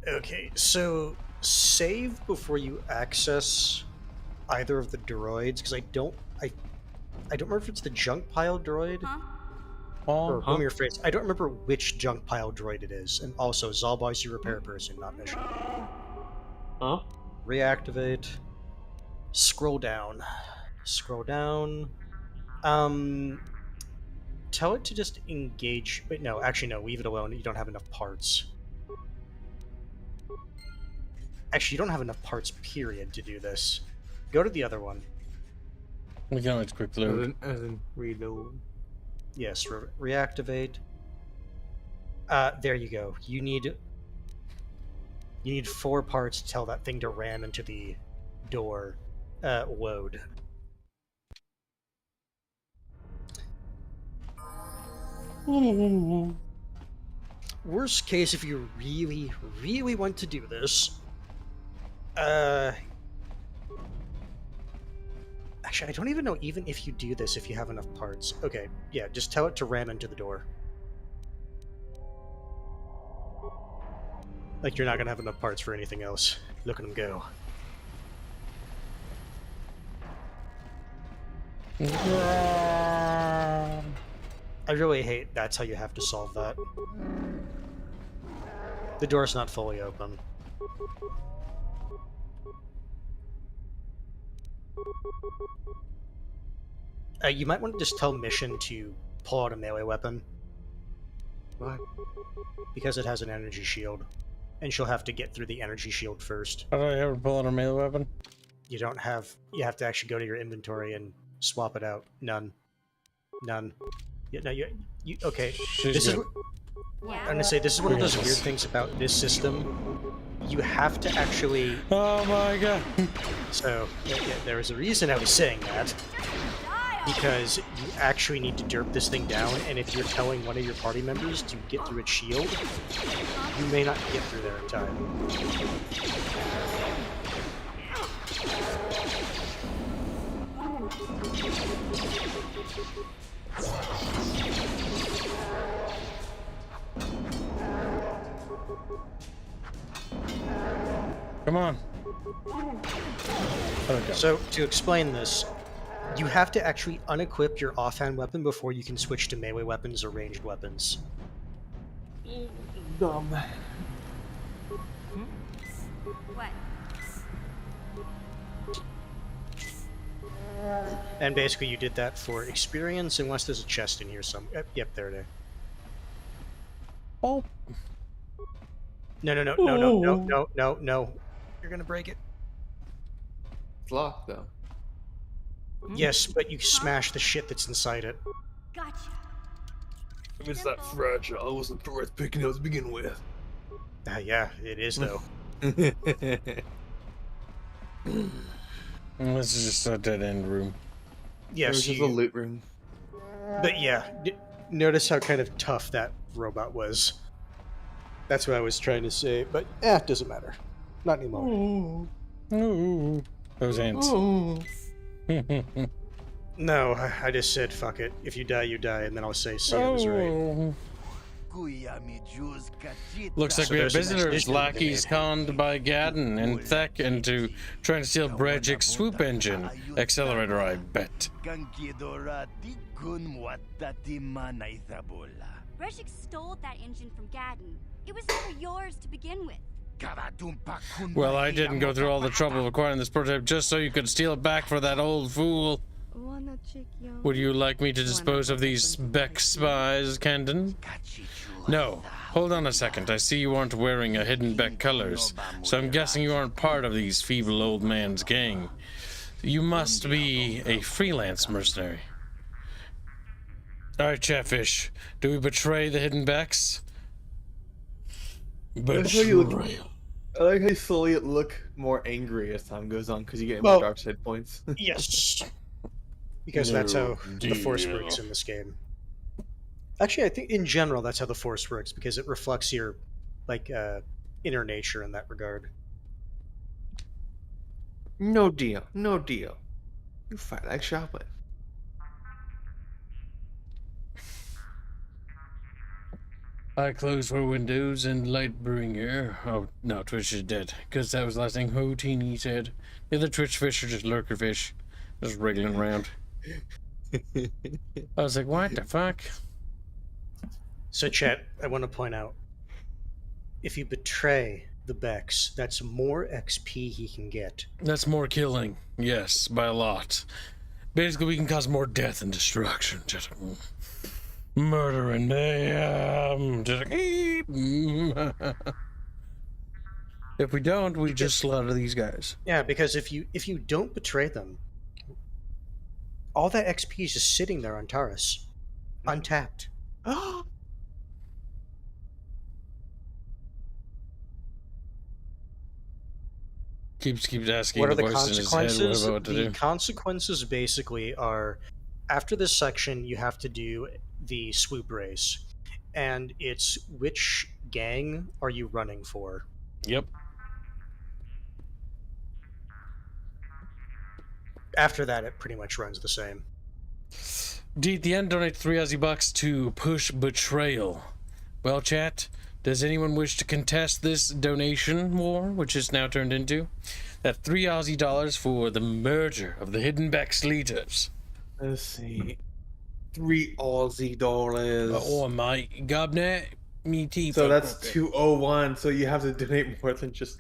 Okay, so save before you access either of the droids, because I don't remember if it's the junk pile droid or Homer Fritz. I don't remember which junk pile droid it is. And also, Zalbar's your repair person, not mission. Huh? Reactivate. Scroll down. Scroll down. Tell it to just engage. Wait, no, actually, no. Leave it alone. You don't have enough parts. Actually, you don't have enough parts, period, to do this. Go to the other one. We can always quick load. As in reload. Yes, reactivate. There you go. You need 4 parts to tell that thing to ram into the door. Load. Worst case, if you really, really want to do this, actually, I don't even know even if you do this if you have enough parts. Okay, yeah, just tell it to ram into the door. Like you're not gonna have enough parts for anything else. Look at him go. I really hate that's how you have to solve that. The door's not fully open. You might want to just tell Mission to pull out a melee weapon. Why? Because it has an energy shield. And she'll have to get through the energy shield first. How do I ever pull out a melee weapon? You don't have... You have to actually go to your inventory and swap it out. None. None. Yeah, no, you okay. This is... I'm gonna say, this is one of those weird things about this system. You have to actually... Oh my god. So, yeah, there was a reason I was saying that. Because you actually need to derp this thing down, and if you're telling one of your party members to get through its shield, you may not get through there in time. Come on. So, to explain this, you have to actually unequip your offhand weapon before you can switch to melee weapons or ranged weapons. Dumb. What? And basically you did that for experience, unless there's a chest in here somewhere. Yep, there it is. Oh. No. You're gonna break it. It's locked, though. Yes, but you smash the shit that's inside it. Gotcha. If it's that fragile, I wasn't worth picking up to begin with. Yeah, it is, though. This is just a dead-end room. Yes, There's just a loot room. But yeah, notice how kind of tough that robot was. That's what I was trying to say, but it doesn't matter. Not anymore. Ooh. Those ants. No, I just said fuck it. If you die, you die, and then I'll say see I was right. Looks like we have visitors. Lackeys conned by Gadden and Thek into trying to steal Brejik's swoop engine. Accelerator, I bet. Brejik stole that engine from Gadden. It was never yours to begin with. Well, I didn't go through all the trouble of acquiring this prototype just so you could steal it back for that old fool. Would you like me to dispose of these Beck spies, Candon? No. Hold on a second. I see you aren't wearing a hidden Beck colors, so I'm guessing you aren't part of these feeble old man's gang. You must be a freelance mercenary. Alright, Chatfish. Do we betray the hidden Becks? I like how you slowly look more angry as time goes on because you get more dark side points. Yes. Because that's how the Force works in this game. Actually, I think in general that's how the Force works because it reflects your, like, inner nature in that regard. No deal. No deal. You fight like Shaolin. I close for windows and light brewing air. Oh, no, Twitch is dead. Because that was the last thing Houdini said. The other Twitch fish are just lurker fish. Just wriggling around. I was like, what the fuck? So, chat, I want to point out, if you betray the Becks, that's more XP he can get. That's more killing. Yes, by a lot. Basically, we can cause more death and destruction. Just murder and mayhem. Just if we don't, we just slaughter these guys. Yeah, because if you don't betray them, all that XP is just sitting there on Taurus, untapped. Keeps asking What are the voice in his head consequences? what to The do. consequences basically are after this section, you have to do the swoop race, and it's which gang are you running for? Yep. After that, it pretty much runs the same. D at the end, donate 3 Aussie bucks to push betrayal. Well, chat, does anyone wish to contest this donation war, which is now turned into? That 3 Aussie dollars for the murder of the Hidden Becks leaders. Let's see. $3 Aussie dollars. Oh my gobnet, me teeth. So that's 201. So you have to donate more than just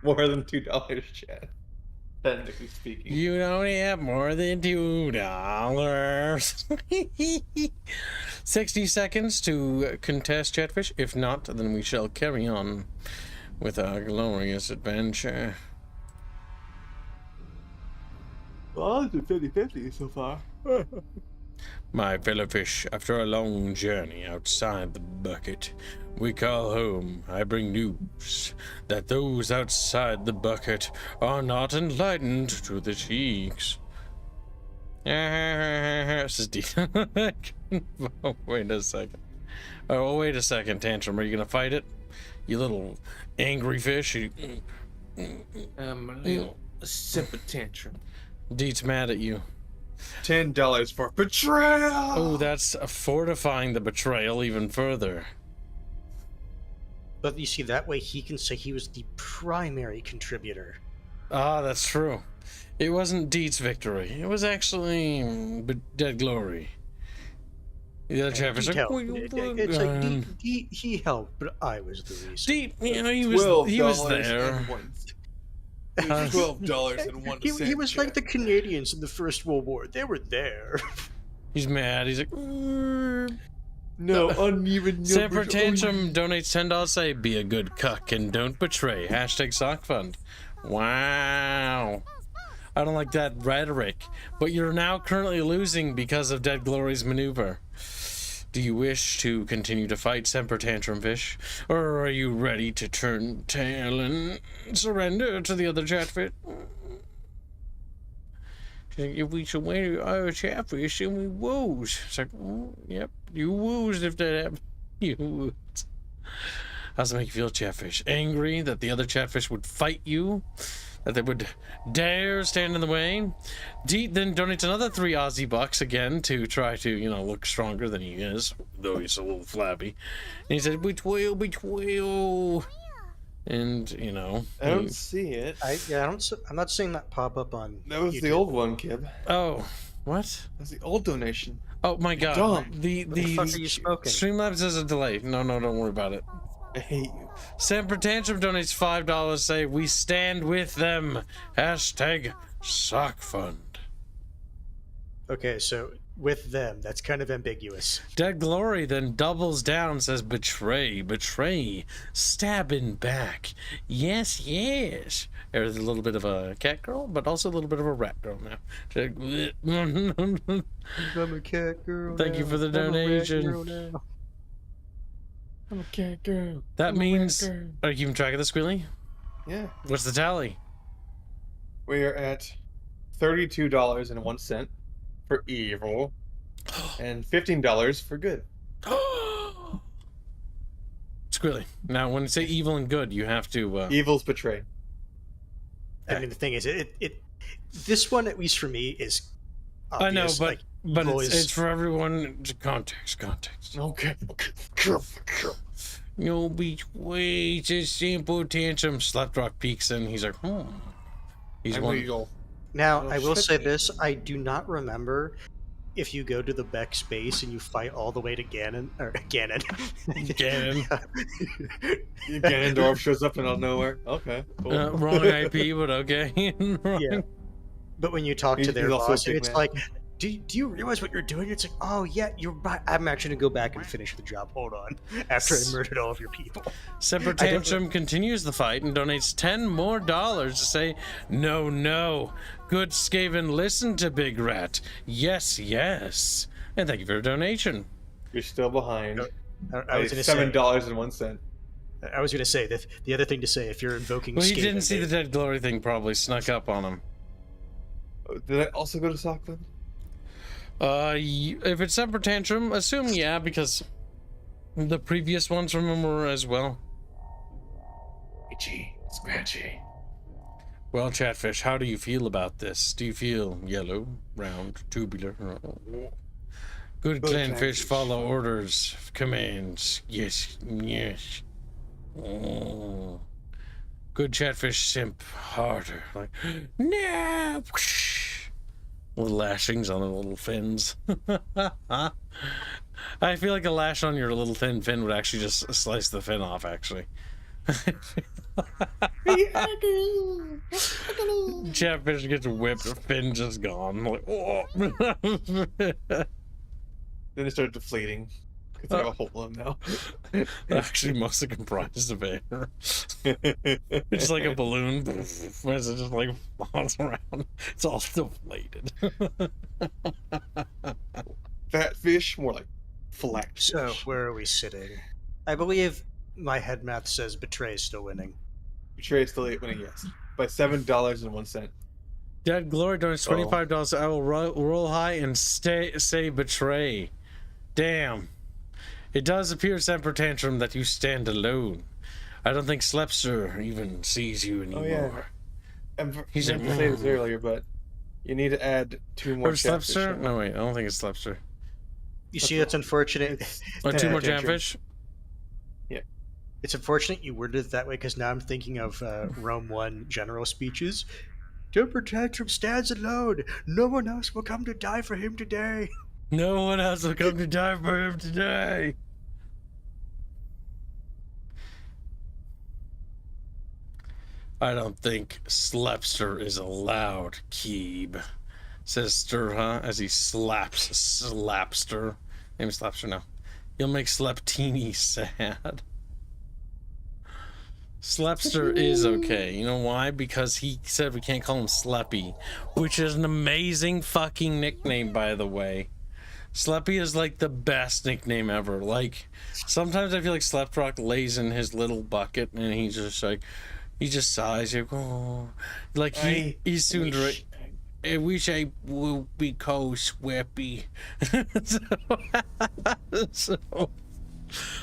more than $2, Chad. Technically speaking. You don't have more than $2. 60 seconds to contest Chatfish. If not, then we shall carry on with our glorious adventure. Well, it's been 50-50 so far. My fellow fish, after a long journey outside the bucket we call home, I bring news that those outside the bucket are not enlightened to the cheeks. This is deep. Oh, wait a second. Oh, wait a second, Tantrum. Are you gonna fight it? You little angry fish. A little sip of tantrum. Deet's mad at you. $10 for betrayal. Oh, that's fortifying the betrayal even further. But you see, that way he can say he was the primary contributor. Ah, that's true. It wasn't Deet's victory. It was actually Dead Glory. The other Chatfish like, it's like Deet, he helped, but I was the reason. Deet, you know, he was there. $12 and 1 cent. He was like the Canadians in the First World War. They were there. He's mad. He's like, no, uneven numbers. Semper Tantrum donates $10. Say, be a good cuck and don't betray. Hashtag sock fund. Wow. I don't like that rhetoric. But you're now currently losing because of Dead Glory's maneuver. Do you wish to continue to fight Semper Tantrum Fish? Or are you ready to turn tail and surrender to the other Chatfish? If we should wait our Chatfish and we woos. It's like, yep, you woos if that happened. You woos. How's it make you feel, Chatfish? Angry that the other Chatfish would fight you? That they would dare stand in the way? Deet then donates another 3 Aussie bucks again to try to, you know, look stronger than he is, though he's a little flabby. And he said, betrayal. And, you know. I don't see it. I'm not seeing that pop up on That was YouTube. the old one, Kib. Oh, what? That's the old donation. Oh my god. Dumb. The What the fuck are you smoking? Streamlabs has a delay. No, don't worry about it. I hate you. Semper Tantrum donates $5. Say, we stand with them. Hashtag sock fund. Okay, so with them, that's kind of ambiguous. Dead Glory then doubles down, says betray, stabbing back. Yes. There's a little bit of a cat girl, but also a little bit of a rat girl now. I'm a cat girl. Thank you for the donation. I'm a cat girl. That means, are you keeping track of this, Squealy? Yeah. What's the tally? We are at $32.01 for evil and $15 for good. Squealy. Now, when you say evil and good, you have to... Evil's betrayed. I mean, the thing is, this one, at least for me, is I obvious. know, but evil it's for everyone. Context. Okay. No betray, just simple tantrum. Slapdrop peeks and he's like, He's one. Now, I will say this: I do not remember if you go to the Beck space and you fight all the way to Ganon. Ganondorf shows up out of nowhere. Okay. Cool. Wrong IP, but okay. Yeah. But when you talk to their He's also a boss, big it's man. like, do you realize what you're doing? It's like, oh yeah, I'm actually gonna go back and finish the job. Hold on, after I murdered all of your people. Semper Tantrum continues the fight and donates $10 more to say, no. Good Skaven, listen to Big Rat. Yes. And thank you for your donation. You're still behind. I was gonna say $7.01. I was gonna say that the other thing to say, if you're invoking, Well, he Skaven, didn't see the Dead Glory thing. Probably snuck up on him. Did I also go to Sockland? If it's Temper Tantrum, assume yeah, because the previous ones from him were as well. Itchy, scratchy. Well, Chatfish, how do you feel about this? Do you feel yellow, round, tubular? Good clanfish, follow orders, commands. Yes, yes. Oh. Good Chatfish simp, harder. Like, no! Little lashings on the little fins. I feel like a lash on your little thin fin would actually just slice the fin off, actually. Chatfish gets whipped, fin just gone. Like, oh. Then they start deflating because they have a hole in them now. Actually, mostly comprised of air. It's like a balloon. As it just like falls around, it's all deflated. Fat fish, more like flat fish. So, where are we sitting? I believe my head math says Betray is still winning. Betray is still winning, yes. By $7.01. Dead Glory donates $25. I will roll high and say Betray. Damn. It does appear, Semper Tantrum, that you stand alone. I don't think Slepster even sees you anymore. Oh, yeah. He's meant to say this earlier, but you need to add 2 more Chatfish. Slepster? No, wait, I don't think it's Slepster. You see, that's unfortunate. Or 2 more Chatfish? Yeah. It's unfortunate you worded it that way, because now I'm thinking of Rome 1 general speeches. Temper Tantrum stands alone. No one else will come to die for him today. No one else will come to die for him today. I don't think Slepster is allowed, Keeb, says Sturha as he slaps Slapster. Name is Slapster now. You'll make Sleptini sad. Slepster is okay. You know why? Because he said we can't call him Sleppy, which is an amazing fucking nickname, by the way. Sleppy is like the best nickname ever. Like, sometimes I feel like Sleptrock lays in his little bucket and he's just like, he just sighs. Like, oh, like he's soon to. I wish I would be called Sweppy. so,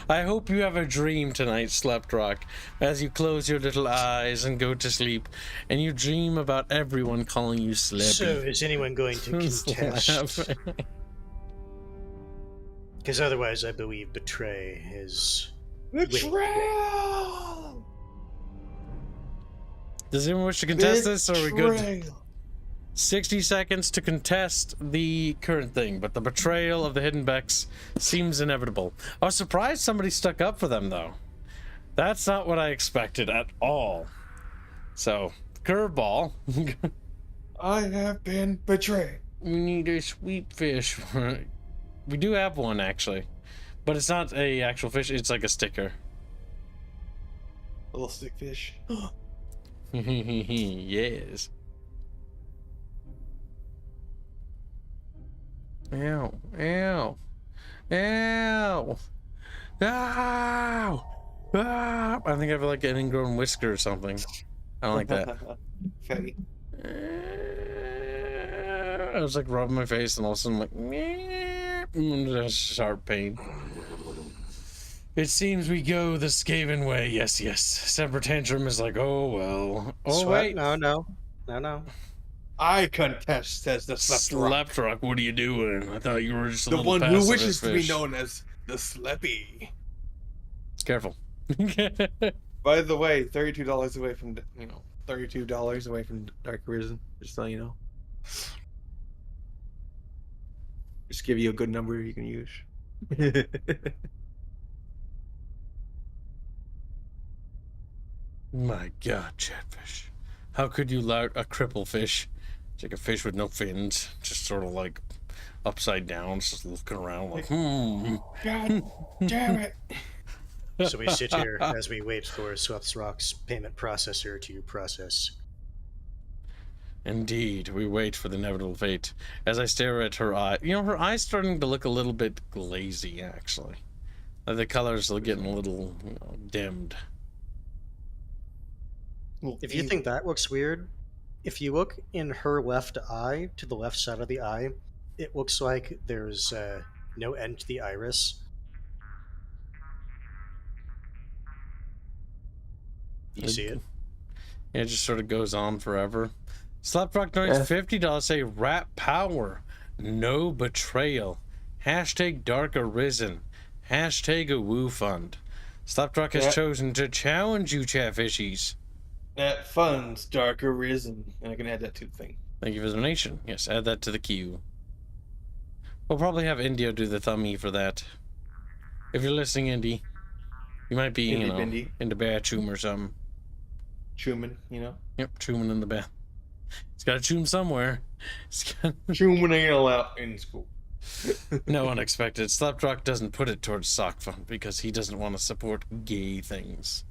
I hope you have a dream tonight, Sleptrock, as you close your little eyes and go to sleep, and you dream about everyone calling you Sleppy. So, is anyone going to contest? Because otherwise, I believe Betray is. Betrayal! Does anyone wish to contest this, or are we good? 60 seconds to contest the current thing, but the betrayal of the Hidden Becks seems inevitable. I was surprised somebody stuck up for them, though. That's not what I expected at all. So, curveball. I have been betrayed. We need a sweet fish. We do have one, actually. But it's not a actual fish, it's like a sticker. A little stick fish. Yes. Ow. Ow. Ow. Ow. Ah. I think I have like an ingrown whisker or something. I don't like that. Fatty. I was like rubbing my face and all of a sudden I'm like, there's sharp pain. It seems we go the Skaven way. Yes, yes. Semper Tantrum is like, oh well. Oh wait. No. I contest, says the Sleptrock. Sleptrock, what are you doing? I thought you were just a the little one who pacifist wishes to be fish. known as the Sleppy. Careful. By the way, $32 away from $32 away from Dark Arisen. Just so you know. Just give you a good number you can use. My God, Chatfish. How could you lout a cripple fish? It's like a fish with no fins, just sort of like upside down, just looking around like, God damn it. So we sit here as we wait for Sleptrock's payment processor to process. Indeed, we wait for the inevitable fate. As I stare at her eye, you know, her eye's starting to look a little bit glazy, actually. The colors are getting a little, dimmed. If you think that looks weird, if you look in her left eye, to the left side of the eye, it looks like there's no end to the iris. You see it? Yeah, it just sort of goes on forever. Slapdrock donates $50. Say Rat Power, no betrayal. Hashtag Dark Arisen. Hashtag a Woo Fund. Slapdrock has chosen to challenge you, Chatfishies. That funds Dark Arisen. And I can add that to the thing. Thank you for the donation. Yes, add that to the queue. We'll probably have Indio do the thumbie for that. If you're listening, Indy, you might be, you know, in the bathroom or something. Chewman, you know? Yep, chewing in the bath. He's got to chew him somewhere. Chewing ale out in school. No unexpected. Slapdrock doesn't put it towards sock fund because he doesn't want to support gay things.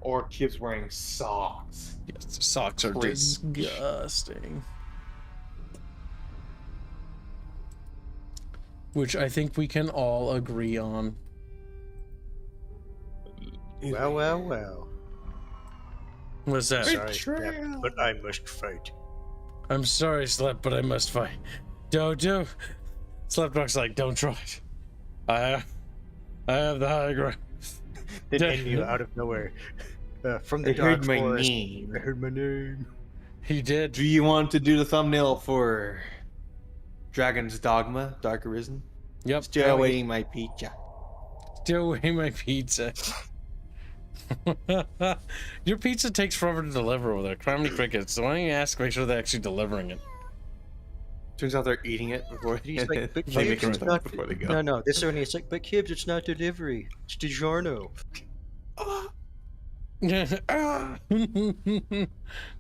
Or kids wearing socks. Yes, socks are disgusting. Which I think we can all agree on. Well, well, well. What's that? Sorry, but I must fight. I'm sorry, Slap, but I must fight. Don't do. Slapdrock's like, don't try it. I have the high ground. Then India out of nowhere. From the I dark heard my forest. name. I heard my name. He did. Do you want to do the thumbnail for Dragon's Dogma, Dark Arisen? Yep. Still waiting my pizza. Still waiting my pizza. Your pizza takes forever to deliver over there. Criminy Crickets. So why don't you ask, make sure they're actually delivering it? Turns out they're eating it before He's like, but they Kibbs, it's not, before they go. No, this one is like, but Kibbs, it's not delivery. It's DiGiorno.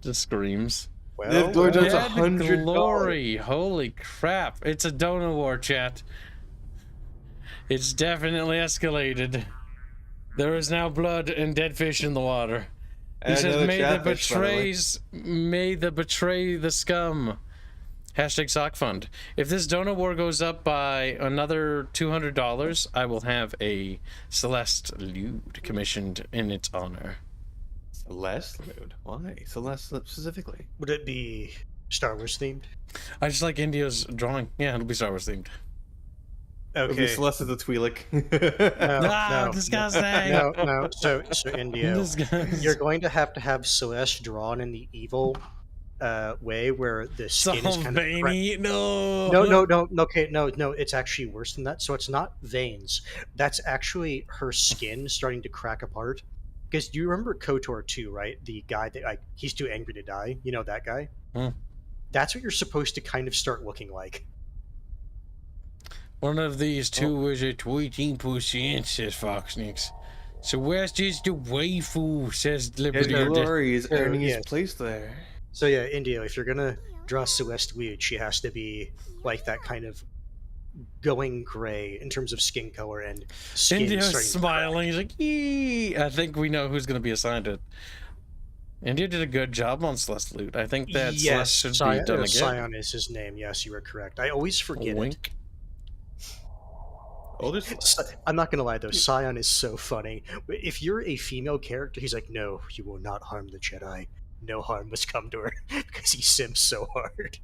Just screams. Well, DoorDash $100. Glory. Holy crap. It's a donut war, chat. It's definitely escalated. There is now blood and dead fish in the water. He says, may the betray the scum. Hashtag sock fund. If this donut war goes up by another $200, I will have a Celeste lewd commissioned in its honor. Celeste lewd? Why? Celeste specifically? Would it be Star Wars themed? I just like India's drawing. Yeah, it'll be Star Wars themed. It'll be Okay. Celeste as a Twi'lek. No, disgusting. No. So India, you're going to have Celeste drawn in the evil way where the skin is kind veiny. of No. Okay, no, it's actually worse than that. So it's not veins. That's actually her skin starting to crack apart. Because you remember KOTOR 2, right? The guy that like he's too angry to die. You know that guy? That's what you're supposed to kind of start looking like. One of these two was a 18%, says Foxnix. So where's just the waifu, says Liberty. Glory is earning his place there. So yeah, India, if you're gonna draw Celeste weird, she has to be like that kind of going gray in terms of skin color and skin. India's starting to smiling. He's like, "Yee!" I think we know who's going to be assigned it. India did a good job on Celeste Loot. I think that yes, Celeste should be done again. Scion is his name. Yes, you are correct. I always forget it. I'm not gonna lie though, Scion is so funny. If you're a female character, he's like, no, you will not harm the Jedi. No harm must come to her because he sims so hard.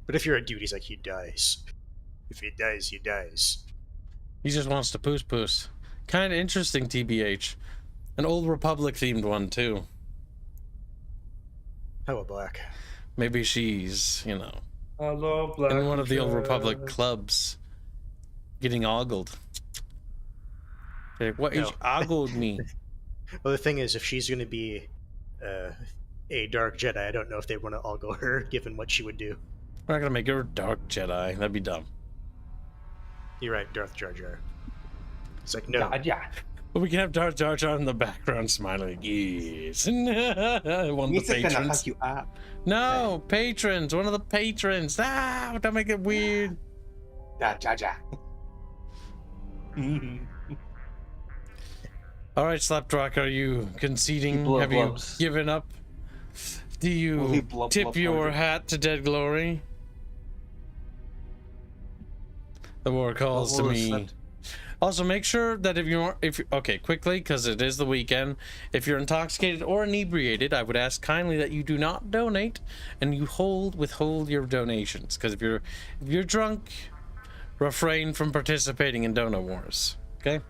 But if you're a dude, he's like, he dies. If he dies, he dies. He just wants to poos. Kind of interesting, TBH. An Old Republic themed one too. Hello, Black. Maybe she's, you know, Hello, Black. in one of the Old Republic clubs, getting ogled. Like, what is ogled me? Well, the thing is, if she's going to be a Dark Jedi, I don't know if they want to ogle her, given what she would do. We're not gonna make her a Dark Jedi. That'd be dumb. You're right, Darth Jar Jar. It's like, no. Yeah. But we can have Darth Jar Jar in the background smiling. Yes. One of the patrons. You up. No, patrons. One of the patrons. Ah, don't make it weird. Jar Jar. All right, Slapdrock, are you conceding? Have you given up? Do you tip your hat to dead glory? The war calls to me. Also, make sure that okay, quickly, because it is the weekend, if you're intoxicated or inebriated, I would ask kindly that you do not donate and you withhold your donations. Because if you're drunk, refrain from participating in donor wars. Okay?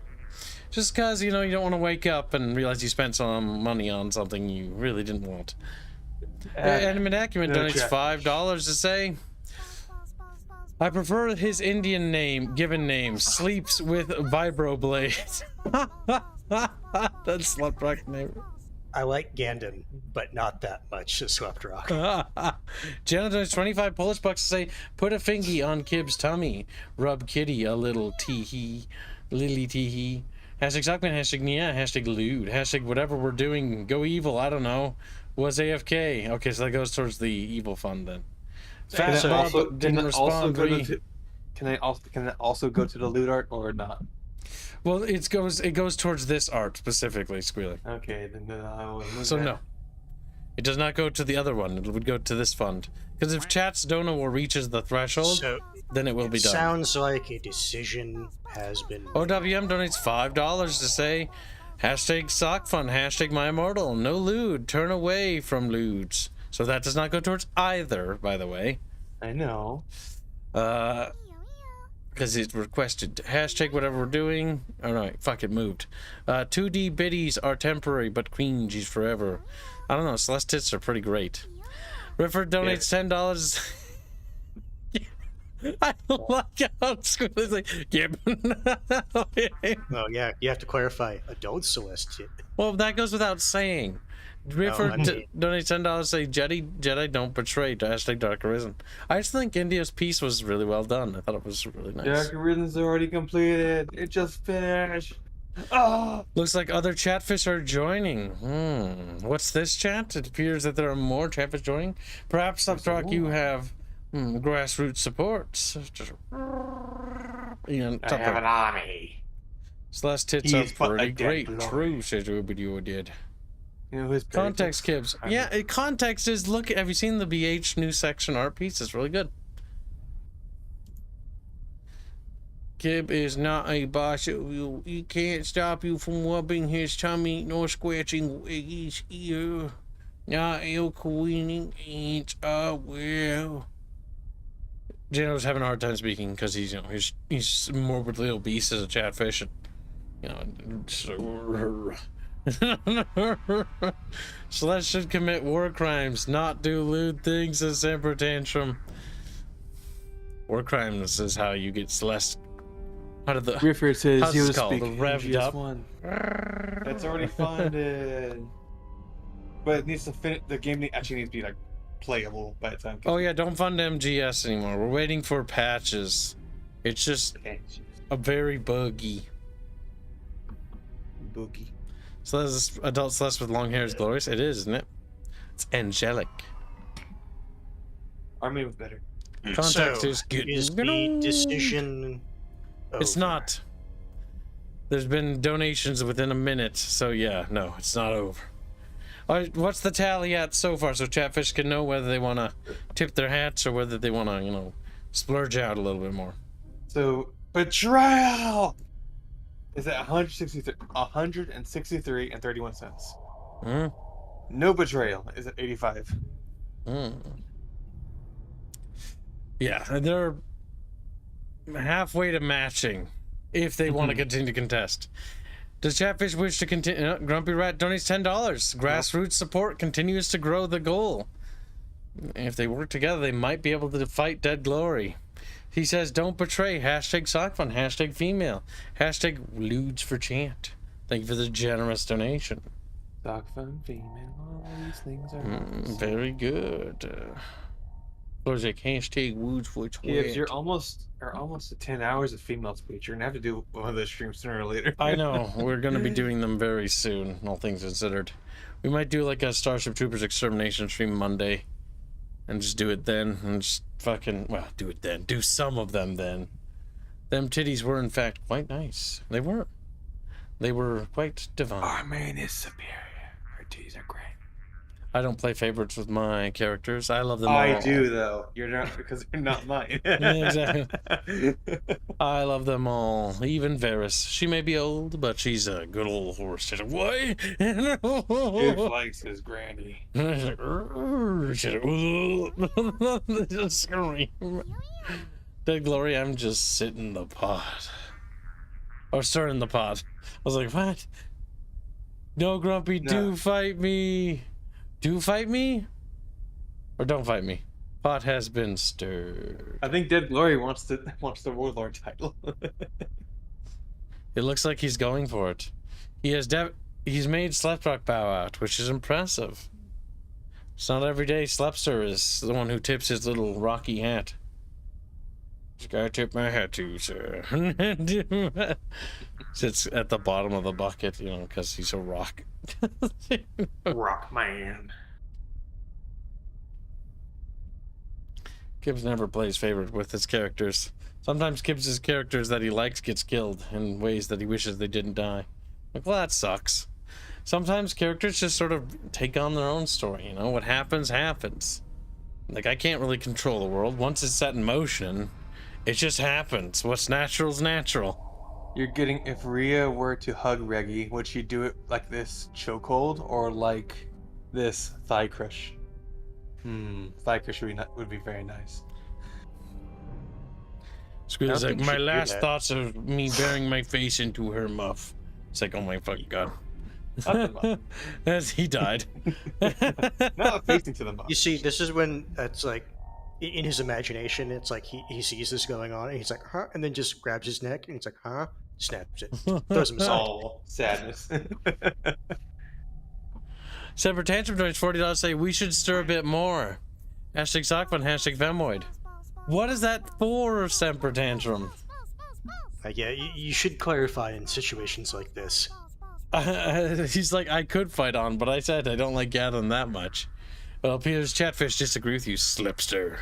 Just because, you don't want to wake up and realize you spent some money on something you really didn't want. Animate Acumen donates $5 to say, I prefer his Indian given name, sleeps with vibroblade. That's Slut Rock name. I like Gandon, but not that much, Swept Rock. Jenna donates 25 Polish bucks to say, put a fingy on Kib's tummy, rub kitty a little tee-hee, lily tee-hee. Hashtag Sockman, hashtag Nia, hashtag lewd, hashtag whatever we're doing, go evil, I don't know. Was AFK. Okay, so that goes towards the evil fund then. Fast Bob didn't respond. Can I also go to the loot art or not? Well, it goes towards this art specifically, Squealer. Okay, then I will move So that. no. It does not go to the other one. It would go to this fund. Because if chat's donor war reaches the threshold, then it will be done. Sounds like a decision has been made. OWM donates $5 to say, hashtag sock fund, hashtag my immortal, no lewd, turn away from lewds. So that does not go towards either, by the way. I know. Because it's requested. Hashtag whatever we're doing. Oh no, fuck, it moved. 2D biddies are temporary, but cringies forever. I don't know, Celeste tits are pretty great. Rifford donates $10. I like how Squid's like, yep. Oh yeah, you have to clarify. Adult Celeste. Well, that goes without saying. Rifford donates $10 say, Jedi don't betray. Hashtag Dark Arisen. I just think India's piece was really well done. I thought it was really nice. Dark Arisen's already completed. It just finished. Oh! Looks like other chatfish are joining. What's this chat? It appears that there are more chatfish joining. Perhaps Subtrock you have grassroots support. I have an army. Celeste tits are pretty great. True, says Rubidio did. You know who's Context Kibs. Yeah, context is look. Have you seen the BH new section art piece? It's really good. Kib is not a boss. He can't stop you from rubbing his tummy nor scratching his ear. Not ill queening ain't well. Jano's having a hard time speaking because he's he's morbidly obese as a chatfish. And, Celeste should commit war crimes, not do lewd things as Emperor Tantrum. War crimes is how you get Celeste. How did the Rifford says he was called? speaking Revved up. That's already funded. But it needs to finish. The game actually needs to be like playable by the time. Oh yeah, don't fund MGS anymore. We're waiting for patches. It's just a very buggy. Boogie. So this adult Celeste with long hair is glorious. It is, isn't it? It's angelic. Army was better. Context is good. Is the decision It's not. There's been donations within a minute, so yeah, no, it's not over. All right, what's the tally at so far, so Chatfish can know whether they want to tip their hats or whether they want to, splurge out a little bit more. So betrayal is at 163 and 31 cents. No betrayal is at 85. Yeah, and they're halfway to matching if they want to continue to contest. Does Chatfish wish to continue? Grumpy Rat donates $10. Grassroots support continues to grow the goal. If they work together, they might be able to fight Dead Glory. He says, don't betray. Hashtag Sockfun. Hashtag female. Hashtag Lewds for Chant. Thank you for the generous donation. Sockfun, female, all these things are very good. Project hashtag Woods for Chant. Gibbs, you're almost at 10 hours of female speech. You're gonna have to do one of those streams sooner or later. I know. We're gonna be doing them very soon, all things considered. We might do like a Starship Troopers Extermination stream Monday. And just do it then. And just do it then. Do some of them then. Them titties were in fact quite nice. They were. They were quite divine. Our main is superior. Her titties are great. I don't play favorites with my characters. I love them all. I do though. You're not because they're not mine. Yeah, exactly. I love them all. Even Varys. She may be old, but she's a good old horse. She's like, what? Dude likes his granny. Just scream. Dead Glory, I'm just sitting the pot. Or stirring the pot. I was like, what? No, Grumpy, do fight me. Do fight me? Or don't fight me? Pot has been stirred. I think Dead Glory wants the Warlord title. It looks like he's going for it. He's made Sleptrock bow out, which is impressive. It's not every day Slepster is the one who tips his little rocky hat. Just gotta tip my hat to, sir. Sits at the bottom of the bucket, you know, because he's a rock. Rock man. Gibbs never plays favorite with his characters. Sometimes Gibbs' characters that he likes gets killed in ways that he wishes they didn't die. Like, well, that sucks. Sometimes characters just sort of take on their own story, you know? What happens, happens. Like, I can't really control the world. Once it's set in motion, it just happens. What's natural is natural. You're getting, if Rhea were to hug Reggie, would she do it like this chokehold or like this thigh crush? Thigh crush would be very nice. Squid's like, my last thoughts of me burying my face into her muff. It's like, oh my fucking god. As he died. Not facing to the muff. You see, this is when it's like, in his imagination, it's like he sees this going on and he's like, huh? And then just grabs his neck and he's like, huh? Snaps it. Throws him aside. Oh, sadness. Semper Tantrum donates $40 say, we should stir a bit more. Hashtag Sockfun, hashtag Vemoid. What is that for, Semper Tantrum? Yeah, you should clarify in situations like this. He's like, I could fight on, but I said I don't like Gathering that much. Well, Peter's Chatfish disagrees with you, Slipster.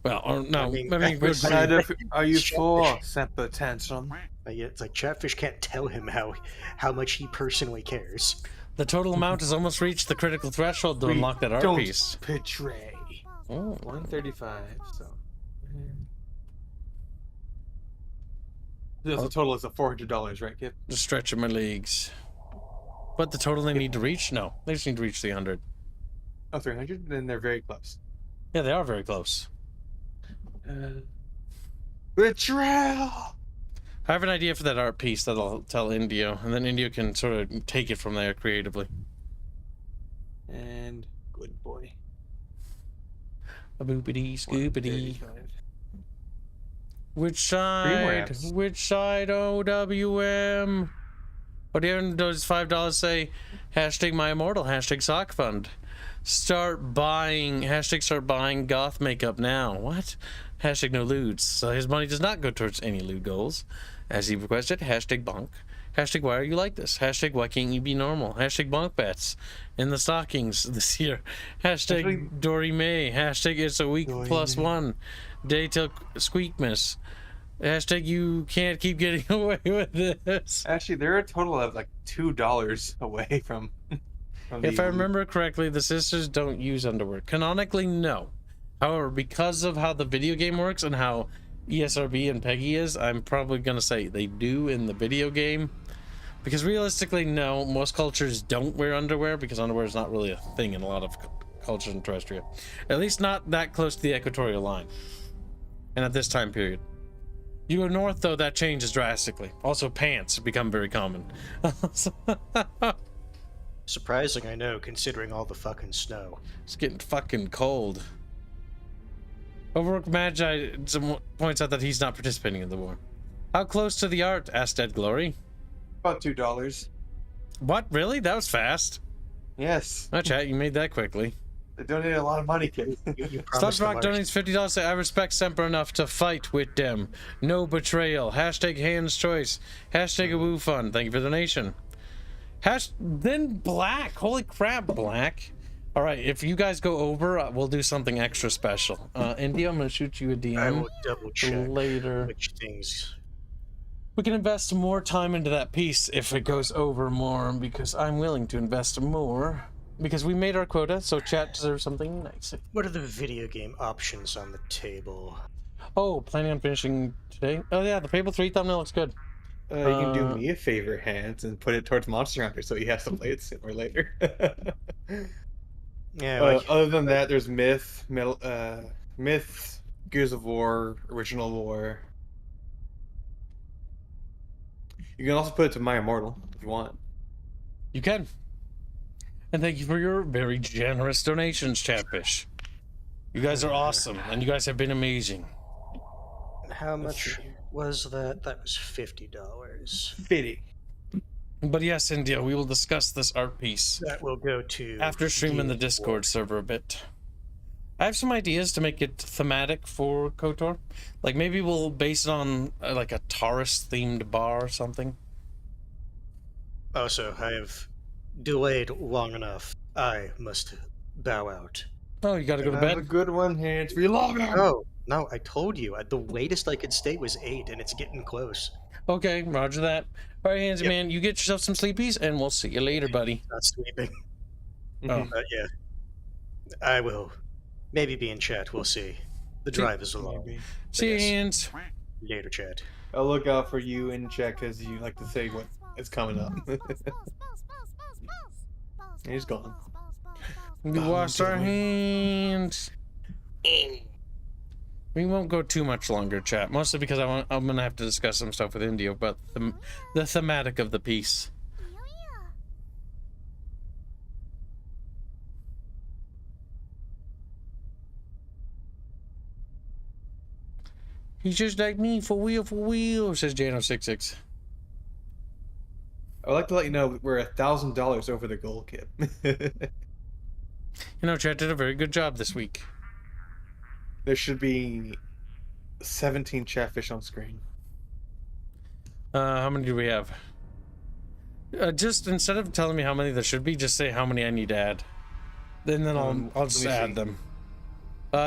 Well, or no, I mean which side are you for, Semper Tantrum? Yeah, it's like Chatfish can't tell him how much he personally cares. The total amount has almost reached the critical threshold to unlock that art piece. Betray. Oh. 135. So. The total is $400, right, Kip? Just stretching my legs. But the total they need to reach? No, they just need to reach 300. Oh, 300? Then they're very close. Yeah, they are very close. Betrayal! I have an idea for that art piece that I'll tell Indio, and then Indio can sort of take it from there creatively. And good boy. A boopity scoopity. Which side? Which side? OWM. What does $5 say? Hashtag my immortal. Hashtag sock fund. Start buying. Hashtag start buying goth makeup now. What? Hashtag no lewds. So his money does not go towards any lewd goals, as he requested. Hashtag bonk. Hashtag why are you like this? Hashtag why can't you be normal? Hashtag bonk bets in the stockings this year. Hashtag Dory May. Hashtag it's a week plus one day till Squeakmas. Hashtag you can't keep getting away with this. Actually, they're a total of like $2 away from if I remember correctly, the sisters don't use underwear. Canonically, no. However, because of how the video game works and how ESRB and Peggy is, I'm probably going to say they do in the video game. Because realistically, no, most cultures don't wear underwear because underwear is not really a thing in a lot of cultures in Terrestria. At least not that close to the equatorial line. And at this time period. You go north, though, that changes drastically. Also, pants become very common. Surprising, I know, considering all the fucking snow. It's getting fucking cold. Overworked Magi points out that he's not participating in the war. How close to the art? Asked Dead Glory. About $2. What? Really? That was fast. Yes. Oh, chat, you made that quickly. They donated a lot of money, kid. Sludgerock donates $50. Say, I respect Semper enough to fight with them. No betrayal. Hashtag hands choice. Hashtag a woo fun. Thank you for the donation. Then Black. Holy crap, Black. All right, if you guys go over, we'll do something extra special. India, I'm going to shoot you a DM. I will double check later. Which things. We can invest more time into that piece if it goes over more, because I'm willing to invest more. because we made our quota, so chat deserves something nice. What are the video game options on the table? Oh, planning on finishing today? Oh yeah, the Fable 3 thumbnail looks good. You can do me a favor, Hans, and put it towards Monster Hunter so he has to play it sooner or later. Yeah, like... Other than that, there's Myth, Myth, Gears of War, Original War. You can also put it to My Immortal if you want. You can. And thank you for your very generous donations, Chatfish. You guys are awesome, and you guys have been amazing. How much was that? That was $50. 50. But yes, India, we will discuss this art piece. That will go to... after streaming the Discord server a bit. I have some ideas to make it thematic for KOTOR. Like, maybe we'll base it on, like, a Taurus-themed bar or something. Also, I have delayed long enough. I must bow out. Oh, you gotta go to bed? Have a good one, Hans. We love you! Oh, no, I told you. The latest I could stay was 8, and it's getting close. Okay, roger that. All right, Handsy man, you get yourself some sleepies, and we'll see you later, buddy. Not sleeping. Oh. Yeah. I will. Maybe be in chat, we'll see. The drive is long. See you, Hands. Later, chat. I'll look out for you in chat because you like to say what is coming up. He's gone. We washed our hands. We won't go too much longer, chat. Mostly because I'm gonna have to discuss some stuff with Indio about the thematic of the piece. He's just like me, for real, says Jano66. I'd like to let you know we're $1,000 over the goal, kid. You know, chat did a very good job this week. There should be 17 Chatfish on screen. How many do we have? Just instead of telling me how many there should be, just say how many I need to add. Then I'll just add them.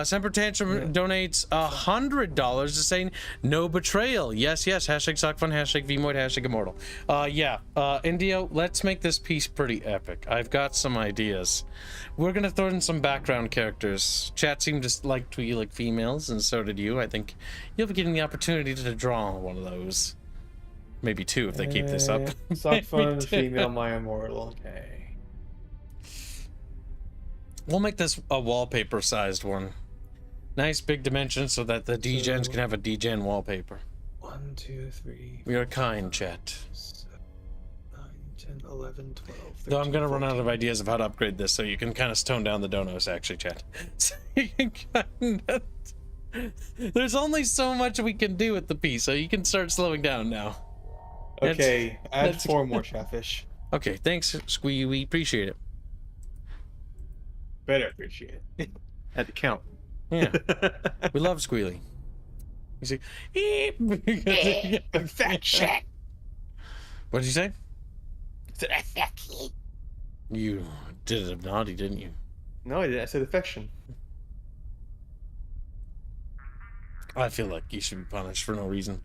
Semper Tantrum donates $100 to saying no betrayal. Yes, hashtag SockFun, hashtag VMoid, hashtag Immortal. Indio, let's make this piece pretty epic. I've got some ideas. We're gonna throw in some background characters. Chat seemed to like Twi'lek females, and so did you. I think you'll be getting the opportunity to draw one of those. Maybe two if they keep this up. SockFun, female, My Immortal. Okay. We'll make this a wallpaper-sized one. Nice big dimensions so that the D-gens can have a D-gen wallpaper. 1, 2, 3. We are kind, chat. 7, 9, 10, 11, 12. 13, Though I'm gonna run out 14. of ideas of how to upgrade this, so you can kind of tone down the donos, actually, chat. So you can kind of... There's only so much we can do with the piece, so you can start slowing down now. Okay, add 4 more Chatfish. Okay, thanks, Squee. We appreciate it. Better appreciate it. Had to count. Yeah. We love Squealy. He's like, eep. Fat shit. What did you say? Affection. You did it naughty, didn't you? No, I didn't. I said affection. I feel like you should be punished for no reason.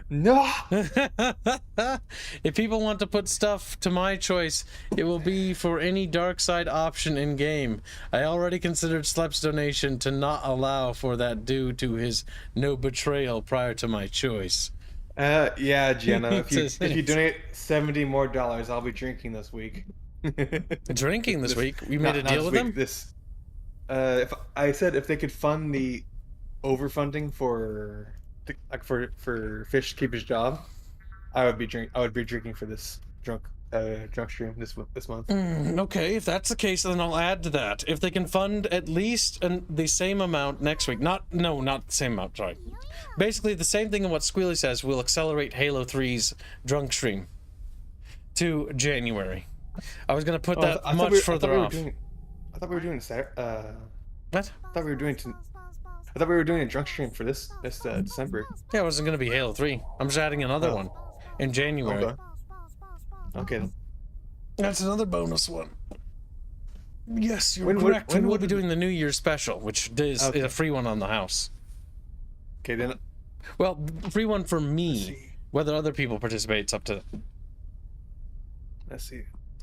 No! If people want to put stuff to my choice, it will be for any dark side option in game. I already considered Slep's donation to not allow for that due to his no betrayal prior to my choice. Yeah, Jenna. If you donate $70 more, I'll be drinking this week. Drinking this week? We made a deal with them? If I said if they could fund the overfunding for Fish to keep his job, I would be drinking for this drunk stream this month. Okay, if that's the case, then I'll add to that. If they can fund at least the same amount next week, not the same amount. Sorry, basically the same thing in what Squealy says. We'll accelerate Halo 3's drunk stream to January. I was gonna put that much further off. I thought we were doing What? I thought we were doing a drunk stream for this December. Yeah, it wasn't gonna be Halo 3. I'm just adding another one in January. Okay then. That's another bonus one. Yes, you're correct. We will be doing the New Year's special, which is a free one on the house. Okay then. Well, free one for me. Whether other people participate, it's up to them. Let's see.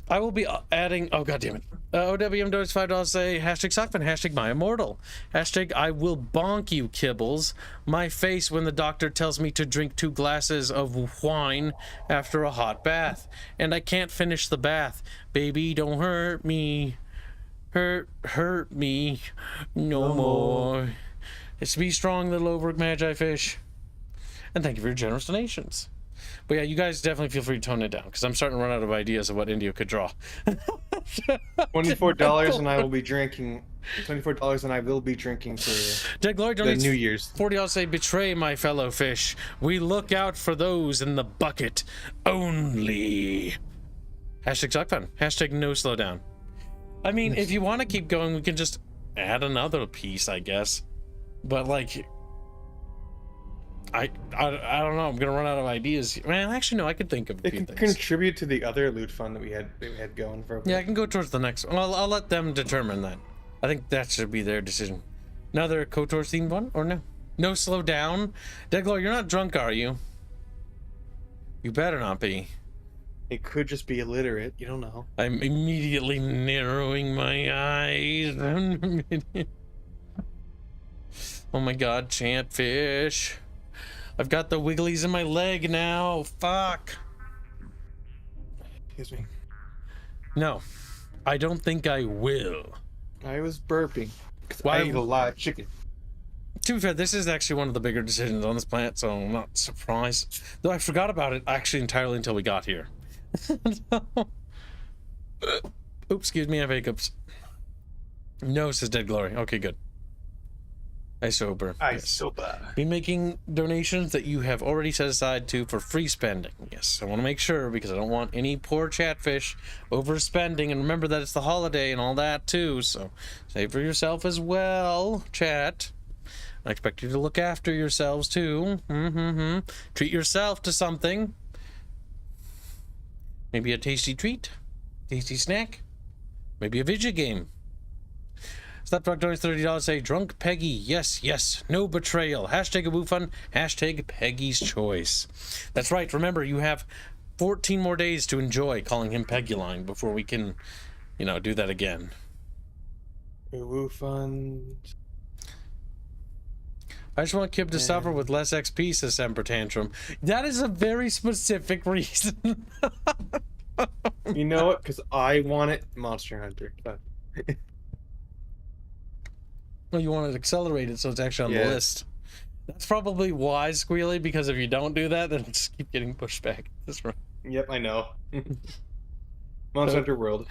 I will be adding. Oh god damn it! OWM does $5. Say hashtag Sockman, hashtag my immortal, hashtag I will bonk you kibbles. My face when the doctor tells me to drink 2 glasses of wine after a hot bath, and I can't finish the bath. Baby, don't hurt me, hurt me no more. It's be strong, little Overworked Magi Fish. And thank you for your generous donations. But yeah, you guys definitely feel free to tone it down, because I'm starting to run out of ideas of what India could draw. $24 and I will be drinking. $24 and I will be drinking for Dead Glory the donates New Year's. $40. Say, betray my fellow fish. We look out for those in the bucket only. Hashtag Sockfun. Hashtag no slowdown. I mean, if you want to keep going, we can just add another piece, I guess. But like, I don't know. I'm gonna run out of ideas. Man, actually, no. I could think of a few It things. can contribute to the other loot fund that we had going for. Yeah, I can go towards the next one. I'll let them determine that. I think that should be their decision. Another KOTOR themed one or no? No slow down. Deadglow, you're not drunk, are you? You better not be. It could just be illiterate. You don't know. I'm immediately narrowing my eyes. Oh my god, Chantfish. I've got the wigglies in my leg now. Fuck. Excuse me. No, I don't think I will. I was burping. Why? I ate a lot of chicken. To be fair, this is actually one of the bigger decisions on this planet, so I'm not surprised. Though I forgot about it actually entirely until we got here. Oops, excuse me, I have hiccups. No, says Dead Glory. Okay, good. I sober. Be making donations that you have already set aside for free spending. Yes, I want to make sure, because I don't want any poor chatfish overspending. And remember that it's the holiday and all that too, so save for yourself as well, chat. I expect you to look after yourselves too. Treat yourself to something. Maybe a tasty treat, tasty snack, maybe a video game. Slapdog donates $30. Say, drunk Peggy. Yes, yes. No betrayal. Hashtag a woo fun. Hashtag Peggy's choice. That's right. Remember, you have 14 more days to enjoy calling him Peggyline before we can, you know, do that again. Woo fun. I just want Kib to suffer with less XP, says Semper Tantrum. That is a very specific reason. You know what? Because I want it Monster Hunter. But... Well, you want it accelerated so it's actually on the list. That's probably wise, Squealy, because if you don't do that, then just keep getting pushed back. That's right. Yep, I know. Monster Hunter World.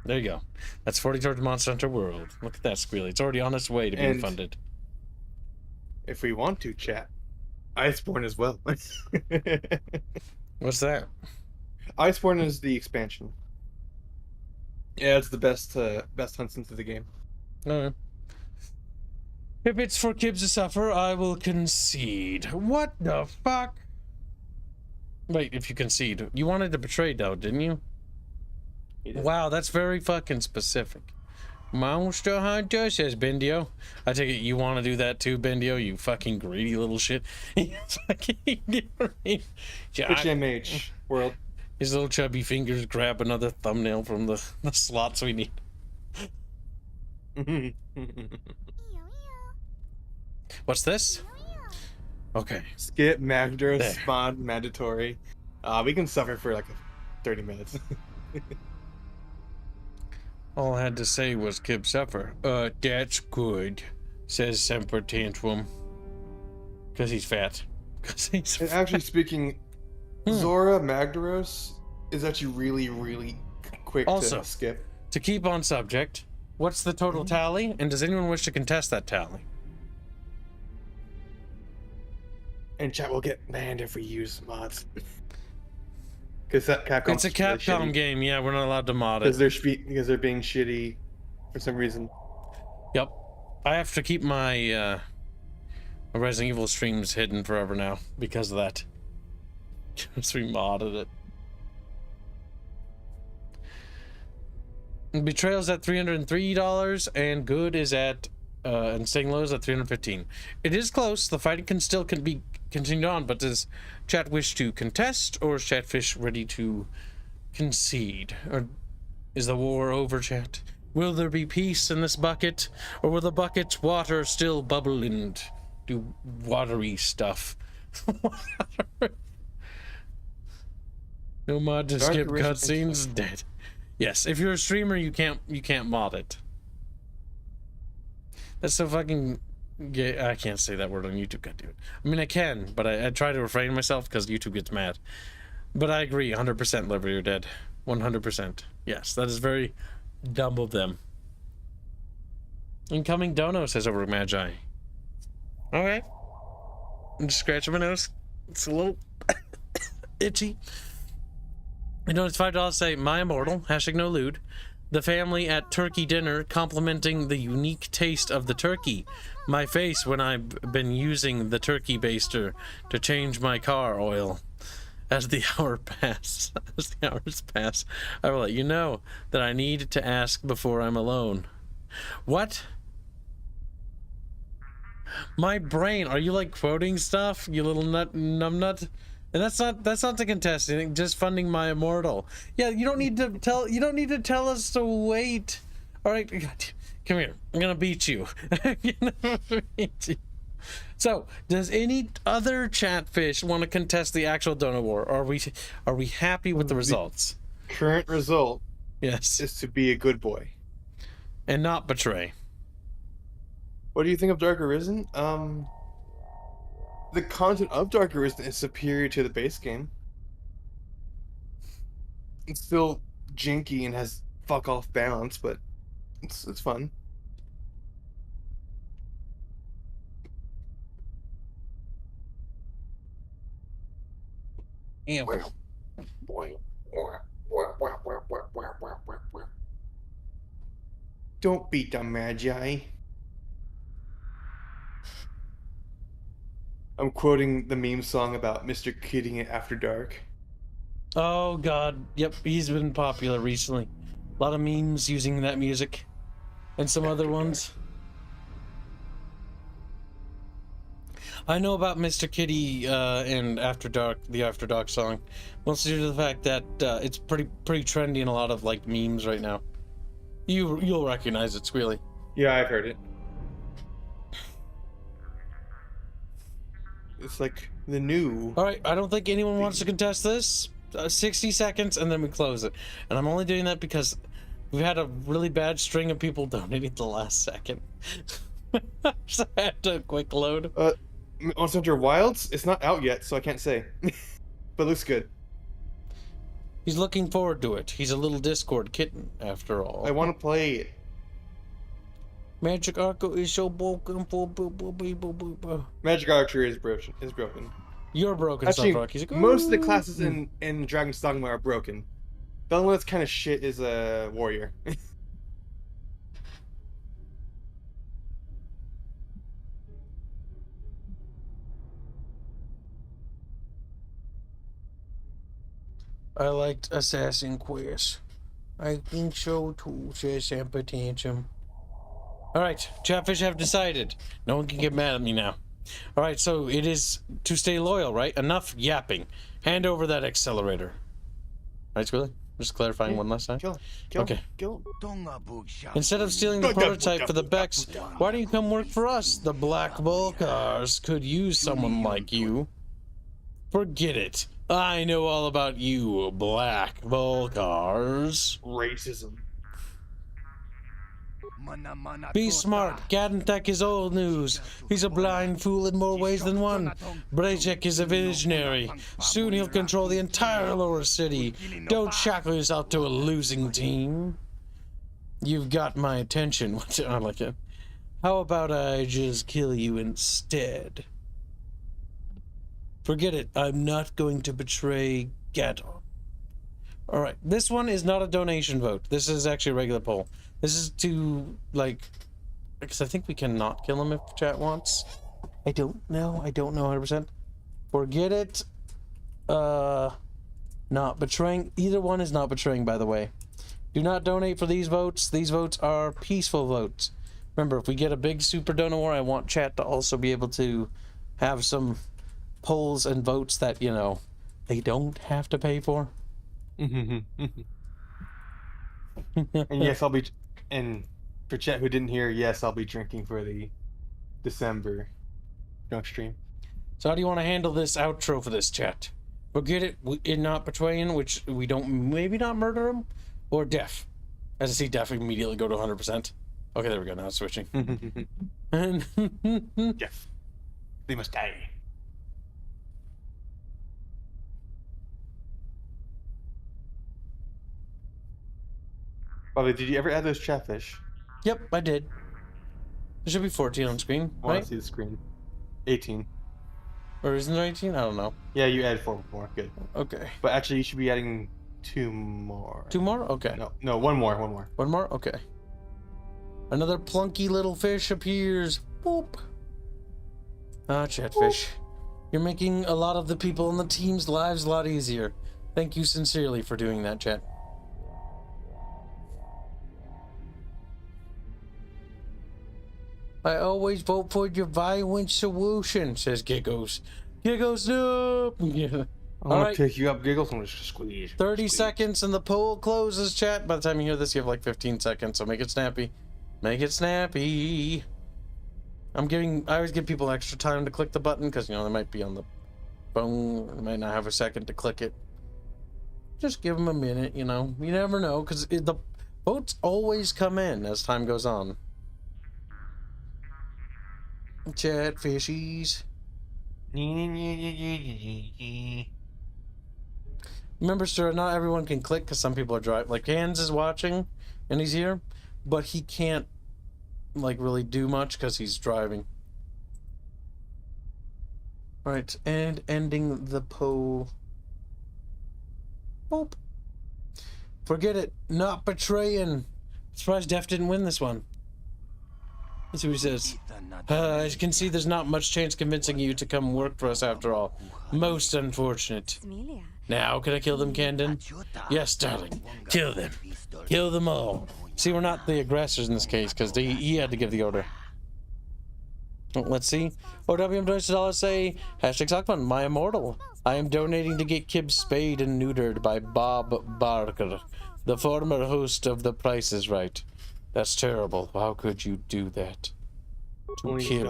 There you go. That's 40 towards Monster Hunter World. Look at that, Squealy. It's already on its way to being funded. If we want to, chat, Iceborne as well. What's that? Iceborne is the expansion. Yeah, it's the best hunts into the game. Okay. If it's for Kibs to suffer, I will concede. What the fuck? Wait, if you concede. You wanted to betray, though, didn't you? Wow, that's very fucking specific. Monster Hunter, says Bendio. I take it you want to do that too, Bendio, you fucking greedy little shit. Which MH world? His little chubby fingers grab another thumbnail from the slots we need. What's this? Okay. Skip, Magdros, spawn, mandatory. We can suffer for like 30 minutes. All I had to say was Kib suffer. That's good, says Semper Tantrum. Because he's fat. And actually speaking, Zora Magdaros is actually really, really quick to skip. To keep on subject, what's the total tally? And does anyone wish to contest that tally? And chat will get banned if we use mods. Because that Capcom. It's a Capcom game, yeah. We're not allowed to mod it. Because they're being shitty for some reason. Yep. I have to keep my Resident Evil streams hidden forever now because of that. Because we modded it. And Betrayal's at $303, and Good is at and Staying Low is at $315. It is close. The fighting can still be continued on, but does chat wish to contest, or is Chatfish ready to concede? Or is the war over, chat? Will there be peace in this bucket? Or will the bucket's water still bubble and do watery stuff? No mod to skip cutscenes? Dead. Yes, if you're a streamer, you can't mod it. That's so fucking gay. I can't say that word on YouTube, goddammit. I mean, I can, but I try to refrain myself because YouTube gets mad. But I agree, 100% Liver, you're dead. 100%. Yes, that is very dumb of them. Incoming dono, says over Magi. Okay. I'm just scratching my nose. It's a little itchy. You know, it's $5 say, my immortal, hashtag no lewd. The family at turkey dinner complimenting the unique taste of the turkey. My face when I've been using the turkey baster to change my car oil. As the hours pass, I will let you know that I need to ask before I'm alone. What? My brain, are you like quoting stuff, you little numbnut? And that's not to contest anything, just funding my immortal. Yeah, you don't need to tell us to wait. All right, come here. I'm gonna beat you. So, does any other chatfish want to contest the actual donor war? Or are we happy with the results? Current result, yes, is to be a good boy and not betray. What do you think of Dark Arisen? The content of Dark Arisen is superior to the base game. It's still janky and has fuck off balance, but it's fun. Yeah. Don't beat the Magi. I'm quoting the meme song about Mr. Kidding It After Dark. Oh god, yep, he's been popular recently. A lot of memes using that music. And some other ones. I know about Mr. Kitty and After Dark, the After Dark song. Mostly due to the fact that it's pretty trendy in a lot of like memes right now. You'll recognize it, Squealy. Yeah, I've heard it. It's like the new. All right, I don't think anyone wants to contest this. 60 seconds and then we close it. And I'm only doing that because we've had a really bad string of people donating at the last second. So I had to quick load. Monster Hunter Wilds? It's not out yet, so I can't say. But it looks good. He's looking forward to it. He's a little Discord kitten, after all. I want to play it. Magic Archer is so broken for Magic Archer is broken. You're broken, Actually, Sunrock. He's like, most of the classes in Dragon's Dogma are broken. The only one that's kind of shit is a warrior. I liked Assassin Quest. I think so too, says Sampa Tantrum. Alright, Chatfish have decided. No one can get mad at me now. Alright, so it is to stay loyal, right? Enough yapping. Hand over that accelerator. Alright, Squilly? Just clarifying one last time. Okay. Instead of stealing the prototype for the Becks, why don't you come work for us? The Black Volcars could use someone like you. Forget it. I know all about you, Black Volcars. Racism. Be smart. Gadentech is old news. He's a blind fool in more ways than one. Brejek is a visionary. Soon he'll control the entire lower city. Don't shackle yourself to a losing team. You've got my attention. I like it. How about I just kill you instead? Forget it. I'm not going to betray Gadon. Alright, this one is not a donation vote. This is actually a regular poll. This is to, like, because I think we cannot kill him if chat wants. I don't know 100%. Forget it. Not betraying. Either one is not betraying, by the way. Do not donate for these votes. These votes are peaceful votes. Remember, if we get a big super donor war, I want chat to also be able to have some polls and votes that, you know, they don't have to pay for. And yes, I'll be. And for Chet who didn't hear, yes, I'll be drinking for the December drunk stream. So how do you want to handle this outro for this, chat? Forget it in not betraying, which we don't, maybe not murder him, or deaf. As I see deaf immediately go to 100%. Okay, there we go, now it's switching. Deaf. They must die. Bobby, did you ever add those chatfish? Yep, I did. There should be 14 on screen, I want right? to see the screen. 18. Or isn't there 18? I don't know. Yeah, you added 4 more. Good. Okay. But actually, you should be adding 2 more. 2 more? Okay. No, 1 more. 1 more. 1 more? Okay. Another plunky little fish appears. Boop. Ah, Chatfish. You're making a lot of the people in the team's lives a lot easier. Thank you sincerely for doing that, Chat. I always vote for your violent solution, says Giggles. Giggles, no! Yeah. I'm gonna pick you up, Giggles. I'm just squeeze. 30 seconds and the poll closes, chat. By the time you hear this, you have like 15 seconds, so make it snappy. Make it snappy. I always give people extra time to click the button because, you know, they might be on the phone, or they might not have a second to click it. Just give them a minute, you know. You never know, because the votes always come in as time goes on. Chat fishies. Remember, sir, not everyone can click because some people are driving. Like, Hans is watching, and he's here, but he can't, like, really do much because he's driving. Alright, and ending the poll. Boop. Forget it. Not betraying. Surprised Def didn't win this one. Let's see what he says. As you can see, there's not much chance convincing you to come work for us after all. Most unfortunate. Now, can I kill them, Candon? Yes, darling. Kill them. Kill them all. See, we're not the aggressors in this case, because he had to give the order. Let's see. OWM donates $1 say, #Sockman, my immortal. I am donating to get Kib spayed and neutered by Bob Barker, the former host of The Price is Right. That's terrible. How could you do that? To Kib.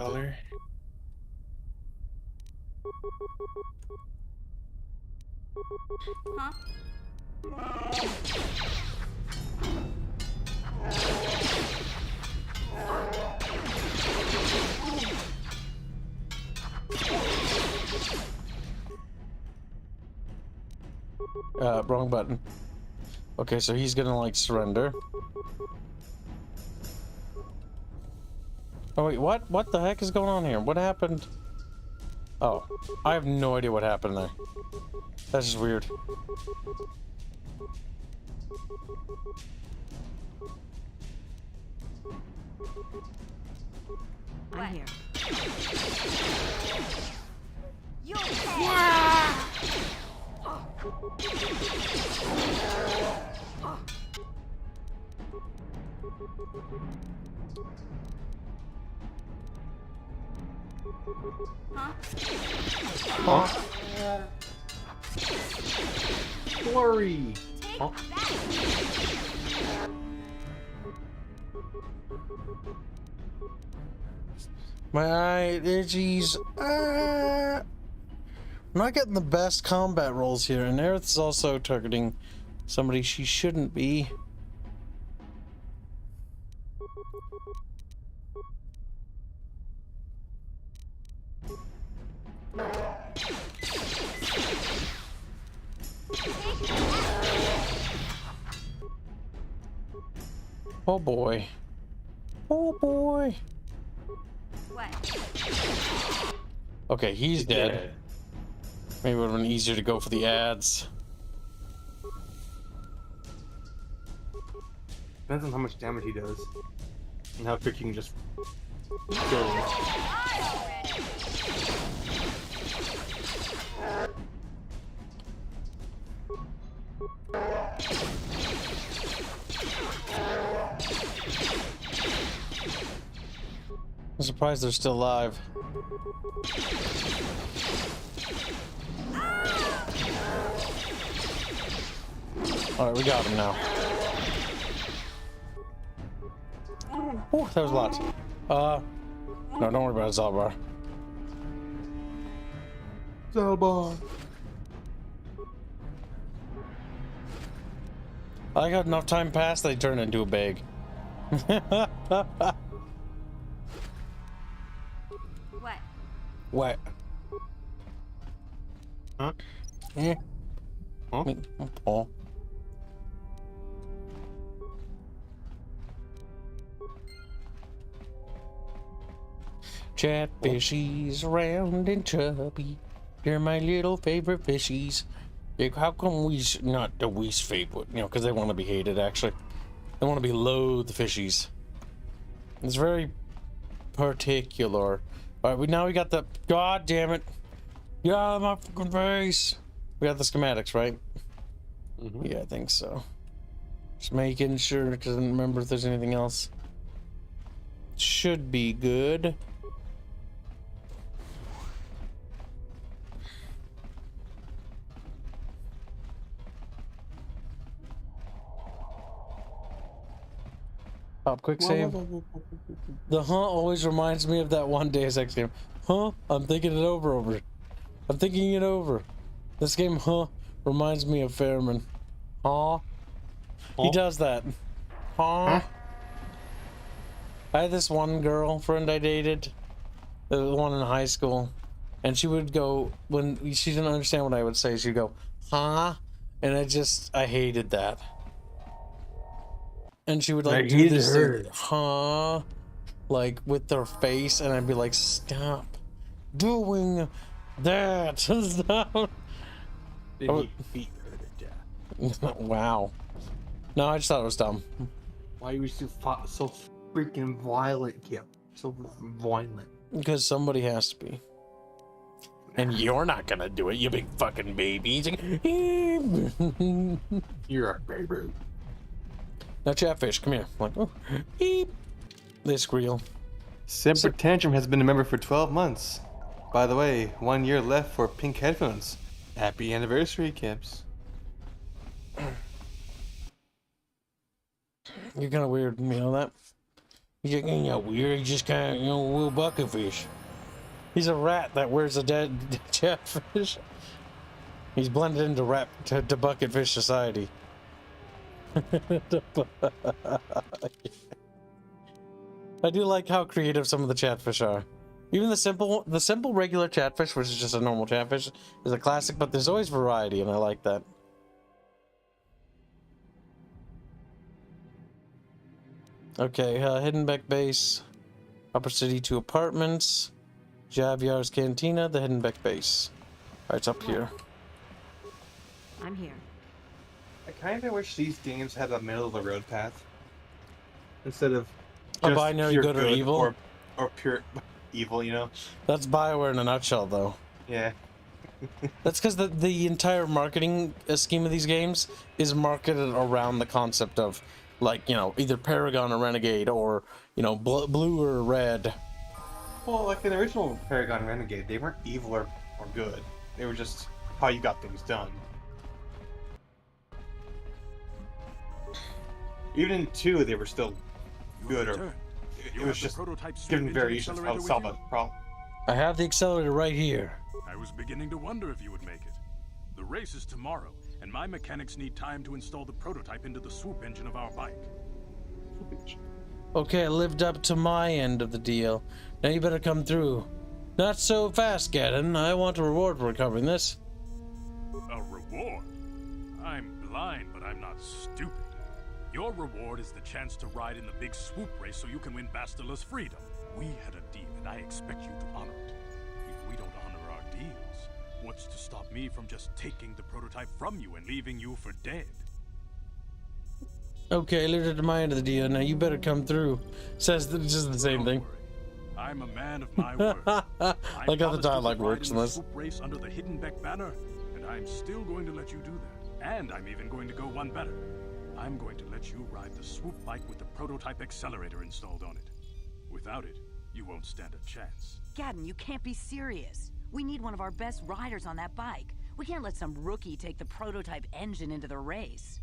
Huh? Wrong button. Okay, so he's gonna, like, surrender. Oh, wait, what? What the heck is going on here? What happened? Oh, I have no idea what happened there. That's just weird. I'm here. Huh? Blurry. Huh? My eye itchies. I'm not getting the best combat rolls here, and Aerith's also targeting somebody she shouldn't be. Oh boy. Oh boy. What? Okay, he's dead. Maybe it would have been easier to go for the ads. Depends on how much damage he does. And how quick you can just kill him. I'm surprised they're still alive. All right, we got him now. Ooh, that was a lot. No, don't worry about it, Zalbar. Zalbar. I got enough time passed, they turned into a bag. What? What? Huh? Yeah. Huh? Oh. Chatfishies round and chubby. They're my little favorite fishies. Like, how come we's not the we's favorite? You know, because they want to be hated, actually. They want to be loathed fishies. It's very particular. Alright, now we got the... God damn it. Yeah, my fucking face. We got the schematics, right? Mm-hmm. Yeah, I think so. Just making sure, because I don't remember if there's anything else. Should be good. Pop quick save. The always reminds me of that one Deus Ex game. I'm thinking it over. I'm thinking it over. This game, reminds me of Fairman. He does that. I had this one girlfriend I dated, the one in high school, and she would go, when she didn't understand what I would say, she'd go, and I hated that. And she would like do this thing, like with her face, and I'd be like, stop doing that. Stop. Then he beat her to death. Wow. No, I just thought it was dumb. Why are you so freaking violent, Kip? So violent. Because somebody has to be. And you're not gonna do it, you big fucking baby. You're a baby. Now, Chatfish, come here. I'm like, oh, beep. They squeal. Semper Tantrum has been a member for 12 months. By the way, 1 year left for pink headphones. Happy anniversary, Kips. You're kind of weird, you know that? You're kind of weird. He's just kind of, Will Bucketfish. He's a rat that wears a dead Chatfish. He's blended into to Bucketfish society. I do like how creative some of the Chatfish are. Even the simple regular Chatfish, which is just a normal Chatfish, is a classic, but there's always variety, and I like that. Okay, Hiddenbeck Base, Upper City 2 Apartments, Javier's Cantina, the Hiddenbeck Base. Alright, it's up here. I'm here. I kind of wish these games had a middle of the road path. Instead of A just binary pure good or evil? Or pure evil, you know? That's BioWare in a nutshell, though. Yeah. That's because the entire marketing scheme of these games is marketed around the concept of, like, either Paragon or Renegade, or, blue or red. Well, like in the original Paragon and Renegade, they weren't evil or good. They were just how you got things done. Even in 2, they were still good, or it was just given variations of how to solve a problem. I have the accelerator right here. I was beginning to wonder if you would make it. The race is tomorrow, and my mechanics need time to install the prototype into the Swoop engine of our bike. Okay, I lived up to my end of the deal. Now you better come through. Not so fast, Gadden. I want a reward for recovering this. A reward? I'm blind, but I'm not stupid. Your reward is the chance to ride in the big Swoop race so you can win Bastila's freedom. We had a deal, and I expect you to honor it. If we don't honor our deals, what's to stop me from just taking the prototype from you and leaving you for dead? Okay, I lived up to my end of the deal. Now you better come through. Says it's just the same thing. I'm a man of my word. Like how the dialogue works in this. Swoop race under the Hiddenbeck banner, and I'm still going to let you do that. And I'm even going to go one better. I'm going to let you ride the Swoop bike with the prototype accelerator installed on it. Without it, you won't stand a chance. Gadden, you can't be serious. We need one of our best riders on that bike. We can't let some rookie take the prototype engine into the race.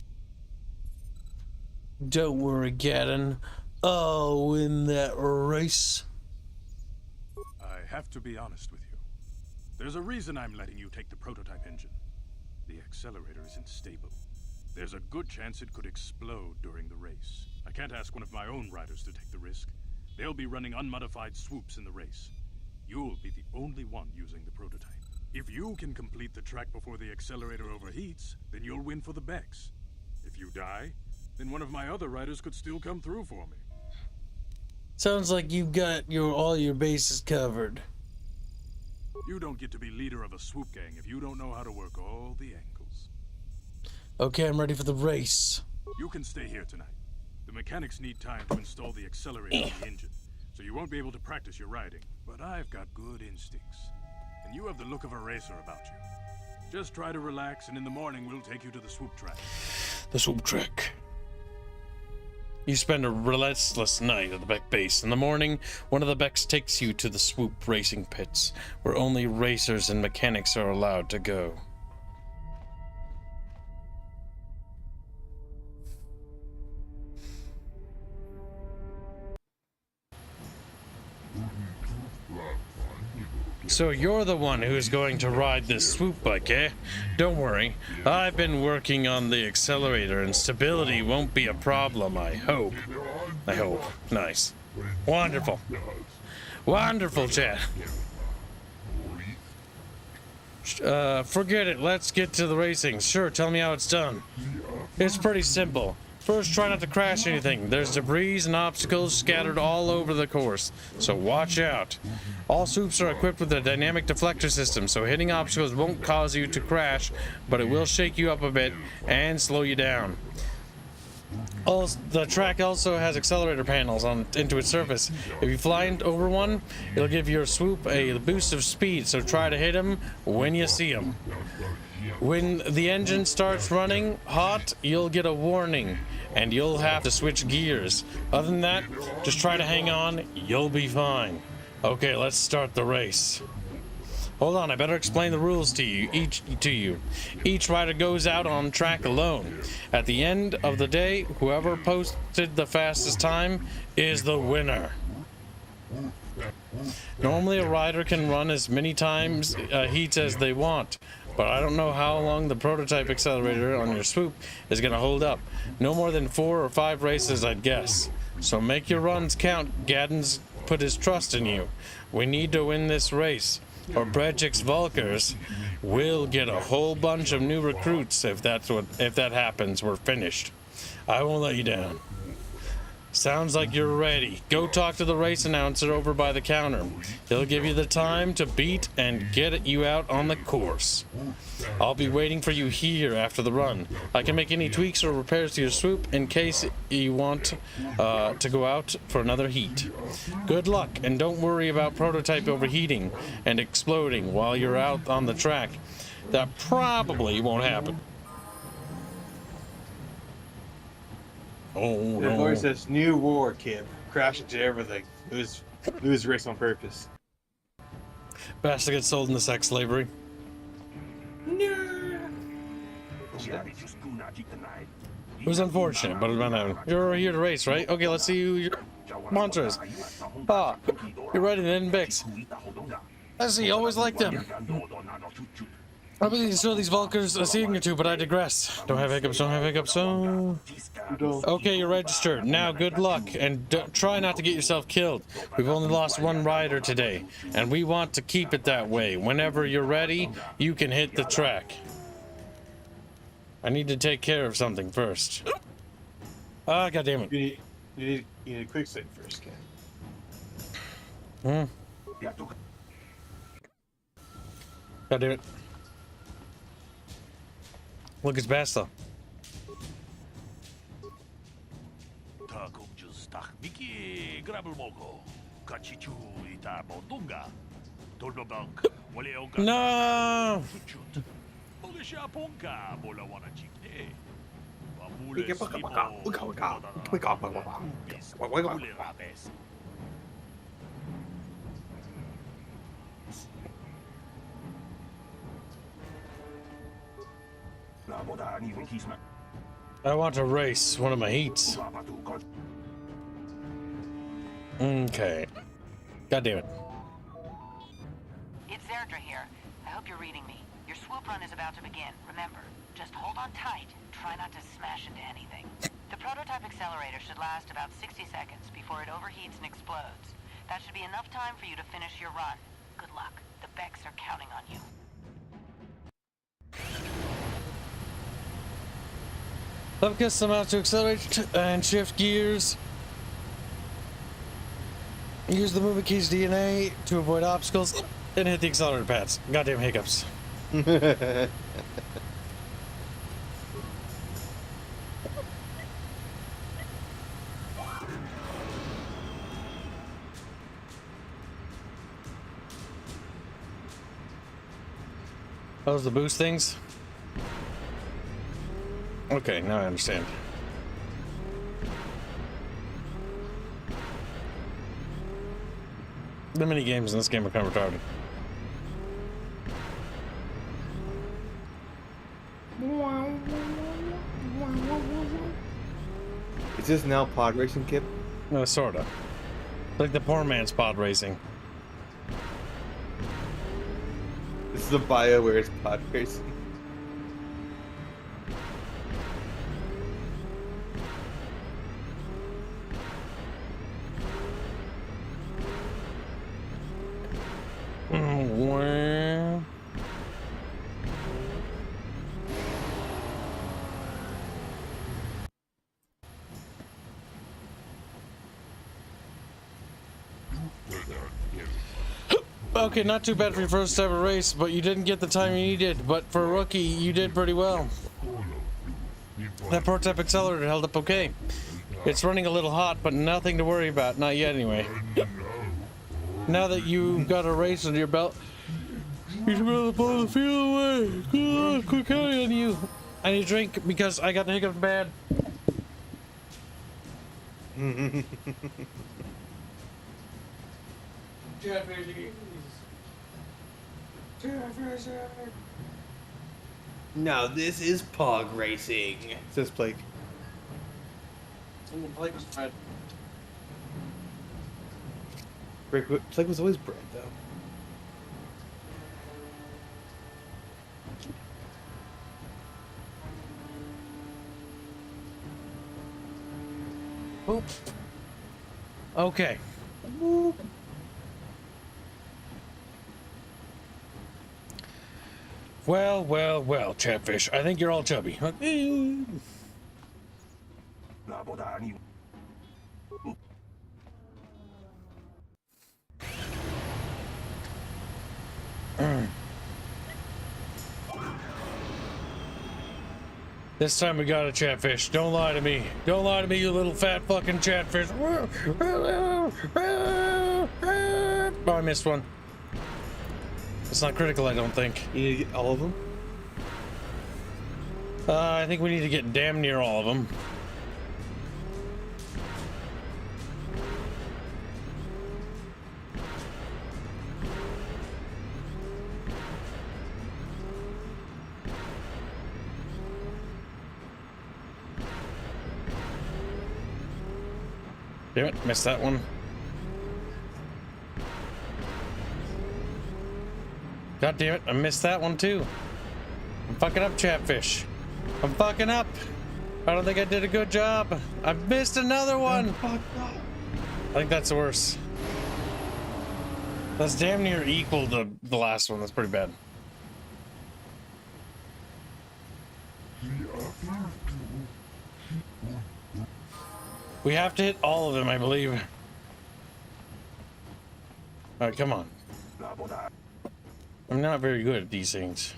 Don't worry, Gadden. I'll win that race. I have to be honest with you. There's a reason I'm letting you take the prototype engine. The accelerator isn't stable. There's a good chance it could explode during the race. I can't ask one of my own riders to take the risk. They'll be running unmodified swoops in the race. You'll be the only one using the prototype. If you can complete the track before the accelerator overheats, then you'll win for the Bex. If you die, then one of my other riders could still come through for me. Sounds like you've got all your bases covered. You don't get to be leader of a swoop gang if you don't know how to work all the angles. Okay, I'm ready for the race. You can stay here tonight. The mechanics need time to install the accelerator in the engine, so you won't be able to practice your riding. But I've got good instincts, and you have the look of a racer about you. Just try to relax, and in the morning we'll take you to the swoop track. The swoop track. You spend a relentless night at the Beck base. In the morning, one of the Becks takes you to the swoop racing pits, where only racers and mechanics are allowed to go. So you're the one who's going to ride this swoop bike, eh? Don't worry, I've been working on the accelerator and stability won't be a problem, I hope. I hope. Nice. Wonderful. Wonderful, chat. Forget it, let's get to the racing. Sure, tell me how it's done. It's pretty simple. First, try not to crash anything. There's debris and obstacles scattered all over the course, so watch out. All swoops are equipped with a dynamic deflector system, so hitting obstacles won't cause you to crash, but it will shake you up a bit and slow you down. The track also has accelerator panels into its surface. If you fly over one, it'll give your swoop a boost of speed, so try to hit them when you see them. When the engine starts running hot, you'll get a warning, and you'll have to switch gears. Other than that, just try to hang on, you'll be fine. Okay, let's start the race. Hold on, I better explain the rules to you. Each rider goes out on track alone. At the end of the day, whoever posted the fastest time is the winner. Normally a rider can run as many times heats as they want, but I don't know how long the prototype accelerator on your swoop is going to hold up. No more than 4 or 5 races, I'd guess. So make your runs count. Gadden's put his trust in you. We need to win this race, or Brejik's Volkers will get a whole bunch of new recruits. If that happens, we're finished. I won't let you down. Sounds like you're ready. Go talk to the race announcer over by the counter. He'll give you the time to beat and get you out on the course. I'll be waiting for you here after the run. I can make any tweaks or repairs to your swoop in case you want to go out for another heat. Good luck, and don't worry about prototype overheating and exploding while you're out on the track. That probably won't happen. Oh, The no. voice says, "New war, kid. Crash into everything. Lose race on purpose." Bastard gets sold into sex slavery. No. It was unfortunate, but you're here to race, right? Okay, let's see who your monster is. Ah, you're ready then, Bix. I see, always like them. I believe show these Volkers a seeing or two, but I digress. Don't have hiccups, so... Okay, you're registered. Now, good luck, and try not to get yourself killed. We've only lost one rider today, and we want to keep it that way. Whenever you're ready, you can hit the track. I need to take care of something first. Ah, goddammit. You need a quick save first, Hmm. Ken. Goddammit. Look, it's Basta. No! I want to race one of my heats. Okay. God damn it. It's Zerdra here. I hope you're reading me. Your swoop run is about to begin. Remember, just hold on tight. Try not to smash into anything. The prototype accelerator should last about 60 seconds before it overheats and explodes. That should be enough time for you to finish your run. Good luck. The Becks are counting on you. Focus amount to accelerate and shift gears. Use the movement key's DNA to avoid obstacles and hit the accelerator pads. Goddamn hiccups. Those the boost things? Okay, now I understand. The mini games in this game are kind of retarded. Is this now pod racing, Kip? No, sorta. Like the poor man's pod racing. This is a bio where it's pod racing. Wow. Okay, not too bad for your first ever race, but you didn't get the time you needed. But for a rookie, you did pretty well. That prototype accelerator held up okay. It's running a little hot, but nothing to worry about. Not yet, anyway. Now that you've got a race under your belt, you should be able to blow the field away. Good on, quick counting on you. I need a drink because I got the hiccups bad. Now this is pog racing, says Blake. Blake was fed. Blake was always bred, though. Oop. Okay. Oop. Well, well, well, Chatfish. I think you're all chubby. This time we got a Chatfish. Don't lie to me. Don't lie to me, you little fat fucking Chatfish. Oh, I missed one. It's not critical, I don't think. You need to get all of them? I think we need to get damn near all of them. Damn it, missed that one. God damn it, I missed that one too. I'm fucking up, Chatfish. I'm fucking up. I don't think I did a good job. I missed another one. I think that's worse. That's damn near equal to the last one. That's pretty bad. We have to hit all of them, I believe. All right, come on. I'm not very good at these things.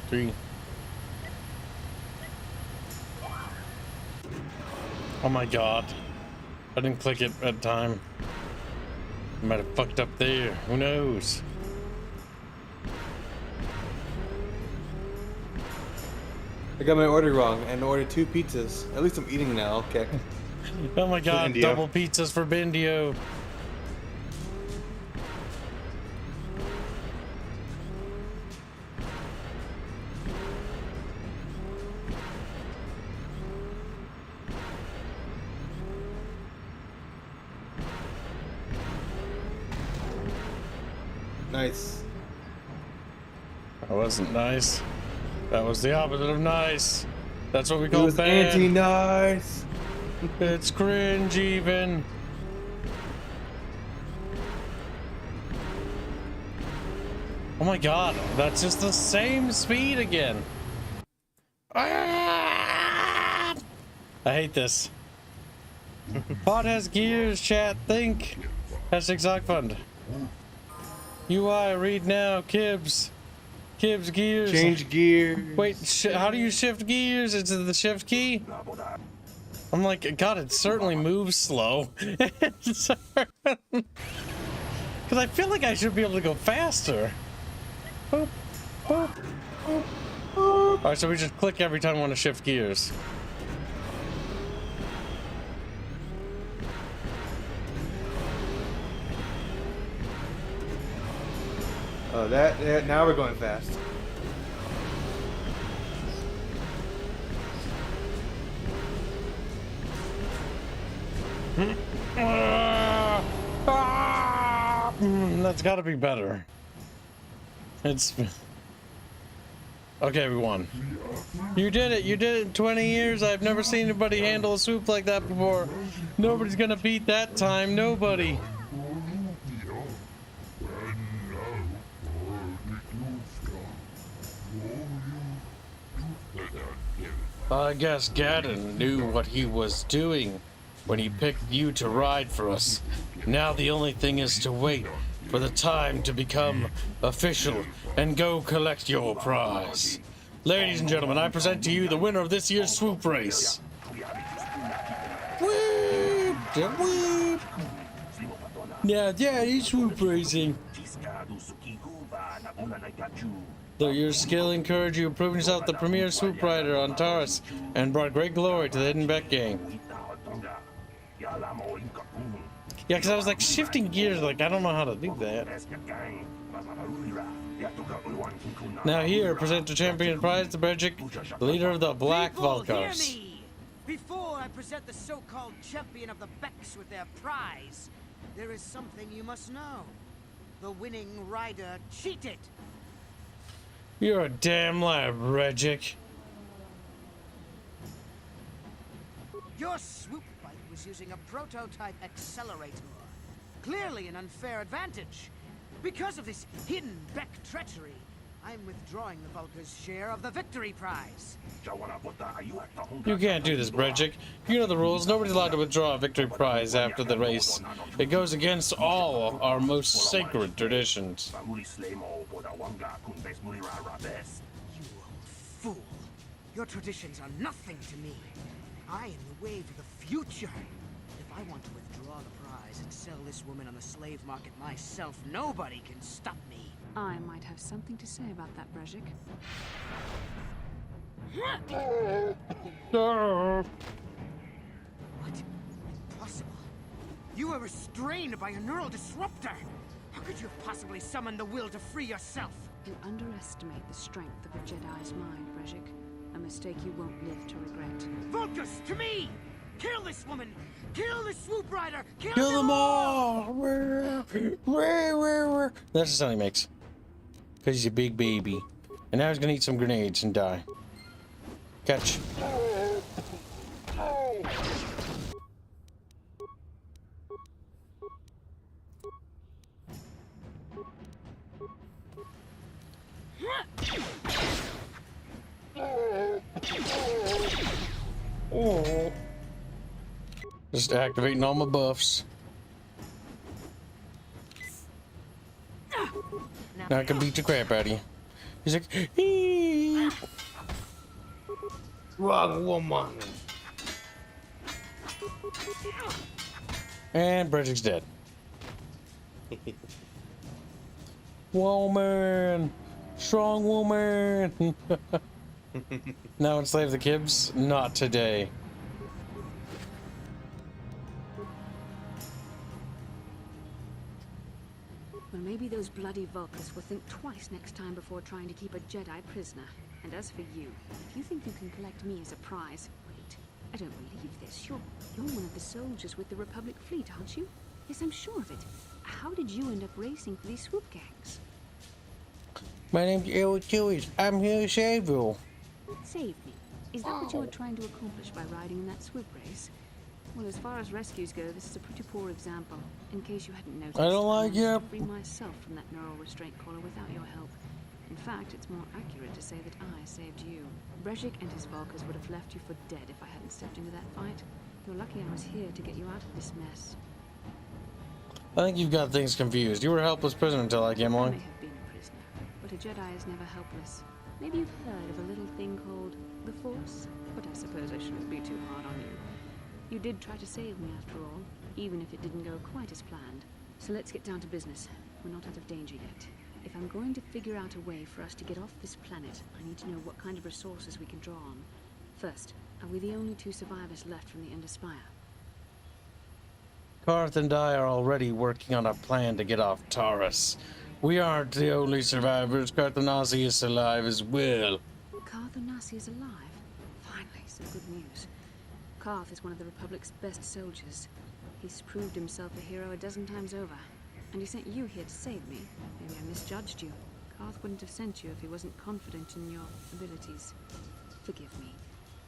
Three. Oh my god. I didn't click it at time. I might have fucked up there. Who knows? I got my order wrong and ordered 2 pizzas. At least I'm eating now, okay. Oh my god, double pizzas for Bendio. Nice. That wasn't nice. That was the opposite of nice. That's what we call It was bad. anti-nice. It's cringe even. Oh my god, that's just the same speed again. Ah! I hate this. Pod has gears, chat, think. Hashtag Sock Fund. UI, read now, Kibs. Kibs, gears. Change gear. Wait, how do you shift gears? Is it the shift key? I'm like, god, it certainly moves slow. Because I feel like I should be able to go faster. Boop, boop, boop, boop. Alright, so we just click every time we want to shift gears. Oh, that now we're going fast. That's got to be better. It's okay. We won. You did it. You did it in 20 years. I've never seen anybody handle a swoop like that before. Nobody's gonna beat that time. Nobody. I guess Gaddon knew what he was doing when he picked you to ride for us. Now the only thing is to wait for the time to become official and go collect your prize. Ladies and gentlemen, I present to you the winner of this year's swoop race. Whoop! Whoop! Now that is swoop racing. Though your skill encouraged you, proving yourself the premier swoop rider on Taurus and brought great glory to the Hidden Beck gang. Yeah, because I was like shifting gears, like I don't know how to do that. Now here, present the champion prize to Bergic, the leader of the Black Volkars. Before I present the so-called champion of the Becks with their prize, there is something you must know. The winning rider cheated. You're a damn liar, Bergic. Your swoop bike was using a prototype accelerator. Clearly an unfair advantage. Because of this hidden Beck treachery, I'm withdrawing the Vulcar's share of the victory prize. You can't do this, Bergic. You know the rules. Nobody's allowed to withdraw a victory prize after the race. It goes against all our most sacred traditions. You old fool. Your traditions are nothing to me. I am the way to the future. If I want to withdraw the prize and sell this woman on the slave market myself, nobody can stop me. I might have something to say about that, Brejik. What? Impossible. You were restrained by a neural disruptor. How could you have possibly summoned the will to free yourself? You underestimate the strength of a Jedi's mind, Brejik. A mistake you won't live to regret. Focus to me! Kill this woman! Kill the swoop rider! Kill them all! That's the sound he makes. Because he's a big baby. And now he's gonna eat some grenades and die. Catch. Oh. Just activating all my buffs. Now I can beat the crap out of you. He's like, eee. Wrong woman. And Bridget's dead. Woman, strong woman. Now enslave the Kibs? Not today. Well, maybe those bloody Vulcans will think twice next time before trying to keep a Jedi prisoner. And as for you, if you think you can collect me as a prize, wait, I don't believe this. You're one of the soldiers with the Republic fleet, aren't you? Yes, I'm sure of it. how did you end up racing for these swoop gangs? My name's Chewies. I'm here to save you. Save me. Is that what you were trying to accomplish by riding in that swoop race? Well, as far as rescues go, this is a pretty poor example. In case you hadn't noticed, I don't like managed you. to free myself from that neural restraint collar without your help. In fact, it's more accurate to say that I saved you. Brejik and his Volkers would have left you for dead if I hadn't stepped into that fight. You're lucky I was here to get you out of this mess. I think you've got things confused. You were a helpless prisoner until I came I along. may have been a prisoner, but a Jedi is never helpless. Maybe you've heard of a little thing called the Force, but I suppose I shouldn't be too hard on you. You did try to save me after all, even if it didn't go quite as planned. So let's get down to business. We're not out of danger yet. If I'm going to figure out a way for us to get off this planet, I need to know what kind of resources we can draw on. First, are we the only 2 survivors left from the Ender Spire? Karth and I are already working on a plan to get off Taurus. We aren't the only survivors. Karthanasi is alive as well. Karthanasi is alive? Finally, some good news. Karth is one of the Republic's best soldiers. He's proved himself a hero a dozen times over. And he sent you here to save me. Maybe I misjudged you. Karth wouldn't have sent you if he wasn't confident in your abilities. Forgive me.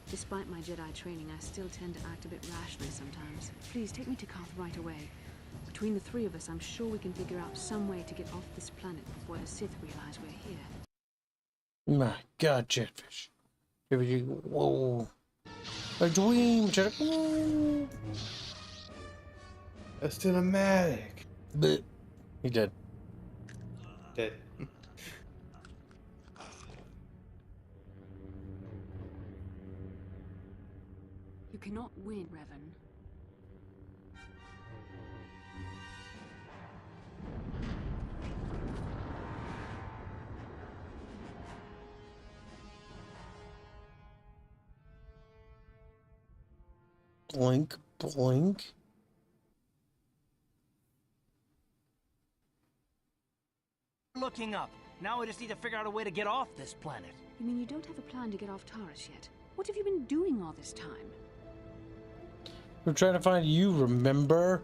Despite my Jedi training, I still tend to act a bit rashly sometimes. Please, take me to Karth right away. Between the 3 of us, I'm sure we can figure out some way to get off this planet before the Sith realize we're here. My God, Chatfish. Whoa. A dream, Chatfish. A cinematic. But he did. Dead. You cannot win, Revan. Blink, blink. Looking up. Now we just need to figure out a way to get off this planet. You mean you don't have a plan to get off Taurus yet? What have you been doing all this time? We're trying to find you, remember?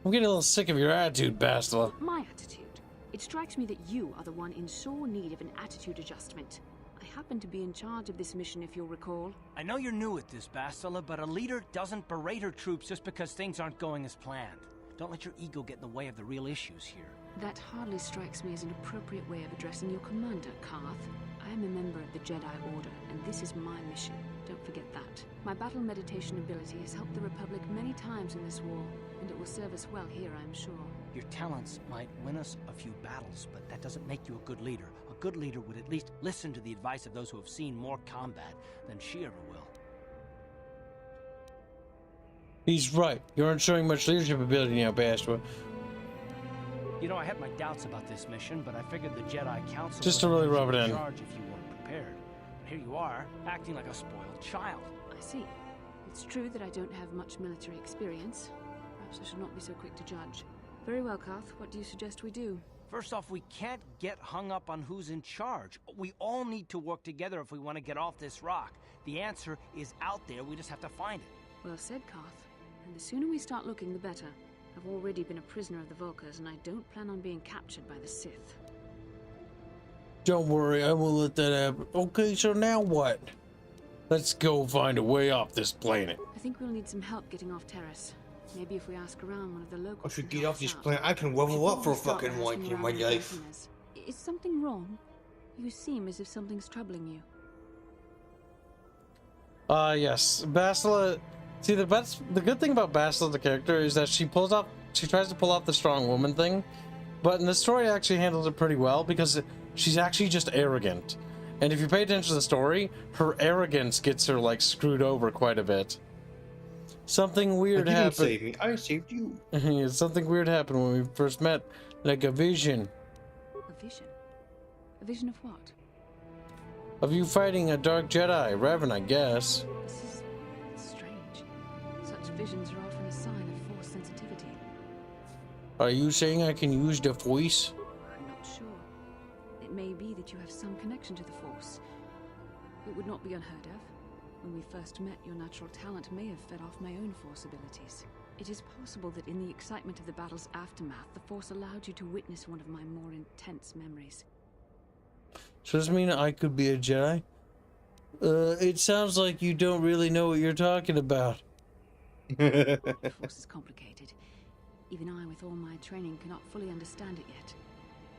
I'm getting a little sick of your attitude, Bastila. My attitude. It strikes me that you are the one in sore need of an attitude adjustment. I happen to be in charge of this mission, if you'll recall. I know you're new at this, Bastila, but a leader doesn't berate her troops just because things aren't going as planned. Don't let your ego get in the way of the real issues here. That hardly strikes me as an appropriate way of addressing your commander, Karth. I am a member of the Jedi Order, and this is my mission. Don't forget that. My battle meditation ability has helped the Republic many times in this war, and it will serve us well here, I'm sure. Your talents might win us a few battles, but that doesn't make you a good leader. A good leader would at least listen to the advice of those who have seen more combat than she ever will. He's right. You aren't showing much leadership ability now, Bastila. You know, I had my doubts about this mission, but I figured the Jedi Council Just to really rub it in. charge if you weren't prepared. And here you are, acting like a spoiled child. I see. It's true that I don't have much military experience. Perhaps I should not be so quick to judge. Very well, Karth. What do you suggest we do? First off, we can't get hung up on who's in charge. We all need to work together if we want to get off this rock. The answer is out there. We just have to find it. Well said, Karth. And the sooner we start looking, the better. I've already been a prisoner of the Volkers, and I don't plan on being captured by the Sith. Don't worry, I won't let that happen. Okay, so now what? Let's go find a way off this planet. I think we'll need some help getting off Terrace. Maybe if we ask around one of the locals. I should get off this planet. I can level up for a fucking once in my life. Is something wrong? You seem as if something's troubling you. Yes. Bastila. See, the good thing about Bastila, the character, is that she tries to pull off the strong woman thing, but in the story actually handles it pretty well because she's actually just arrogant. And if you pay attention to the story, her arrogance gets her, like, screwed over quite a bit. Something weird happened. You didn't save me. I saved you. Something weird happened when we first met, like a vision. A vision? A vision of what? Of you fighting a dark Jedi, Revan, I guess. It's strange. Such visions are often a sign of Force sensitivity. Are you saying I can use the Force? I'm not sure. It may be that you have some connection to the Force. It would not be unheard of. When we first met, your natural talent may have fed off my own Force abilities. It is possible that in the excitement of the battle's aftermath, the Force allowed you to witness one of my more intense memories. So does this mean I could be a Jedi? It sounds like you don't really know what you're talking about. The Force is complicated. Even I, with all my training, cannot fully understand it yet.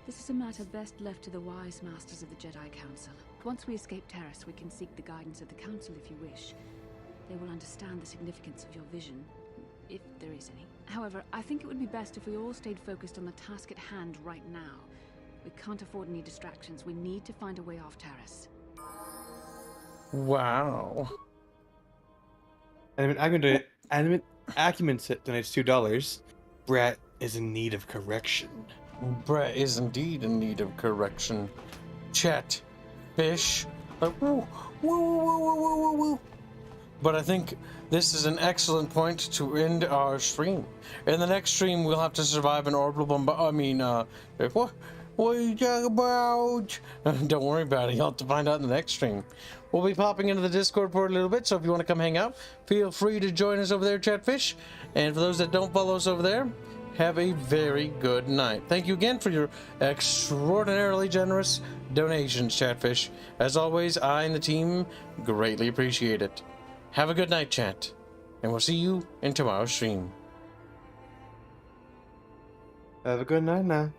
This is a matter best left to the wise masters of the Jedi Council. Once we escape Terrace, we can seek the guidance of the Council if you wish. They will understand the significance of your vision, if there is any. However, I think it would be best if we all stayed focused on the task at hand right now. We can't afford any distractions. We need to find a way off Terrace. Wow. Animate Acumen donates $2. Brett is in need of correction. Brett is indeed in need of correction. Chat, fish, like woo, woo, woo, woo, woo, woo, woo. But I think this is an excellent point to end our stream. In the next stream, we'll have to survive an orbital what are you talking about? Don't worry about it. You'll have to find out in the next stream. We'll be popping into the Discord for a little bit, so if you want to come hang out, feel free to join us over there, Chatfish. And for those that don't follow us over there, have a very good night. Thank you again for your extraordinarily generous donations, Chatfish. As always, I and the team greatly appreciate it. Have a good night, chat, and we'll see you in tomorrow's stream. Have a good night now.